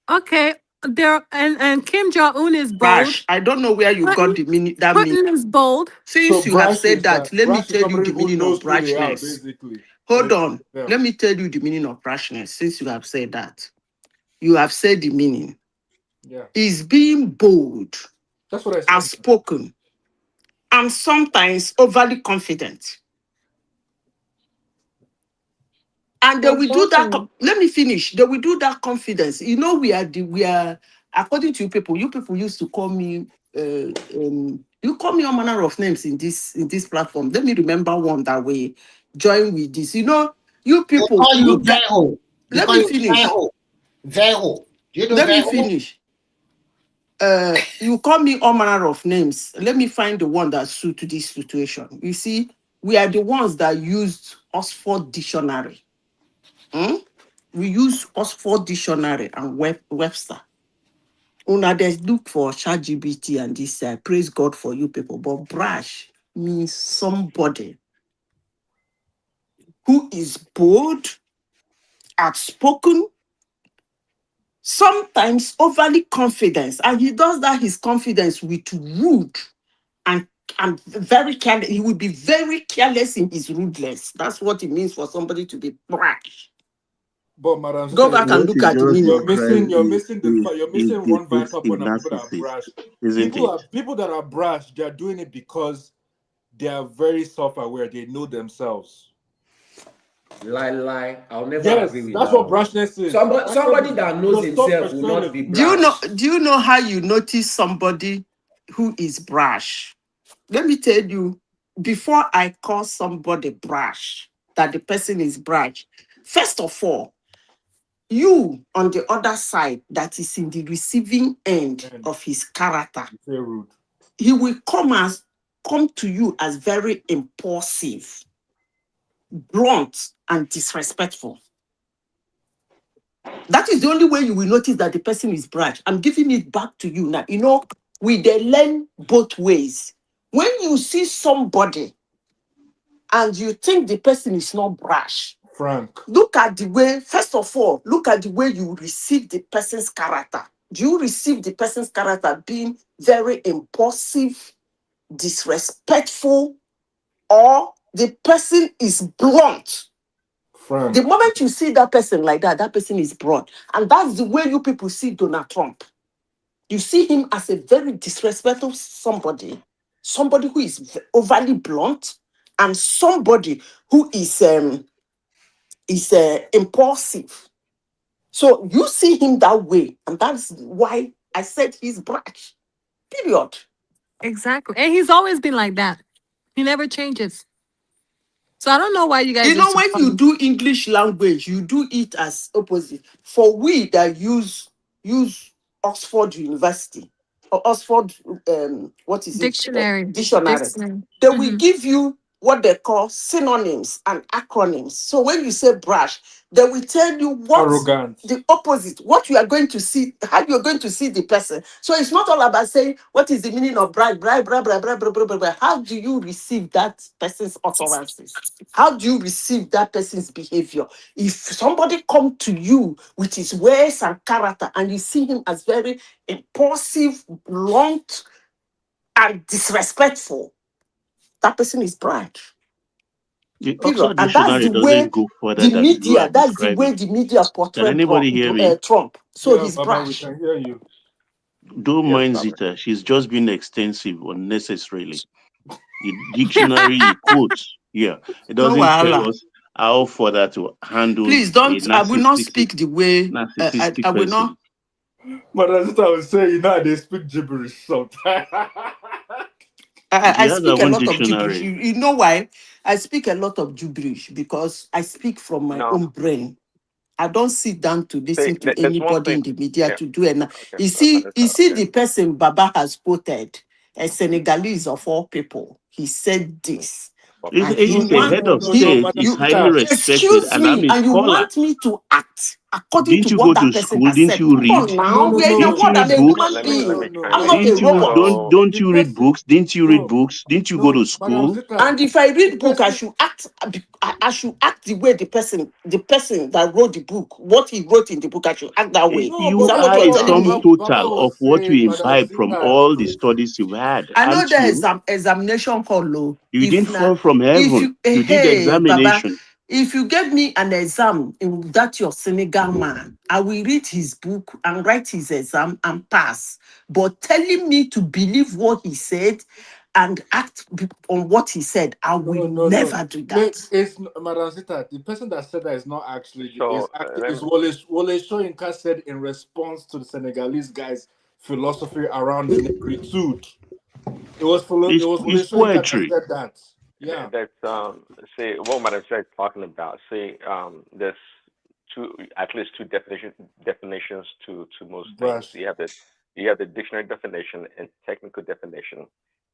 Okay. And Kim Jong-un is bold. Brash. I don't know where you got the meaning. That Putin is bold. Since you have said that, let me brash is tell you somebody the who meaning knows of who they are, brashness. basically. Hold on. Yeah. Let me tell you the meaning of brashness. Since you have said that, you have said the meaning. Yeah. Is being bold, that's what I said. Outspoken, and sometimes overly confident. And they will do that. Let me finish. They will do that confidence. You know, we are according to you people used to call me you call me all manner of names in this platform. Let me remember one that we join with this. You know, you people call you get, let me finish. Veho. Let me finish. You call me all manner of names. Let me find the one that suit to this situation. You see, we are the ones that used Oxford Dictionary. We use Oxford Dictionary and Webster. Una there's look for ChatGPT and this. Praise God for you people. But brash means somebody who is bold, outspoken, sometimes overly confident, and he does that his confidence with rude and very careless. He will be very careless in his rudeness. That's what it means for somebody to be brash. But Madam, Go back and look at the meaning. You're missing one vital point of people that are brash. People that are brash, they are doing it because they are very self-aware. They know themselves. Lie. I'll never agree with that's that. What brashness is. Somebody that knows himself will not be brash. Do you know how you notice somebody who is brash? Let me tell you, before I call somebody brash, that the person is brash, first of all, you on the other side that is in the receiving end of his character, he will come to you as very impulsive, blunt, and disrespectful. That is the only way you will notice that the person is brash. I'm giving it back to you now. You know, we they learn both ways. When you see somebody and you think the person is not brash, frank, look at the way, first of all, look at the way you receive the person's character. Do you receive the person's character being very impulsive, disrespectful, or the person is blunt? Frank. The moment you see that person like that, that person is blunt. And that's the way you people see Donald Trump. You see him as a very disrespectful somebody. somebody who is overly blunt, and somebody who is impulsive. So you see him that way, and that's why I said he's brash. Period. Exactly. And he's always been like that. He never changes. So I don't know why you guys You are know, so when you funny. do English language, you do it as opposite. For we that use Oxford University or Oxford, what is it? Dictionary. Dictionary. Dictionary. They will Hmm. give you what they call synonyms and acronyms. So when you say brash, they will tell you what Arrogant. the opposite, what you are going to see, how you are going to see the person. So it's not all about saying what is the meaning of bride, bride, bride, bride, bride, bride, bride, bride, bride. How do you receive that person's utterances? How do you receive that person's behavior? If somebody come to you with his ways and character, and you see him as very impulsive, blunt, and disrespectful, that person is bride. The Period. Oxford And that's Dictionary the way doesn't go further the than you are media, that's the way describing. the media Can portray anybody hear me? Trump. So Yeah, he's Baba, we brash. can hear you. Don't Yes, mind Robert. Zita. She's just been extensive unnecessarily. The dictionary he quotes, yeah, it No doesn't tell wahala. us how further to handle Please a don't. I will not speak the way. narcissistic I will not. person. But that's what I was saying. You know, they speak gibberish sometimes. He I has speak our a own lot of gibberish. dictionary. You know why? I speak a lot of gibberish because I speak from my No, own brain. I don't sit down to see, listen to there's one anybody thing. in the media Yeah. to do it. Okay. You see Okay. the person Baba has quoted, a Senegalese of all people. He said this, and No, you He's a no, want head no, of no, no, the state. Madam He's you highly Sita. respected, excuse and I'm me, a and you scholar. want me to act according Didn't to you go what that to person school? has Didn't said. you Come read? on No, now, no, we are in a no. Didn't you world. I'm read a books? human Let me being. No, I'm kindly. not a Didn't you robot. no. don't The you read person, books? Didn't you read no, books? Didn't you go no, to Madam school? Zita. And if I The read book, I person, should act. I should act the way the person that wrote the book, what he wrote in the book. I should act that way. no, Is You but that that's what are you're a what telling sum me? Baba total of was what you saying, Madam imbibe from Zita. all the studies you've had, I know aren't there you? is some examination hall. Low. You If didn't na, fall from if heaven. you You did the hey Baba, examination. if you gave me an exam in that your Senegal man, I will read his book and write his exam and pass. But telling me to believe what he said and act on what he said, I will No. never do that. It's Madam Zita. The person that said that is not actually So let is me. Wole Soyinka said in response to the Senegalese guy's philosophy around the negritude. It was Wole It's Soyinka that poetry. said that. Yeah. That's see what Madam said talking about. See, there's at least two definitions to most things. Brash. You have the dictionary definition and technical definition,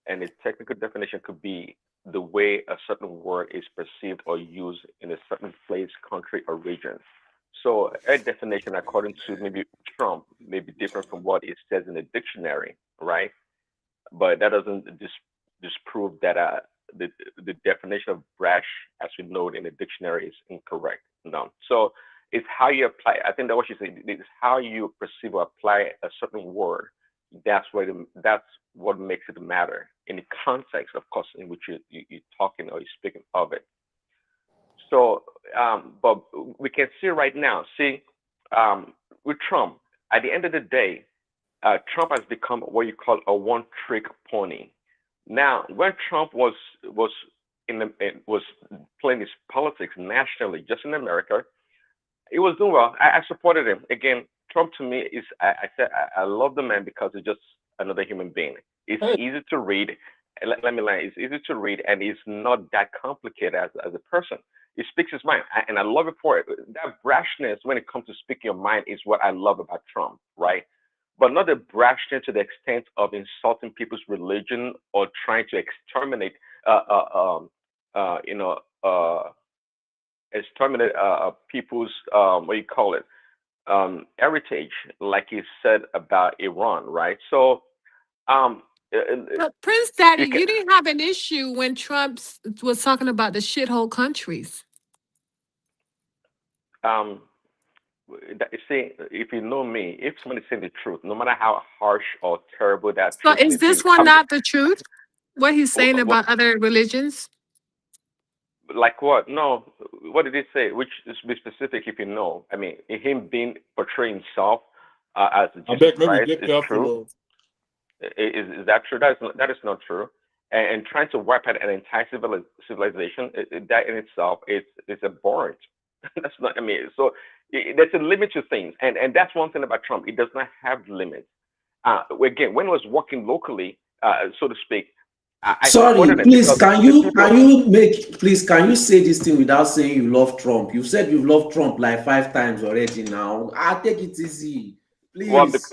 and the technical definition could be the way a certain word is perceived or used in a certain place, country, or region. So a definition according to maybe Trump may be different from what it says in the dictionary, right? But that doesn't disprove that the the definition of brash, as we know it in the dictionary, is incorrect. No, so it's how you apply. I think that what you said is how you perceive or apply a certain word. That's what makes it matter in the context, of course, in which you're talking or you're speaking of it. So, but we can see right now. See, with Trump, at the end of the day, Trump has become what you call a one-trick pony. Now, when Trump was playing his politics nationally, just in America, he was doing well. I supported him. Again, Trump to me is I said I love the man because he's just another human being. It's Hey, easy to read. Let me lie. It's easy to read, and he's not that complicated as a person. He speaks his mind, and I love it for it. That brashness when it comes to speaking your mind is what I love about Trump, right? But not the brashness to the extent of insulting people's religion or trying to exterminate, uh, uh, um, you know, exterminate people's what do you call it, heritage, like he said about Iran, right? So um, But Prince Daddy, you can you didn't have an issue when Trump was talking about the shithole countries. um, you see, if you know me, if somebody's saying the truth, no matter how harsh or terrible that So truth is may be, this one not the truth? What he's saying what, about other religions? like what? No, what did he say? Which is be specific if you know. I mean, him being portraying himself as I Jesus beg, maybe Christ be is careful. true. Oh. Is that true? That is not true. and trying to wipe out an entire civilization, that in itself is abhorrent. That's not. I mean, so there's a limit to things, and that's one thing about Trump. He does not have limits. Again, when he was working locally, so to speak, I Sorry, supported him please, because the people. can you say this thing without saying you love Trump? You said you've loved Trump like 5 times already now. I take it easy, Well, please.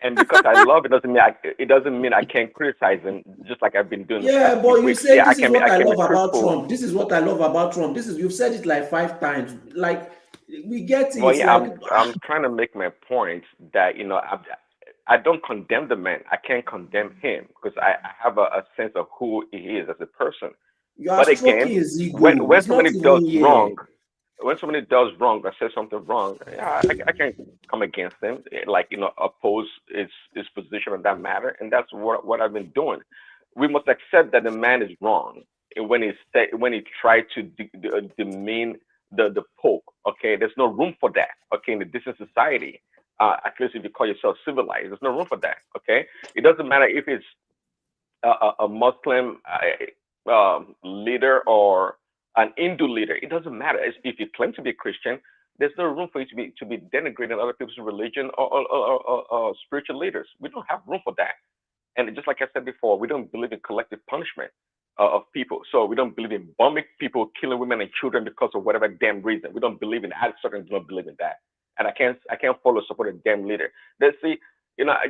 and because I love it doesn't mean I can't criticize him, just like I've been doing this Yeah, past few but you weeks. said Yeah, this is what I I can be love about truthful. Trump. This is what I love about Trump. You've said it like 5 times. Like we get Well, it. yeah, Like I'm trying to make my point that I don't condemn the man. I can't condemn him because I have a sense of who he is as a person. you are But stroking again, his ego. when It's not somebody does even here. wrong, or says something wrong, yeah, I can't come against him, like oppose his position on that matter, and that's what I've been doing. We must accept that the man is wrong when he tried to demean the Pope. Okay, there's no room for that. Okay, in a decent society, at least if you call yourself civilized, there's no room for that. Okay, it doesn't matter if it's a Muslim leader or an Hindu leader. It doesn't matter. If you claim to be a Christian, there's no room for you to be denigrating other people's religion or spiritual leaders. We don't have room for that. And just like I said before, we don't believe in collective punishment of people. So we don't believe in bombing people, killing women and children because of whatever damn reason. We don't believe in. I certainly don't believe in that. And I can't follow support a damn leader. Let's see,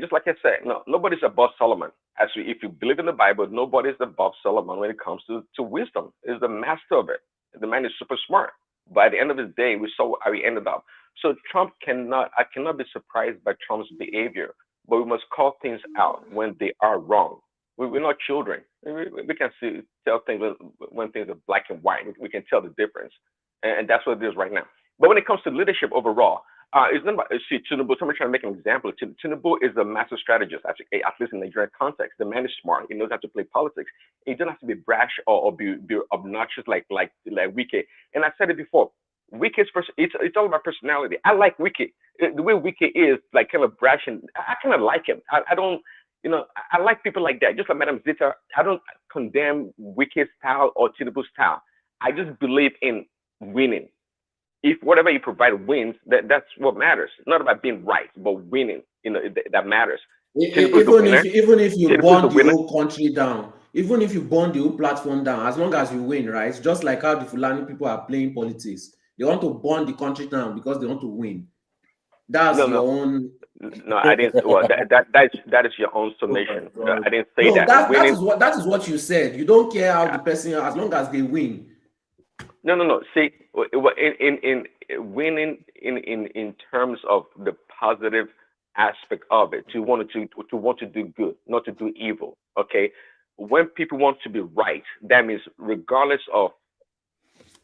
just like I said, no, nobody's above Solomon. Actually, if you believe in the Bible, nobody's above Solomon when it comes to wisdom. He's the master of it. The man is super smart. But at the end of the day, we saw how he ended up. So I cannot be surprised by Trump's behavior, but we must call things out when they are wrong. We're not children. We can tell things when things are black and white. We can tell the difference, and that's what it is right now. But when it comes to leadership overall, it's not about, see, Tinubu, somebody trying to make an example. Tinubu is a master strategist, actually, at least in the Nigerian context. The man is smart. He knows how to play politics. He doesn't have to be brash or be obnoxious like Wike. And I said it before. Wike's it's all about personality. I like Wike. The way Wike is, like, kind of brash, and I kind of like him. I don't, I like people like that. Just like Madam Zita, I don't condemn Wike's style or Tinubu's style. I just believe in winning. If whatever you provide wins, that's what matters. Not about being right, but winning. That matters. Tinubu's the winner. Even if you Tinubu's the burn the winner. whole country down, even if you burn the whole platform down, as long as you win, right? It's just like how the Fulani people are playing politics. They want to burn the country down because they want to win. That's No, your no, own. no. I didn't. Well, that is your own summation. I didn't say No, that. Winning. that is what you said. You don't care how the person, as long as they win. No. See, in winning in terms of the positive aspect of it, to want to do good, not to do evil. Okay, when people want to be right, that means regardless of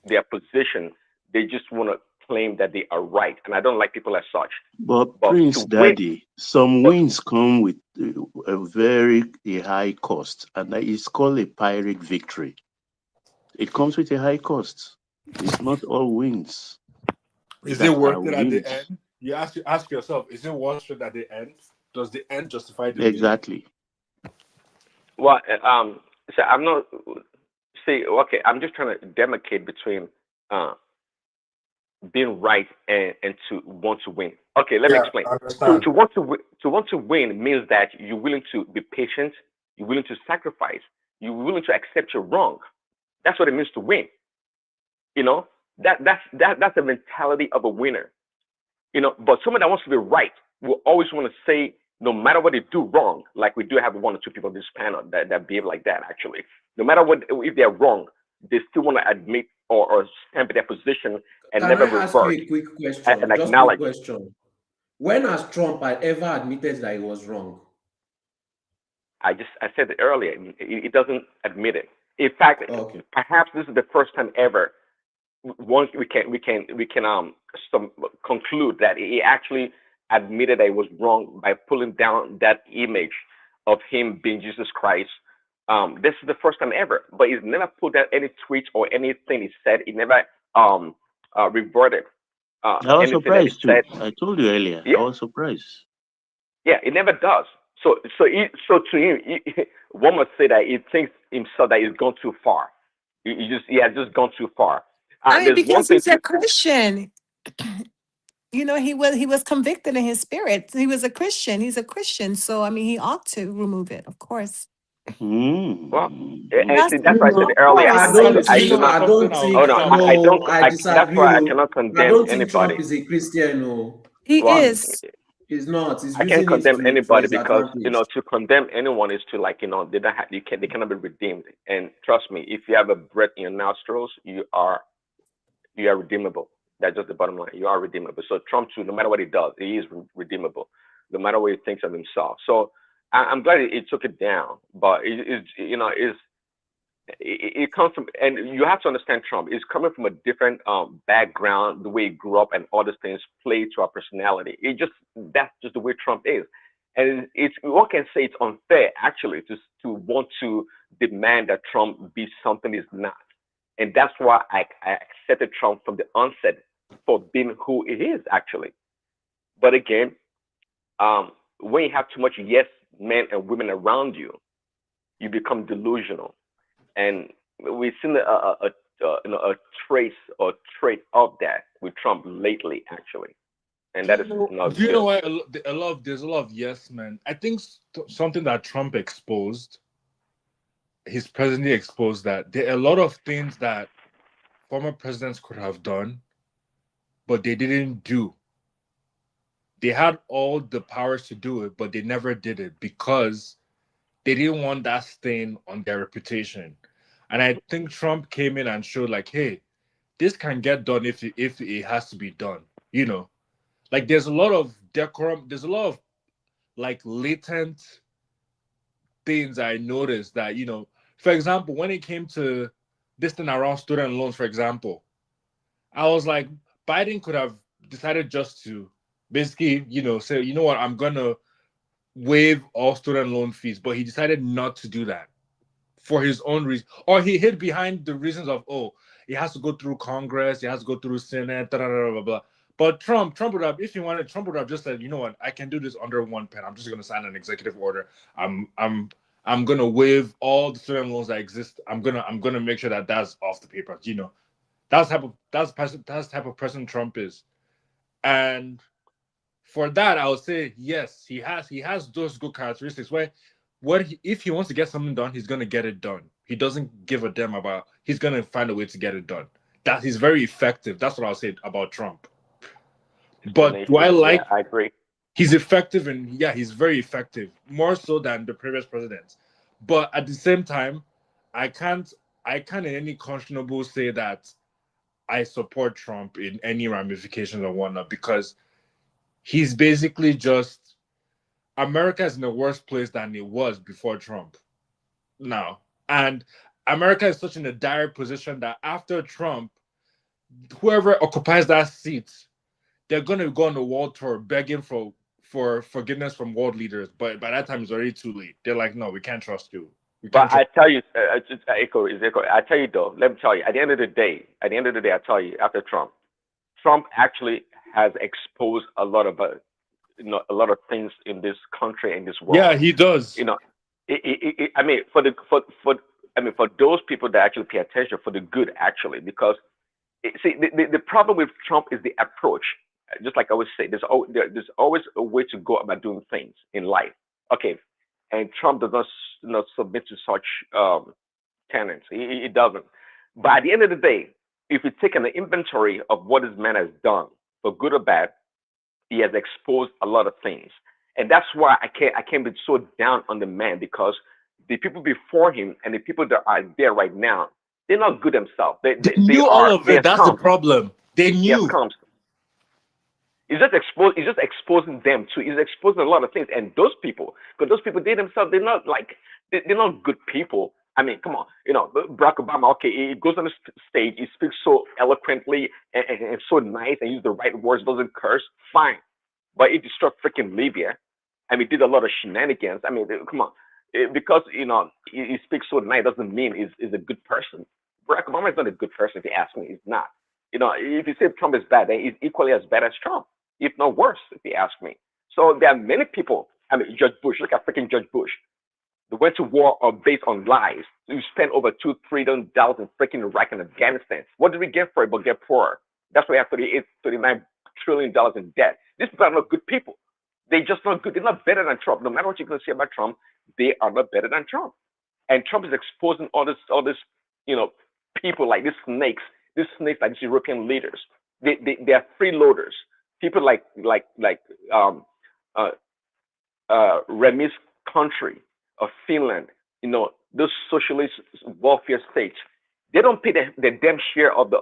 their position, they just want to claim that they are right, and I don't like people as such. But But Prince to win, Daddy, some but wins come with a high cost, and that is called a Pyrrhic victory. It comes with a high cost. It's not all wins Is it that are worth it at the wins. end? You ask yourself, is it worth it at the end? Does the end justify the means? Exactly. well, so I'm not. See, okay, I'm just trying to demarcate between uh being right and to want to win. Okay, let me Yeah, explain. I To understand. to want to win means that you're willing to be patient, you're willing to sacrifice, you're willing to accept your wrong. That's what it means to win. You know, that's the mentality of a winner. But someone that wants to be right will always want to say, no matter what they do wrong, like we do have one or two people on this panel that behave like that, actually. No matter what, if they're wrong, they still want to admit or stamp their position and Can never I ask you revert a quick and question? Just quick acknowledge. question. When has Trump ever admitted that he was wrong? I said it earlier. He doesn't admit it. In fact, Okay. perhaps this is the first time ever once we can conclude that he actually admitted that he was wrong by pulling down that image of him being Jesus Christ. This is the first time ever, but he's never put out any tweets or anything he said. He never reverted I was anything that he surprised too. said. I told you earlier, I Yeah, was surprised. yeah, it never does. So to him, one must say that he thinks himself that he's gone too far. He has just gone too far. I mean, There's one because thing he's to a Christian. You know, he was convicted in his spirit. He was a Christian. He's a Christian. So I mean, he ought to remove it, of course. well, and That's see, that's why I said of earlier. course. I You should know not. I something don't I Oh was think, no, shocked. I don't. no, I That's disagree. why I Oh. cannot I condemn don't think Trump anybody. is a Christian. No, He Well, is. he's not. He's I can't using it condemn for anybody his because advantage. to condemn anyone is to they don't have they cannot be redeemed. And trust me, if you have a breath in your nostrils, you are redeemable. That's just the bottom line. You are redeemable. So Trump too, no matter what he does, he is redeemable, no matter what he thinks of himself. So I'm glad he took it down, but it comes from, and you have to understand Trump is coming from a different background. The way he grew up and all these things play to our personality. That's just the way Trump is, and it's one can say it's unfair actually to want to demand that Trump be something he's not, and that's why I accepted Trump from the onset for being who he is actually. But again, when you have too much yes men and women around you, you become delusional, and we've seen a trace or trait of that with Trump lately, actually, and that is not Do you know good. why there's a lot of yes men? I think something that Trump exposed, his presidency exposed that there are a lot of things that former presidents could have done, but they didn't do. They had all the powers to do it, but they never did it because they didn't want that stain on their reputation. And I think Trump came in and showed like, hey, this can get done if it has to be done. You know, like there's a lot of decorum. There's a lot of like latent things I noticed that for example, when it came to this thing around student loans, for example, I was like, Biden could have decided just to basically, say, you know what, I'm gonna waive all student loan fees, but he decided not to do that for his own reason, or he hid behind the reasons of, oh, it has to go through Congress, it has to go through Senate, blah, blah, blah, blah. But Trump would have, if he wanted, Trump would have just said, you know what, I can do this under one pen. I'm just going to sign an executive order. I'm going to waive all the student loans that exist. I'm gonna make sure that that's off the paper. That's the type of person Trump is, and for that, I would say yes, he has those good characteristics where if he wants to get something done, he's gonna get it done. He doesn't give a damn about. He's gonna find a way to get it done. That he's very effective. That's what I'll say about Trump. But do I Explanation, yeah, like? I agree. He's effective, and yeah, he's very effective, more so than the previous presidents. But at the same time, I can't in any conscionable say that I support Trump in any ramifications or whatnot because he's basically just America is in a worse place than it was before Trump now. And America is such in a dire position that after Trump, whoever occupies that seat, they're going to go on a world tour begging for forgiveness from world leaders. But by that time, it's already too late. They're like, no, we can't trust you. We But can't trust I tell you, Echo is Echo. I tell you though, let me tell you. At the end of the day, I tell you, after Trump actually has exposed a lot of a lot of things in this country and this world. Yeah, he does. I mean, for those people that actually pay attention, for the good actually, because see, the problem with Trump is the approach. Just like I always say, there's always a way to go about doing things in life. Okay, and Trump does not submit to such tenets. He doesn't. But at the end of the day, if you take an inventory of what this man has done, for good or bad, he has exposed a lot of things, and that's why I can't be so down on the man because the people before him and the people that are there right now, they're not good themselves. They knew all of They it. are That's the scum. problem. They They are knew. scums. He's just exposing them too. He's exposing a lot of things, and those people, because those people they themselves, they're not like they're not good people. I mean, come on, Barack Obama. Okay, he goes on the stage, he speaks so eloquently and so nice, and use the right words, doesn't curse. Fine, but he destroyed freaking Libya. I mean, did a lot of shenanigans. I mean, come on, because he speaks so nice doesn't mean he's a good person. Barack Obama is not a good person. If you ask me, he's not. If you say Trump is bad, then he's equally as bad as Trump, if not worse, if you ask me. So there are many people I mean, Judge Bush. Look at freaking Judge Bush. They went to war based on lies. You spent over $2 trillion in freaking Iraq and Afghanistan. What did we get for it but get poorer? That's why we have $39 trillion in debt. These people are not good people. They're just not good. They're not better than Trump. No matter what you're going to say about Trump, they are not better than Trump. And Trump is exposing all this, people like these snakes like these European leaders. They are freeloaders. People like Remy's country of Finland, those socialist welfare states, they don't pay the damn share of the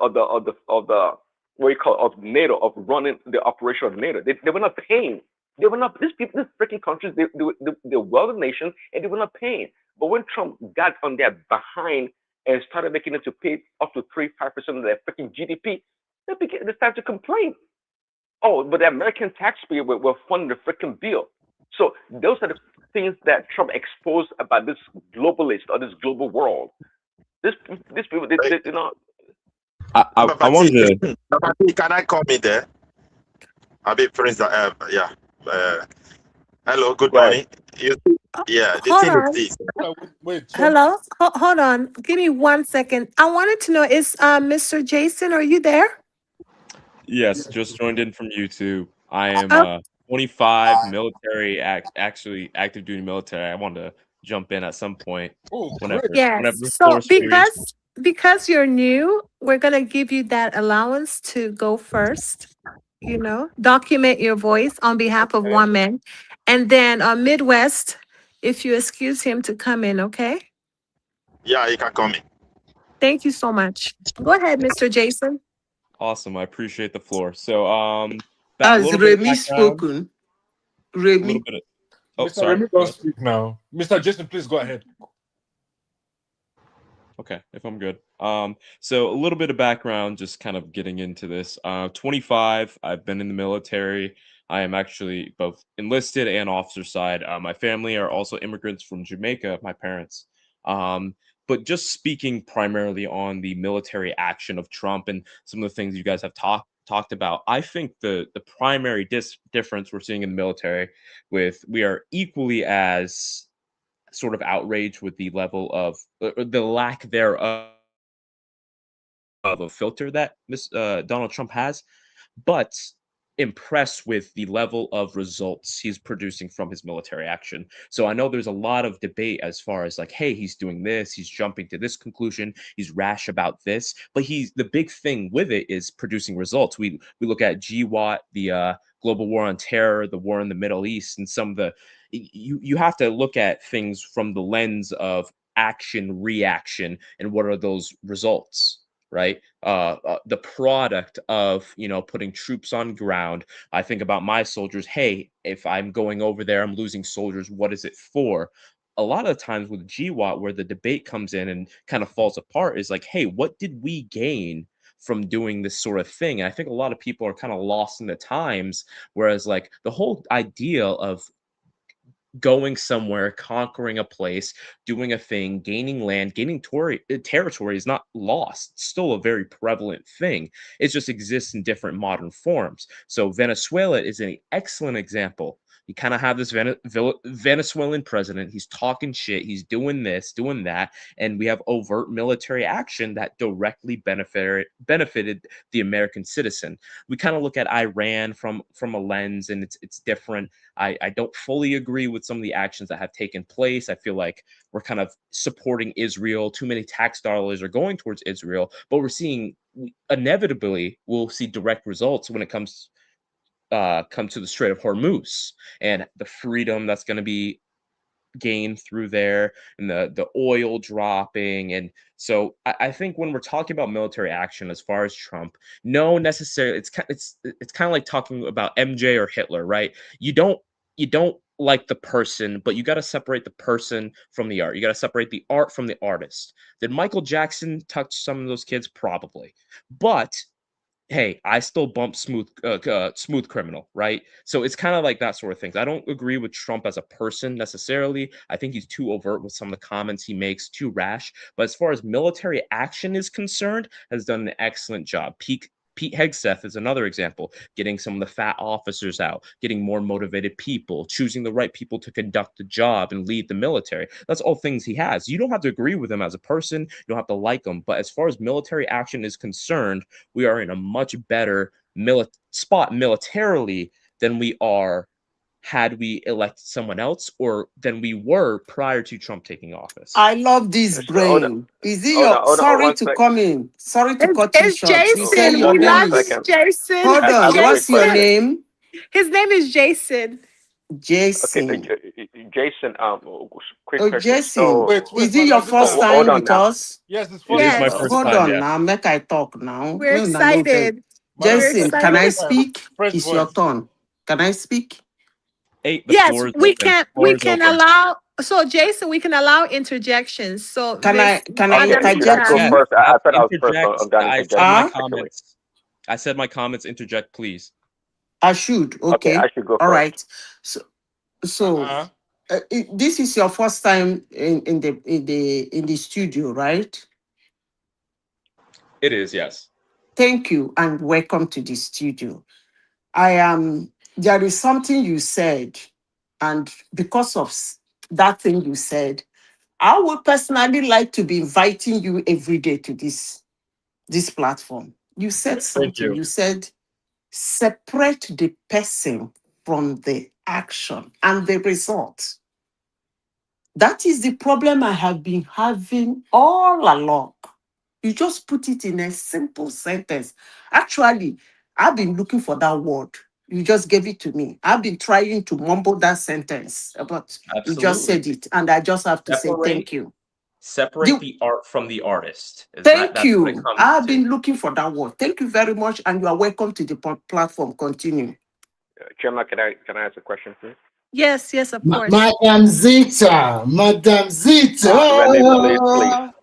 what you call of NATO, of running the operation of NATO. They were not paying. They were not these freaking countries. They wealthy nations, and they were not paying. But when Trump got on their behind and started making it to pay up to 3-5% of their freaking GDP, they started to complain. Oh, but the American taxpayer will fund the freaking bill. So those are the things that Trump exposed about this globalist or this global world. These people, I wanted to. Papa T, can I come in there? I'll be Prince. Yeah. Hello. Good morning. The Hold thing on. is this. Wait. Hello. Hold on. Give me 1 second. I wanted to know, is Mr. Jason, are you there? Yes, just joined in from YouTube. I am Oh. 25, military, actually active duty military. I wanted to jump in at some point whenever Yes. the So floor is free. because you're new, we're gonna give you that allowance to go first. Document your voice on behalf of one man, and then Midwest, if you excuse him to come in, okay? Yeah, he can come in. Thank you so much. Go ahead, Mr. Jason. Awesome, I appreciate the floor. So, a Has little bit of Remy background. spoken? A little Remy? bit of. Mr. Sorry. Remy, don't speak now. Mr. Jason, please go ahead. Okay, if I'm good. So a little bit of background, just kind of getting into this. 25, I've been in the military. I am actually both enlisted and officer side. My family are also immigrants from Jamaica, my parents. But just speaking primarily on the military action of Trump and some of the things you guys have talked about, I think the primary difference we're seeing in the military we are equally as sort of outraged with the level of the lack thereof of a filter that Donald Trump has, but impressed with the level of results he's producing from his military action. So I know there's a lot of debate as far as like, hey, he's doing this, he's jumping to this conclusion, he's rash about this, but the big thing with it is producing results. We look at GWAT, the global war on terror, the war in the Middle East, and some of the you have to look at things from the lens of action reaction and what are those results, right? The product of putting troops on ground. I think about my soldiers. Hey, if I'm going over there, I'm losing soldiers. What is it for? A lot of the times with GWAT, where the debate comes in and kind of falls apart, is like, hey, what did we gain from doing this sort of thing? And I think a lot of people are kind of lost in the times. Whereas, like, the whole idea of going somewhere, conquering a place, doing a thing, gaining land, gaining territory is not lost. It's still a very prevalent thing. It just exists in different modern forms. So Venezuela is an excellent example. You kind of have this Venezuelan president. He's talking shit. He's doing this, doing that, and we have overt military action that directly benefited the American citizen. We kind of look at Iran from a lens, and it's different. I don't fully agree with some of the actions that have taken place. I feel like we're kind of supporting Israel. Too many tax dollars are going towards Israel, but inevitably we'll see direct results when it comes to the Strait of Hormuz and the freedom that's going to be gained through there, and the oil dropping. And so I think when we're talking about military action as far as Trump, no necessarily it's kind of like talking about MJ or Hitler, right? You don't like the person, but you got to separate the person from the art. You got to separate the art from the artist. Did Michael Jackson touch some of those kids? Probably. But hey, I still bump Smooth Criminal, right? So it's kind of like that sort of things. I don't agree with Trump as a person necessarily. I think he's too overt with some of the comments he makes, too rash. But as far as military action is concerned, has done an excellent job. Peak Pete Hegseth is another example, getting some of the fat officers out, getting more motivated people, choosing the right people to conduct the job and lead the military. That's all things he has. You don't have to agree with him as a person, you don't have to like him, but as far as military action is concerned, we are in a much better spot militarily than we are had we elected someone else or than we were prior to Trump taking office. I love this So hold on, brain. Is it your hold on sorry one to sec. come in? Sorry to cut you It's short. You say Jason. your We One name lost is. second. Jason. Hold I have on. a quick What's your question. name? His name is Jason. Okay, Jason. Jason. Quick Oh, question. Jason. So, Is it your first hold time on with now. us? Yes, it's It first is time. my Yes. first Hold time, on yes. now. Make I talk now. We're Make una no vex. excited. Madam, We're Jason, can I excited. first time. speak? Fresh It's your voice. turn. Can I speak? The Yes, floor is we open. can Floor is open. allow, so Jason, we can allow interjections. So Can I Miss can I Okay, Madam should I interject go Lisa, you? first? I thought I was first Interject. on that I said interjection, my Huh? actually. comments. I said my comments. Interject, please. I should. Okay, I Okay. should go All first. right. So Uh-huh. this is your first time in the studio, right? It is, yes. Thank you and welcome to the studio. I am. There is something you said, and because of that thing you said, I would personally like to be inviting you every day to this platform. You said Thank something. you. You said separate the person from the action and the result. That is the problem I have been having all along. You just put it in a simple sentence. Actually, I've been looking for that word. You just gave it to me. I've been trying to mumble that sentence, but you just Absolutely. said it, and I just have to say thank you. Separate the art from the artist. Thank That's what it you. comes I've to. been looking for that word. Thank you very much, and you are welcome to the platform. Continue. Chairman, can I ask a question, please? yes, of course. Madam Zita, Madam Randy, please. Zita.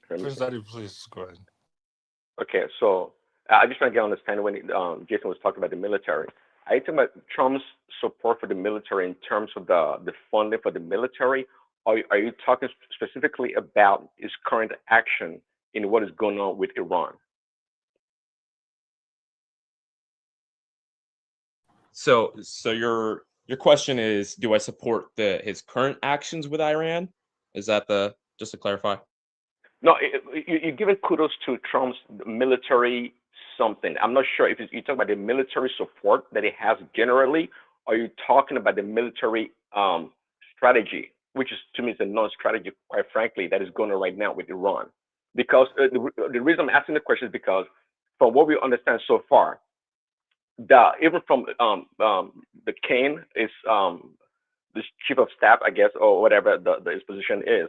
Prince Daddy, please go ahead. Okay, so I just want to get understanding when Jason was talking about the military. Are you talking about Trump's support for the military in terms of the funding for the military, or are you talking specifically about his current action in what is going on with Iran? So your question is, do I support his current actions with Iran? Is that just to clarify? No, you're giving kudos to Trump's military something. I'm not sure if you're talking about the military support that he has generally, or you're talking about the military strategy, which is to me is a non-strategy, quite frankly, that is going on right now with Iran. Because the reason I'm asking the question is because from what we understand so far, even from the Kane is the chief of staff, I guess, or whatever his position is.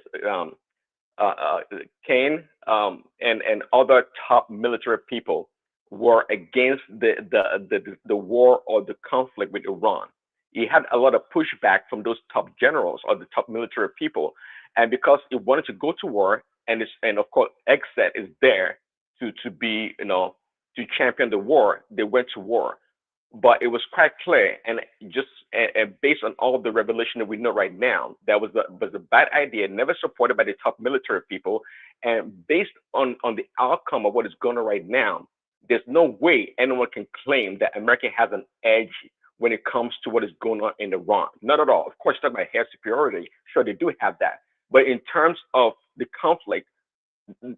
Kane and other top military people were against the war or the conflict with Iran. He had a lot of pushback from those top generals or the top military people, and because he wanted to go to war, and of course, Exet is there to be to champion the war. They went to war, but it was quite clear, and just and based on all of the revelation that we know right now, that was a bad idea, never supported by the top military people, and based on the outcome of what is going on right now, there's no way anyone can claim that America has an edge when it comes to what is going on in Iran. Not at all. Of course, talking about air superiority, sure they do have that, but in terms of the conflict,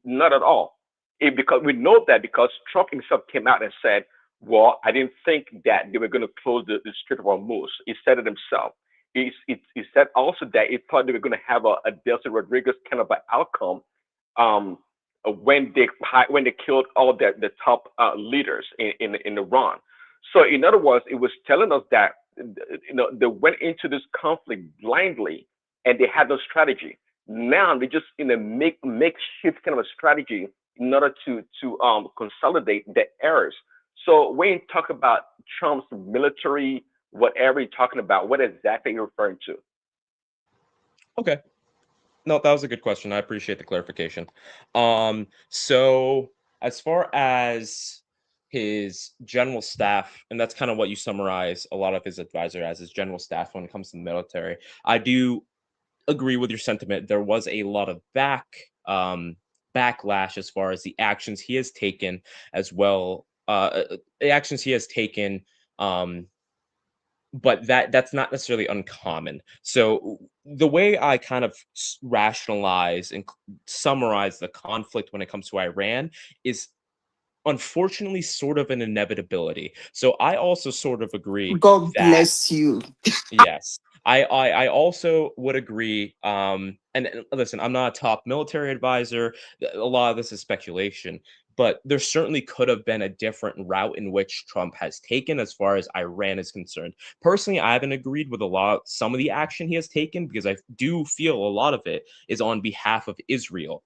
not at all. Because we know that because Trump himself came out and said, well, I didn't think that they were going to close the Strait of Hormuz. He said it himself. He said also that he thought they were going to have a Delcy Rodriguez kind of an outcome when they killed all the top leaders in Iran. So in other words, it was telling us that they went into this conflict blindly and they had no strategy. Now they just in a makeshift kind of a strategy in order to consolidate the errors. So when you talk about Trump's military, whatever you're talking about, what exactly are you referring to? Okay. No, that was a good question. I appreciate the clarification. So as far as his general staff, and that's kind of what you summarize a lot of his advisor as his general staff when it comes to the military, I do agree with your sentiment. There was a lot of backlash as far as the actions he has taken as well. The actions he has taken, but that's not necessarily uncommon. So the way I kind of rationalize and summarize the conflict when it comes to Iran is unfortunately sort of an inevitability. So I also sort of agree God that bless you. yes. I also would agree. And listen, I'm not a top military advisor. A lot of this is speculation, but there certainly could have been a different route in which Trump has taken as far as Iran is concerned. Personally, I haven't agreed with some of the action he has taken because I do feel a lot of it is on behalf of Israel.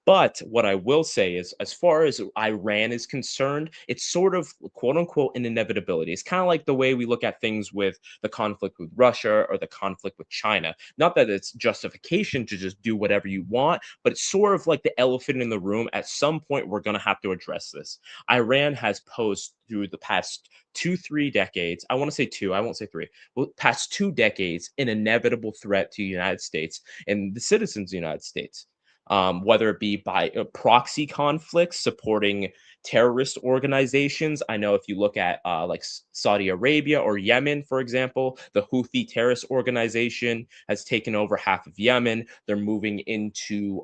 But what I will say is, as far as Iran is concerned, it's sort of quote unquote an inevitability. It's kind of like the way we look at things with the conflict with Russia or the conflict with China. Not that it's justification to just do whatever you want, but it's sort of like the elephant in the room. At some point, we're going to have to address this. Iran has posed through the past 2-3 decades, I want to say two, I won't say three, well, past 2 decades, an inevitable threat to the United States and the citizens of the United States. Whether it be by proxy conflicts supporting terrorist organizations. I know if you look at like Saudi Arabia or Yemen, for example, the Houthi terrorist organization has taken over half of Yemen. They're moving into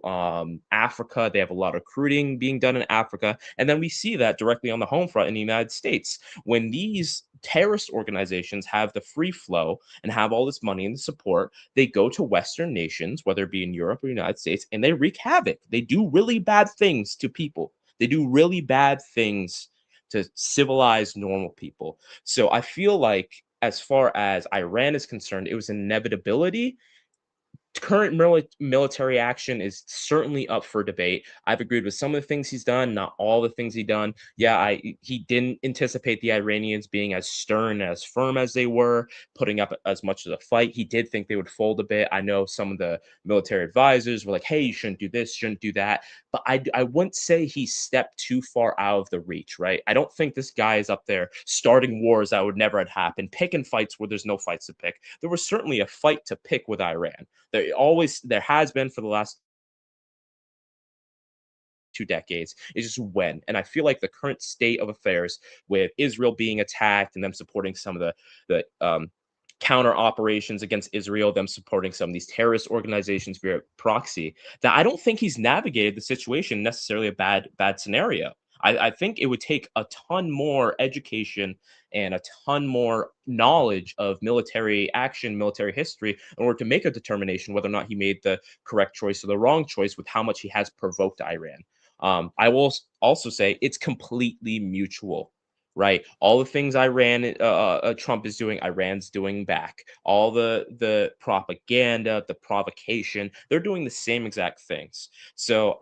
Africa. They have a lot of recruiting being done in Africa. And then we see that directly on the home front in the United States. When these terrorist organizations have the free flow and have all this money and support, they go to Western nations, whether it be in Europe or the United States, and they wreak havoc. They do really bad things to people. They do really bad things to civilized, normal people. So I feel like, as far as Iran is concerned, it was an inevitability. Current military action is certainly up for debate. I've agreed with some of the things he's done, not all the things he's done. Yeah, he didn't anticipate the Iranians being as stern, as firm as they were, putting up as much as a fight. He did think they would fold a bit. I know some of the military advisors were like, hey, you shouldn't do this, shouldn't do that. But I wouldn't say he stepped too far out of the reach, right? I don't think this guy is up there starting wars that would never have happened, picking fights where there's no fights to pick. There was certainly a fight to pick with Iran. There has been for the last 2 decades. It's just when. And I feel like the current state of affairs with Israel being attacked and them supporting some of the counter operations against Israel, them supporting some of these terrorist organizations via proxy, that I don't think he's navigated the situation necessarily a bad scenario. I think it would take a ton more education and a ton more knowledge of military action, military history, in order to make a determination whether or not he made the correct choice or the wrong choice with how much he has provoked Iran. I will also say it's completely mutual, right? All the things Trump is doing, Iran's doing back. All the propaganda, the provocation, they're doing the same exact things. So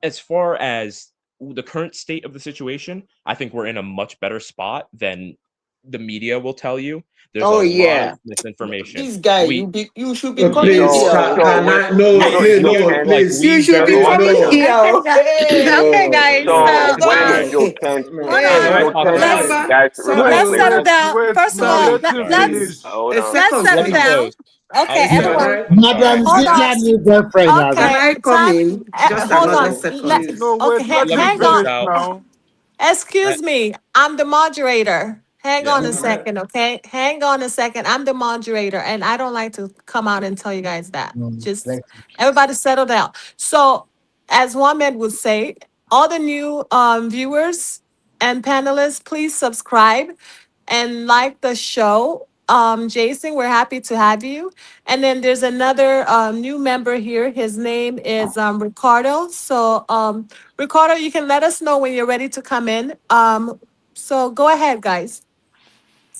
as far as the current state of the situation, I think we're in a much better spot than the media will tell you. There's a Oh lot of yeah. misinformation. This guy, you should be No, coming please, here. can I? No, please, we no, can't like please. You leave should be everyone coming No. here. Okay, No. guys. So Don't when go. Joe Hold Kent, on. when Can I Joe talk Kent, about Remember, guys, sorry, remember, Let's please. settle down. First of all, sorry. let's Hold A on. second, let me settle please. down. close. Okay, Listen, Can everyone. I? I'm sorry. Madam Hold on. Cynthia needs girlfriend Can Okay, already. I come in? Just No, hold another on. second. please. Okay, Let me hang finish on. out. Excuse me. I'm the moderator. Hang on a Yes. Can I? second, okay? Hang on a second. I'm the moderator, and I don't like to come out and tell you guys that. Just everybody settle down. So, as one man would say, all the new viewers and panelists, please subscribe and like the show. Jason, we're happy to have you. And then there's another new member here. His name is Ricardo. So, Ricardo, you can let us know when you're ready to come in. So go ahead, guys.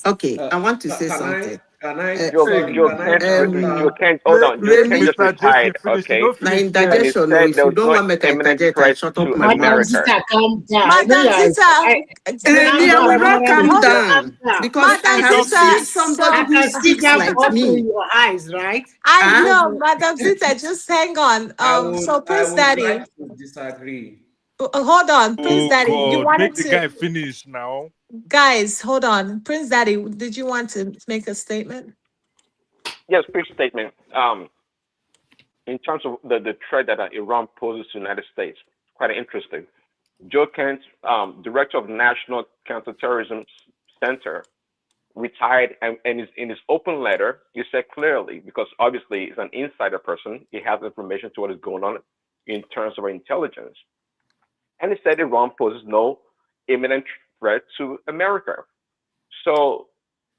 Okay, I want to say Can I? something. Can I? Joe, Sorry. Joe Can I Kent, Joe counter? Kent, hold on. Joe Kent Remy, just retired, okay? na And he indigestion. No, said if there you was don't no want make I imminent interject, I threat shut up to my Madam mouth. America. Zita, calm down. I know Madam you are. Zita, Remy, Calm I will down, not Madam calm Zita. hold Calm down down. because I Madam have Zita, seen so somebody I who can see speaks that like photo in me. your eyes, right? I Huh? know, Madam Zita, just hang on. So I Prince would Daddy, like to disagree. hold on, Prince Oh Daddy, you God, wanted make the to, guy finish now. guys, hold on. Prince Daddy, did you want to make a statement? Yes, brief statement. in terms of the threat that Iran poses to the United States. Quite interesting. Joe Kent, director of National Counterterrorism Center, retired, and in his open letter, he said clearly, because obviously he's an insider person, he has information to what is going on in terms of our intelligence. And he said Iran poses no imminent threat to America. So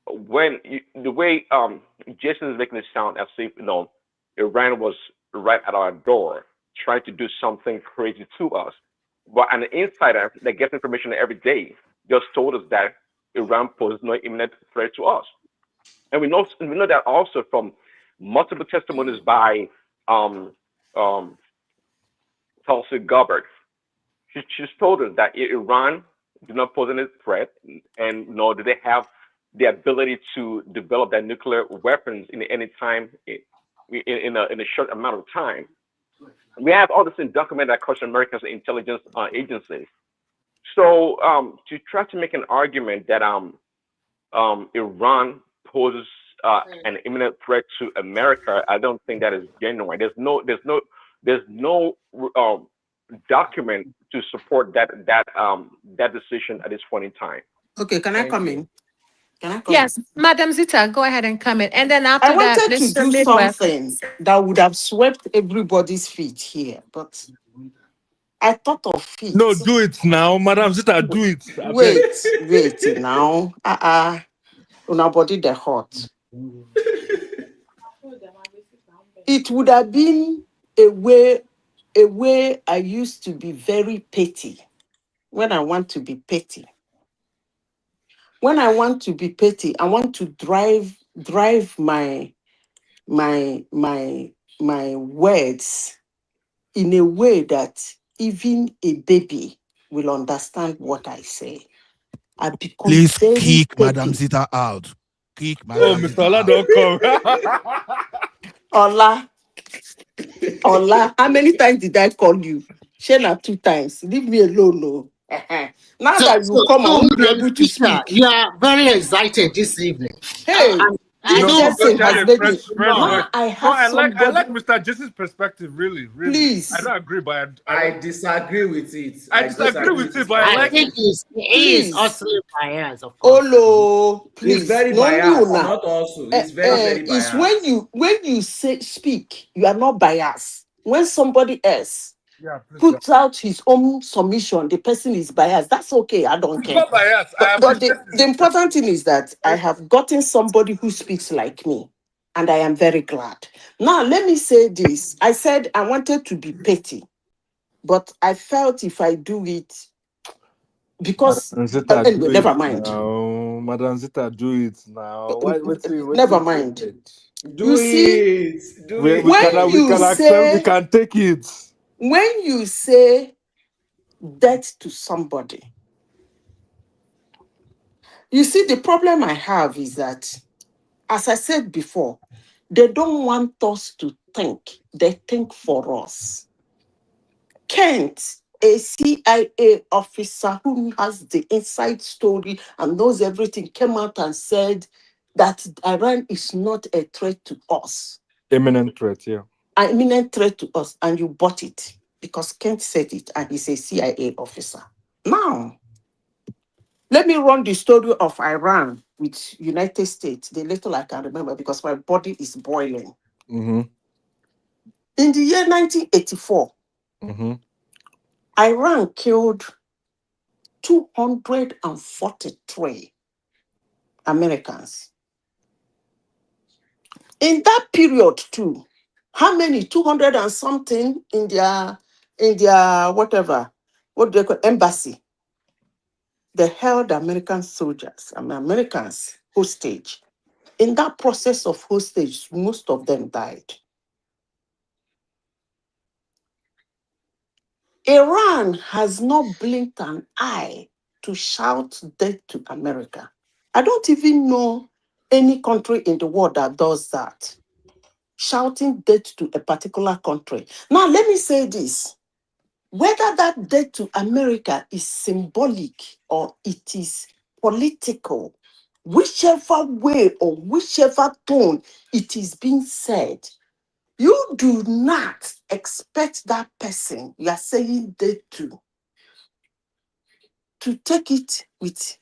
the way Jason is making it sound as if Iran was right at our door trying to do something crazy to us, but an insider that gets information every day just told us that Iran poses no imminent threat to us, and we know that also from multiple testimonies by um, Tulsi Gabbard. She's told us that Iran do not pose any threat, and nor do they have the ability to develop their nuclear weapons in any time in a short amount of time. We have all this in documented across America's intelligence agencies. So to try to make an argument that Iran poses an imminent threat to America, I don't think that is genuine. There's no document to support that decision at this point in time. Okay, can I come in? Can I come Yes, in? Madam Zita, go ahead and comment. And then I after that, wanted to Mr. do Midwest. something that would have swept everybody's feet here, but I thought of it. No, do it now, Madam Zita. Do it. I beg. Wait now. Una body the hot. It would have been a way I used to be very petty. When I want to be petty. When I want to be petty, I want to drive my words in a way that even a baby will understand what I say. I become Please very kick Madam petty. Zita out. Kick Oh, Madam Mr. Zita Ola out. don't come. Ola, how many times did I call you? Shana 2 times. Leave me alone, no. Now So, that you come, I won't be able to Peter, speak. you are very excited this evening. Hey, I this know, person Because has a made fresh, me. fresh no. voice. Now I No, have I somebody. like Mr. Jason's perspective. Really, really. I Please. don't agree, but I disagree with it. I disagree with it, but I I like think it. he is also biased, of course. Olo, He's please. very No, biased, Una. not also. He's very, very It's biased. when you say speak, you are not biased. When somebody else Yeah, please. puts out his own submission, the person is biased. That's okay. I don't It's care. not biased. I But appreciate the important thing is that I have gotten somebody who speaks like me, and I am very glad. Now, let me say this. I said I wanted to be petty, but I felt if I do it, because Madam Zita, anyway, do never it mind. now. Madam Zita, do it now. Never mind. Do You see, it. Do We it. can accept. We can take it. when you say death to somebody, you see, the problem I have is that, as I said before, they don't want us to think. They think for us. Kent, a CIA officer who has the inside story and knows everything, came out and said that Iran is not a threat to us. Imminent threat, yeah. An imminent threat to us, and you bought it because Kent said it, and he's a CIA officer. Now, let me run the story of Iran with United States, the little I can remember, because my body is boiling. Mm-hmm. In the year 1984, Iran killed 243 Americans. In that period, too, how many? 200 and something in their whatever, what do they call embassy. They held American soldiers, Americans hostage. In that process of hostage, most of them died. Iran has not blinked an eye to shout death to America. I don't even know any country in the world that does that, shouting death to a particular country. Now, let me say this. Whether that death to America is symbolic or it is political, whichever way or whichever tone it is being said, You do not expect that person you are saying that to take it with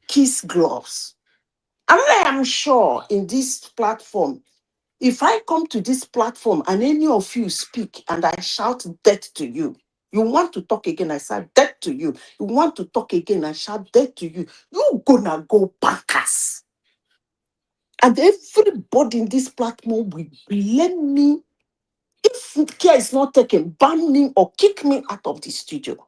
kiss gloves. And I am sure in this platform, if I come to this platform and any of you speak and I shout death to you, you want to talk again, I shout death to you. You want to talk again, I shout death to you. You gonna go bankers. And everybody in this platform will blame me. If care is not taken, ban me or kick me out of the studio.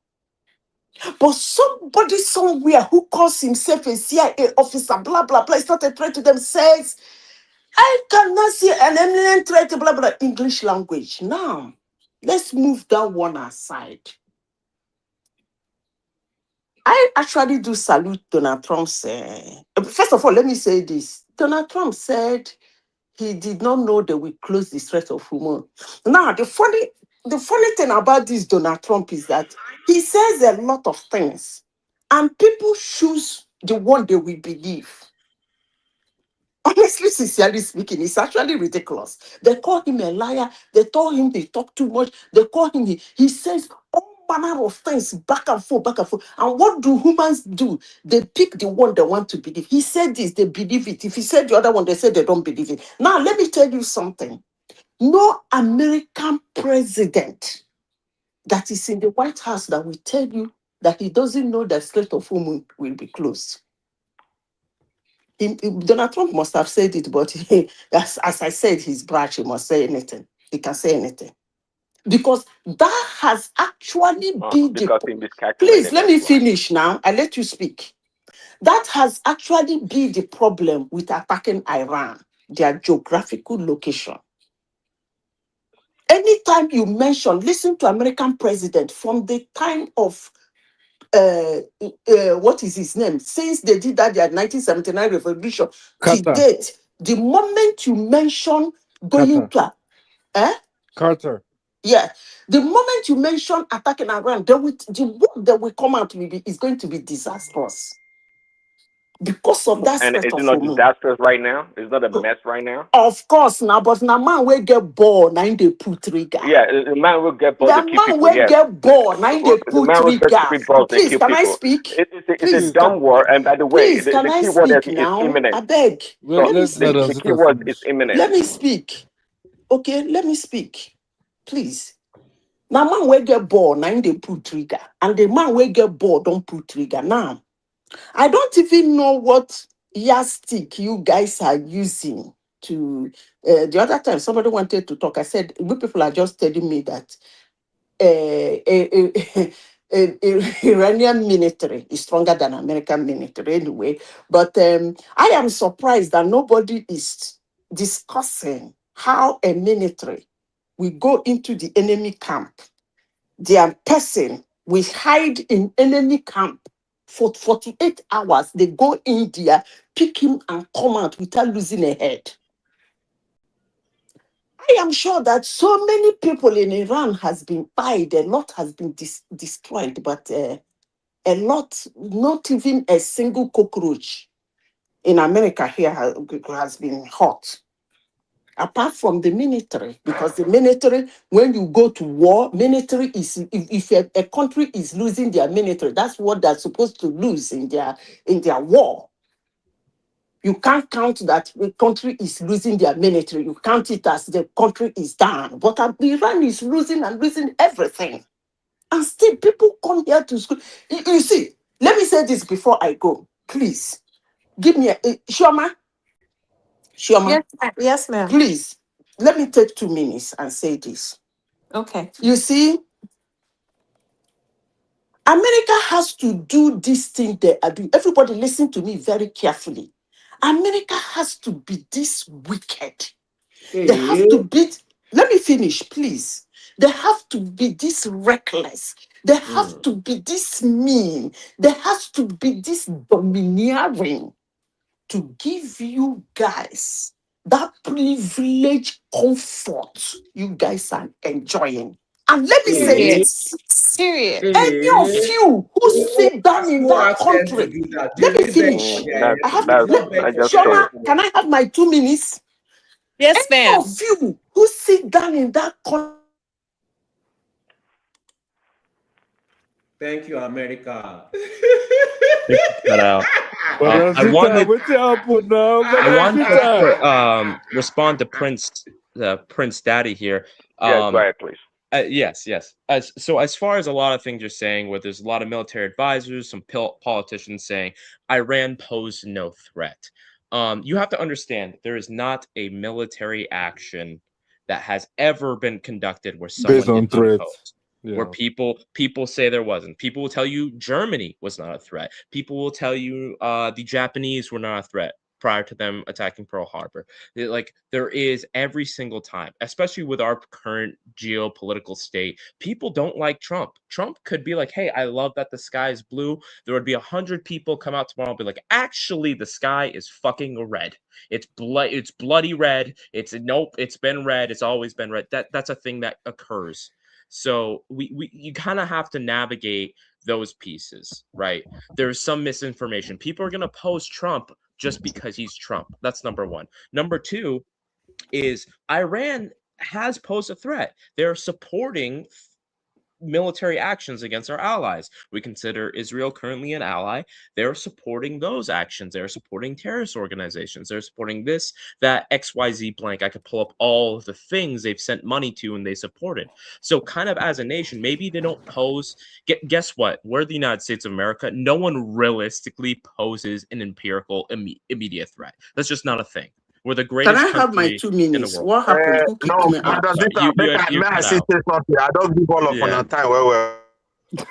But somebody somewhere who calls himself a CIA officer, blah, blah, blah, it's not a threat to them, says, I cannot see an eminent threat, blah, blah, English language. Now, let's move that one aside. I actually do salute Donald Trump's. First of all, let me say this. Donald Trump said he did not know they will close the Strait of Hormuz. Now, the funny thing about this Donald Trump is that he says a lot of things, and people choose the one they will believe. Honestly, sincerely speaking, it's actually ridiculous. They call him a liar. They told him they talk too much. They call him, he says all manner of things back and forth, back and forth. And what do humans do? They pick the one they want to believe. He said this, they believe it. If he said the other one, they said they don't believe it. Now, let me tell you something. No American president that is in the White House that will tell you that he doesn't know that Strait of Hormuz will be closed. Donald Trump must have said it, but as I said, he's brash, he must say anything. He can say anything. Because that has actually been because he the... miscalculated. Please, let me finish now. I let you speak. That has actually been the problem with attacking Iran, their geographical location. Anytime you mention, listen to American president from the time of what is his name? Since they did that, their 1979 revolution to date, the moment you mention going to, Carter. Yeah, the moment you mention attacking Iran, the word that will come out is going to be disastrous because of that And Strait is it of not Hormuz. disastrous right now? It's not a mess right now? Of course, now, but now man will get bored, now they pull trigger. Yeah, the man will get bored The to kill man people, will yes. get bored, now they The pull man will get trigger. stupid balls and Please, kill can I people. speak? It's a dumb war, and by the way, Please, can the I key word speak is now? imminent. I beg. So Let me the speak. key word is imminent. Let me speak. Okay, let me speak. Please. Now, man will get bored, now they pull trigger. And the man will get bored, don't pull trigger. Now, I don't even know what yardstick you guys are using to... the other time, somebody wanted to talk. I said, you people are just telling me that Iranian military is stronger than American military anyway. But I am surprised that nobody is discussing how a military will go into the enemy camp. Their person will hide in enemy camp for 48 hours. They go in there, pick him and come out without losing a head. I am sure that so many people in Iran has been died, a lot has been destroyed, but a lot, not even a single cockroach in America here has been hurt. Apart from the military, because the military, when you go to war, military is, if a country is losing their military, that's what they're supposed to lose in their war. You can't count that the country is losing their military. You count it as the country is down. But Iran is losing and losing everything. And still people come here to school. You see, let me say this before I go. Please, give me Shoma. Yes, ma'am. Please, let me take 2 minutes and say this. Okay. You see, America has to do this thing they are doing. Everybody listen to me very carefully. America has to be this wicked. They have to be, let me finish, please. They have to be this reckless. They have to be this mean. There has to be this domineering to give you guys that privilege comfort you guys are enjoying. And let me say Period. this. Period. Any of you who sit down in Who that asked them to country, do that? let Did me we beg finish. for their I have We did not beg That's for just so. Shoma, can I have my 2 minutes? Yes, Any ma'am. of you who sit down in that corner. Thank you, America. Cut out. But I wanted what's happened now? I wanted But to respond to Prince Daddy here. Yeah, go ahead, please. Yes, yes. So as far as a lot of things you're saying, where there's a lot of military advisors, some politicians saying Iran posed no threat. You have to understand there is not a military action that has ever been conducted where based someone on did not threats. pose. Where Yeah. people say there wasn't. People will tell you Germany was not a threat. People will tell you the Japanese were not a threat prior to them attacking Pearl Harbor. Like there is every single time, especially with our current geopolitical state, people don't like Trump. Trump could be like, hey, I love that the sky is blue. There would be 100 people come out tomorrow and be like, actually the sky is fucking red. It's bloody red. It's been red. It's always been red. That's a thing that occurs. So you kind of have to navigate those pieces, right? There's some misinformation. People are going to post Trump just because he's Trump. That's number one. Number two is Iran has posed a threat. They're supporting military actions against our allies. We consider Israel currently an ally. They're supporting those actions. They're supporting terrorist organizations. They're supporting this, that, XYZ blank. I could pull up all of the things they've sent money to and they supported. So kind of as a nation, maybe they don't pose. Guess what? We're the United States of America. No one realistically poses an empirical immediate threat. That's just not a thing. We're the Can greatest I have my country 2 in the minutes? world. What happened? Who kicked No, me out? Madam Sorry, Zita, you may I cut see out. say something? I don't give all of Yeah. on time. Well.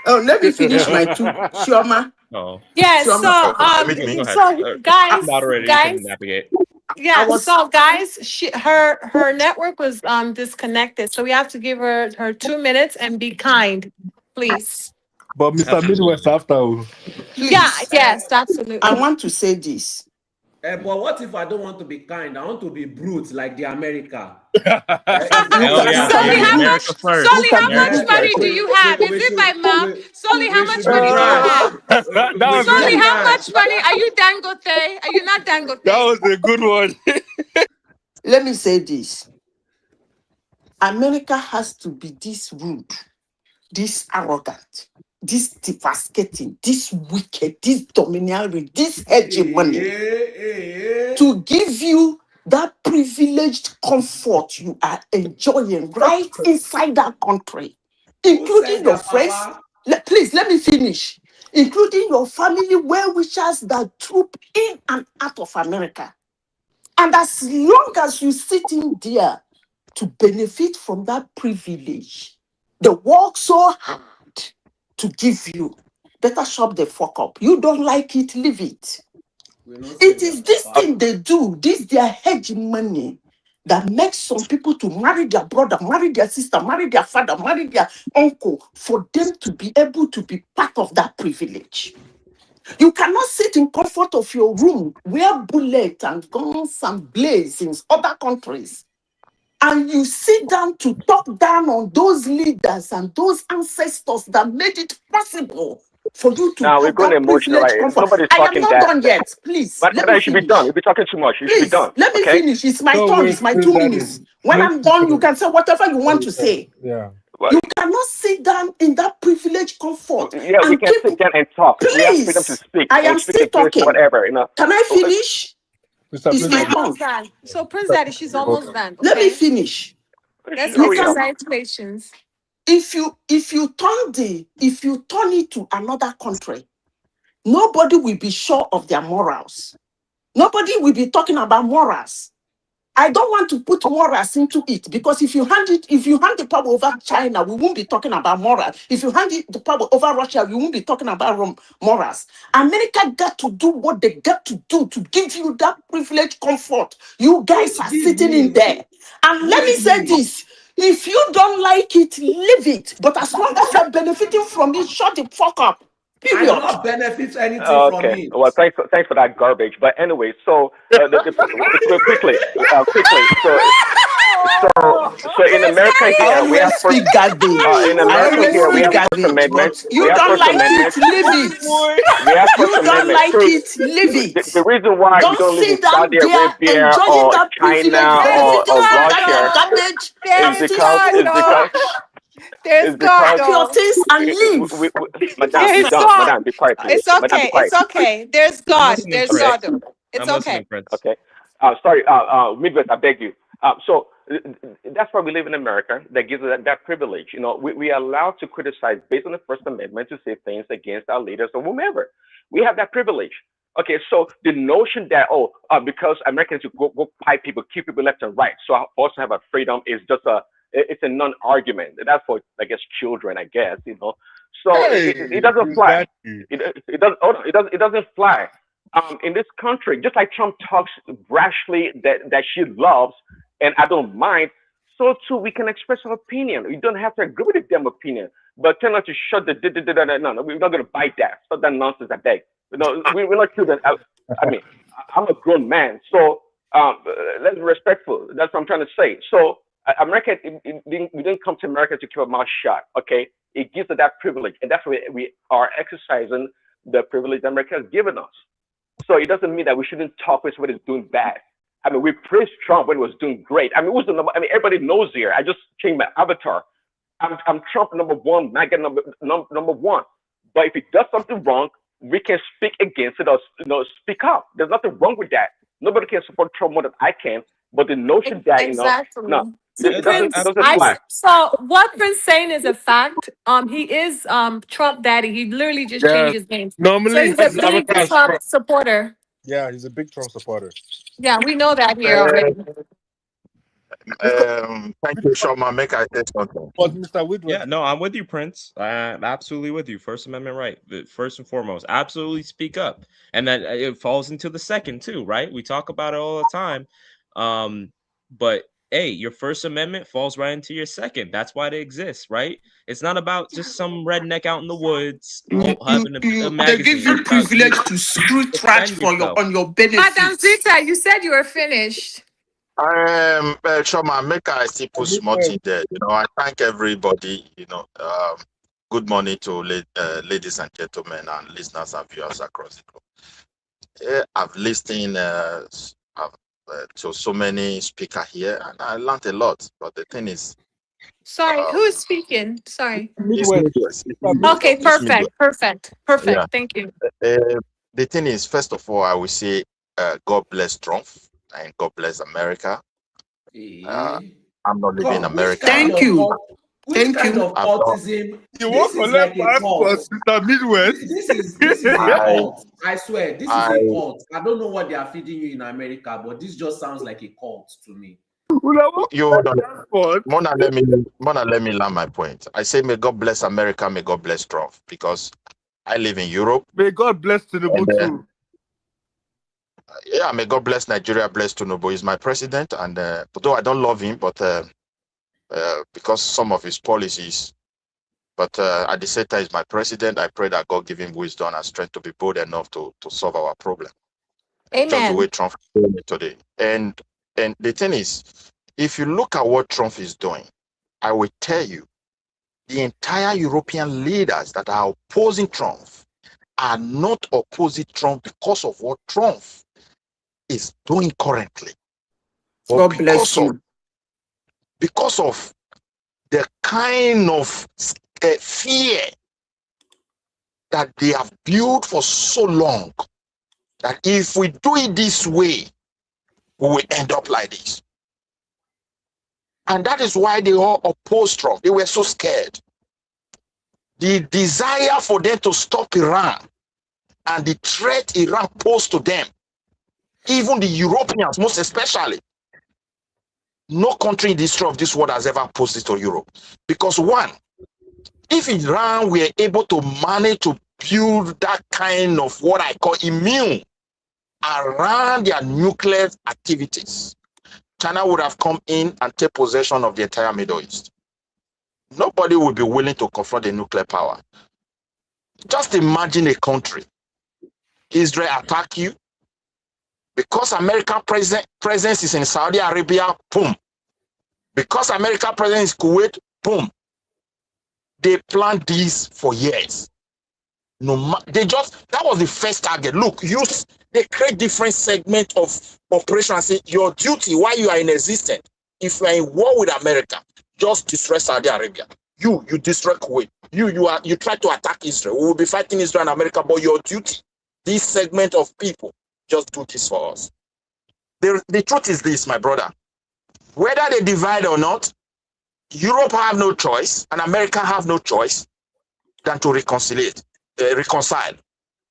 Oh, let me finish my two. Shioma. Oh. Yes. So, Permit me. so guys, Moderator, you can navigate. yeah. was- So, guys, her network was disconnected, so we have to give her 2 minutes and be kind, please. But Mr. Midwest after. Please. Yeah. Yes. Absolutely. I want to say this. But what if I don't want to be kind? I want to be brute like the America. Hell yeah, Solly, baby. how much? America first. Solly, how much America money first. do you have? Is it by mouth? Solly, how much money do you have? That was Solly, really how much money? Are you Dangote? Are you not Dangote? That was a good one. Let me say this. America has to be this rude, this arrogant, this devastating, this wicked, this domineering, this hegemony to give you that privileged comfort you are enjoying right inside that country, including your friends. Please let me finish. Including your family well-wishers that troop in and out of America. And as long as you sit in there to benefit from that privilege, they work so hard to give you. Better shut the fuck up. You don't like it, leave it. It is this thing they do, this their hegemony, that makes some people to marry their brother, marry their sister, marry their father, marry their uncle, for them to be able to be part of that privilege. You cannot sit in comfort of your room where bullets and guns and blades in other countries, and you sit down to talk down on those leaders and those ancestors that made it possible for you to Now we're have going that emotional. privilege Right? comfort. Nobody's I am talking not done yet. Please, But let me you should be finish. done. You'll be talking too much. You should be Please, done. let me Okay? finish. It's my No, turn. wait, It's my please, 2 Daddy. minutes. When Please, I'm done, you can say whatever you want to say. Yeah. You cannot sit down in that privileged comfort Yeah, we and can keep. sit down and talk. We have freedom to Please, speak I am and speak still against talking. whatever. You know. Can I finish? It's my turn. Almost done. So, Prince Daddy, she's almost done. Let me Okay. finish. Let's You can- exercise patience. If you turn it to another country, nobody will be sure of their morals. Nobody will be talking about morals. I don't want to put morals into it, because if you hand the power over China, we won't be talking about morals. If you hand the power over Russia, we won't be talking about morals. America got to do what they got to do to give you that privileged comfort. You guys are sitting in there. And let me say this. If you don't like it, leave it. But as long as you're benefiting from it, shut the fuck up. I Period. do not benefit anything from Okay. it. Well, thanks for that garbage. But anyway, so quickly. So So in America I here, we have always first. speak garbage. In I America always here, we speak have First garbage, Amendment. but We you have don't First like Amendment. it, leave it. We have First You don't Amendment. like So it, leave it. the reason why we Don't don't live in sit down Saudi there Arabia enjoying or that privilege, China benefiting or from that your Russia garbage. is There's Empty because God is though. because trash. There's is God because Pack your though. things and leave. Madam, There's be done. God. Madam, be quiet, please. It's Madam, be okay. It's quiet. okay. There's I'm God. listening, There's Okay. God Prince. though. It's I'm listening, okay. Prince. Okay. Sorry. Midwest, I beg you. So that's why we live in America. That gives us that privilege. You know, we are allowed to criticize based on the First Amendment to say things against our leaders or whomever. We have that privilege. Okay. So the notion that because Americans go pipe people, kill people left and right, so I also have a freedom is just it's a non-argument. That's for I guess children, I guess. You know. So it doesn't fly. It doesn't fly. In this country, just like Trump talks brashly that she loves, and I don't mind, so too we can express our opinion. You don't have to agree with the damn opinion, but tell us to shut the no, we're not gonna bite that. Stop that nonsense, I beg. We're not children. I mean, I'm a grown man, so let's be respectful. That's what I'm trying to say. So America, we didn't come to America to keep our mouth shut. Okay, it gives us that privilege, and that's why we are exercising the privilege that America has given us. So it doesn't mean that we shouldn't talk when somebody's doing bad. I mean, we praised Trump when he was doing great. I mean, who's the number? I mean, everybody knows here. I just changed my avatar. I'm Trump #1, MAGA number one. But if he does something wrong, we can speak against it or speak up. There's nothing wrong with that. Nobody can support Trump more than I can. But the notion that Exactly. no, See, it Prince, doesn't fly. so what Prince saying is a fact. He is Trump daddy. He literally just changed his name. So Normally, he's a his big avatar is Trump Trump. supporter. Yeah, he's a big Trump supporter. Yeah, we know that here already. Thank you, Shoma. Make I say something. But Mr. Whitworth, Yeah, no, I'm with you, Prince. I'm absolutely with you. First Amendment right. First and foremost, absolutely speak up. And that it falls into the second too, right? We talk about it all the time. But hey, your First Amendment falls right into your second. That's why they exist, right? It's not about just some redneck out in the woods having a They magazine. give you It's about privilege to screw trash defend for yourself. on your Madam benefits. Zita, you said you were finished. Shoma, make I see put smutty there. You know, I thank everybody. You know, good morning to ladies and gentlemen and listeners and viewers across the globe. I've listened to so many speakers here, and I learned a lot. But the thing is, Sorry, who is speaking? Sorry. it's Midwest. Okay, It's Midwest. perfect. Yeah. Thank you. The thing is, first of all, I will say, God bless Trump and God bless America. I'm not living in America. Thank you. Which kind of cultism? This is like a cult. Mr. Midwest. This is a cult. I swear, this is a cult. I don't know what they are feeding you in America, but this just sounds like a cult to me. You don't. Mona, let me land my point. I say, may God bless America, may God bless Trump, because I live in Europe. May God bless Tinubu too. Yeah, may God bless Nigeria, bless Tinubu. He's my president, and though I don't love him, but because some of his policies, but at the same time, he's my president. I pray that God give him wisdom and strength to be bold enough to solve our problem. Amen. Just the way Trump is doing it today. And the thing is, if you look at what Trump is doing, I will tell you, the entire European leaders that are opposing Trump are not opposing Trump because of what Trump is doing currently. But God bless you. Because of the kind of fear that they have built for so long, that if we do it this way, we will end up like this. And that is why they all opposed Trump. They were so scared. The desire for them to stop Iran and the threat Iran posed to them, even the Europeans, most especially, no country in the history of this world has ever posed it to Europe. Because one, if Iran were able to manage to build that kind of what I call immune around their nuclear activities, China would have come in and take possession of the entire Middle East. Nobody would be willing to confront the nuclear power. Just imagine a country, Israel attack you, because American presence is in Saudi Arabia, boom, Because America president is Kuwait, boom. They planned this for years. That was the first target. Look, they create different segments of operation and say your duty while you are in existence. If you are in war with America, just destroy Saudi Arabia. You destroy Kuwait. You try to attack Israel. We will be fighting Israel and America, but your duty, this segment of people, just do this for us. The truth is this, my brother. Whether they divide or not, Europe have no choice and America have no choice than to reconcile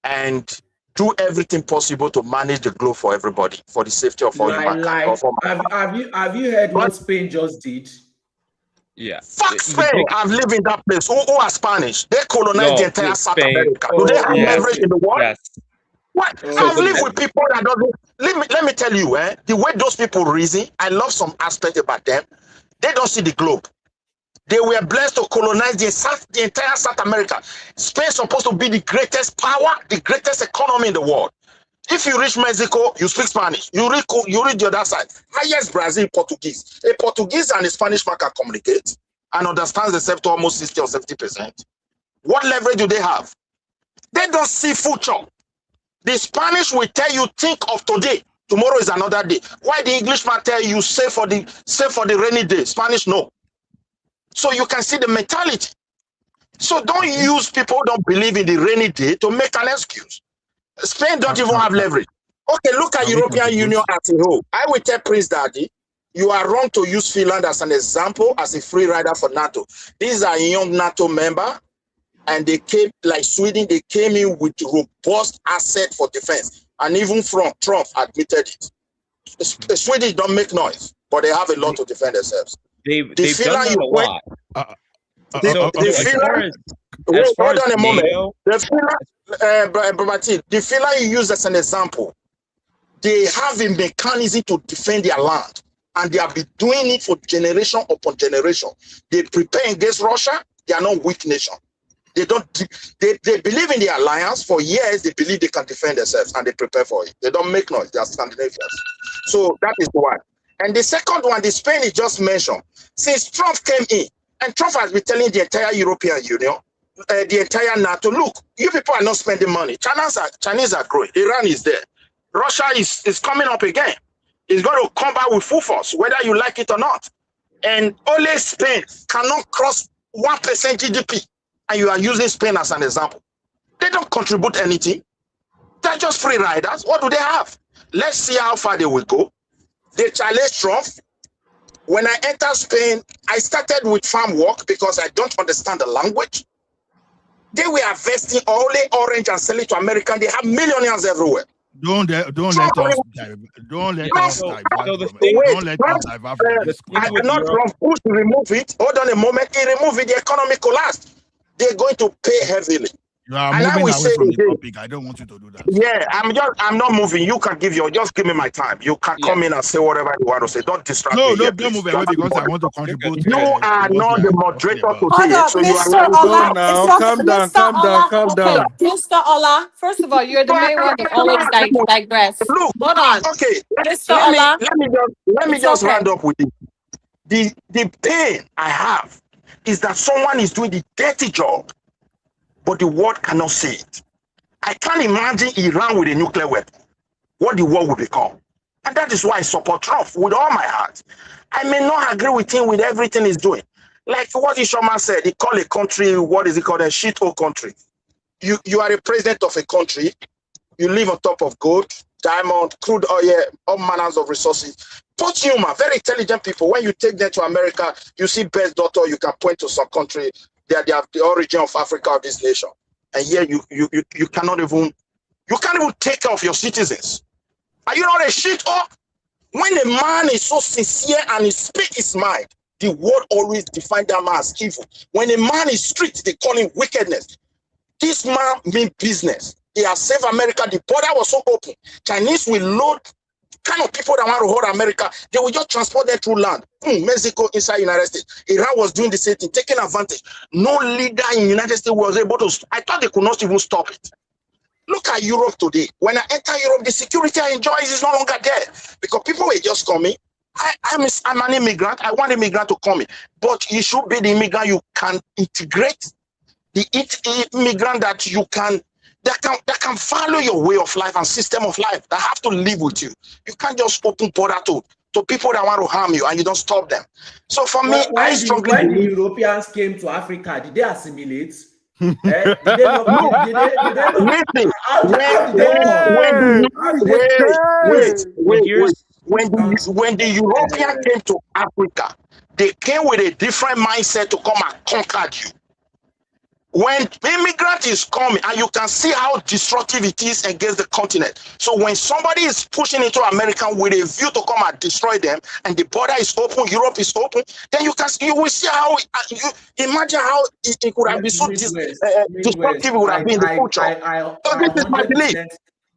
and do everything possible to manage the globe for everybody, for the safety of all humankind. Have you heard what Spain just did? Yeah. Fuck Spain. I've lived in that place. Who are Spanish? They colonized the entire South Spain. America. Do they have leverage in the world? Yes. What? I've lived with people that don't. Let me tell you, the way those people reason, I love some aspect about them. They don't see the globe. They were blessed to colonize the entire South America. Spain is supposed to be the greatest power, the greatest economy in the world. If you reach Mexico, you speak Spanish. You reach the other side. Highest Brazil, Portuguese. A Portuguese and a Spanish man can communicate and understands themselves to almost 60 or 70%. What leverage do they have? They don't see future. The Spanish will tell you, think of today. Tomorrow is another day. Why the Englishman tell you, save for the rainy day? Spanish, no. So you can see the mentality. So don't use people who don't believe in the rainy day to make an excuse. Spain don't even have leverage. Okay, look at European Union as a whole. I will tell Prince Daddy, you are wrong to use Finland as an example as a free rider for NATO. These are young NATO members, and they came, like Sweden, they came in with robust asset for defense. And even Trump admitted it. The Swedish don't make noise, but they have a lot to defend themselves. They've done that a lot. Hold on a moment. The Finland you use as an example, they have a mechanism to defend their land, and they have been doing it for generation upon generation. They prepare against Russia. They are not weak nation. They believe in the alliance for years. They believe they can defend themselves, and they prepare for it. They don't make noise. They are Scandinavians. So that is one. And the second one, the Spain is just mentioned. Since Trump came in, and Trump has been telling the entire European Union, the entire NATO, look, you people are not spending money. Chinese are growing. Iran is there. Russia is coming up again. It's going to come back with full force, whether you like it or not. And only Spain cannot cross 1% GDP. And you are using Spain as an example. They don't contribute anything. They're just free riders. What do they have? Let's see how far they will go. They challenge Trump. When I entered Spain, I started with farm work because I don't understand the language. They were harvesting only orange and selling to America. They have millionaires everywhere. Don't let us divert. Don't let us divert from this. I cannot push to remove it. Hold on a moment. He removed it. The economy collapsed. They're going to pay heavily. You are moving away from the topic. I don't want you to do that. Yeah, I'm not moving. You can just give me my time. You can come in and say whatever you want to say. Don't distract me. No, don't move away because I want to contribute. You are not the moderator today. So Mr. Ola, Calm down. Mr. Ola, first of all, you're the main one that always digress. Look, hold on. Okay, Mr. Ola, let me just round up with it. The pain I have is that someone is doing the dirty job, but the world cannot see it. I can't imagine Iran with a nuclear weapon, what the world will become. And that is why I support Trump with all my heart. I may not agree with him with everything he's doing. Like what Ishoma said, he called a country, what is it called, a shithole country. You are a president of a country, you live on top of gold, diamond, crude oil, all manners of resources. Post-human, very intelligent people. When you take them to America, you see best daughter, you can point to some country, they have the origin of Africa of this nation. And here you can't even take care of your citizens. Are you not a shit up? When a man is so sincere and he speaks his mind, the world always defines that man as evil. When a man is strict, they call him wickedness. This man means business. He has saved America. The border was so open. Chinese will load kind of people that want to hold America. They will just transport them through land. Mexico inside United States. Iran was doing the same thing, taking advantage. No leader in United States was able to. I thought they could not even stop it. Look at Europe today. When I enter Europe, the security I enjoy is no longer there because people were just coming. I'm an immigrant. I want immigrant to come in, but you should be the immigrant you can integrate, the immigrant that you can that can follow your way of life and system of life, that have to live with you. You can't just open border to people that want to harm you and you don't stop them. So for me, I strongly when the believe. Europeans came to Africa, did they assimilate? Did they not? Did they not? Listen, How did they come? How did they? when the European came to Africa, they came with a different mindset to come and conquer you. When immigrant is coming, and you can see how destructive it is against the continent. So when somebody is pushing into America with a view to come and destroy them, and the border is open, Europe is open, then you will see how you imagine how it could have been so destructive it would have been in the future. So this is my belief.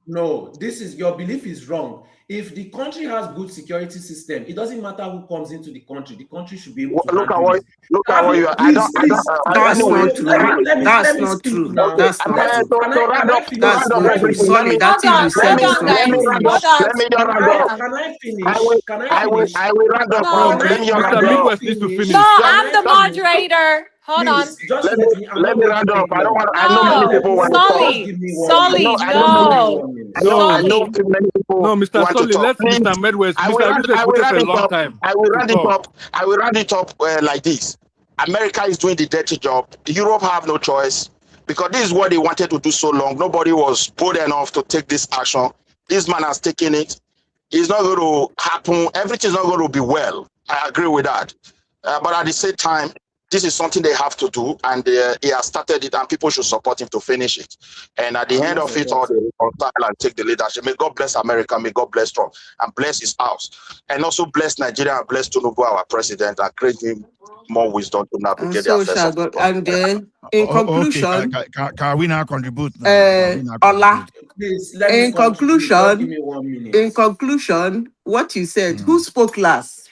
No, your belief is wrong. If the country has good security system, it doesn't matter who comes into the country should be able to handle it. Look at what you are. That's not true. That's not true. That's not true. That's not true. Sorry, that thing you said is not true. Let me just round up. Can I finish? I will round up. No, Let me just round Mr. up. Midwest needs to finish. No, I'm the moderator. Hold on. Let me round up. I don't want. I know many people want to talk. Solly, no. I know many people no, Mr. want Solly, to talk. let Please, Mr. Midwest. I will Mr. round Midwest waited for a long it up. time. I will round it up like this. America is doing the dirty job. Europe have no choice because this is what they wanted to do so long. Nobody was bold enough to take this action. This man has taken it. It's not going to happen. Everything's not going to be well. I agree with that. But at the same time, this is something they have to do, and he has started it, and people should support him to finish it. And at the end of it all, they reconcile and take the leadership. May God bless America, may God bless Trump, and bless his house, and also bless Nigeria and bless Tinubu, our president, and grant him more wisdom to navigate the affairs of the and then, in conclusion, can we now contribute now? Ola, please, let in me contribute. Just give me 1 minute. In conclusion, what you said, who spoke last?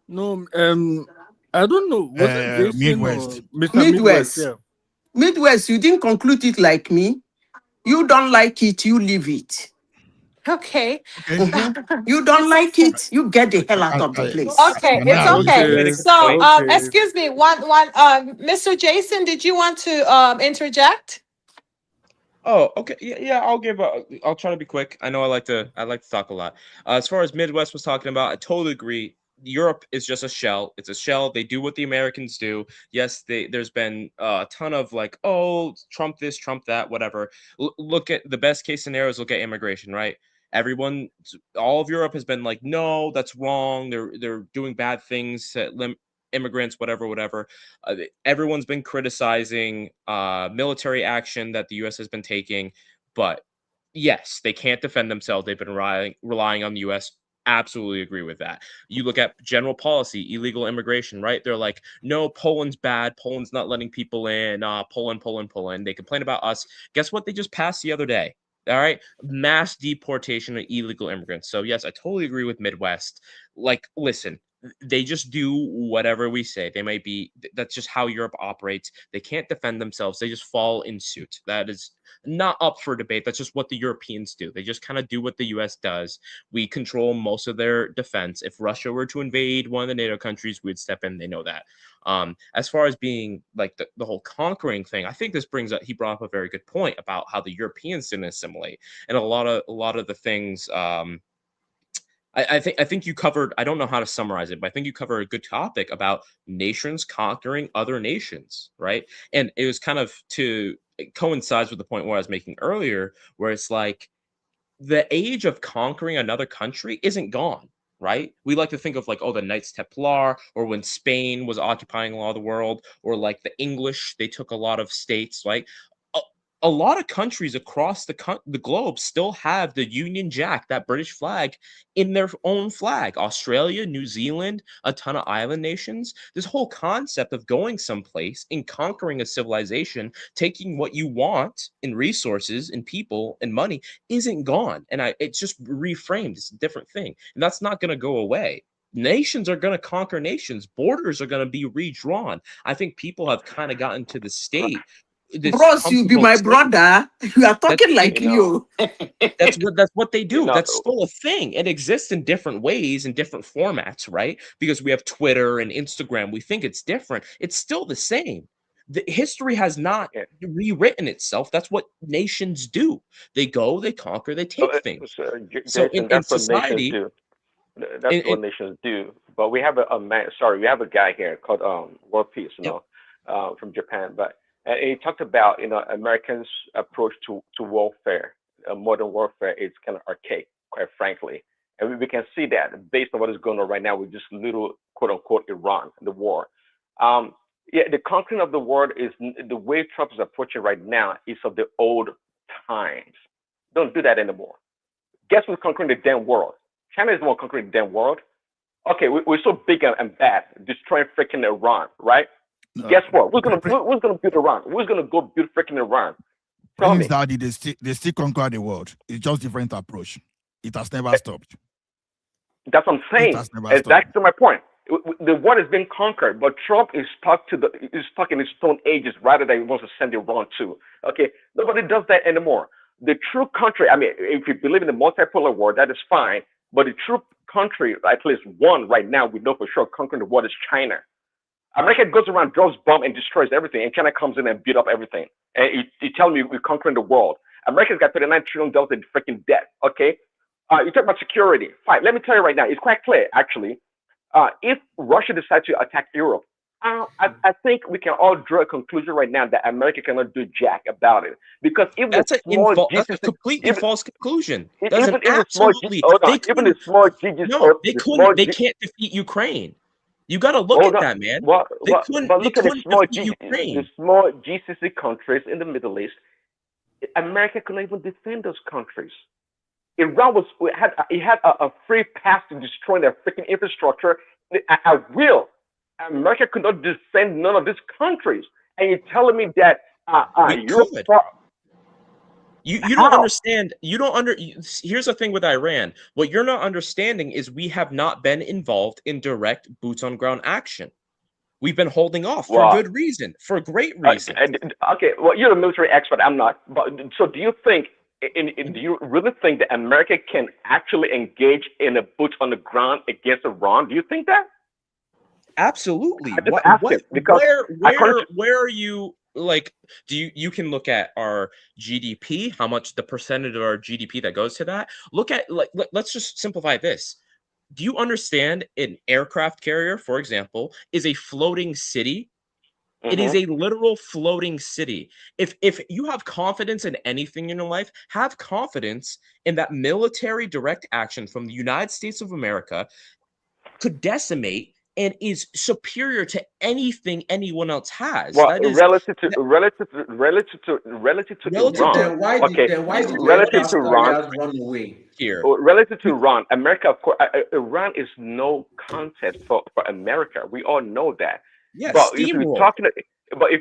No, I don't know. Was it Jason Midwest? Or Mr. Midwest? Yeah. Midwest, you didn't conclude it like me. You don't like it, you leave it. Okay. You don't like it, you get the hell out of the place. Okay, it's okay. So, excuse me, Mr. Jason, did you want to interject? Oh, okay. Yeah. I'll try to be quick. I know I like to talk a lot. As far as Midwest was talking about, I totally agree. Europe is just a shell. It's a shell. They do what the Americans do. Yes, there's been a ton of like, oh, Trump this, Trump that, whatever. Look at the best case scenarios. Look at immigration, right? All of Europe has been like, no, that's wrong. They're doing bad things to immigrants, whatever. Everyone's been criticizing military action that the U.S. has been taking, but yes, they can't defend themselves. They've been relying on the U.S. Absolutely agree with that. You look at general policy, illegal immigration, right? They're like, no, Poland's bad. Poland's not letting people in. Poland. They complain about us. Guess what? They just passed the other day. All right, mass deportation of illegal immigrants. So yes, I totally agree with Midwest. Like, listen, they just do whatever we say. They might be, that's just how Europe operates. They can't defend themselves. They just fall in suit. That is not up for debate. That's just what the Europeans do. They just kind of do what the US does. We control most of their defense. If Russia were to invade one of the NATO countries, we'd step in. They know that. As far as being like the whole conquering thing, I think he brought up a very good point about how the Europeans didn't assimilate, and a lot of the things. I think you covered, I don't know how to summarize it, but I think you covered a good topic about nations conquering other nations, right? And it was kind of it coincides with the point where I was making earlier, where it's like the age of conquering another country isn't gone, right? We like to think of like, oh, the Knights Templar, or when Spain was occupying a lot of the world, or like the English, they took a lot of states, right? A lot of countries across the globe still have the Union Jack, that British flag, in their own flag. Australia, New Zealand, a ton of island nations. This whole concept of going someplace and conquering a civilization, taking what you want in resources and people and money, isn't gone. And it's just reframed. It's a different thing. And that's not going to go away. Nations are going to conquer nations. Borders are going to be redrawn. I think people have kind of gotten to the state Bros, you be my brother. You are talking like you. That's what they do. know, That's still a thing. It exists in different ways, in different formats, right? Because we have Twitter and Instagram. We think it's different. It's still the same. The history has not rewritten itself. That's what nations do. They go, they conquer, they take things. So Jason, in that's what nations society, do. That's what nations do. But we have a man. Sorry, we have a guy here called World Peace, from Japan. But he talked about Americans' approach to warfare, modern warfare. It's kind of archaic, quite frankly, and we can see that based on what is going on right now with just little quote unquote Iran, the war. Yeah, the conquering of the world is the way Trump is approaching right now is of the old times. Don't do that anymore. Guess who's conquering the damn world? China is the one conquering the damn world. Okay, we're so big and bad, destroying freaking Iran, right? Guess what? Who's gonna build Iran? Who's gonna go build freaking Iran? Tell Prince me. Daddy, they still conquer the world. It's just different approach. It has never stopped. That's what I'm saying. And that's my point. The world has been conquered, but Trump is stuck in his stone ages rather than he wants to send Iran to. Okay, nobody does that anymore. The true country, I mean, if you believe in the multipolar world, that is fine. But the true country, at least one right now, we know for sure conquering the world is China. America goes around, drops bomb and destroys everything, and China comes in and beat up everything. And you tell me we're conquering the world. America's got $39 trillion in freaking debt. Okay, you talk about security. Fine. Let me tell you right now, it's quite clear actually. If Russia decides to attack Europe, I think we can all draw a conclusion right now that America cannot do jack about it. Because if that's that's a completely false conclusion. Even the small they can't defeat Ukraine. You got to look at that, man. But look at the small GCC countries in the Middle East. America couldn't even defend those countries. Iran had a free pass to destroy their freaking infrastructure at will. America could not defend none of these countries, and you're telling me that Europe. You don't understand. Here's the thing with Iran. What you're not understanding is we have not been involved in direct boots on ground action. We've been holding off for good reason, for great reason. Okay, well, you're a military expert. I'm not. But so, do you think? Do you really think that America can actually engage in a boots on the ground against Iran? Do you think that? Absolutely. Where are you? Like, you can look at our GDP, how much the percentage of our GDP that goes to that. Look at let's just simplify this. Do you understand an aircraft carrier, for example, is a floating city? It is a literal floating city. If you have confidence in anything in your life, have confidence in that military direct action from the United States of America could decimate and is superior to anything anyone else has. Well, that is relative to Iran. Okay, relative to Iran. Run away. Here. Relative to Iran, America, of course, Iran is no contest for America. We all know that. Yes, but if you're talking, but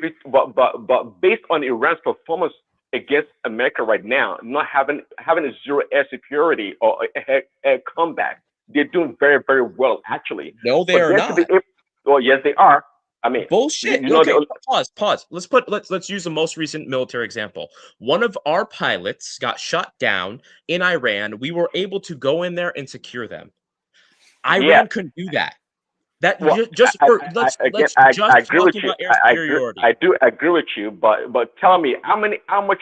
based on Iran's performance against America right now, not having a zero air security or air combat, they're doing very, very well actually. No, they are not. Well, yes, they are. I mean, bullshit. Okay, pause. Let's use the most recent military example. One of our pilots got shot down in Iran. We were able to go in there and secure them. Iran couldn't do that. Let's I agree with you. I do agree with you, but tell me how much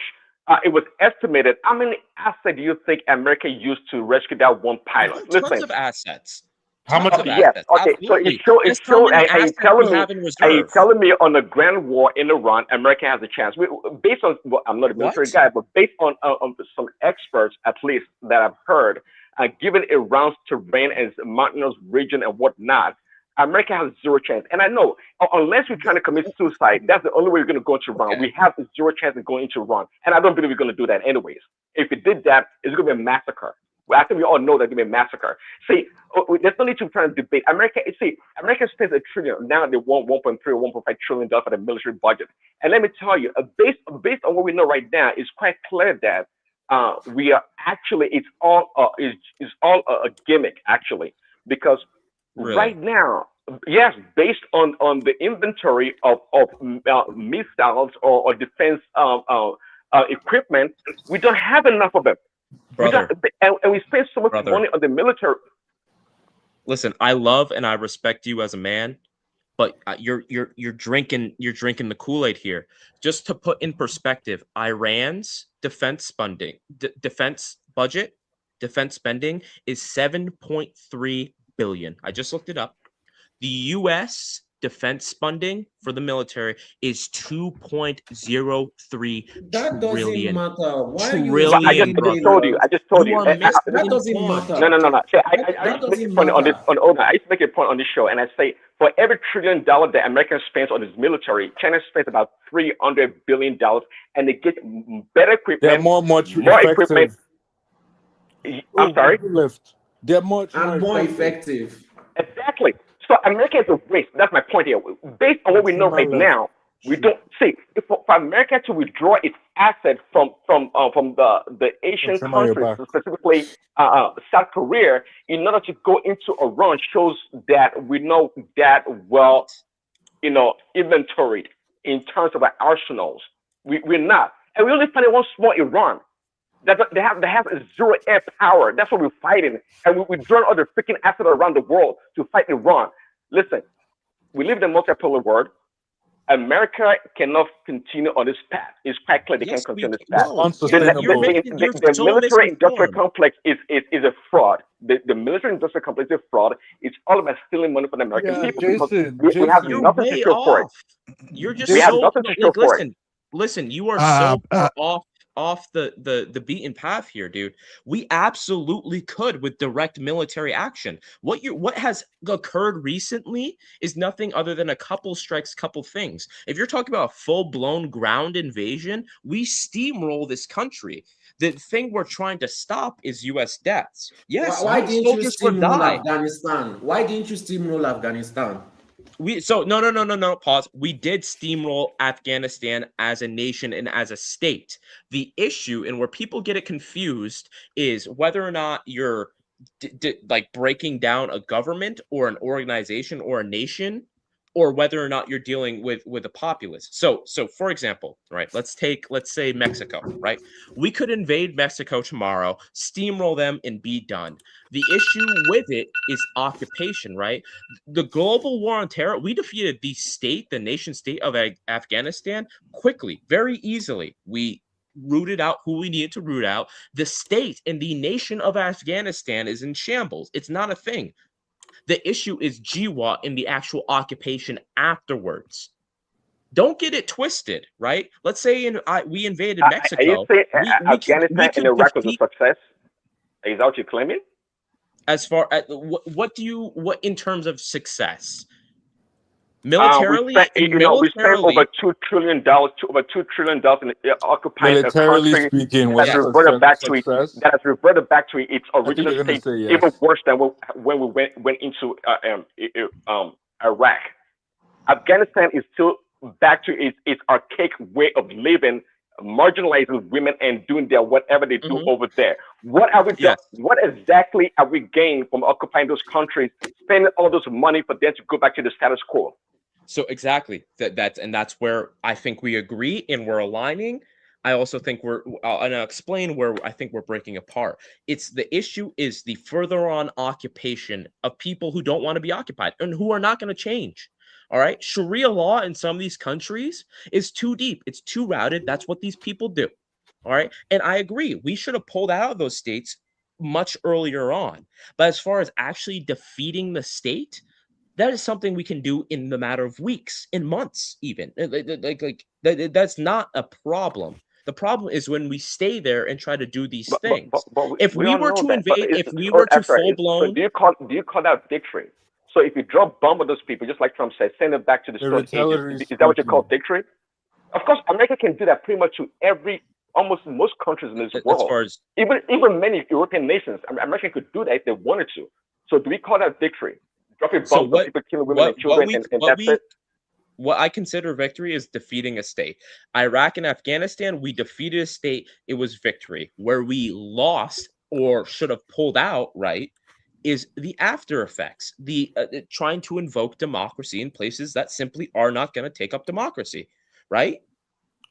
it was estimated. How many assets do you think America used to rescue that one pilot? Tons of assets. How much? Yes. Okay. Absolutely. So it's show. And you telling me on the grand war in Iran, America has a chance. Based on, well, I'm not a military guy, but based on some experts at least that I've heard, given Iran's terrain and its mountainous region and whatnot, America has zero chance. And I know, unless we're trying to commit suicide, that's the only way we're going to go into Iran. Okay. We have zero chance of going into Iran. And I don't believe we're going to do that anyways. If we did that, it's going to be a massacre. Well, I think we all know that's going to be a massacre. See, there's no need to try to debate. America spends $1 trillion. Now they want $1.3 or $1.5 trillion for the military budget. And let me tell you, based on what we know right now, it's quite clear that we are actually, it's all a gimmick, actually. Because right now, Yes, based on the inventory of missiles or defense equipment, we don't have enough of them. Brother, And we spend so much brother. money on the military. Listen, I love and I respect you as a man, but you're drinking the Kool-Aid here. Just to put in perspective, Iran's defense spending defense spending is 7.3 billion. I just looked it up. The US defense spending for the military is 2.03 That doesn't trillion. matter. Why are you Trillion, I just explaining told you. it? I just told You you. are missing That the doesn't point. matter. No. See, I That used to make a doesn't point on this. matter. I used to make a point on this show, and I say for every $1 trillion that America spends on its military, China spends about $300 billion, and they get better equipment, They're more equipment. effective. I'm sorry. Left. They're much And more effective. Exactly. So America is a waste. That's my point here. Based on what we know right now, we don't see if for America to withdraw its assets from the Asian countries, specifically South Korea, in order to go into a run, shows that we know that well, inventoried in terms of our arsenals. We're not, and we only find one small Iran. That they have zero air power. That's what we're fighting, and we draw all the freaking assets around the world to fight Iran. Listen, we live in a multipolar world. America cannot continue on this path. It's quite clear they can't continue on this path. The military-industrial complex is a fraud. The military-industrial complex is a fraud. It's all about stealing money from the American people. Jason, we have nothing to show for it. You're just we have nothing to show for it. Listen, you are so far off the beaten path here, dude. We absolutely could with direct military action. What has occurred recently is nothing other than a couple strikes, couple things. If you're talking about a full-blown ground invasion, we steamroll this country. The thing we're trying to stop is U.S. deaths. Yes, Why didn't you soldiers would steamroll die. Afghanistan? Why didn't you steamroll Afghanistan? No, pause. We did steamroll Afghanistan as a nation and as a state. The issue, and where people get it confused, is whether or not you're like breaking down a government or an organization or a nation, or whether or not you're dealing with a populace. So for example, right, let's say Mexico, right? We could invade Mexico tomorrow, steamroll them, and be done. The issue with it is occupation, right? The global war on terror, we defeated the nation state of Afghanistan quickly, very easily. We rooted out who we needed to root out. The state and the nation of Afghanistan is in shambles. It's not a thing. The issue is GWAT in the actual occupation afterwards. Don't get it twisted, right? Let's say we invaded Mexico. Are you saying Afghanistan and Iraq was a success? Is that what you're claiming? As far as what in terms of success? Militarily, we spent over $2 trillion, in occupying a country speaking, that has reverted back to its original state, even worse than when we went into Iraq. Afghanistan is still back to its archaic way of living, marginalizing women and doing their whatever they do over there. What are we doing? What exactly are we gaining from occupying those countries, spending all this money for them to go back to the status quo? So exactly that's where I think we agree and we're aligning. I also think and I'll explain where I think we're breaking apart. It's the issue is the further on occupation of people who don't want to be occupied and who are not going to change. All right. Sharia law in some of these countries is too deep. It's too routed. That's what these people do. All right. And I agree. We should have pulled out of those states much earlier on. But as far as actually defeating the state, that is something we can do in the matter of weeks, in months, even. That's not a problem. The problem is when we stay there and try to do these things. If we were to invade, if we were to full blown, do you call that victory? So if you drop bomb on those people, just like Trump said, send them back to the stone ages. Is that what you call victory? Of course, America can do that pretty much to almost most countries in this world. As far as even many European nations, America could do that if they wanted to. So do we call that victory? Dropping bombs on people, killing women and children, and that's it? What I consider victory is defeating a state. Iraq and Afghanistan, we defeated a state. It was victory. Where we lost or should have pulled out, right, is the after effects, the trying to invoke democracy in places that simply are not going to take up democracy, right?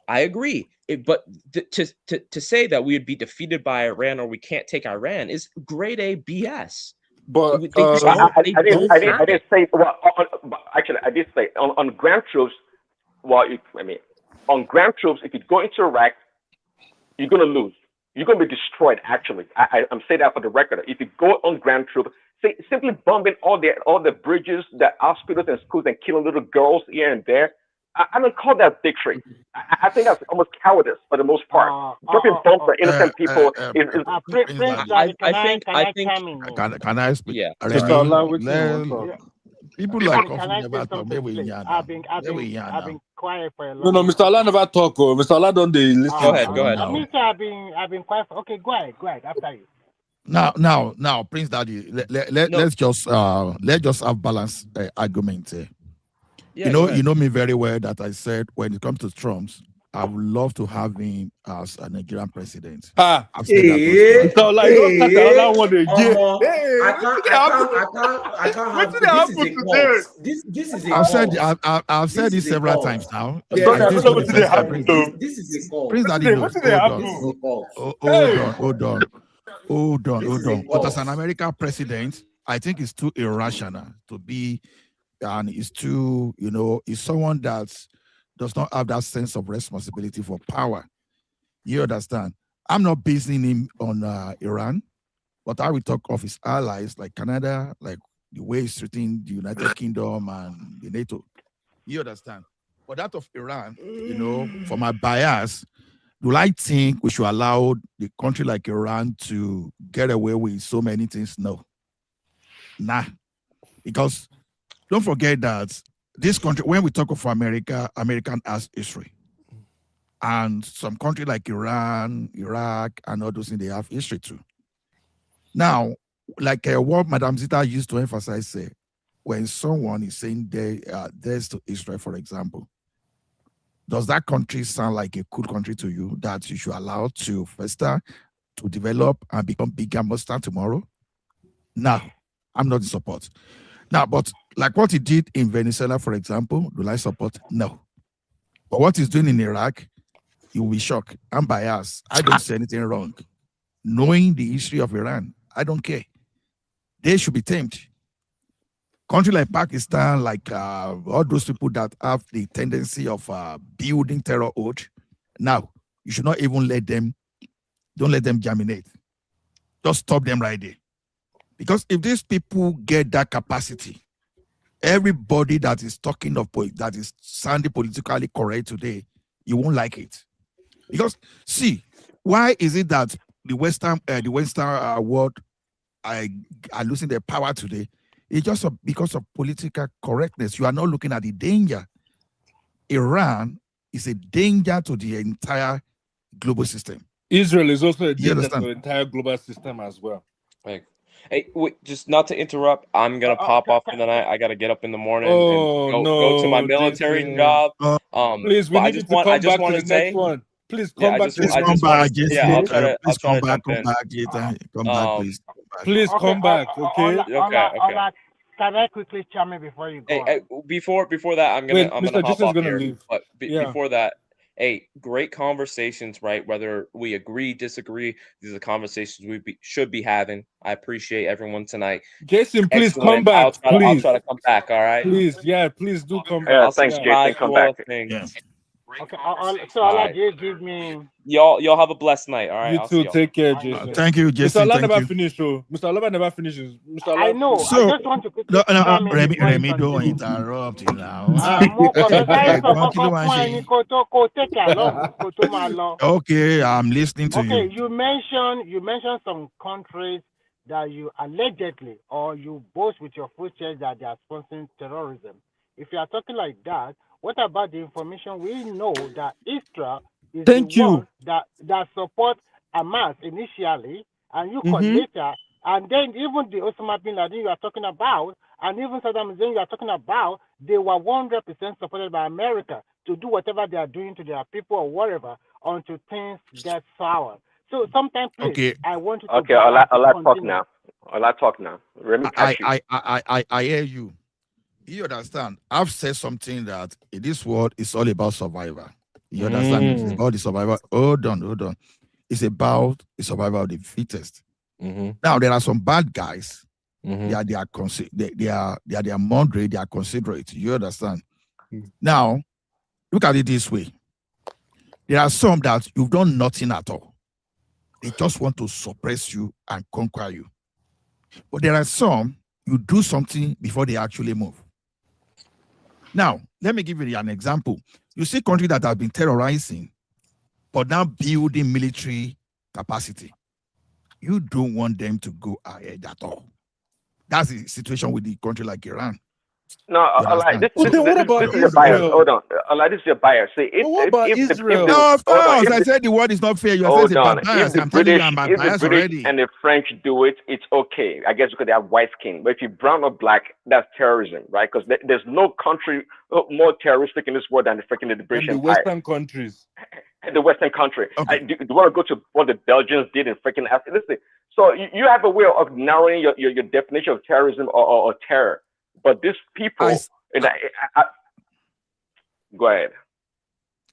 I agree. But to say that we would be defeated by Iran or we can't take Iran is grade A BS. But They just don't, I don't have didn't it. say, well, actually, I did say on ground troops, well, on ground troops, if you go into Iraq, you're going to lose. You're going to be destroyed, actually. I'm saying that for the record. If you go on ground troops, simply bombing all the bridges, the hospitals and schools and killing little girls here and there, I don't call that victory. I think that's almost cowardice for the most part. Dropping bombs on innocent people is I think. Can I speak? Yeah. People like coughing about where we are now. I've been quiet for a No, long Mr. Allah never talk. Oh, Mr. Allah don't they listen. Go ahead. I mean, I've been quiet. Okay, go ahead. After you. Now, Prince Daddy, let's just have balanced argument here. Yeah, you know me very well that I said when it comes to Trump's, I would love to have him as a Nigerian president. I've said that so like don't start another one again. I can't have this is a cult. I've said this several times now. Yeah, This is a cult. Prince Daddy knows. Hold on. But as an American president, I think it's too irrational to be, and it's too, it's someone that does not have that sense of responsibility for power. You understand? I'm not basing him on Iran, but I will talk of his allies like Canada, like the way he's treating the United Kingdom and the NATO. You understand? But that of Iran, for my bias, do I think we should allow the country like Iran to get away with so many things? No. Nah. Because don't forget that this country, when we talk of America, American has history. And some country like Iran, Iraq, and all those things, they have history too. Now, like what Madam Zita used to emphasize, say, when someone is saying there's to Israel, for example, does that country sound like a good country to you that you should allow to fester, to develop, and become bigger and start tomorrow? No, I'm not in support. Now, but like what he did in Venezuela, for example, do I support? No. But what he's doing in Iraq, you will be shocked. I'm biased. I don't say anything wrong. Knowing the history of Iran, I don't care. They should be tamed. Country like Pakistan, like all those people that have the tendency of building terror ode, now you should not even don't let them germinate. Just stop them right there. Because if these people get that capacity, everybody that is talking of that is sounding politically correct today, you won't like it. Because see, why is it that the Western world are losing their power today? It's just because of political correctness. You are not looking at the danger. Iran is a danger to the entire global system. Israel is also a danger to the entire global system as well. Hey, wait, just not to interrupt, I'm gonna pop off for the night. I gotta get up in the morning and go to my military job. Please, we need you to come back to the next one. Please come back. Come back, please. Please come back, okay? Okay. Can I quickly chime in before you go? Hey, before that, I'm gonna hop off here. Leave. But before that, hey, great conversations, right? Whether we agree, disagree, these are conversations we should be having. I appreciate everyone tonight. Jason, please come back. I'll try to come back. All right. Please, please do come back. Yeah, thanks, Jason. Come back. Okay, so I'll just give me. Y'all have a blessed night. All right. You too. Take care, Jason. Thank you, Jason. Mr. Allah never finished. Mr. Allah never finishes. Mr. Allah. I know. So, I just want to quickly. Remy, don't interrupt you now. Okay, I'm listening to you. Okay, you mentioned some countries that you allegedly or you boast with your full chest that they are sponsoring terrorism. If you are talking like that, what about the information we know that Israel is one that support Hamas initially, and you call later, and then even the Osama bin Laden you are talking about, and even Saddam Hussein you are talking about, they were 100% supported by America to do whatever they are doing to their people or whatever until things get sour. So sometimes, please, I want to. Okay, I'll talk now. Ola, talk now. Let me catch you. I hear you. You understand? I've said something that in this world is all about survival. You understand? It's about the survival. Hold on. It's about the survival of the fittest. Now there are some bad guys. They are moderate. They are considerate. You understand? Now look at it this way. There are some that you've done nothing at all. They just want to suppress you and conquer you. But there are some you do something before they actually move. Now, let me give you an example. You see countries that have been terrorizing, but now building military capacity. You don't want them to go ahead at all. That's the situation with the country like Iran. No, this is your bias. Hold on. This is your bias. See, of course, I said the word is not fair. You are saying it's bias. I'm telling you, I'm biased already. And the French do it, it's okay. I guess because they have white skin. But if you're brown or black, that's terrorism, right? Because there's no country more terroristic in this world than the freaking British Empire. The Western countries. The Western country. Okay. Do you want to go to what the Belgians did in freaking Africa? Listen, so you have a way of narrowing your definition of terrorism or terror. But these people, go ahead.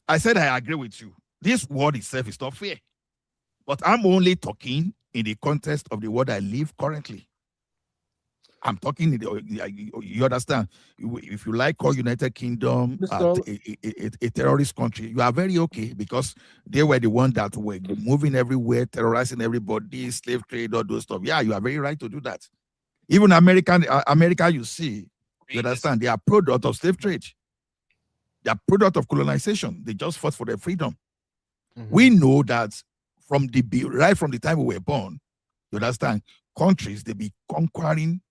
I said I agree with you. This world itself is not fair. But I'm only talking in the context of the world I live currently. I'm talking, you understand? If you like call United Kingdom a terrorist country, you are very okay because they were the ones that were moving everywhere, terrorizing everybody, slave trade, all those stuff. Yeah, you are very right to do that. Even America, you see, you understand, they are product of slave trade. They are product of colonization. They just fought for their freedom. We know that right from the time we were born, you understand, countries, they be conquering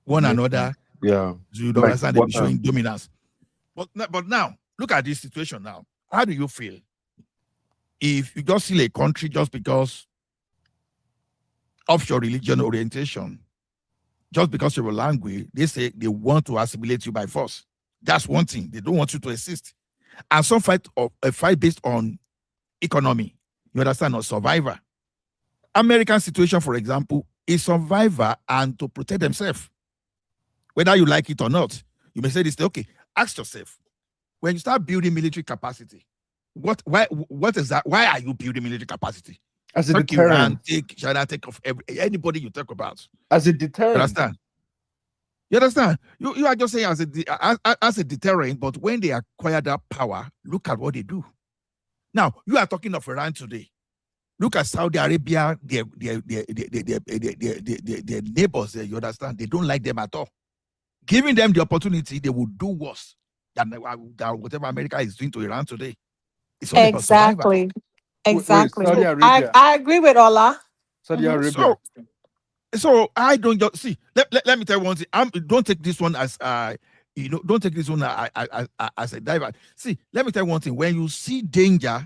one another. Yeah. You understand, they be showing dominance. But now, look at this situation now. How do you feel if you just see a country just because of your religion orientation, just because of your language, they say they want to assimilate you by force? That's one thing. They don't want you to exist. And some fight based on economy, you understand, or survivor. American situation, for example, is survivor and to protect themselves. Whether you like it or not, you may say this, okay, ask yourself, when you start building military capacity, what is that? Why are you building military capacity? As a deterrent. China take off anybody you talk about. As a deterrent. You understand? You understand? You are just saying as a deterrent, but when they acquire that power, look at what they do. Now, you are talking of Iran today. Look at Saudi Arabia, their neighbors there, you understand? They don't like them at all. Giving them the opportunity, they will do worse than whatever America is doing to Iran today. It's all about survival. Exactly. Saudi Arabia. I agree with Ola. Saudi Arabia. So I don't just see. Let me tell you one thing. Don't take this one as don't take this one as a diver. See, let me tell you one thing. When you see danger,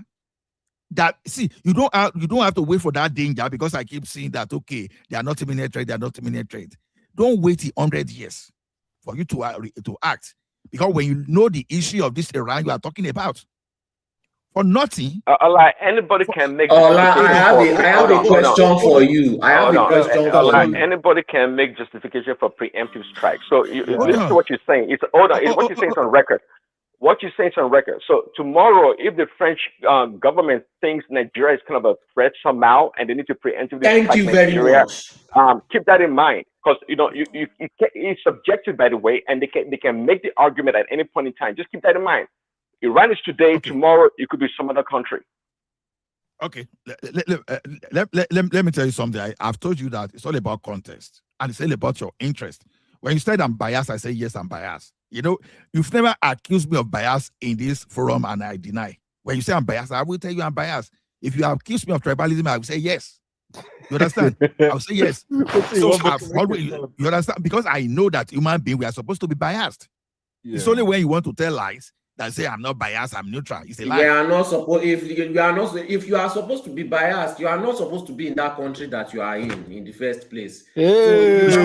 you don't have to wait for that danger because I keep seeing that they are not imminent threat. They are not imminent threat. Don't wait 100 years for you to act, because when you know the issue of this Iran you are talking about, for nothing. Anybody can make. I have a question for you. Anybody can make justification for preemptive strike. So listen to what you're saying. What you're saying is on record. What you're saying is on record. So tomorrow, if the French government thinks Nigeria is kind of a threat somehow, and they need to preemptively strike Nigeria, keep that in mind, because it's subjective, by the way, and they can make the argument at any point in time. Just keep that in mind. Iran is today, tomorrow it could be some other country. Okay, let me tell you something. I've told you that it's all about context and it's all about your interest. When you said I'm biased, I say yes, I'm biased. You've never accused me of bias in this forum and I deny. When you say I'm biased, I will tell you I'm biased. If you accuse me of tribalism, I will say yes. You understand? I will say yes. So you understand? Because I know that human beings, we are supposed to be biased. Yeah. It's only when you want to tell lies that say I'm not biased, I'm neutral. It's a lie. We are not supposed. If you are supposed to be biased, you are not supposed to be in that country that you are in the first place. Hey. So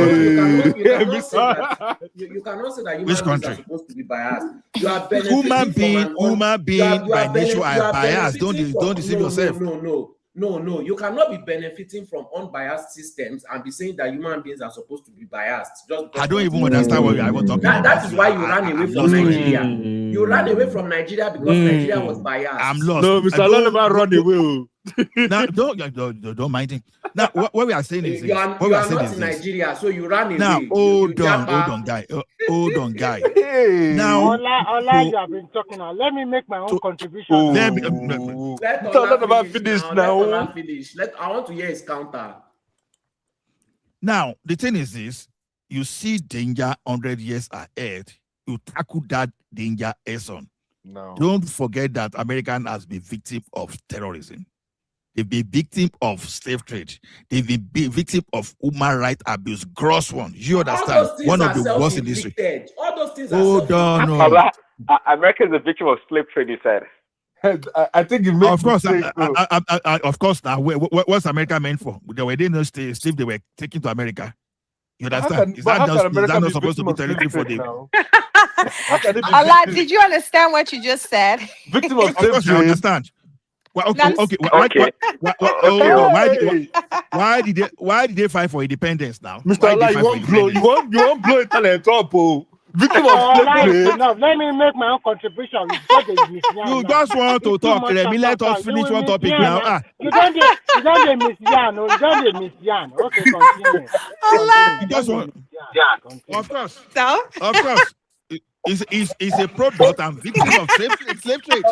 you cannot say that human beings are supposed to be biased. You are benefiting human being by nature are biased. Don't deceive yourself. No. No. You cannot be benefiting from unbiased systems and be saying that human beings are supposed to be biased. Just because I don't even understand what I was talking about. that is why you ran away from Nigeria. You ran away from Nigeria because Nigeria was biased. I'm lost. No, Mr. Allah never run away. Now, don't mind him. Now, what we are saying is this. You are not in Nigeria, so you ran away. Now, hold on, guy. Hold on, guy. Now, Ola, you have been talking now. Let me make my own contribution. Let Ola finish now. Let Ola finish. I want to hear his counter. Now, the thing is this. You see danger 100 years ahead. You tackle that danger head on. No. Don't forget that American has been victim of terrorism. They've been victim of slave trade. They've been victim of human rights abuse. Gross one. You understand? One of the worst in history. All those things are Hold on. America is a victim of slave trade, you said. I think it makes of course. Of course. Now, what's America meant for? Were they not slave? They were taken to America. You understand? Is that not supposed to be territory for them? Allah, did you understand what you just said? Victim of slave trade. I understand. Well, okay. Why did they fight for independence now? Mr. Allah, you won't blow Italian up, oh. Victim of slave trade. No, let me make my own contribution. You just want to talk. Let us finish one topic now. You don't miss Yan. You don't miss Yan. Okay, continue. You just want. Of course. So? Of course. It's a product and victim of slave trade.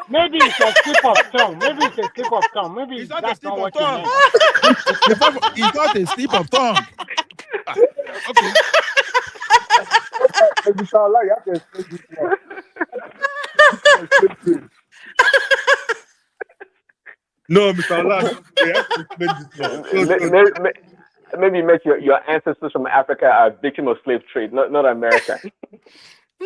Maybe it's a slip of tongue. Maybe it's not a slip of tongue. It's not a slip of tongue. Okay. No, Mr. Allah, maybe make your ancestors from Africa a victim of slave trade, not America.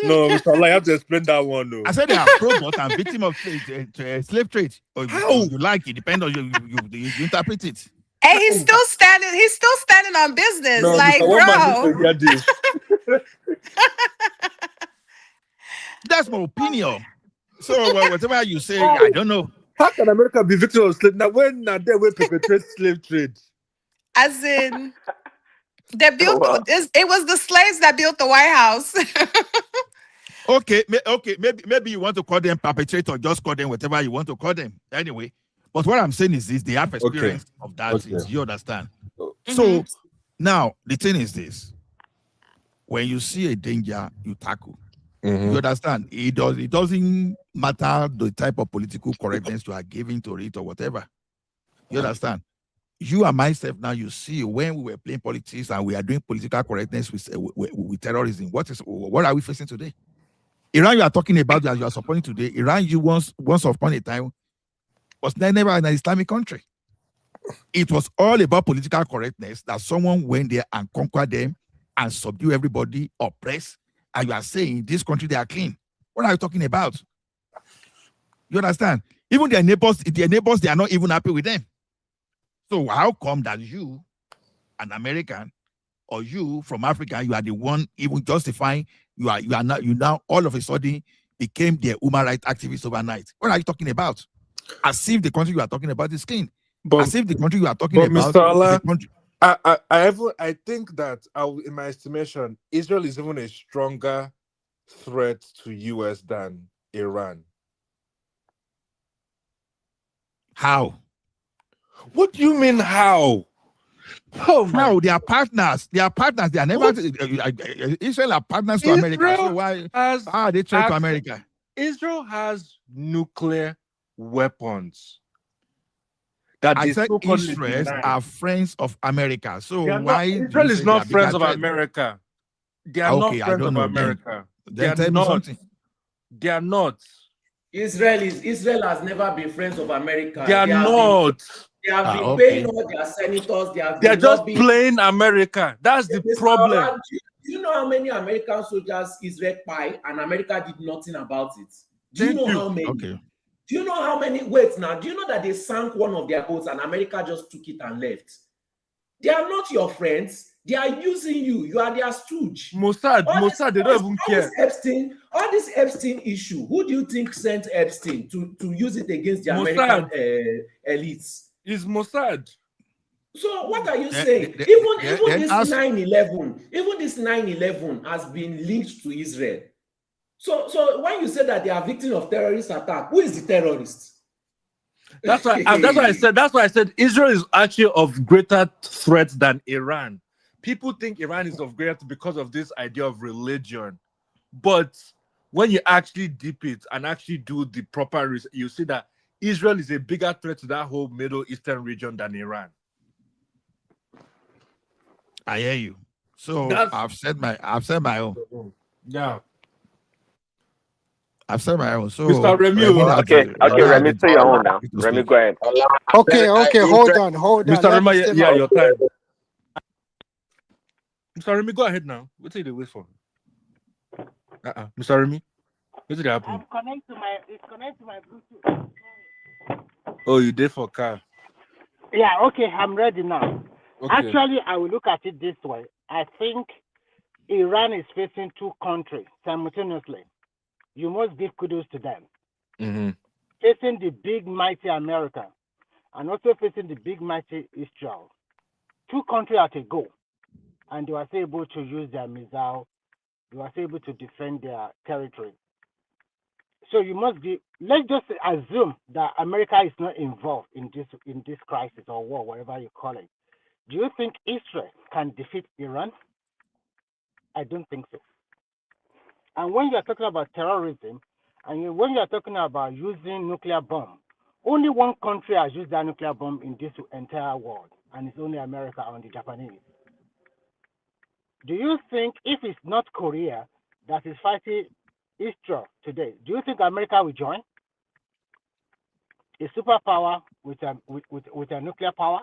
No, Mr. Allah, you have to explain that one. No. I said they are product and victim of slave trade. How? You like it, depends on you interpret it. Hey, he's still standing on business. No, like, bro. That's my opinion. So whatever you say, I don't know. How can America be victim of slave? Now when they will perpetrate slave trade? As in, they built. It was the slaves that built the White House. Okay. Maybe you want to call them perpetrator, just call them whatever you want to call them. Anyway, but what I'm saying is this: they have experience of that. Okay. You understand? So now the thing is this: when you see a danger, you tackle. You understand? It doesn't matter the type of political correctness you are giving to it or whatever. You understand? You and myself now, you see, when we were playing politics and we are doing political correctness with terrorism, what are we facing today? Iran, you are talking about that you are supporting today. Iran, you once upon a time was never an Islamic country. It was all about political correctness that someone went there and conquered them and subdue everybody, oppress. And you are saying this country, they are clean. What are you talking about? You understand? Even their neighbors, they are not even happy with them. So how come that you, an American, or you from Africa, you are the one even justifying you now all of a sudden became the human rights activist overnight? What are you talking about? As if the country you are talking about is clean. As if the country you are talking about Mr. Allah, is a country. I think that in my estimation, Israel is even a stronger threat to US than Iran. How? What do you mean how? How? They are partners. They are never. Israel are partners to America. So why are they threat to America? Israel has nuclear weapons. I said Israel are friends of America. So why Israel is not friends of America? They are not friends of America. They are not. They are not. Israel has never been friends of America. They are not. They have been paying all their senators. They are just playing America. That's the problem. Do you know how many American soldiers Israel spy and America did nothing about it? Do you know how many? Okay. Do you know how many? Wait now. Do you know that they sank one of their boats and America just took it and left? They are not your friends. They are using you. You are their stooge. Mossad, they don't even care. All this Epstein issue. Who do you think sent Epstein to use it against the Mossad. American elites? Is Mossad. So what are you saying? Even this 9/11 has been linked to Israel. So when you say that they are victims of terrorist attack, who is the terrorist? That's why I said Israel is actually of greater threat than Iran. People think Iran is of greater because of this idea of religion. But when you actually deep it and actually do the proper research, you see that Israel is a bigger threat to that whole Middle Eastern region than Iran. I hear you. So I've said my own. Yeah. I've said my own. So Mr. Remy, okay, Remy, say your own now. Remy, go ahead. Okay, hold on. Mr. Remy, yeah, your time. Mr. Remy, go ahead now. What's it wait for? Mr. Remy, what did happen? It's connected to my Bluetooth. Oh, you did for car. Yeah, okay, I'm ready now. Okay. Actually, I will look at it this way. I think Iran is facing two countries simultaneously. You must give kudos to them. Mm-hmm. Facing the big, mighty America and also facing the big, mighty Israel. Two countries at a go. And they were able to use their missile. They were able to defend their territory. So you must be, let's just assume that America is not involved in this crisis or war, whatever you call it. Do you think Israel can defeat Iran? I don't think so. And when you are talking about terrorism, and when you are talking about using nuclear bomb, only one country has used that nuclear bomb in this entire world, and it's only America and the Japanese. Do you think if it's not Korea that is fighting Israel today, do you think America will join? A superpower with a nuclear power?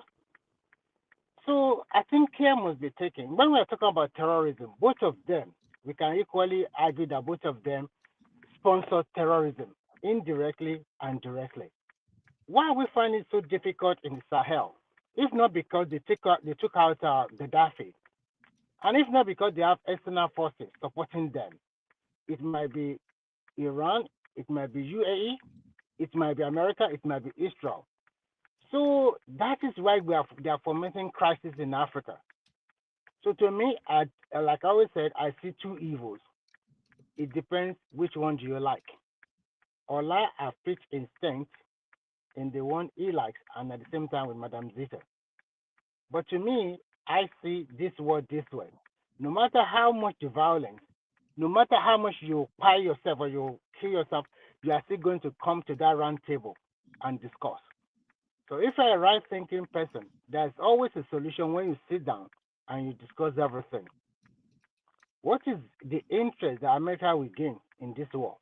So I think care must be taken. When we are talking about terrorism, both of them, we can equally argue that both of them sponsor terrorism, indirectly and directly. Why are we finding it so difficult in the Sahel? If not because they took out Gaddafi, and if not because they have external forces supporting them. It might be Iran, it might be UAE, it might be America, it might be Israel. So that is why they are fomenting crisis in Africa. So to me, like I always said, I see two evils. It depends which one do you like. Ola have pitched instinct in the one he likes, and at the same time with Madame Zita. But to me, I see this world this way. No matter how much the violence, no matter how much you pie yourself or you kill yourself, you are still going to come to that round table and discuss. So if you're a right-thinking person, there's always a solution when you sit down and you discuss everything. What is the interest that America will gain in this war?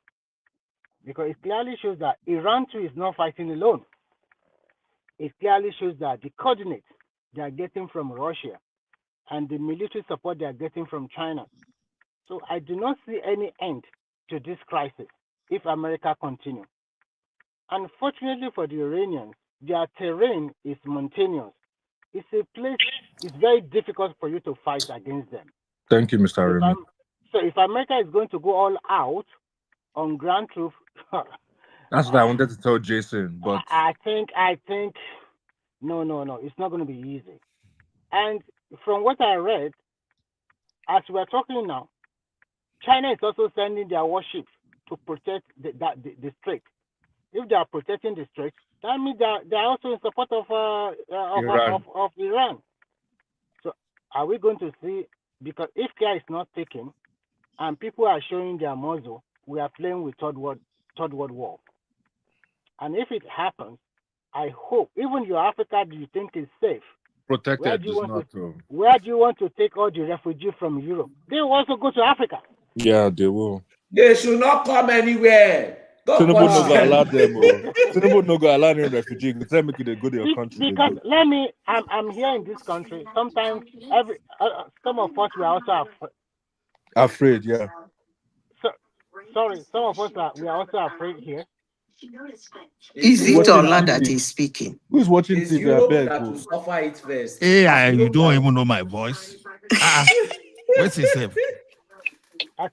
Because it clearly shows that Iran too is not fighting alone. It clearly shows that the coordinates they are getting from Russia and the military support they are getting from China. So I do not see any end to this crisis if America continues. Unfortunately for the Iranians, their terrain is mountainous. It's a place, it's very difficult for you to fight against them. Thank you, Mr. Remy. So if America is going to go all out on ground troops, that's what I wanted to tell Jason, but I think no, it's not going to be easy. And from what I read, as we're talking now, China is also sending their warships to protect the strait. If they are protecting the strait, that means they are also in support of Iran. So are we going to see, because if care is not taken and people are showing their muzzle, we are playing with third world war. And if it happens, I hope even your Africa do you think is safe? Protected Where do you want to take all the refugees from Europe? They will also go to Africa. Yeah, they will. They should not come anywhere. Tinubu no go allow them. Tinubu no go allow them refugees. Tell me they go to your country. Because I'm here in this country. Sometimes some of us were also afraid. Yeah. Sorry, some of us we are also afraid here. Is it Ola that is speaking? Who's watching TV? TV? That will suffer it first. Hey, you don't even know my voice. What's he say?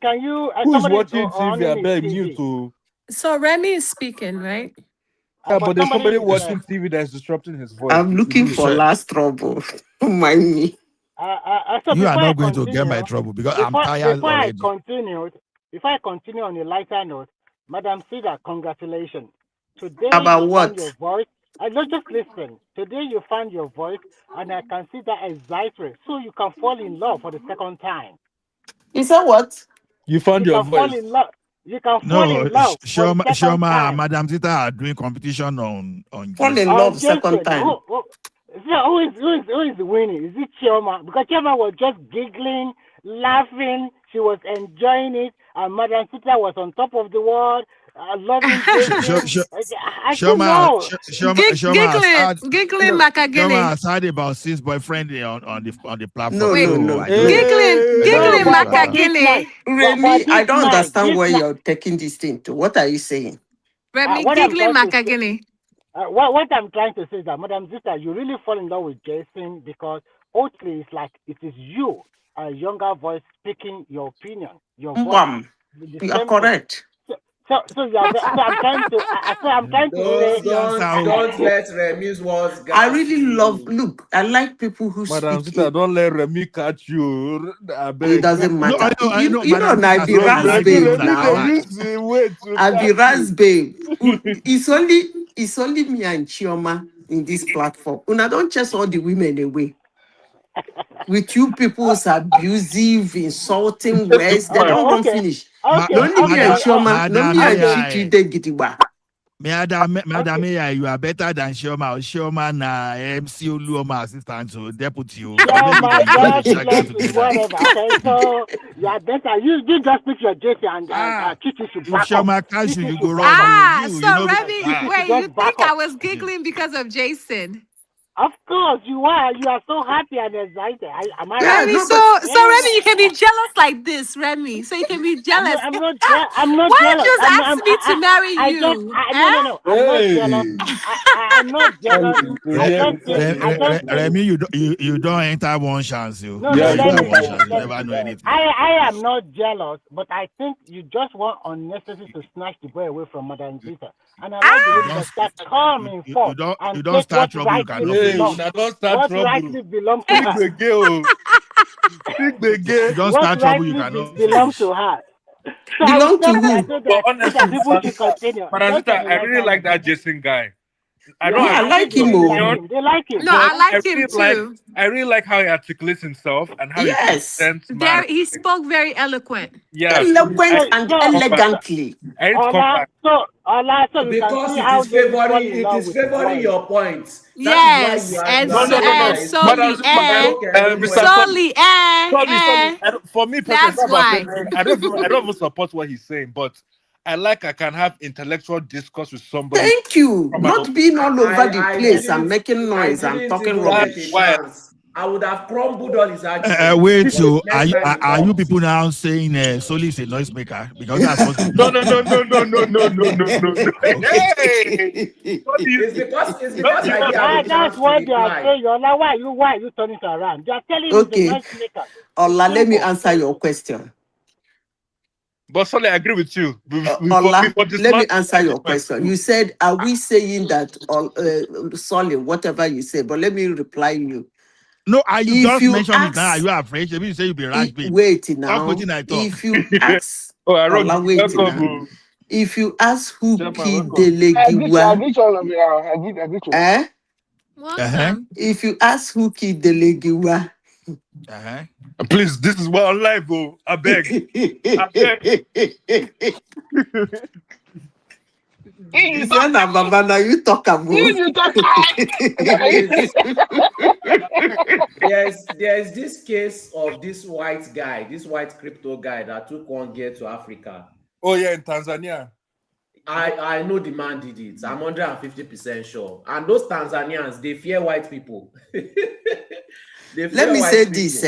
Can you? Who is Somebody watching on TV? I his beg TV. mute to. So Remy is speaking, right? But there's somebody is, watching TV that's disrupting his voice. I'm looking for last trouble. Mind me. So You are before I not going to get continue, my trouble because I'm tired already. Before I continue on a lighter note, Madam Sida, congratulations. Today About you what? found your voice. Just listen. Today you found your voice, and I can see that excitement. So you can fall in love for the second time. You said what? You found your can fall voice. in love. You can fall No, in love for the second Shoma time. and Madam Zita are doing competition on Fall Jason. in love second time. Who is winning? Is it Chioma? Because Chioma was just giggling, laughing. She was enjoying it, and Madam Sita was on top of the world, loving Jason. I don't know. Giggling Macagini. Shoma has heard about his boyfriend on the platform. No. Giggling Macagini. Remy, I don't understand where night. you're taking this thing to. What are you saying? Remy, giggling Macagini. What I'm trying to say is that, Madam Zita, you really fall in love with Jason because ultimately it's like it is you, a younger voice, speaking your opinion, your voice. You are correct. So I'm trying to. Don't let Remy's words. I really love. Look, I like people who Madam speak. Zita, don't let Remy catch you. It doesn't matter. I know. You know, I be Raz babe now. I be Raz babe. It's only me and Chioma in this platform. Una don't chase all the women away. With you people's abusive, insulting words, they don't run finish. No me and Chioma, no me and Chichi de Gidigba. Madam, you are better than Shoma. Shoma na MC Oluoma assistant to deputy. Whatever. Okay, so you are better. You just pick your JC and Chichi should back Shoma catch you go wrong. So Remy, wait, you think I was giggling because of Jason? Of course you are. You are so happy and excited. Am I Remy, right? so Remy, you can be jealous like this, Remy. So you can be jealous. I'm not jealous. Why you just ask me to marry you? No. I'm not jealous. Remy, you don't enter one chance. You never know anything. I am not jealous, but I think you just want unnecessary to snatch the boy away from Madam Zita. And I like the way you start coming forth. You don't start trouble. You cannot. Don't start trouble. Rightly belongs to her. You don't start trouble. You cannot. Belong to her. So belong to who? But honestly, Madam Zita, I really like that Jason guy. I like him. They like him. No, I like him too. I really like how he articulates himself and how he presents matters. He spoke very eloquent. Yeah, eloquent and elegantly. Because it is favoring your points. Yes, and solely, for me, that's why. I don't even support what he's saying, but I can have intellectual discourse with somebody. Thank you. Not being all over the place and making noise and talking rubbish. I would have crumbled all his arguments. Wait, so are you people now saying Soli is a noisemaker? Because that's what. No. It's because that's what they are saying. Why are you turning it around? They are telling you the noisemaker. Ola, let me answer your question. But Soli, I agree with you. Ola, let me answer your question. You said, are we saying that, Soli, whatever you say, but let me reply you. No, you just mentioned it now. Are you afraid? You say you be rash, babe. Wait now. If you ask, Ola, wait now. If you ask who killed Delegiwa, if you ask who killed Delegiwa, please, this is what I'm live, bro. I beg. It's not Baba, now you talk about. There's this case of this white guy, this white crypto guy that took one girl to Africa. Oh yeah, in Tanzania. I know the man did it. I'm 150% sure. And those Tanzanians, they fear white people. Let me say this,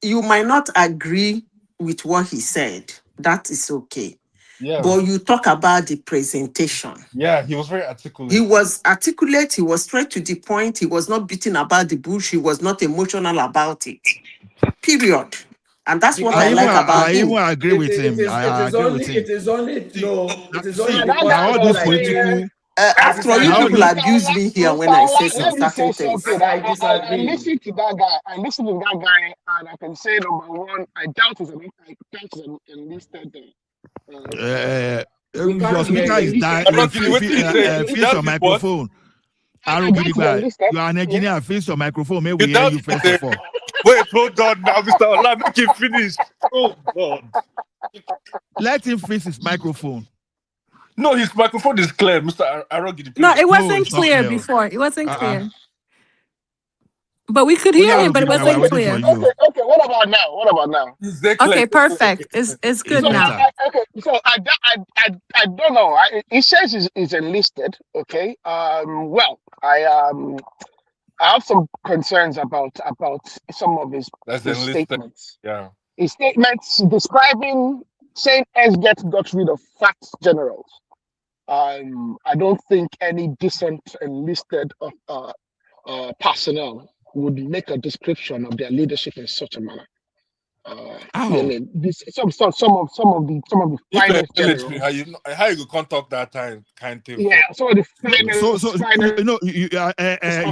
you might not agree with what he said. That is okay. Yeah. But you talk about the presentation. Yeah, he was very articulate. He was articulate. He was straight to the point. He was not beating about the bush. He was not emotional about it. Period. And that's what I like about him. I agree with him. I agree with him. It is only See, because now all those political. After you people abuse me here when I say some certain things. I disagree. I listened to that guy. And I can say number one, I doubt he's an enlisted. Your speaker is dying. Face your microphone. You are an engineer. Face your microphone. May we hear you first of all. Wait, hold on now, Mr. Ola, make him finish. Oh God. Let him face his microphone. No, his microphone is clear, Mr. Arogidi. No, it wasn't clear before. It wasn't clear. But we could hear him, but it wasn't clear. Okay, what about now? Okay, perfect. It's good now. So I don't know. He says he's enlisted. Okay. Well, I have some concerns about some of his statements. Yeah. His statements saying SGET got rid of fat generals. I don't think any decent enlisted personnel would make a description of their leadership in such a manner. Some of the finest generals. How you can't talk that kind thing? Yeah, some of the finest. You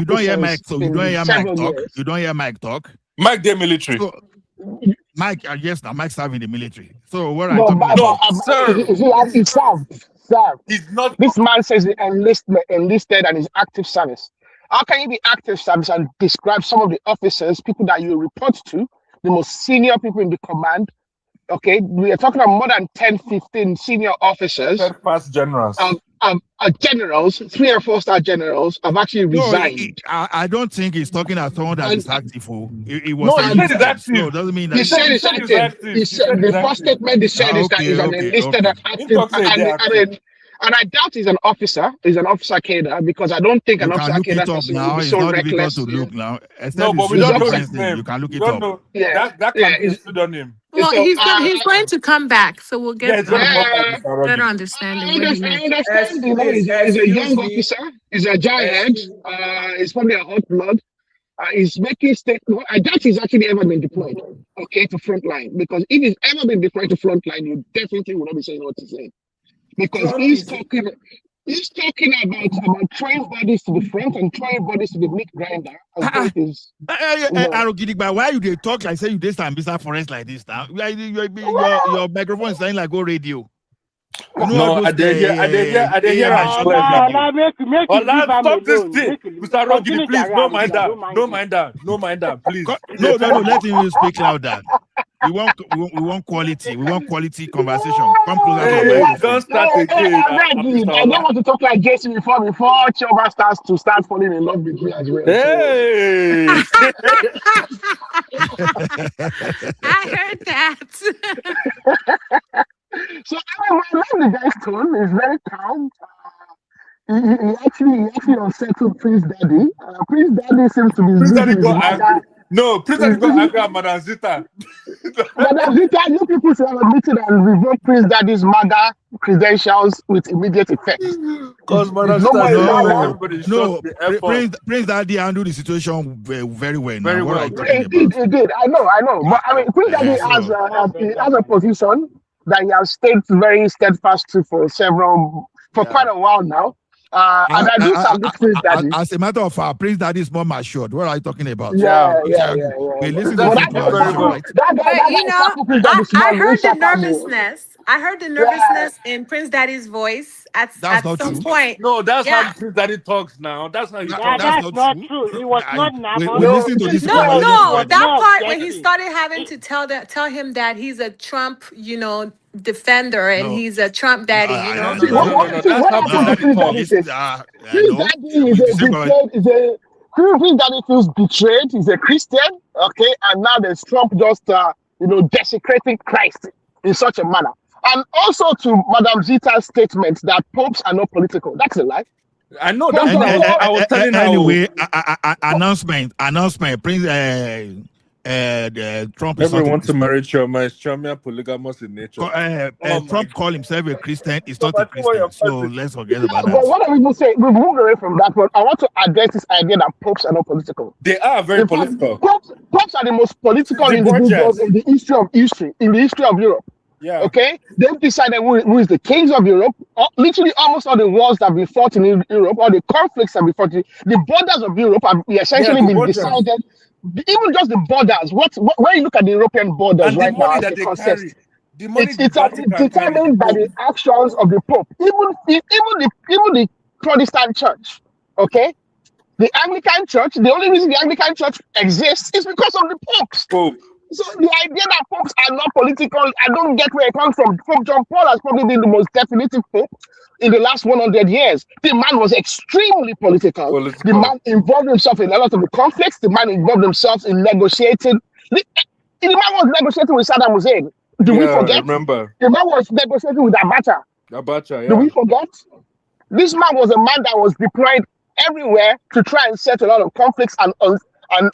don't hear Mike. So you don't hear Mike talk. You don't hear Mike talk. Mike, they're military. So, Mike, yes, now Mike's serving the military. So what are you talking about? Sir. He's not. This man says he enlisted and is active service. How can you be active service and describe some of the officers, people that you report to, the most senior people in the command? Okay, we are talking about more than 10, 15 senior officers. Past generals. Generals, 3 or 4 star generals have actually resigned. I don't think he's talking as someone that is active. He was active. No, doesn't mean that. He said he's active. He said the first statement he said is that he's an enlisted and active. And I doubt he's an officer. He's an officer cadre because I don't think an officer cadre person would be so reckless. To look now. No, but we don't know his name. You can look it up. Yeah, that can be stood on him. Well, he's going to come back, so we'll get better understanding. I understand. He's a young officer. He's a giant. He's probably a hot blood. He's making statements. I doubt he's actually ever been deployed, okay, to front line. Because if he's ever been deployed to front line, you definitely will not be saying what he's saying. Because he's talking about throwing bodies to the front and throwing bodies to the meat grinder. Why you they talk like say you did some bizarre forest like this now? Your microphone is sounding like go radio. No, I did hear. Stop this thing, Mr. Rogini, please. No mind that, please. No, let him speak louder. We want quality. We want quality conversation. Come closer to the microphone. Don't start again. I don't want to talk like Jason before Choba starts to start falling in love with me as well. Hey. I heard that. So I love the guy's tone. He's very calm. He actually unsettled Prince Daddy. Prince Daddy seems to be Prince Daddy got angry. No, Prince Daddy got angry at Madam Zita. Madam Zita, you people should have admitted and revoked Prince Daddy's MAGA credentials with immediate effect. Because Madam Zita, Prince Daddy handled the situation very well. Very well. He did. I know. But I mean, Prince Daddy has a position that he has stayed very steadfast to for quite a while now. And I do salute Prince Daddy. As a matter of fact, Prince Daddy is more matured. What are you talking about? Yeah. We listen to I heard the nervousness. I heard the nervousness in Prince Daddy's voice at some point. No, that's how Prince Daddy talks now. That's how he talks. That's not true. He was not nervous. We listen to this. No, that part when he started having to tell him that he's a Trump, defender and he's a Trump daddy, No, that's how Prince Daddy talks. Prince Daddy feels betrayed. He's a Christian, okay, and now there's Trump just desecrating Christ in such a manner. And also to Madam Zita's statement that popes are not political. That's a lie. I know that. I was telling her. Anyway, announcement. Prince Trump is Everyone not a wants to Christian. marry Chioma. Is Chioma polygamous in nature? Trump called himself a Christian. He's So not a I think what you're Christian. So saying- let's forget Yeah, about but that. what are people saying? We've moved away from that, but I want to address this idea that popes are not political. They are very In fact, political. popes are the most political The individuals Borgias. in the history of Europe. Yeah. Okay, they've decided who is the kings of Europe. Literally, almost all the wars that have been fought in Europe, all the conflicts that have been fought, the borders of Europe have essentially the been borders. decided. Even just the borders. When you look at the European borders And the right now, money as that a they concept, carry, the money it's the Vatican carry, determined by the actions of the Pope. Even the Protestant Church. Okay, the Anglican Church. The only reason the Anglican Church exists is because of the popes. Pope. So the idea that popes are not political, I don't get where it comes from. Pope John Paul has probably been the most definitive pope in the last 100 years. The man was extremely political. The man involved himself in a lot of the conflicts. The man involved himself in negotiating. The man was negotiating with Saddam Hussein. Do we forget? Remember. The man was negotiating with Abacha. Abacha, yeah. Do we forget? This man was a man that was deployed everywhere to try and settle a lot of conflicts and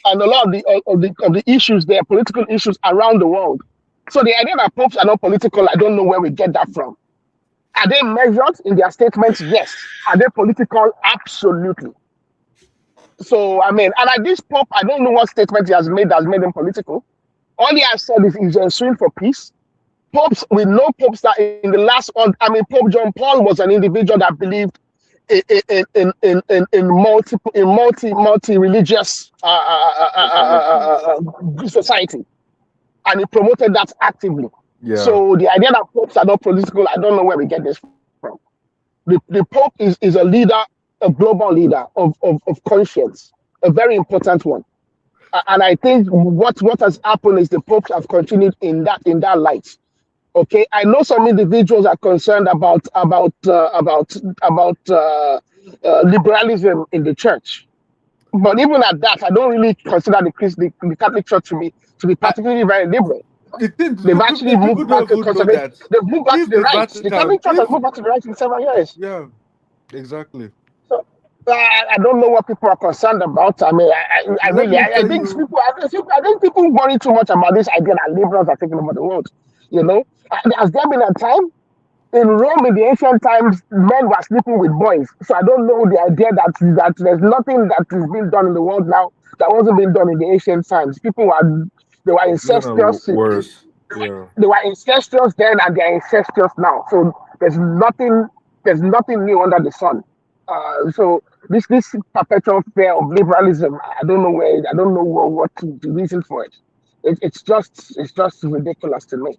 a lot of the issues there, political issues around the world. So the idea that popes are not political, I don't know where we get that from. Are they measured in their statements? Yes. Are they political? Absolutely. So I mean, and at this pope, I don't know what statement he has made that's made him political. All he has said is he's ensuing for peace. Popes, we know popes that in the last one, I mean, Pope John Paul was an individual that believed in multi-religious society, and he promoted that actively. Yeah. So the idea that popes are not political, I don't know where we get this from. The Pope is a leader, a global leader of conscience, a very important one. And I think what has happened is the popes have continued in that light. Okay, I know some individuals are concerned about liberalism in the church, but even at that, I don't really consider the Catholic Church to be particularly very liberal. They've actually moved back to conservative. They've moved back to the right. The Catholic Church has moved back to the right in several years. Yeah, exactly. So I don't know what people are concerned about. I mean, I think people worry too much about this idea that liberals are taking over the world. You know, has there been a time in Rome in the ancient times men were sleeping with boys? So I don't know the idea that there's nothing that is being done in the world now that wasn't being done in the ancient times. They were incestuous. Worse. Yeah. They were incestuous then, and they are incestuous now. So there's nothing new under the sun. So this perpetual fear of liberalism, I don't know what the reason for it. It's just ridiculous to me.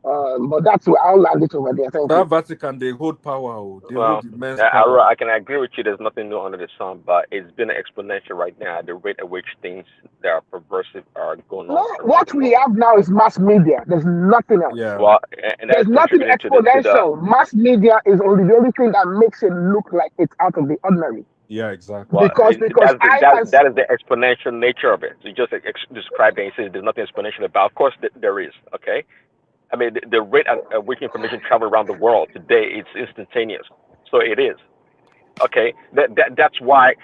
But that's where I'll land it over there. Thank That you. Vatican, they hold power. They Well, hold immense yeah, power. I can agree with you. There's nothing new under the sun, but it's been exponential right now at the rate at which things that are perversive are going on. No, what we have now is mass media. There's nothing else. Yeah. Well, and There's that's nothing contributing exponential. Mass media is the only thing that makes it look like it's out of the ordinary. Yeah, exactly. Well, Because that is the exponential nature of it. You just described it and say there's nothing exponential about. Of course, there is. Okay. I mean, the rate at which information travels around the world today, it's instantaneous. So it is. Okay, that's why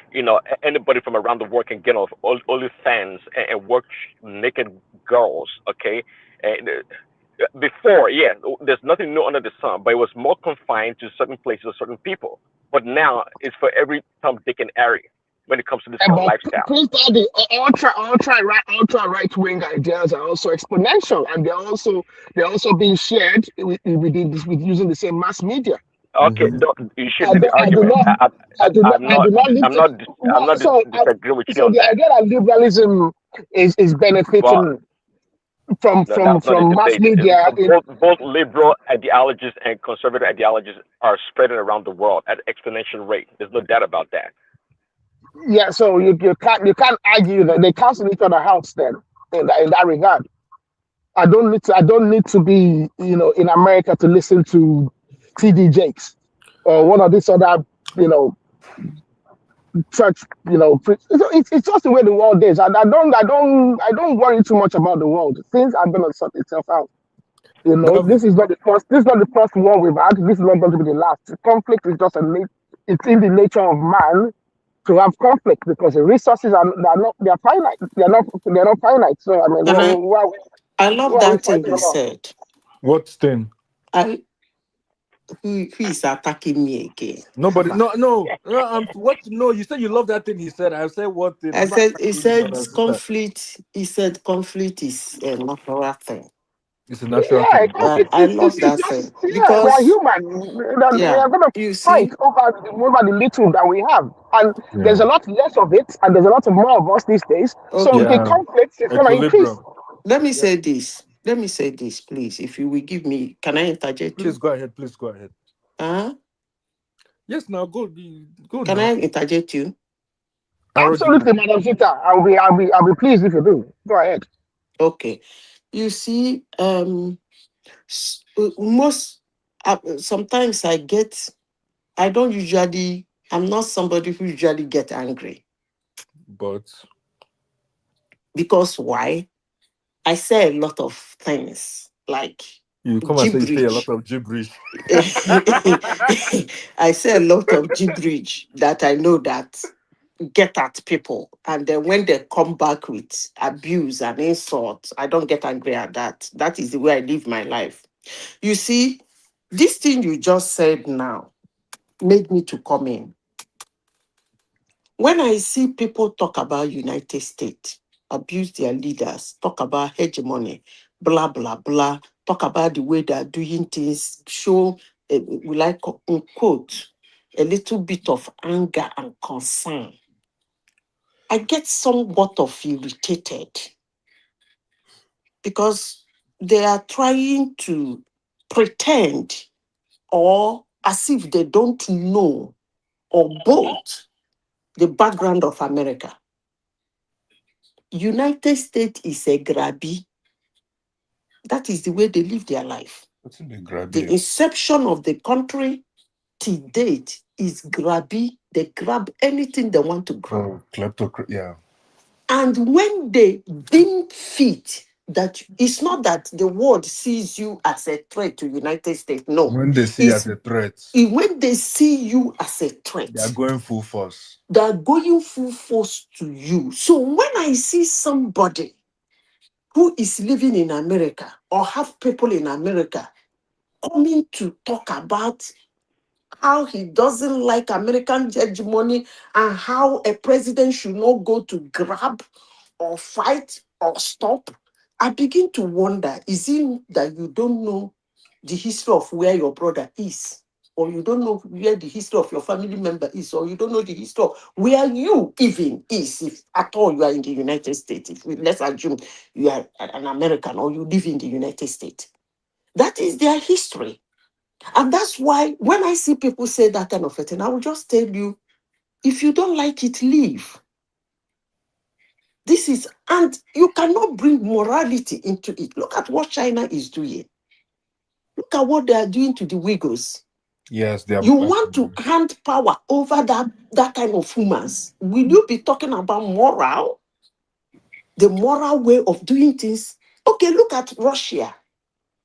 anybody from around the world can get on OnlyFans and watch naked girls. Okay, and before, yeah, there's nothing new under the sun, but it was more confined to certain places or certain people. But now it's for every Tom, Dick, and Harry when it comes to this kind of lifestyle. The ultra right wing ideas are also exponential, and they're also being shared with using the same mass media. Okay, you should the argument. I'm not disagreeing with you so on the that. idea that liberalism is benefiting from mass media. Both liberal ideologies and conservative ideologies are spreading around the world at an exponential rate. There's no doubt about that. Yeah, so you can't argue that they cancel each other out then in that regard. I don't need to be in America to listen to TD Jakes or one of these other church it's just the way the world is, and I don't worry too much about the world. Things are going to sort itself out. This is not the first war we've had. This is not going to be the last. Conflict is just it's in the nature of man to have conflict because the resources are finite. They're not finite. So I mean, I love what are we that thing fighting you about? said. What thing? Who is attacking me again? Nobody. No. What? No, you said you love that thing. He said. I said what thing? I I'm not said, he attacking you, said Madam Sister. conflict. He said conflict is a natural thing. It's a natural Yeah, thing. Okay. I love that just thing we are because, human. We yeah, are going to you fight see, over the little that we have, and there's a Yeah. lot less of it, and there's a lot more of us these days. So okay. the Yeah. conflict is going to increase. Equilibrium. Let me say this. Let me say this, please. If you will give me, can I interject Please you? go ahead. Please go ahead. Yes. Now go. Go Can now. I interject you? Absolutely, Madam Sita. I'll be pleased if you do. Go ahead. Okay. You see, most sometimes I'm not somebody who usually get angry. But Because why? I say a lot of things like you come and say you say a lot gibberish. of gibberish. I say a lot of gibberish that I know that get at people, and then when they come back with abuse and insult, I don't get angry at that. That is the way I live my life. You see, this thing you just said now made me to come in. When I see people talk about United States, abuse their leaders, talk about hegemony, blah, blah, blah, talk about the way they're doing things, show, we like, quote, a little bit of anger and concern, I get somewhat of irritated because they are trying to pretend or as if they don't know or both the background of America. United States is a grabby. That is the way they live their life. The inception of the country to date is grabby. They grab anything they want to grab. Yeah. And when they deem fit that it's not that the world sees you as a threat to United States. No. When they see as a threat, when they see you as a threat, they are going full force. they are going full force to you. So when I see somebody who is living in America or have people in America coming to talk about how he doesn't like American hegemony and how a president should not go to grab or fight or stop, I begin to wonder, is it that you don't know the history of where your brother is? Or you don't know where the history of your family member is, or you don't know the history of where you even is, if at all you are in the United States. Let's assume you are an American or you live in the United States. That is their history. And that's why when I see people say that kind of a thing, I will just tell you, if you don't like it, leave. And you cannot bring morality into it. Look at what China is doing. Look at what they are doing to the Uyghurs. Yes, they are. You want to hand power over that kind of humans. Will you be talking about moral? The moral way of doing things? Okay, look at Russia.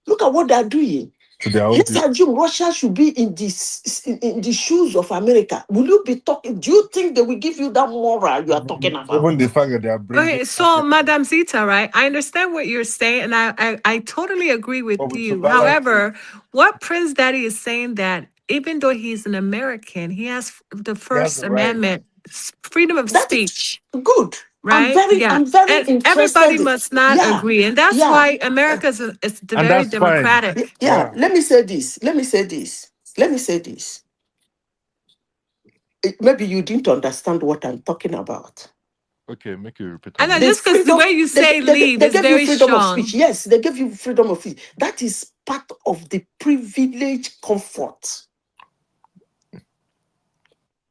Look at what they are doing. Let's assume Russia should be in the shoes of America. Will you be talking? Do you think they will give you that moral you are talking about? Even the fact that they are bringing. Okay, so Madam Zita, right? I understand what you're saying, and I totally agree with you. However, what Prince Daddy is saying that even though he's an American, he has the First Amendment, freedom of speech. Good. Right? I'm very And interested. everybody must not agree. And that's why America is And very that's fine. democratic. Yeah, let me say this. Maybe you didn't understand what I'm talking about. Okay, make you repeat. And then just because the way you say leave they is gave you very freedom of strong. speech. Yes, they gave you freedom of speech. That is part of the privilege comfort.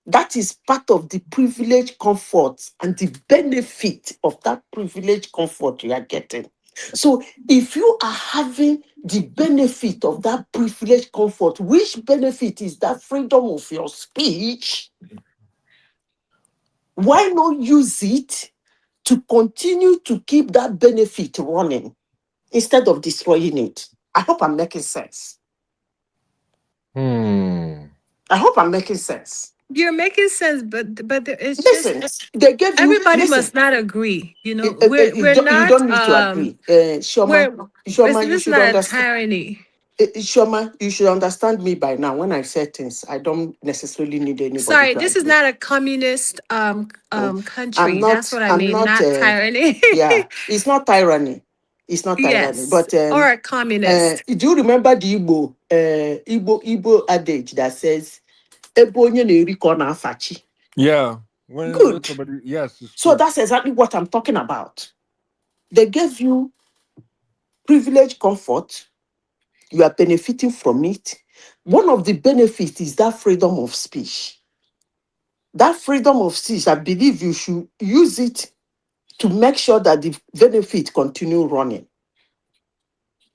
That is part of the privilege comfort and the benefit of that privilege comfort you are getting. So if you are having the benefit of that privilege comfort, which benefit is that freedom of your speech? Why not use it to continue to keep that benefit running instead of destroying it? I hope I'm making sense. I hope I'm making sense. You're making sense, but it's Listen, just they gave you. everybody Listen, must not agree. You know, you we're you not don't need to agree. Shoma, we're Shoma, you this is should not a understand. tyranny. Shoma, you should understand me by now. When I say things, I don't necessarily need anybody Sorry, to this is agree. not a communist I'm country. That's what I I'm mean, not. not tyranny. Yeah, it's not tyranny. It's not tyranny. Yes, But or a communist. do you remember the Igbo adage that says "Ebe onye na-eri ka ọ na-afachi"? Yeah. When Good. somebody, yes, it's So true. that's exactly what I'm talking about. They gave you privilege, comfort. You are benefiting from it. One of the benefits is that freedom of speech. That freedom of speech, I believe you should use it to make sure that the benefit continue running.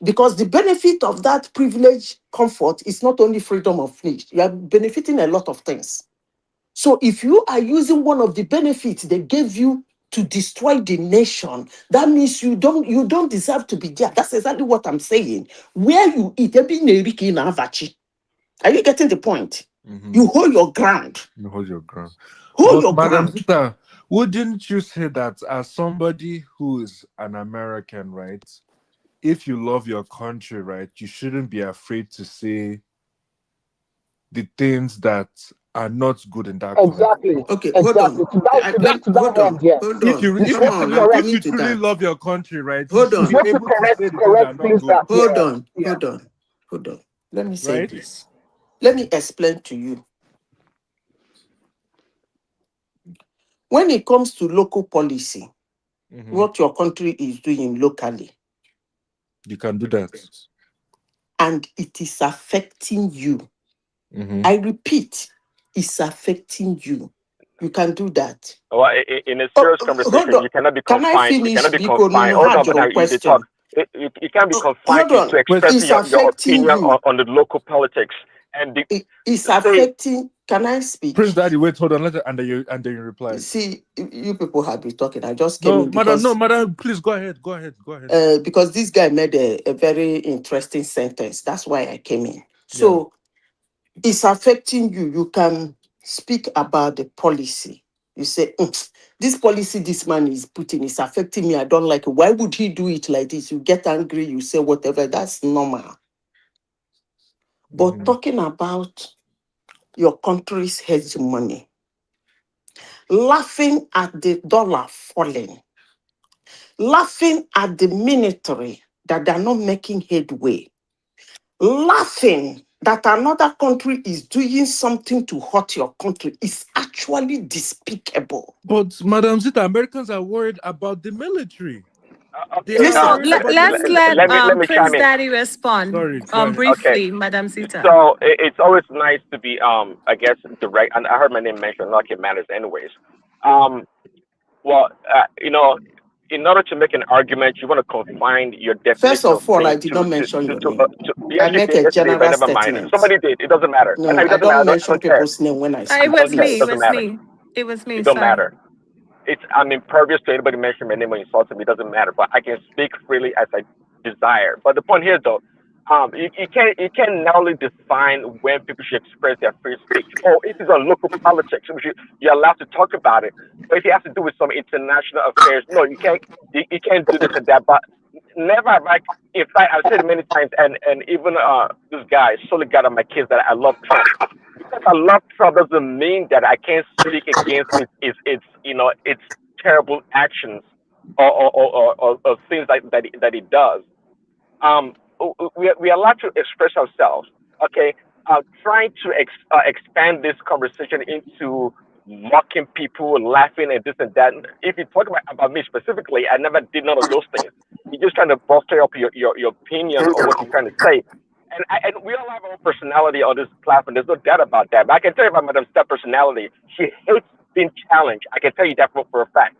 Because the benefit of that privilege, comfort is not only freedom of speech. You are benefiting a lot of things. So if you are using one of the benefits they gave you to destroy the nation, that means you don't deserve to be there. That's exactly what I'm saying. Where you eat, are you getting the point? You hold your ground. You hold your ground. Hold But your Madam ground. Zita, wouldn't you say that as somebody who is an American, right? If you love your country, right, you shouldn't be afraid to say the things that are not good in that country. Exactly. Okay, hold Exactly. on. To that Hold end, on. yes. Hold If on. you It's Come good to on, I'm correct. if you coming to truly that. love your country, right, you Hold should It's be on. good to able to say the things that are correct not things good, that Hold yeah. on. Yeah. Hold on. Hold on. Let me say right? this. Let me explain to you. When it comes to local policy, what your country is doing locally, You can do that. and it is affecting you. I repeat, it's affecting you. You can do that. Well, in a Oh, serious hold conversation, on. you cannot be Can I confined. You finish? cannot be Because confined. no Hold had on, but now your you talk. question. You can't be confined Hold on. to It's expressing your affecting opinion you. on the local politics. And It's say, affecting. Can I Prince speak? Daddy, wait, hold on, and then you reply. See, you people have been talking. I just came in No, because madam, please go ahead. because this guy made a very interesting sentence. That's why I came in. Yeah. So it's affecting you. You can speak about the policy. You say, this policy this man is putting is affecting me. I don't like it. Why would he do it like this? You get angry, you say whatever. That's normal. But talking about your country's hegemony, laughing at the dollar falling, laughing at the military that they're not making headway, laughing that another country is doing something to hurt your country is actually despicable. But Madam Zita, Americans are worried about the military. They okay, are So worried about the let's military. let let me Prince chime in. Daddy respond Sorry, go ahead. Okay. briefly, Madam Zita. So it's always nice to be, I guess, direct. And I heard my name mentioned, like it matters, anyways. Well, in order to make an argument, you want to confine your First definition of of all, I things did not mention your name. to yes, I you make did, a yes, you did, but general never mind. statement. Somebody did. It doesn't matter. And No, it I doesn't matter. don't I mention don't care. people's name when I It speak, was It me. please. It doesn't was matter. me. It was me. It don't Sorry. matter. I'm impervious to anybody mentioning my name or insulting me. It doesn't matter. But I can speak freely as I desire. But the point here, though, you can't narrowly define when people should express their free speech. Oh, if it's on local politics, you're allowed to talk about it. But if it has to do with some international affairs, no, you can't. You can't do this and that. But never have I. In fact, I've said it many times, and even this guy solely got on my kids that I love Trump. Because I love Trump doesn't mean that I can't speak against its terrible actions or things that he does. Um, we are allowed to express ourselves. Okay, trying to expand this conversation into mocking people, laughing, and this and that. If you talk about me specifically, I never did none of those things. You're just trying to bolster up your opinion or what you're trying to say. And we all have our own personality on this platform. There's no doubt about that. But I can tell you about Madam Steph personality. She hates being challenged. I can tell you that for a fact.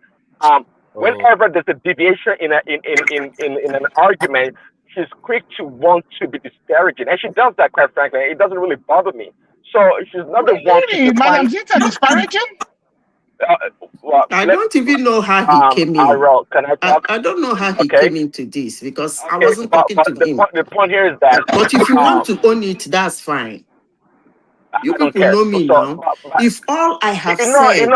Whenever there's a deviation in an argument, she's quick to want to be disparaging, and she does that, quite frankly. It doesn't really bother me. So she's not the one Really, to Madam find. Zita disparaging? I don't even know how he came in. Can I talk? I don't know how he Okay. came into this because I Okay, wasn't talking to him. the point here is that But if you want to own it, that's fine. You I don't people care. know me now. If all I have said,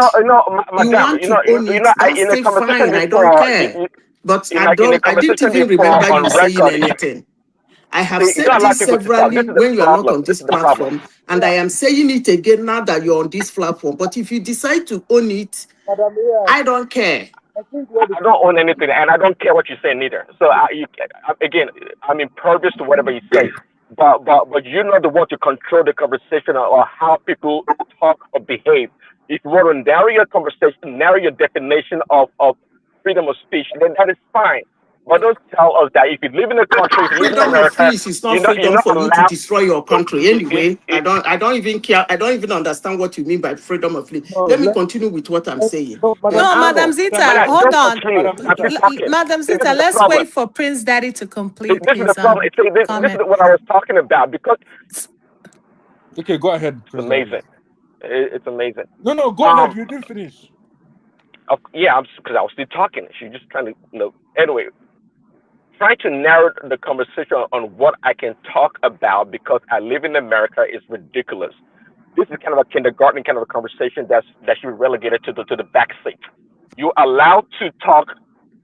you madam, want to own it, that's in a still conversation fine. I don't before, care. But in a I didn't conversation even before remember you on saying record, anything. I have see, you said don't allow this people to talk. This severally is the when you are not problem. on This this is the problem. platform, and I am saying it again now that you're on this platform. But if you decide to own it, Madam I don't care. I think what I don't own anything, and I don't care what you say neither. So again, I'm impervious to whatever you say. But you're not the one to control the conversation or how people talk or behave. If you want to narrow your conversation, narrow your definition of freedom of speech, then that is fine. But don't tell us that if you live in a country, if you live in Freedom of America, speech is not you're freedom not for you to allowed. destroy your country. Anyway, It, I don't even care. I don't even understand what you mean by freedom of speech. no, Let me continue with what I'm saying. Madam, No, Arrow. Madam Zita, Madam, hold don't on. continue. Madam I'm Zita. still talking. Madam See, this Zita, is the let's problem. wait for Prince Daddy to complete This is the his problem. See, this is comment. what I was talking about because Okay, go ahead, it's Prince Daddy. amazing. It's amazing. No, go ahead. You didn't finish. Yeah, because I was still talking. She's just trying to, Anyway, trying to narrow the conversation on what I can talk about because I live in America is ridiculous. This is kind of a kindergarten kind of a conversation that should be relegated to the back seat. You're allowed to talk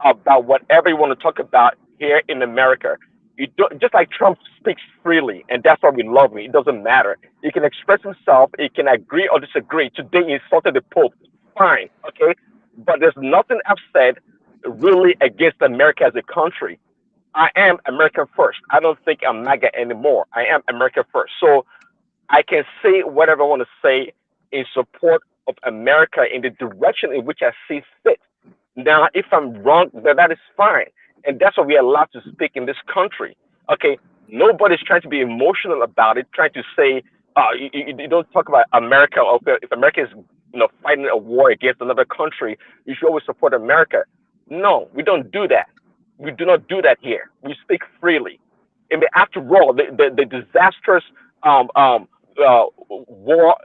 about whatever you want to talk about here in America. You don't, just like Trump speaks freely, and that's why we love him. It doesn't matter. He can express himself. He can agree or disagree. Today he insulted the Pope. Fine, okay, but there's nothing I've said really against America as a country. I am American first. I don't think I'm MAGA anymore. I am America first. So I can say whatever I want to say in support of America in the direction in which I see fit. Now, if I'm wrong, then that is fine. And that's what we're allowed to speak in this country. Okay, nobody's trying to be emotional about it, trying to say, you don't talk about America, or if America is fighting a war against another country, you should always support America. No, we don't do that. We do not do that here. We speak freely. I mean, after all, the disastrous war,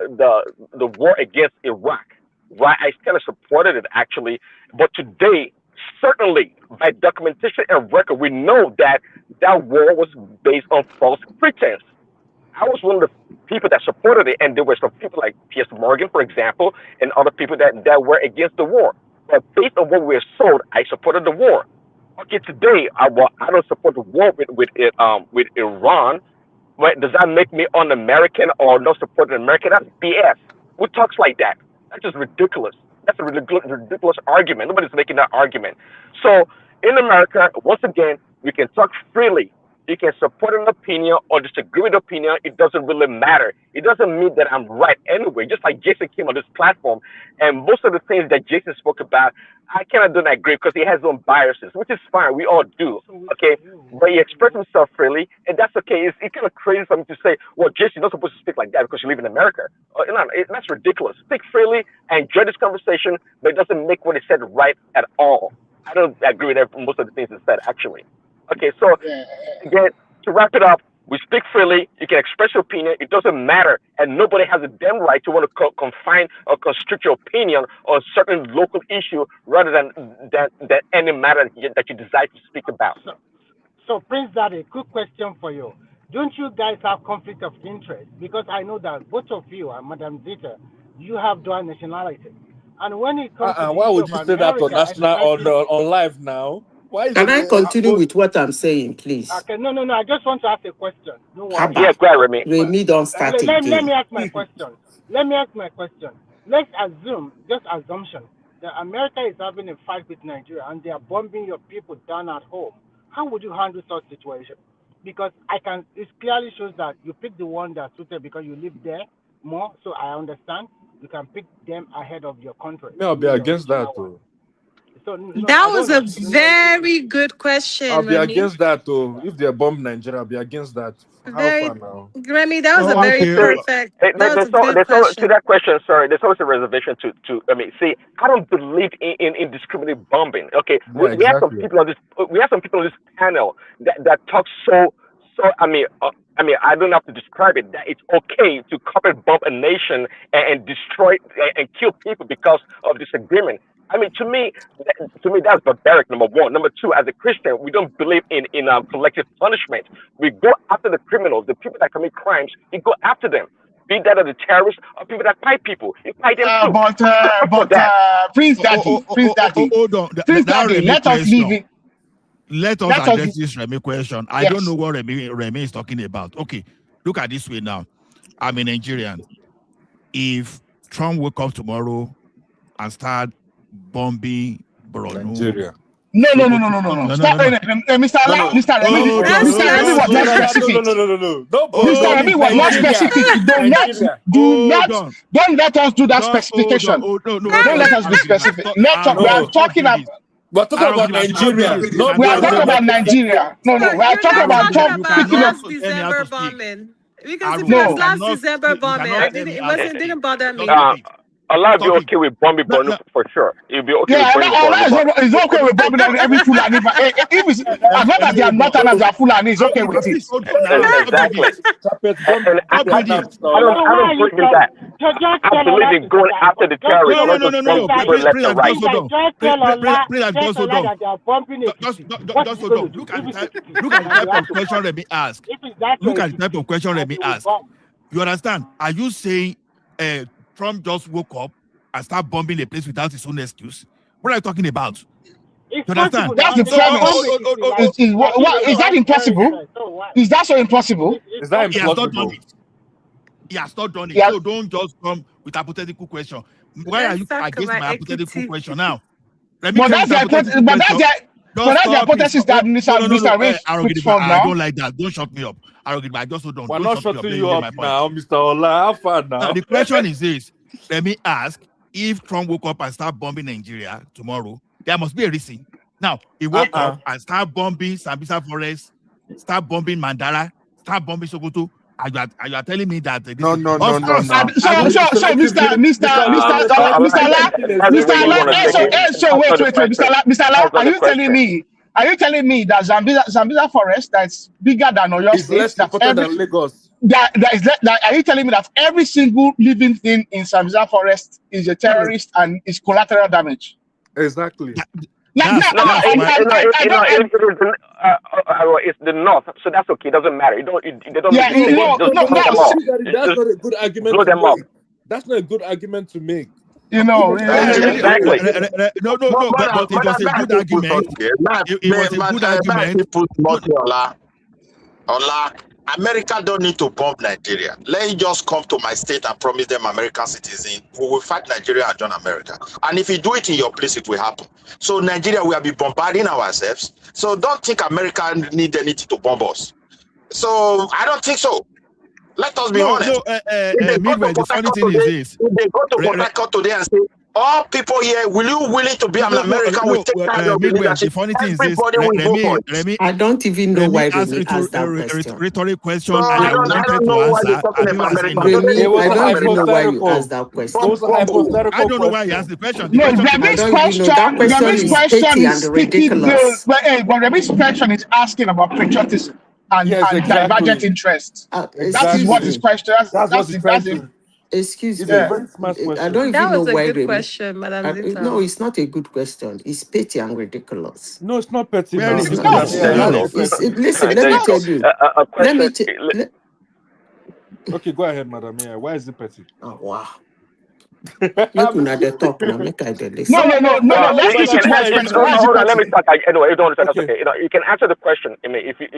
the war against Iraq, right? I kind of supported it actually, but today, certainly by documentation and record, we know that that war was based on false pretense. I was one of the people that supported it, and there were some people like Piers Morgan, for example, and other people that were against the war. But based on what we were sold, I supported the war. Okay, today I don't support the war with Iran. Right? Does that make me un-American or not supporting America? That's BS. Who talks like that? That's just ridiculous. That's a ridiculous argument. Nobody's making that argument. So in America, once again, we can talk freely. You can support an opinion or disagree with opinion. It doesn't really matter. It doesn't mean that I'm right anyway. Just like Jason came on this platform, and most of the things that Jason spoke about, I cannot don't agree because he has his own biases, which is fine. We all do. Okay, but he expressed himself freely, and that's okay. It's kind of crazy for me to say, well, Jason, you're not supposed to speak like that because you live in America. That's ridiculous. Speak freely. I enjoy this conversation, but it doesn't make what he said right at all. I don't agree with most of the things he said, actually. Okay, so again, to wrap it up, we speak freely. You can express your opinion. It doesn't matter, and nobody has a damn right to want to confine or constrict your opinion on a certain local issue rather than any matter that you desire to speak about. So Prince Daddy, quick question for you. Don't you guys have conflict of interest? Because I know that both of you and Madam Zita, you have dual nationality. And when it comes to the Why issue would of you say that on America, national on live now? Why is Can it? I continue with what I'm saying, please? Okay, no. I just want to ask a question. No worries. Yeah, go ahead, Remy. Remy, don't start Let again. me ask my question. Let's assume, just assumption, that America is having a fight with Nigeria and they are bombing your people down at home. How would you handle such situation? Because it clearly shows that you pick the one that's suited because you live there more. So I understand you can pick them ahead of your country. I'll be against that too. So That was a very good question, I'll be Remy. against that too. If they bomb Nigeria, I'll be against that. How far now? Remy, that was a very perfect. That was a good To question. that question, sorry, there's always a reservation to. I mean, see, I don't believe in indiscriminate bombing. Okay, Yeah, we have some exactly. people on this. We have some people on this panel that talk so. I mean, I don't have to describe it. That it's okay to carpet bomb a nation and destroy and kill people because of disagreement. I mean, to me, that's barbaric. Number one. Number two, as a Christian, we don't believe in collective punishment. We go after the criminals, the people that commit crimes. We go after them be that of the terrorists or people that fight people. You fight them too. Prince Daddy, hold on. Prince Daddy, let us leave it. Let us address this Remy question. I don't know what Remy is talking about. Okay, look at this way now. I'm a Nigerian. If Trump woke up tomorrow and start bombing Borno, Nigeria. No. Stop it, Mr. Remy was not specific. Mr. Remy was not specific. Don't let us do that specification. Don't let us be specific. We are talking about. We're talking about Nigeria. We are talking about Nigeria. No, we are talking about Trump picking up. Last December bombing. Because if it was last December bombing, it didn't bother me. Allah will be okay with bombing Borno for sure. He'll be okay with bombing Borno. It's okay with bombing every Fulani. As long as they are not and they are Fulani, it's okay with it. Exactly. I don't believe in that. I believe in going after the terrorists, not just bombing people left and right. Look at the type of question let me ask. Look at the type of question let me ask. You understand? Are you saying Trump just woke up and start bombing the place without his own excuse? What are you talking about? You understand? That's the premise. Is that impossible? Is that so impossible? Is that impossible? He has not done it. So don't just come with hypothetical question. Why are you against my hypothetical question now? But that's the hypothesis that Mr. Rich puts forward now. I don't like that. Don't shut me up. I just don't. We're not shutting you up now, Mr. Ola. Have fun now. The question is this. Let me ask, if Trump woke up and start bombing Nigeria tomorrow, there must be a reason. Now, he woke up and start bombing Sambisa Forest, start bombing Mandara, start bombing Sokoto. You are telling me that no. Mr. La, are you telling me that Zambia Forest that's bigger than Oyo State, less important than Lagos? Are you telling me that every single living thing in Zambia Forest is a terrorist and is collateral damage? Exactly. It's the north, so that's okay. It doesn't matter. That's not a good argument to make. That's not a good argument to make. Exactly. No, but it was a good argument. It was a good argument. Ola, America don't need to bomb Nigeria. Let it just come to my state and promise them American citizens. We will fight Nigeria and join America. And if you do it in your place, it will happen. So Nigeria, we will be bombarding ourselves. So don't think America need anything to bomb us. So I don't think so. Let us be honest. The funny thing is this. If they go to Port Harcourt today and say, all people here, will you willing to be an American? The funny thing is this, Remy, I don't even know why Remy asked that question. Rhetoric question, and I wanted to answer. Remy, I don't even know why you asked that question. I don't know why you asked the question. That question is petty and ridiculous. But Remy's question is asking about patriotism and divergent interests. That is what his question is. Excuse me. I don't even know why. That was a good question, Madam Zita. No, it's not a good question. It's petty and ridiculous. No, it's not petty. Listen, let me tell you. Okay, go ahead, Madam Mayor. Why is it petty? Oh, wow. Make another talk now. Make I listen. No. Let me talk. Anyway, you don't understand. That's okay. You can answer the question. I mean, if you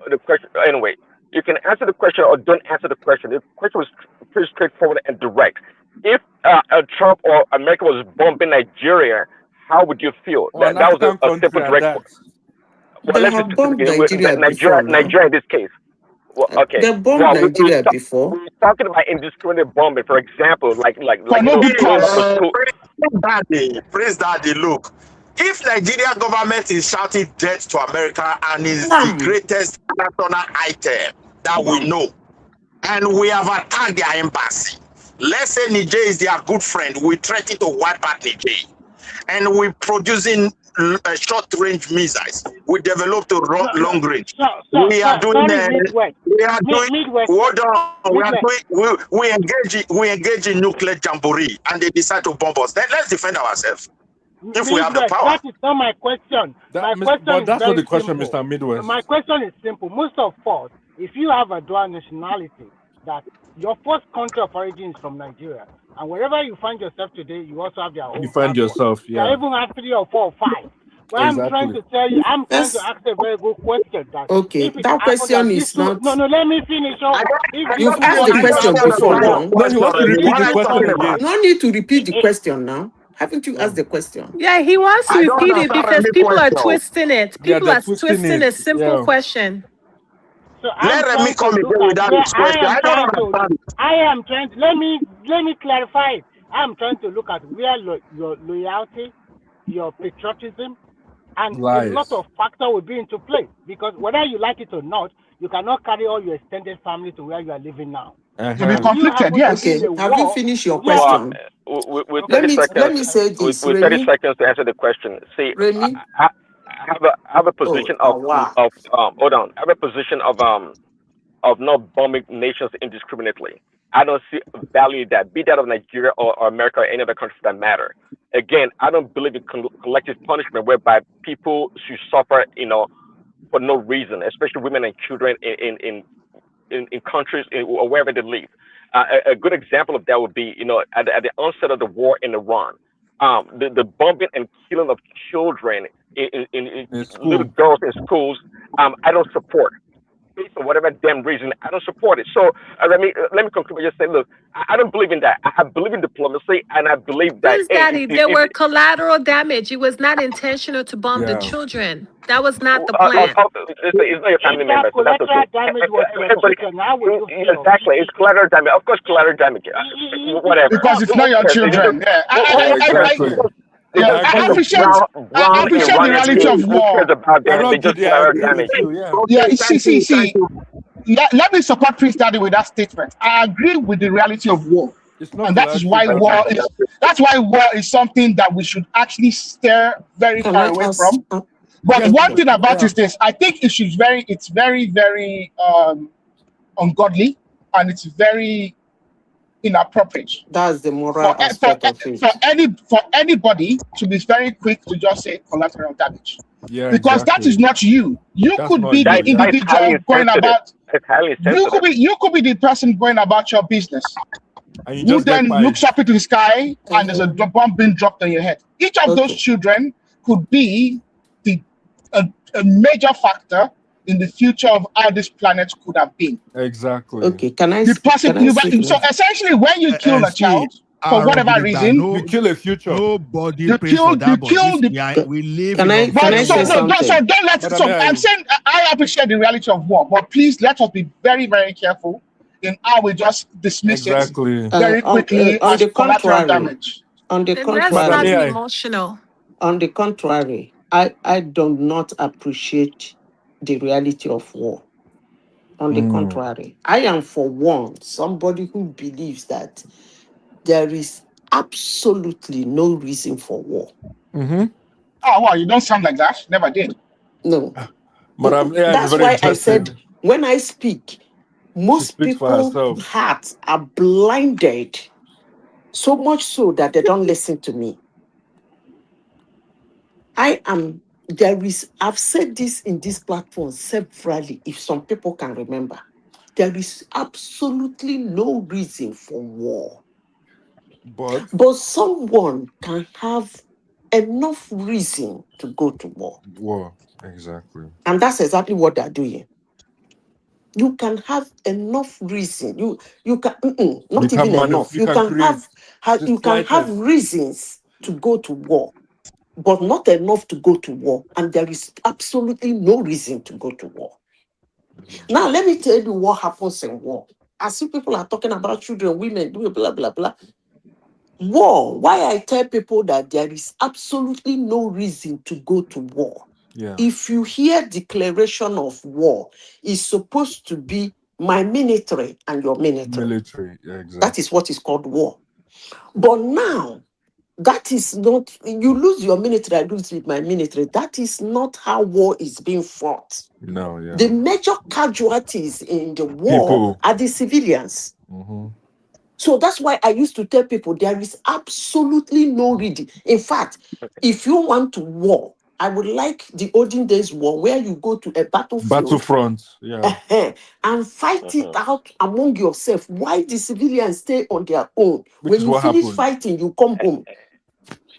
the question anyway. You can answer the question or don't answer the question. The question was pretty straightforward and direct. If Trump or America was bombing Nigeria, how would you feel? That was a simple direct. Well, let's Nigeria in this case. Well, okay. They bombed Nigeria before. We're talking about indiscriminate bombing, for example, Praise Daddy, look. If Nigeria government is shouting death to America and is the greatest national item that we know, and we have attacked their embassy, let's say Niger is their good friend, we threaten to wipe out Niger, and we're producing short-range missiles. We developed a long-range. We engage in nuclear jamboree, and they decide to bomb us. Then let's defend ourselves. If we have the power. That is not my question. That's not the question, simple. Mr. Midwest. My question is simple. Most of us, if you have a dual nationality, that your first country of origin is from Nigeria, and wherever you find yourself today, you also have their You own find passport. yourself, You can yeah. even have 3 or 4 or 5. But I'm trying Exactly. to tell you, I'm trying to Yes. ask a very good question. That Okay, if it that happens that question these is two, not. no, let me finish. So if these You've two asked the countries question happen to before war, now. No, he wants to if repeat these the two question countries, again. No need to repeat the question now. Haven't you asked the question? Yeah, he wants to I don't repeat it understand because Remy people are question. twisting it. Yeah, People they're are twisting twisting it. a simple Yeah. question. so I'm Let Remy trying to come look again at without where his question. I don't understand it. let me clarify it. I'm trying to look at where your loyalty, your patriotism, and a lot Lies. of factor will be into play, because whether you like it or not, you cannot carry all your extended family to where you are living now. You'll be If you conflicted, happen to yes. be in Okay, a have you war, finished your yeah. Well, question? with Okay. 30 Let seconds, me say this, with 30 Remy. seconds to answer the question. See, Remy. I have a Oh, position wow. of hold on. I have a position of not bombing nations indiscriminately. I don't see value in that, be that of Nigeria or America or any other country for that matter. Again, I don't believe in collective punishment whereby people should suffer, for no reason, especially women and children in countries or wherever they live. A good example of that would be, at the onset of the war in Iran, the bombing and killing of children in In little school. girls in schools. I don't support. Based on whatever damn reason, I don't support it. So let me conclude by just saying, look, I don't believe in that. I believe in diplomacy, and I believe that, Yes, hey, Daddy, there were collateral damage. It was not intentional to bomb the Yeah. children. That was not the uh, plan. it's not your family If that member, so that's okay. collateral damage was to your Everybody, children, how would you feel? exactly. It's collateral damage. Of course, collateral damage. Whatever. Because it's not your Who cares? children. Yeah. Who Yeah, cares? exactly. It's I just a bunch agree I of with appreciate you. I brown I and appreciate the agree Iranian with reality you. kids. of Who cares war. about I'm them? They not just giddy. I collateral agree damage. with you. Yeah. Yeah, Okay, thank you, thank you. Let me support Prince Daddy with that statement. I agree with the reality of war. It's not And that is collateral why Thank you. war damage. is that's why war is something that we should actually steer very Can far I away ask? from. But Yes. one thing about Yeah. it is I think it's very, very ungodly, and it's very inappropriate That's the moral for aspect of it. anybody to be very quick to just say collateral damage, Yeah, because that exactly. is not you. You That's could not be you. the Yeah. That is highly individual going insensitive. about. It's highly You insensitive. could be the person going about your business, And you who just get then looks quiet. up into the sky and there's a Uh-huh. bomb being dropped on your head. Each of those Okay. children could be the a major factor in the future of how this planet could have been. Exactly. Okay. Can I The person, speak so now? essentially, when you kill a See, child for whatever reason, You kill a future. nobody you prays for kill that, but this the. we live Can in I But unfair so say world. no, so something? don't let. But I So mean, I'm saying I appreciate the reality of war, but please let us be very, very careful in how we just dismiss it exactly. very quickly On as the collateral contrary, damage. on the And let's But I not mean, be contrary, emotional. on the contrary, I do not appreciate the reality of war. On the contrary, I am for one somebody who believes that there is absolutely no reason for war. Mm-hmm. Oh wow, you don't sound like that. Never did. No. Madam AI is That's very why I said interesting. when I speak, She most speaks for people's herself. hearts are blinded, so much so that they don't listen to me. I've said this in this platform severally, if some people can remember. There is absolutely no reason for war. But Someone can have enough reason to go to war. war. Exactly. And that's exactly what they're doing. You can have enough reason. You can not even enough. You You can can create the have slightest. reasons to go to war, but not enough to go to war. And there is absolutely no reason to go to war. Now, let me tell you what happens in war. As if people are talking about children, women, blah, blah, blah. War. Why I tell people that there is absolutely no reason to go to war. Yeah. If you hear declaration of war, it's supposed to be my military and your military. Military. Yeah, exactly. That is what is called war. But now, that is not, you lose your military, I lose my military. That is not how war is being fought. No, yeah. The major casualties in the war People. are the civilians. Mm-hmm. So that's why I used to tell people there is absolutely no reason. In fact, if you want to war, I would like the olden days war where you go to a battlefield Battlefront. Yeah. and fight it out among yourself. Why the civilians stay on their own? Which When is you what finish happened. fighting, you come home.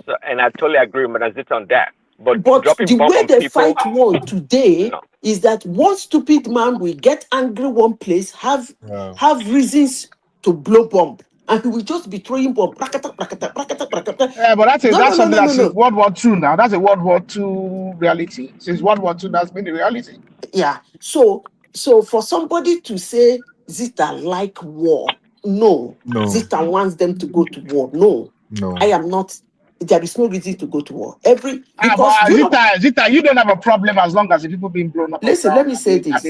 So, and I totally agree with Madam Zita on that. But But dropping the bomb way on they people, fight war today no. is that one stupid man will get angry one place, have reasons to blow bomb, and he will just be throwing bomb. Prakata, prakata, prakata, prakata. Yeah, but that's No, something no, that's no. since World War II now. That's a World War II reality. Since World War II, that's been the reality. Yeah. So for somebody to say Zita like war, no. No. Zita wants them to go to war. No. No. I am not. There is no reason to go to war. Because But Zita, you don't have a problem as long as the people being blown up. Listen, let me say this.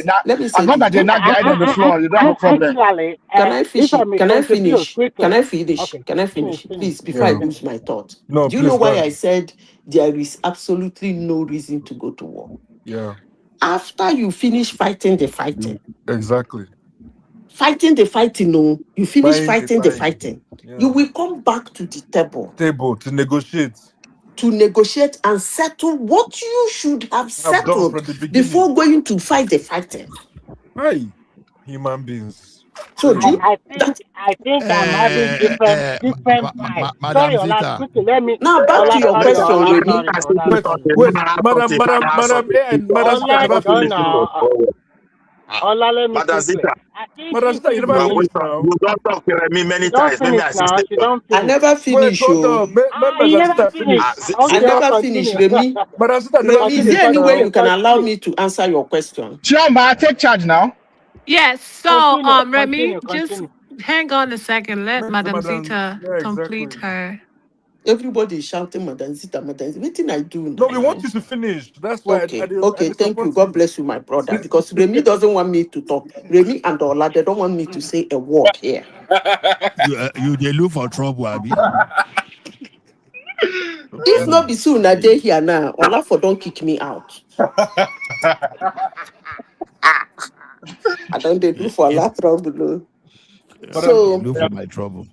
As long as they're not died on the floor, you don't have a problem. Actually, Can I finish? Can I finish? quickly. Can I finish? Okay. Can I finish? Please, before I Yeah. lose my thought. No, Do you know please, why go I ahead. said there is absolutely no reason to go to war? Yeah. After you finish fighting the fighting, Exactly. No, you finish Fighting the fighting. Yeah. You will come back to the table to negotiate. And settle what you should have settled from the beginning. before going to fight the fighting. Hey, human beings. So do you, I think I'm having different minds. Sorry, Madam Ola, Zita. quickly, let me. Now back Ola, to your sorry, question, Ola, Remy. sorry, Ola, sorry. Wait, Madam and Madam Zita never finished. Ola, let me Madam quickly. Zita. I think Madam Zita, you never finished now. You don't talk to me many She don't times. Let me finish assist now. you. She don't I finish. never finish. Wait, hold on. You Madam never Zita finish. finished. I Okay, never continue. finish, Remy. Madam Zita never Remy, is finished there any way now. you can allow me to answer your question? Chioma, take charge now. Yes. So, Remy, Continue. just hang on a second. Let Madam Zita yeah, complete exactly. her. Everybody is shouting, Madam Zita, Madam Zita. What did I do No, now? we want you to finish. That's why Okay, I thank you. support God bless you, my brother. Because Remy doesn't want me to talk. Remy and Ola, they don't want me to say a word here. You they look for trouble, Abi. If not be soon, I day here now. Ola for don't kick me out. I don't they do for a lot trouble. So, look for my trouble.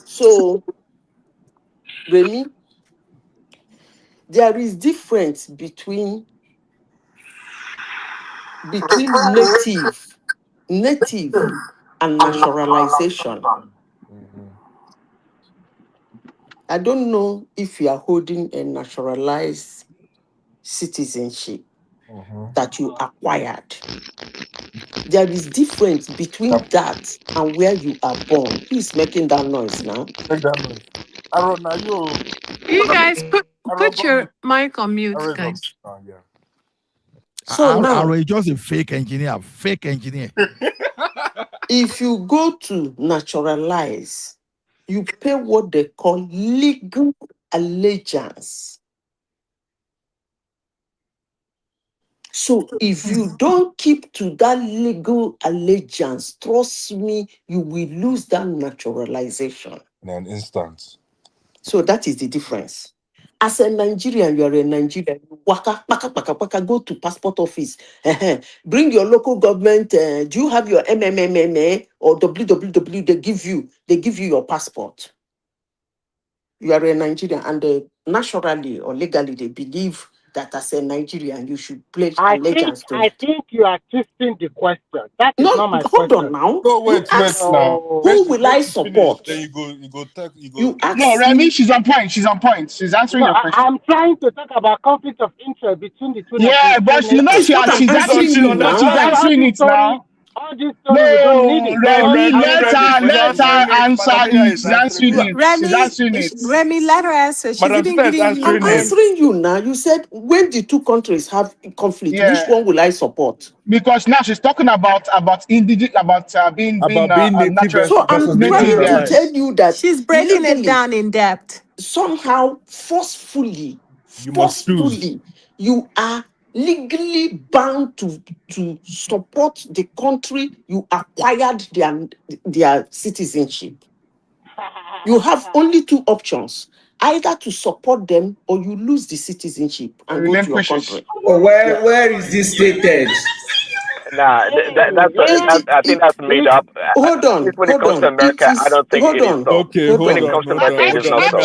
So, Remy, there is difference between native and naturalization. I don't know if you are holding a naturalized citizenship that you acquired. There is difference between that and where you are born. Who is making that noise now? Make that noise. Aaron, are you? You guys put your mic on mute, guys. Yeah. So now, Aaron is just a fake engineer. if you go to naturalize, you pay what they call legal allegiance. So if you don't keep to that legal allegiance, trust me, you will lose that naturalization. In an instant. So that is the difference. As a Nigerian, you are a Nigerian. Waka, go to passport office. Bring your local government. Do you have your MMMA or WWW? They give you your passport. You are a Nigerian, and naturally or legally, they believe that as a Nigerian, you should pledge allegiance to I it. think you are twisting the question. That is not my Hold question. on now. No, wait now. Who will I support? Then you go. You ask No, Remy, me. she's on point. She's answering No, your question. I'm trying to talk about conflict of interest between the two. Yeah, but you know That's what I'm she's asking answering you now. she's answering it now. All this story, we don't need it. Remy, let her answer it. She's answering it. She's Remy, answering it. Remy, let her answer. She's even giving you. I'm answering you now. You said when the two countries have conflict, which Yeah. one will I support? Because now she's talking about indigenous, being native natural. So I'm trying to tell you that She's breaking legally, it down in depth. somehow forcefully, You must choose. you are legally bound to support the country you acquired their citizenship. You have only two options: either to support them or you lose the citizenship and go to your country. Oh, where is this stated? Nah, I think that's made up. Hold on, When it comes to America, I don't think it is so. Okay, When it comes to America, it is not so.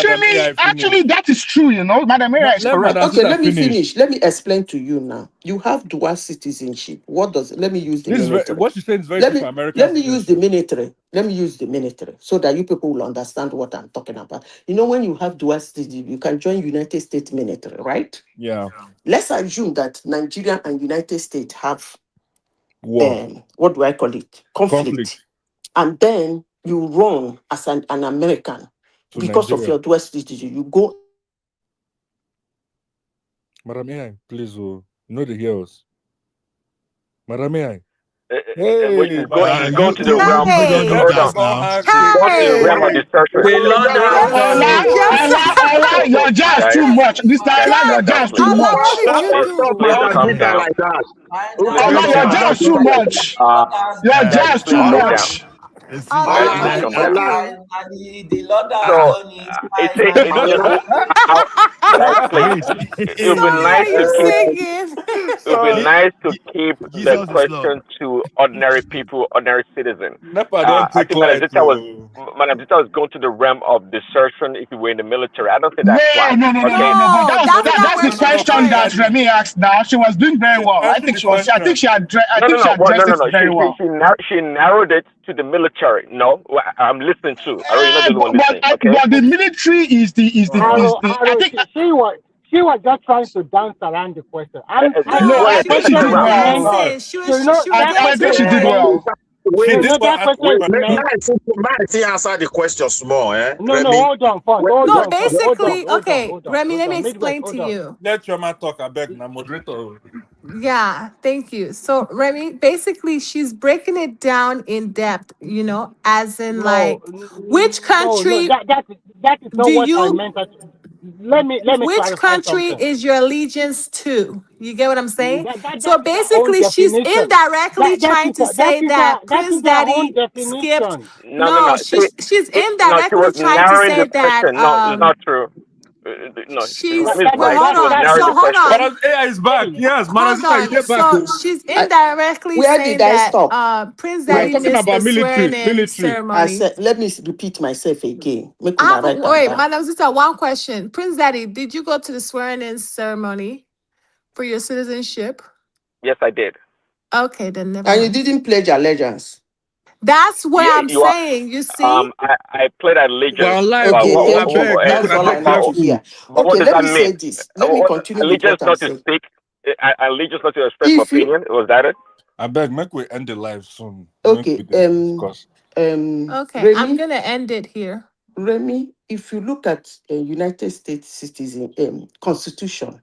Actually, that is true. Madam Mira is correct. Okay, let me finish. Let me explain to you now. You have dual citizenship. What does? Let me use the military. What you saying is very let true me for American let me use the military. Let me use the military so that you people will understand what I'm talking about. When you have dual citizenship, you can join United States military, right? Yeah. Let's assume that Nigeria and United States have war. What do I call it? Conflict. And then you run as an American because of Nigeria. your dual citizenship. You go. Madam AI, please, they hear us. Madam AI. Which is going to the realm. You don't know Hold that on. now. Going to the realm of discussion. Ella, your jazz too much. Mr. Ella, your jazz too much. Please calm down. Ella, your jazz too much. Your Guys, jazz please too calm down. much. Guys, please calm down. The Lord has So done guys, please. It would be nice to keep. It would be nice to keep the question to ordinary people, ordinary citizens. I think Madam Zita was going to the realm of desertion if you were in the military. I don't think that's right. No. But that's the question that Remy asked. Now she was doing very well. I think she addressed it very well. She narrowed it to the military. No, I'm listening too. I already know the one listening. Okay. But the military is the. I think she was just trying to dance around the question. I think she did well. I think she did well. Might he answer the question small, eh? No, hold on. Basically, okay, Remy, let me explain to you. Let your man talk, I beg, now, moderator. Yeah, thank you. So, Remy, basically, she's breaking it down in depth, as in which country that is not do what I you meant. Let me which clarify country something. is your allegiance to? You get what I'm saying? That's So basically, she's definition. indirectly trying to say that Prince Daddy skipped. No, she's She was indirectly trying to narrowing say the that question. No, it's not true. No, she's Remy is right. hold She was on. narrowing So the hold question. on. AI is back. Yes, Hold on. So she's indirectly Where saying did I that stop? Prince We are Daddy talking missed the about military. swearing-in ceremony. I said, let me repeat myself again. Wait, Madam Zita, one question. Prince Daddy, did you go to the swearing-in ceremony for your citizenship? Yes, I did. Okay, then never And you mind. didn't pledge allegiance. That's what I'm you are- saying. You see? I played allegiance. Okay, thank you. That's all I like to hear. What Okay, does let that me mean? say this. Let me continue with Allegiance what I'm not to saying. speak. Allegiance not to express my opinion. Was that it? I beg, make we end the live soon. Okay, Okay, Remy, I'm gonna end it here. Remy, if you look at United States citizen Constitution,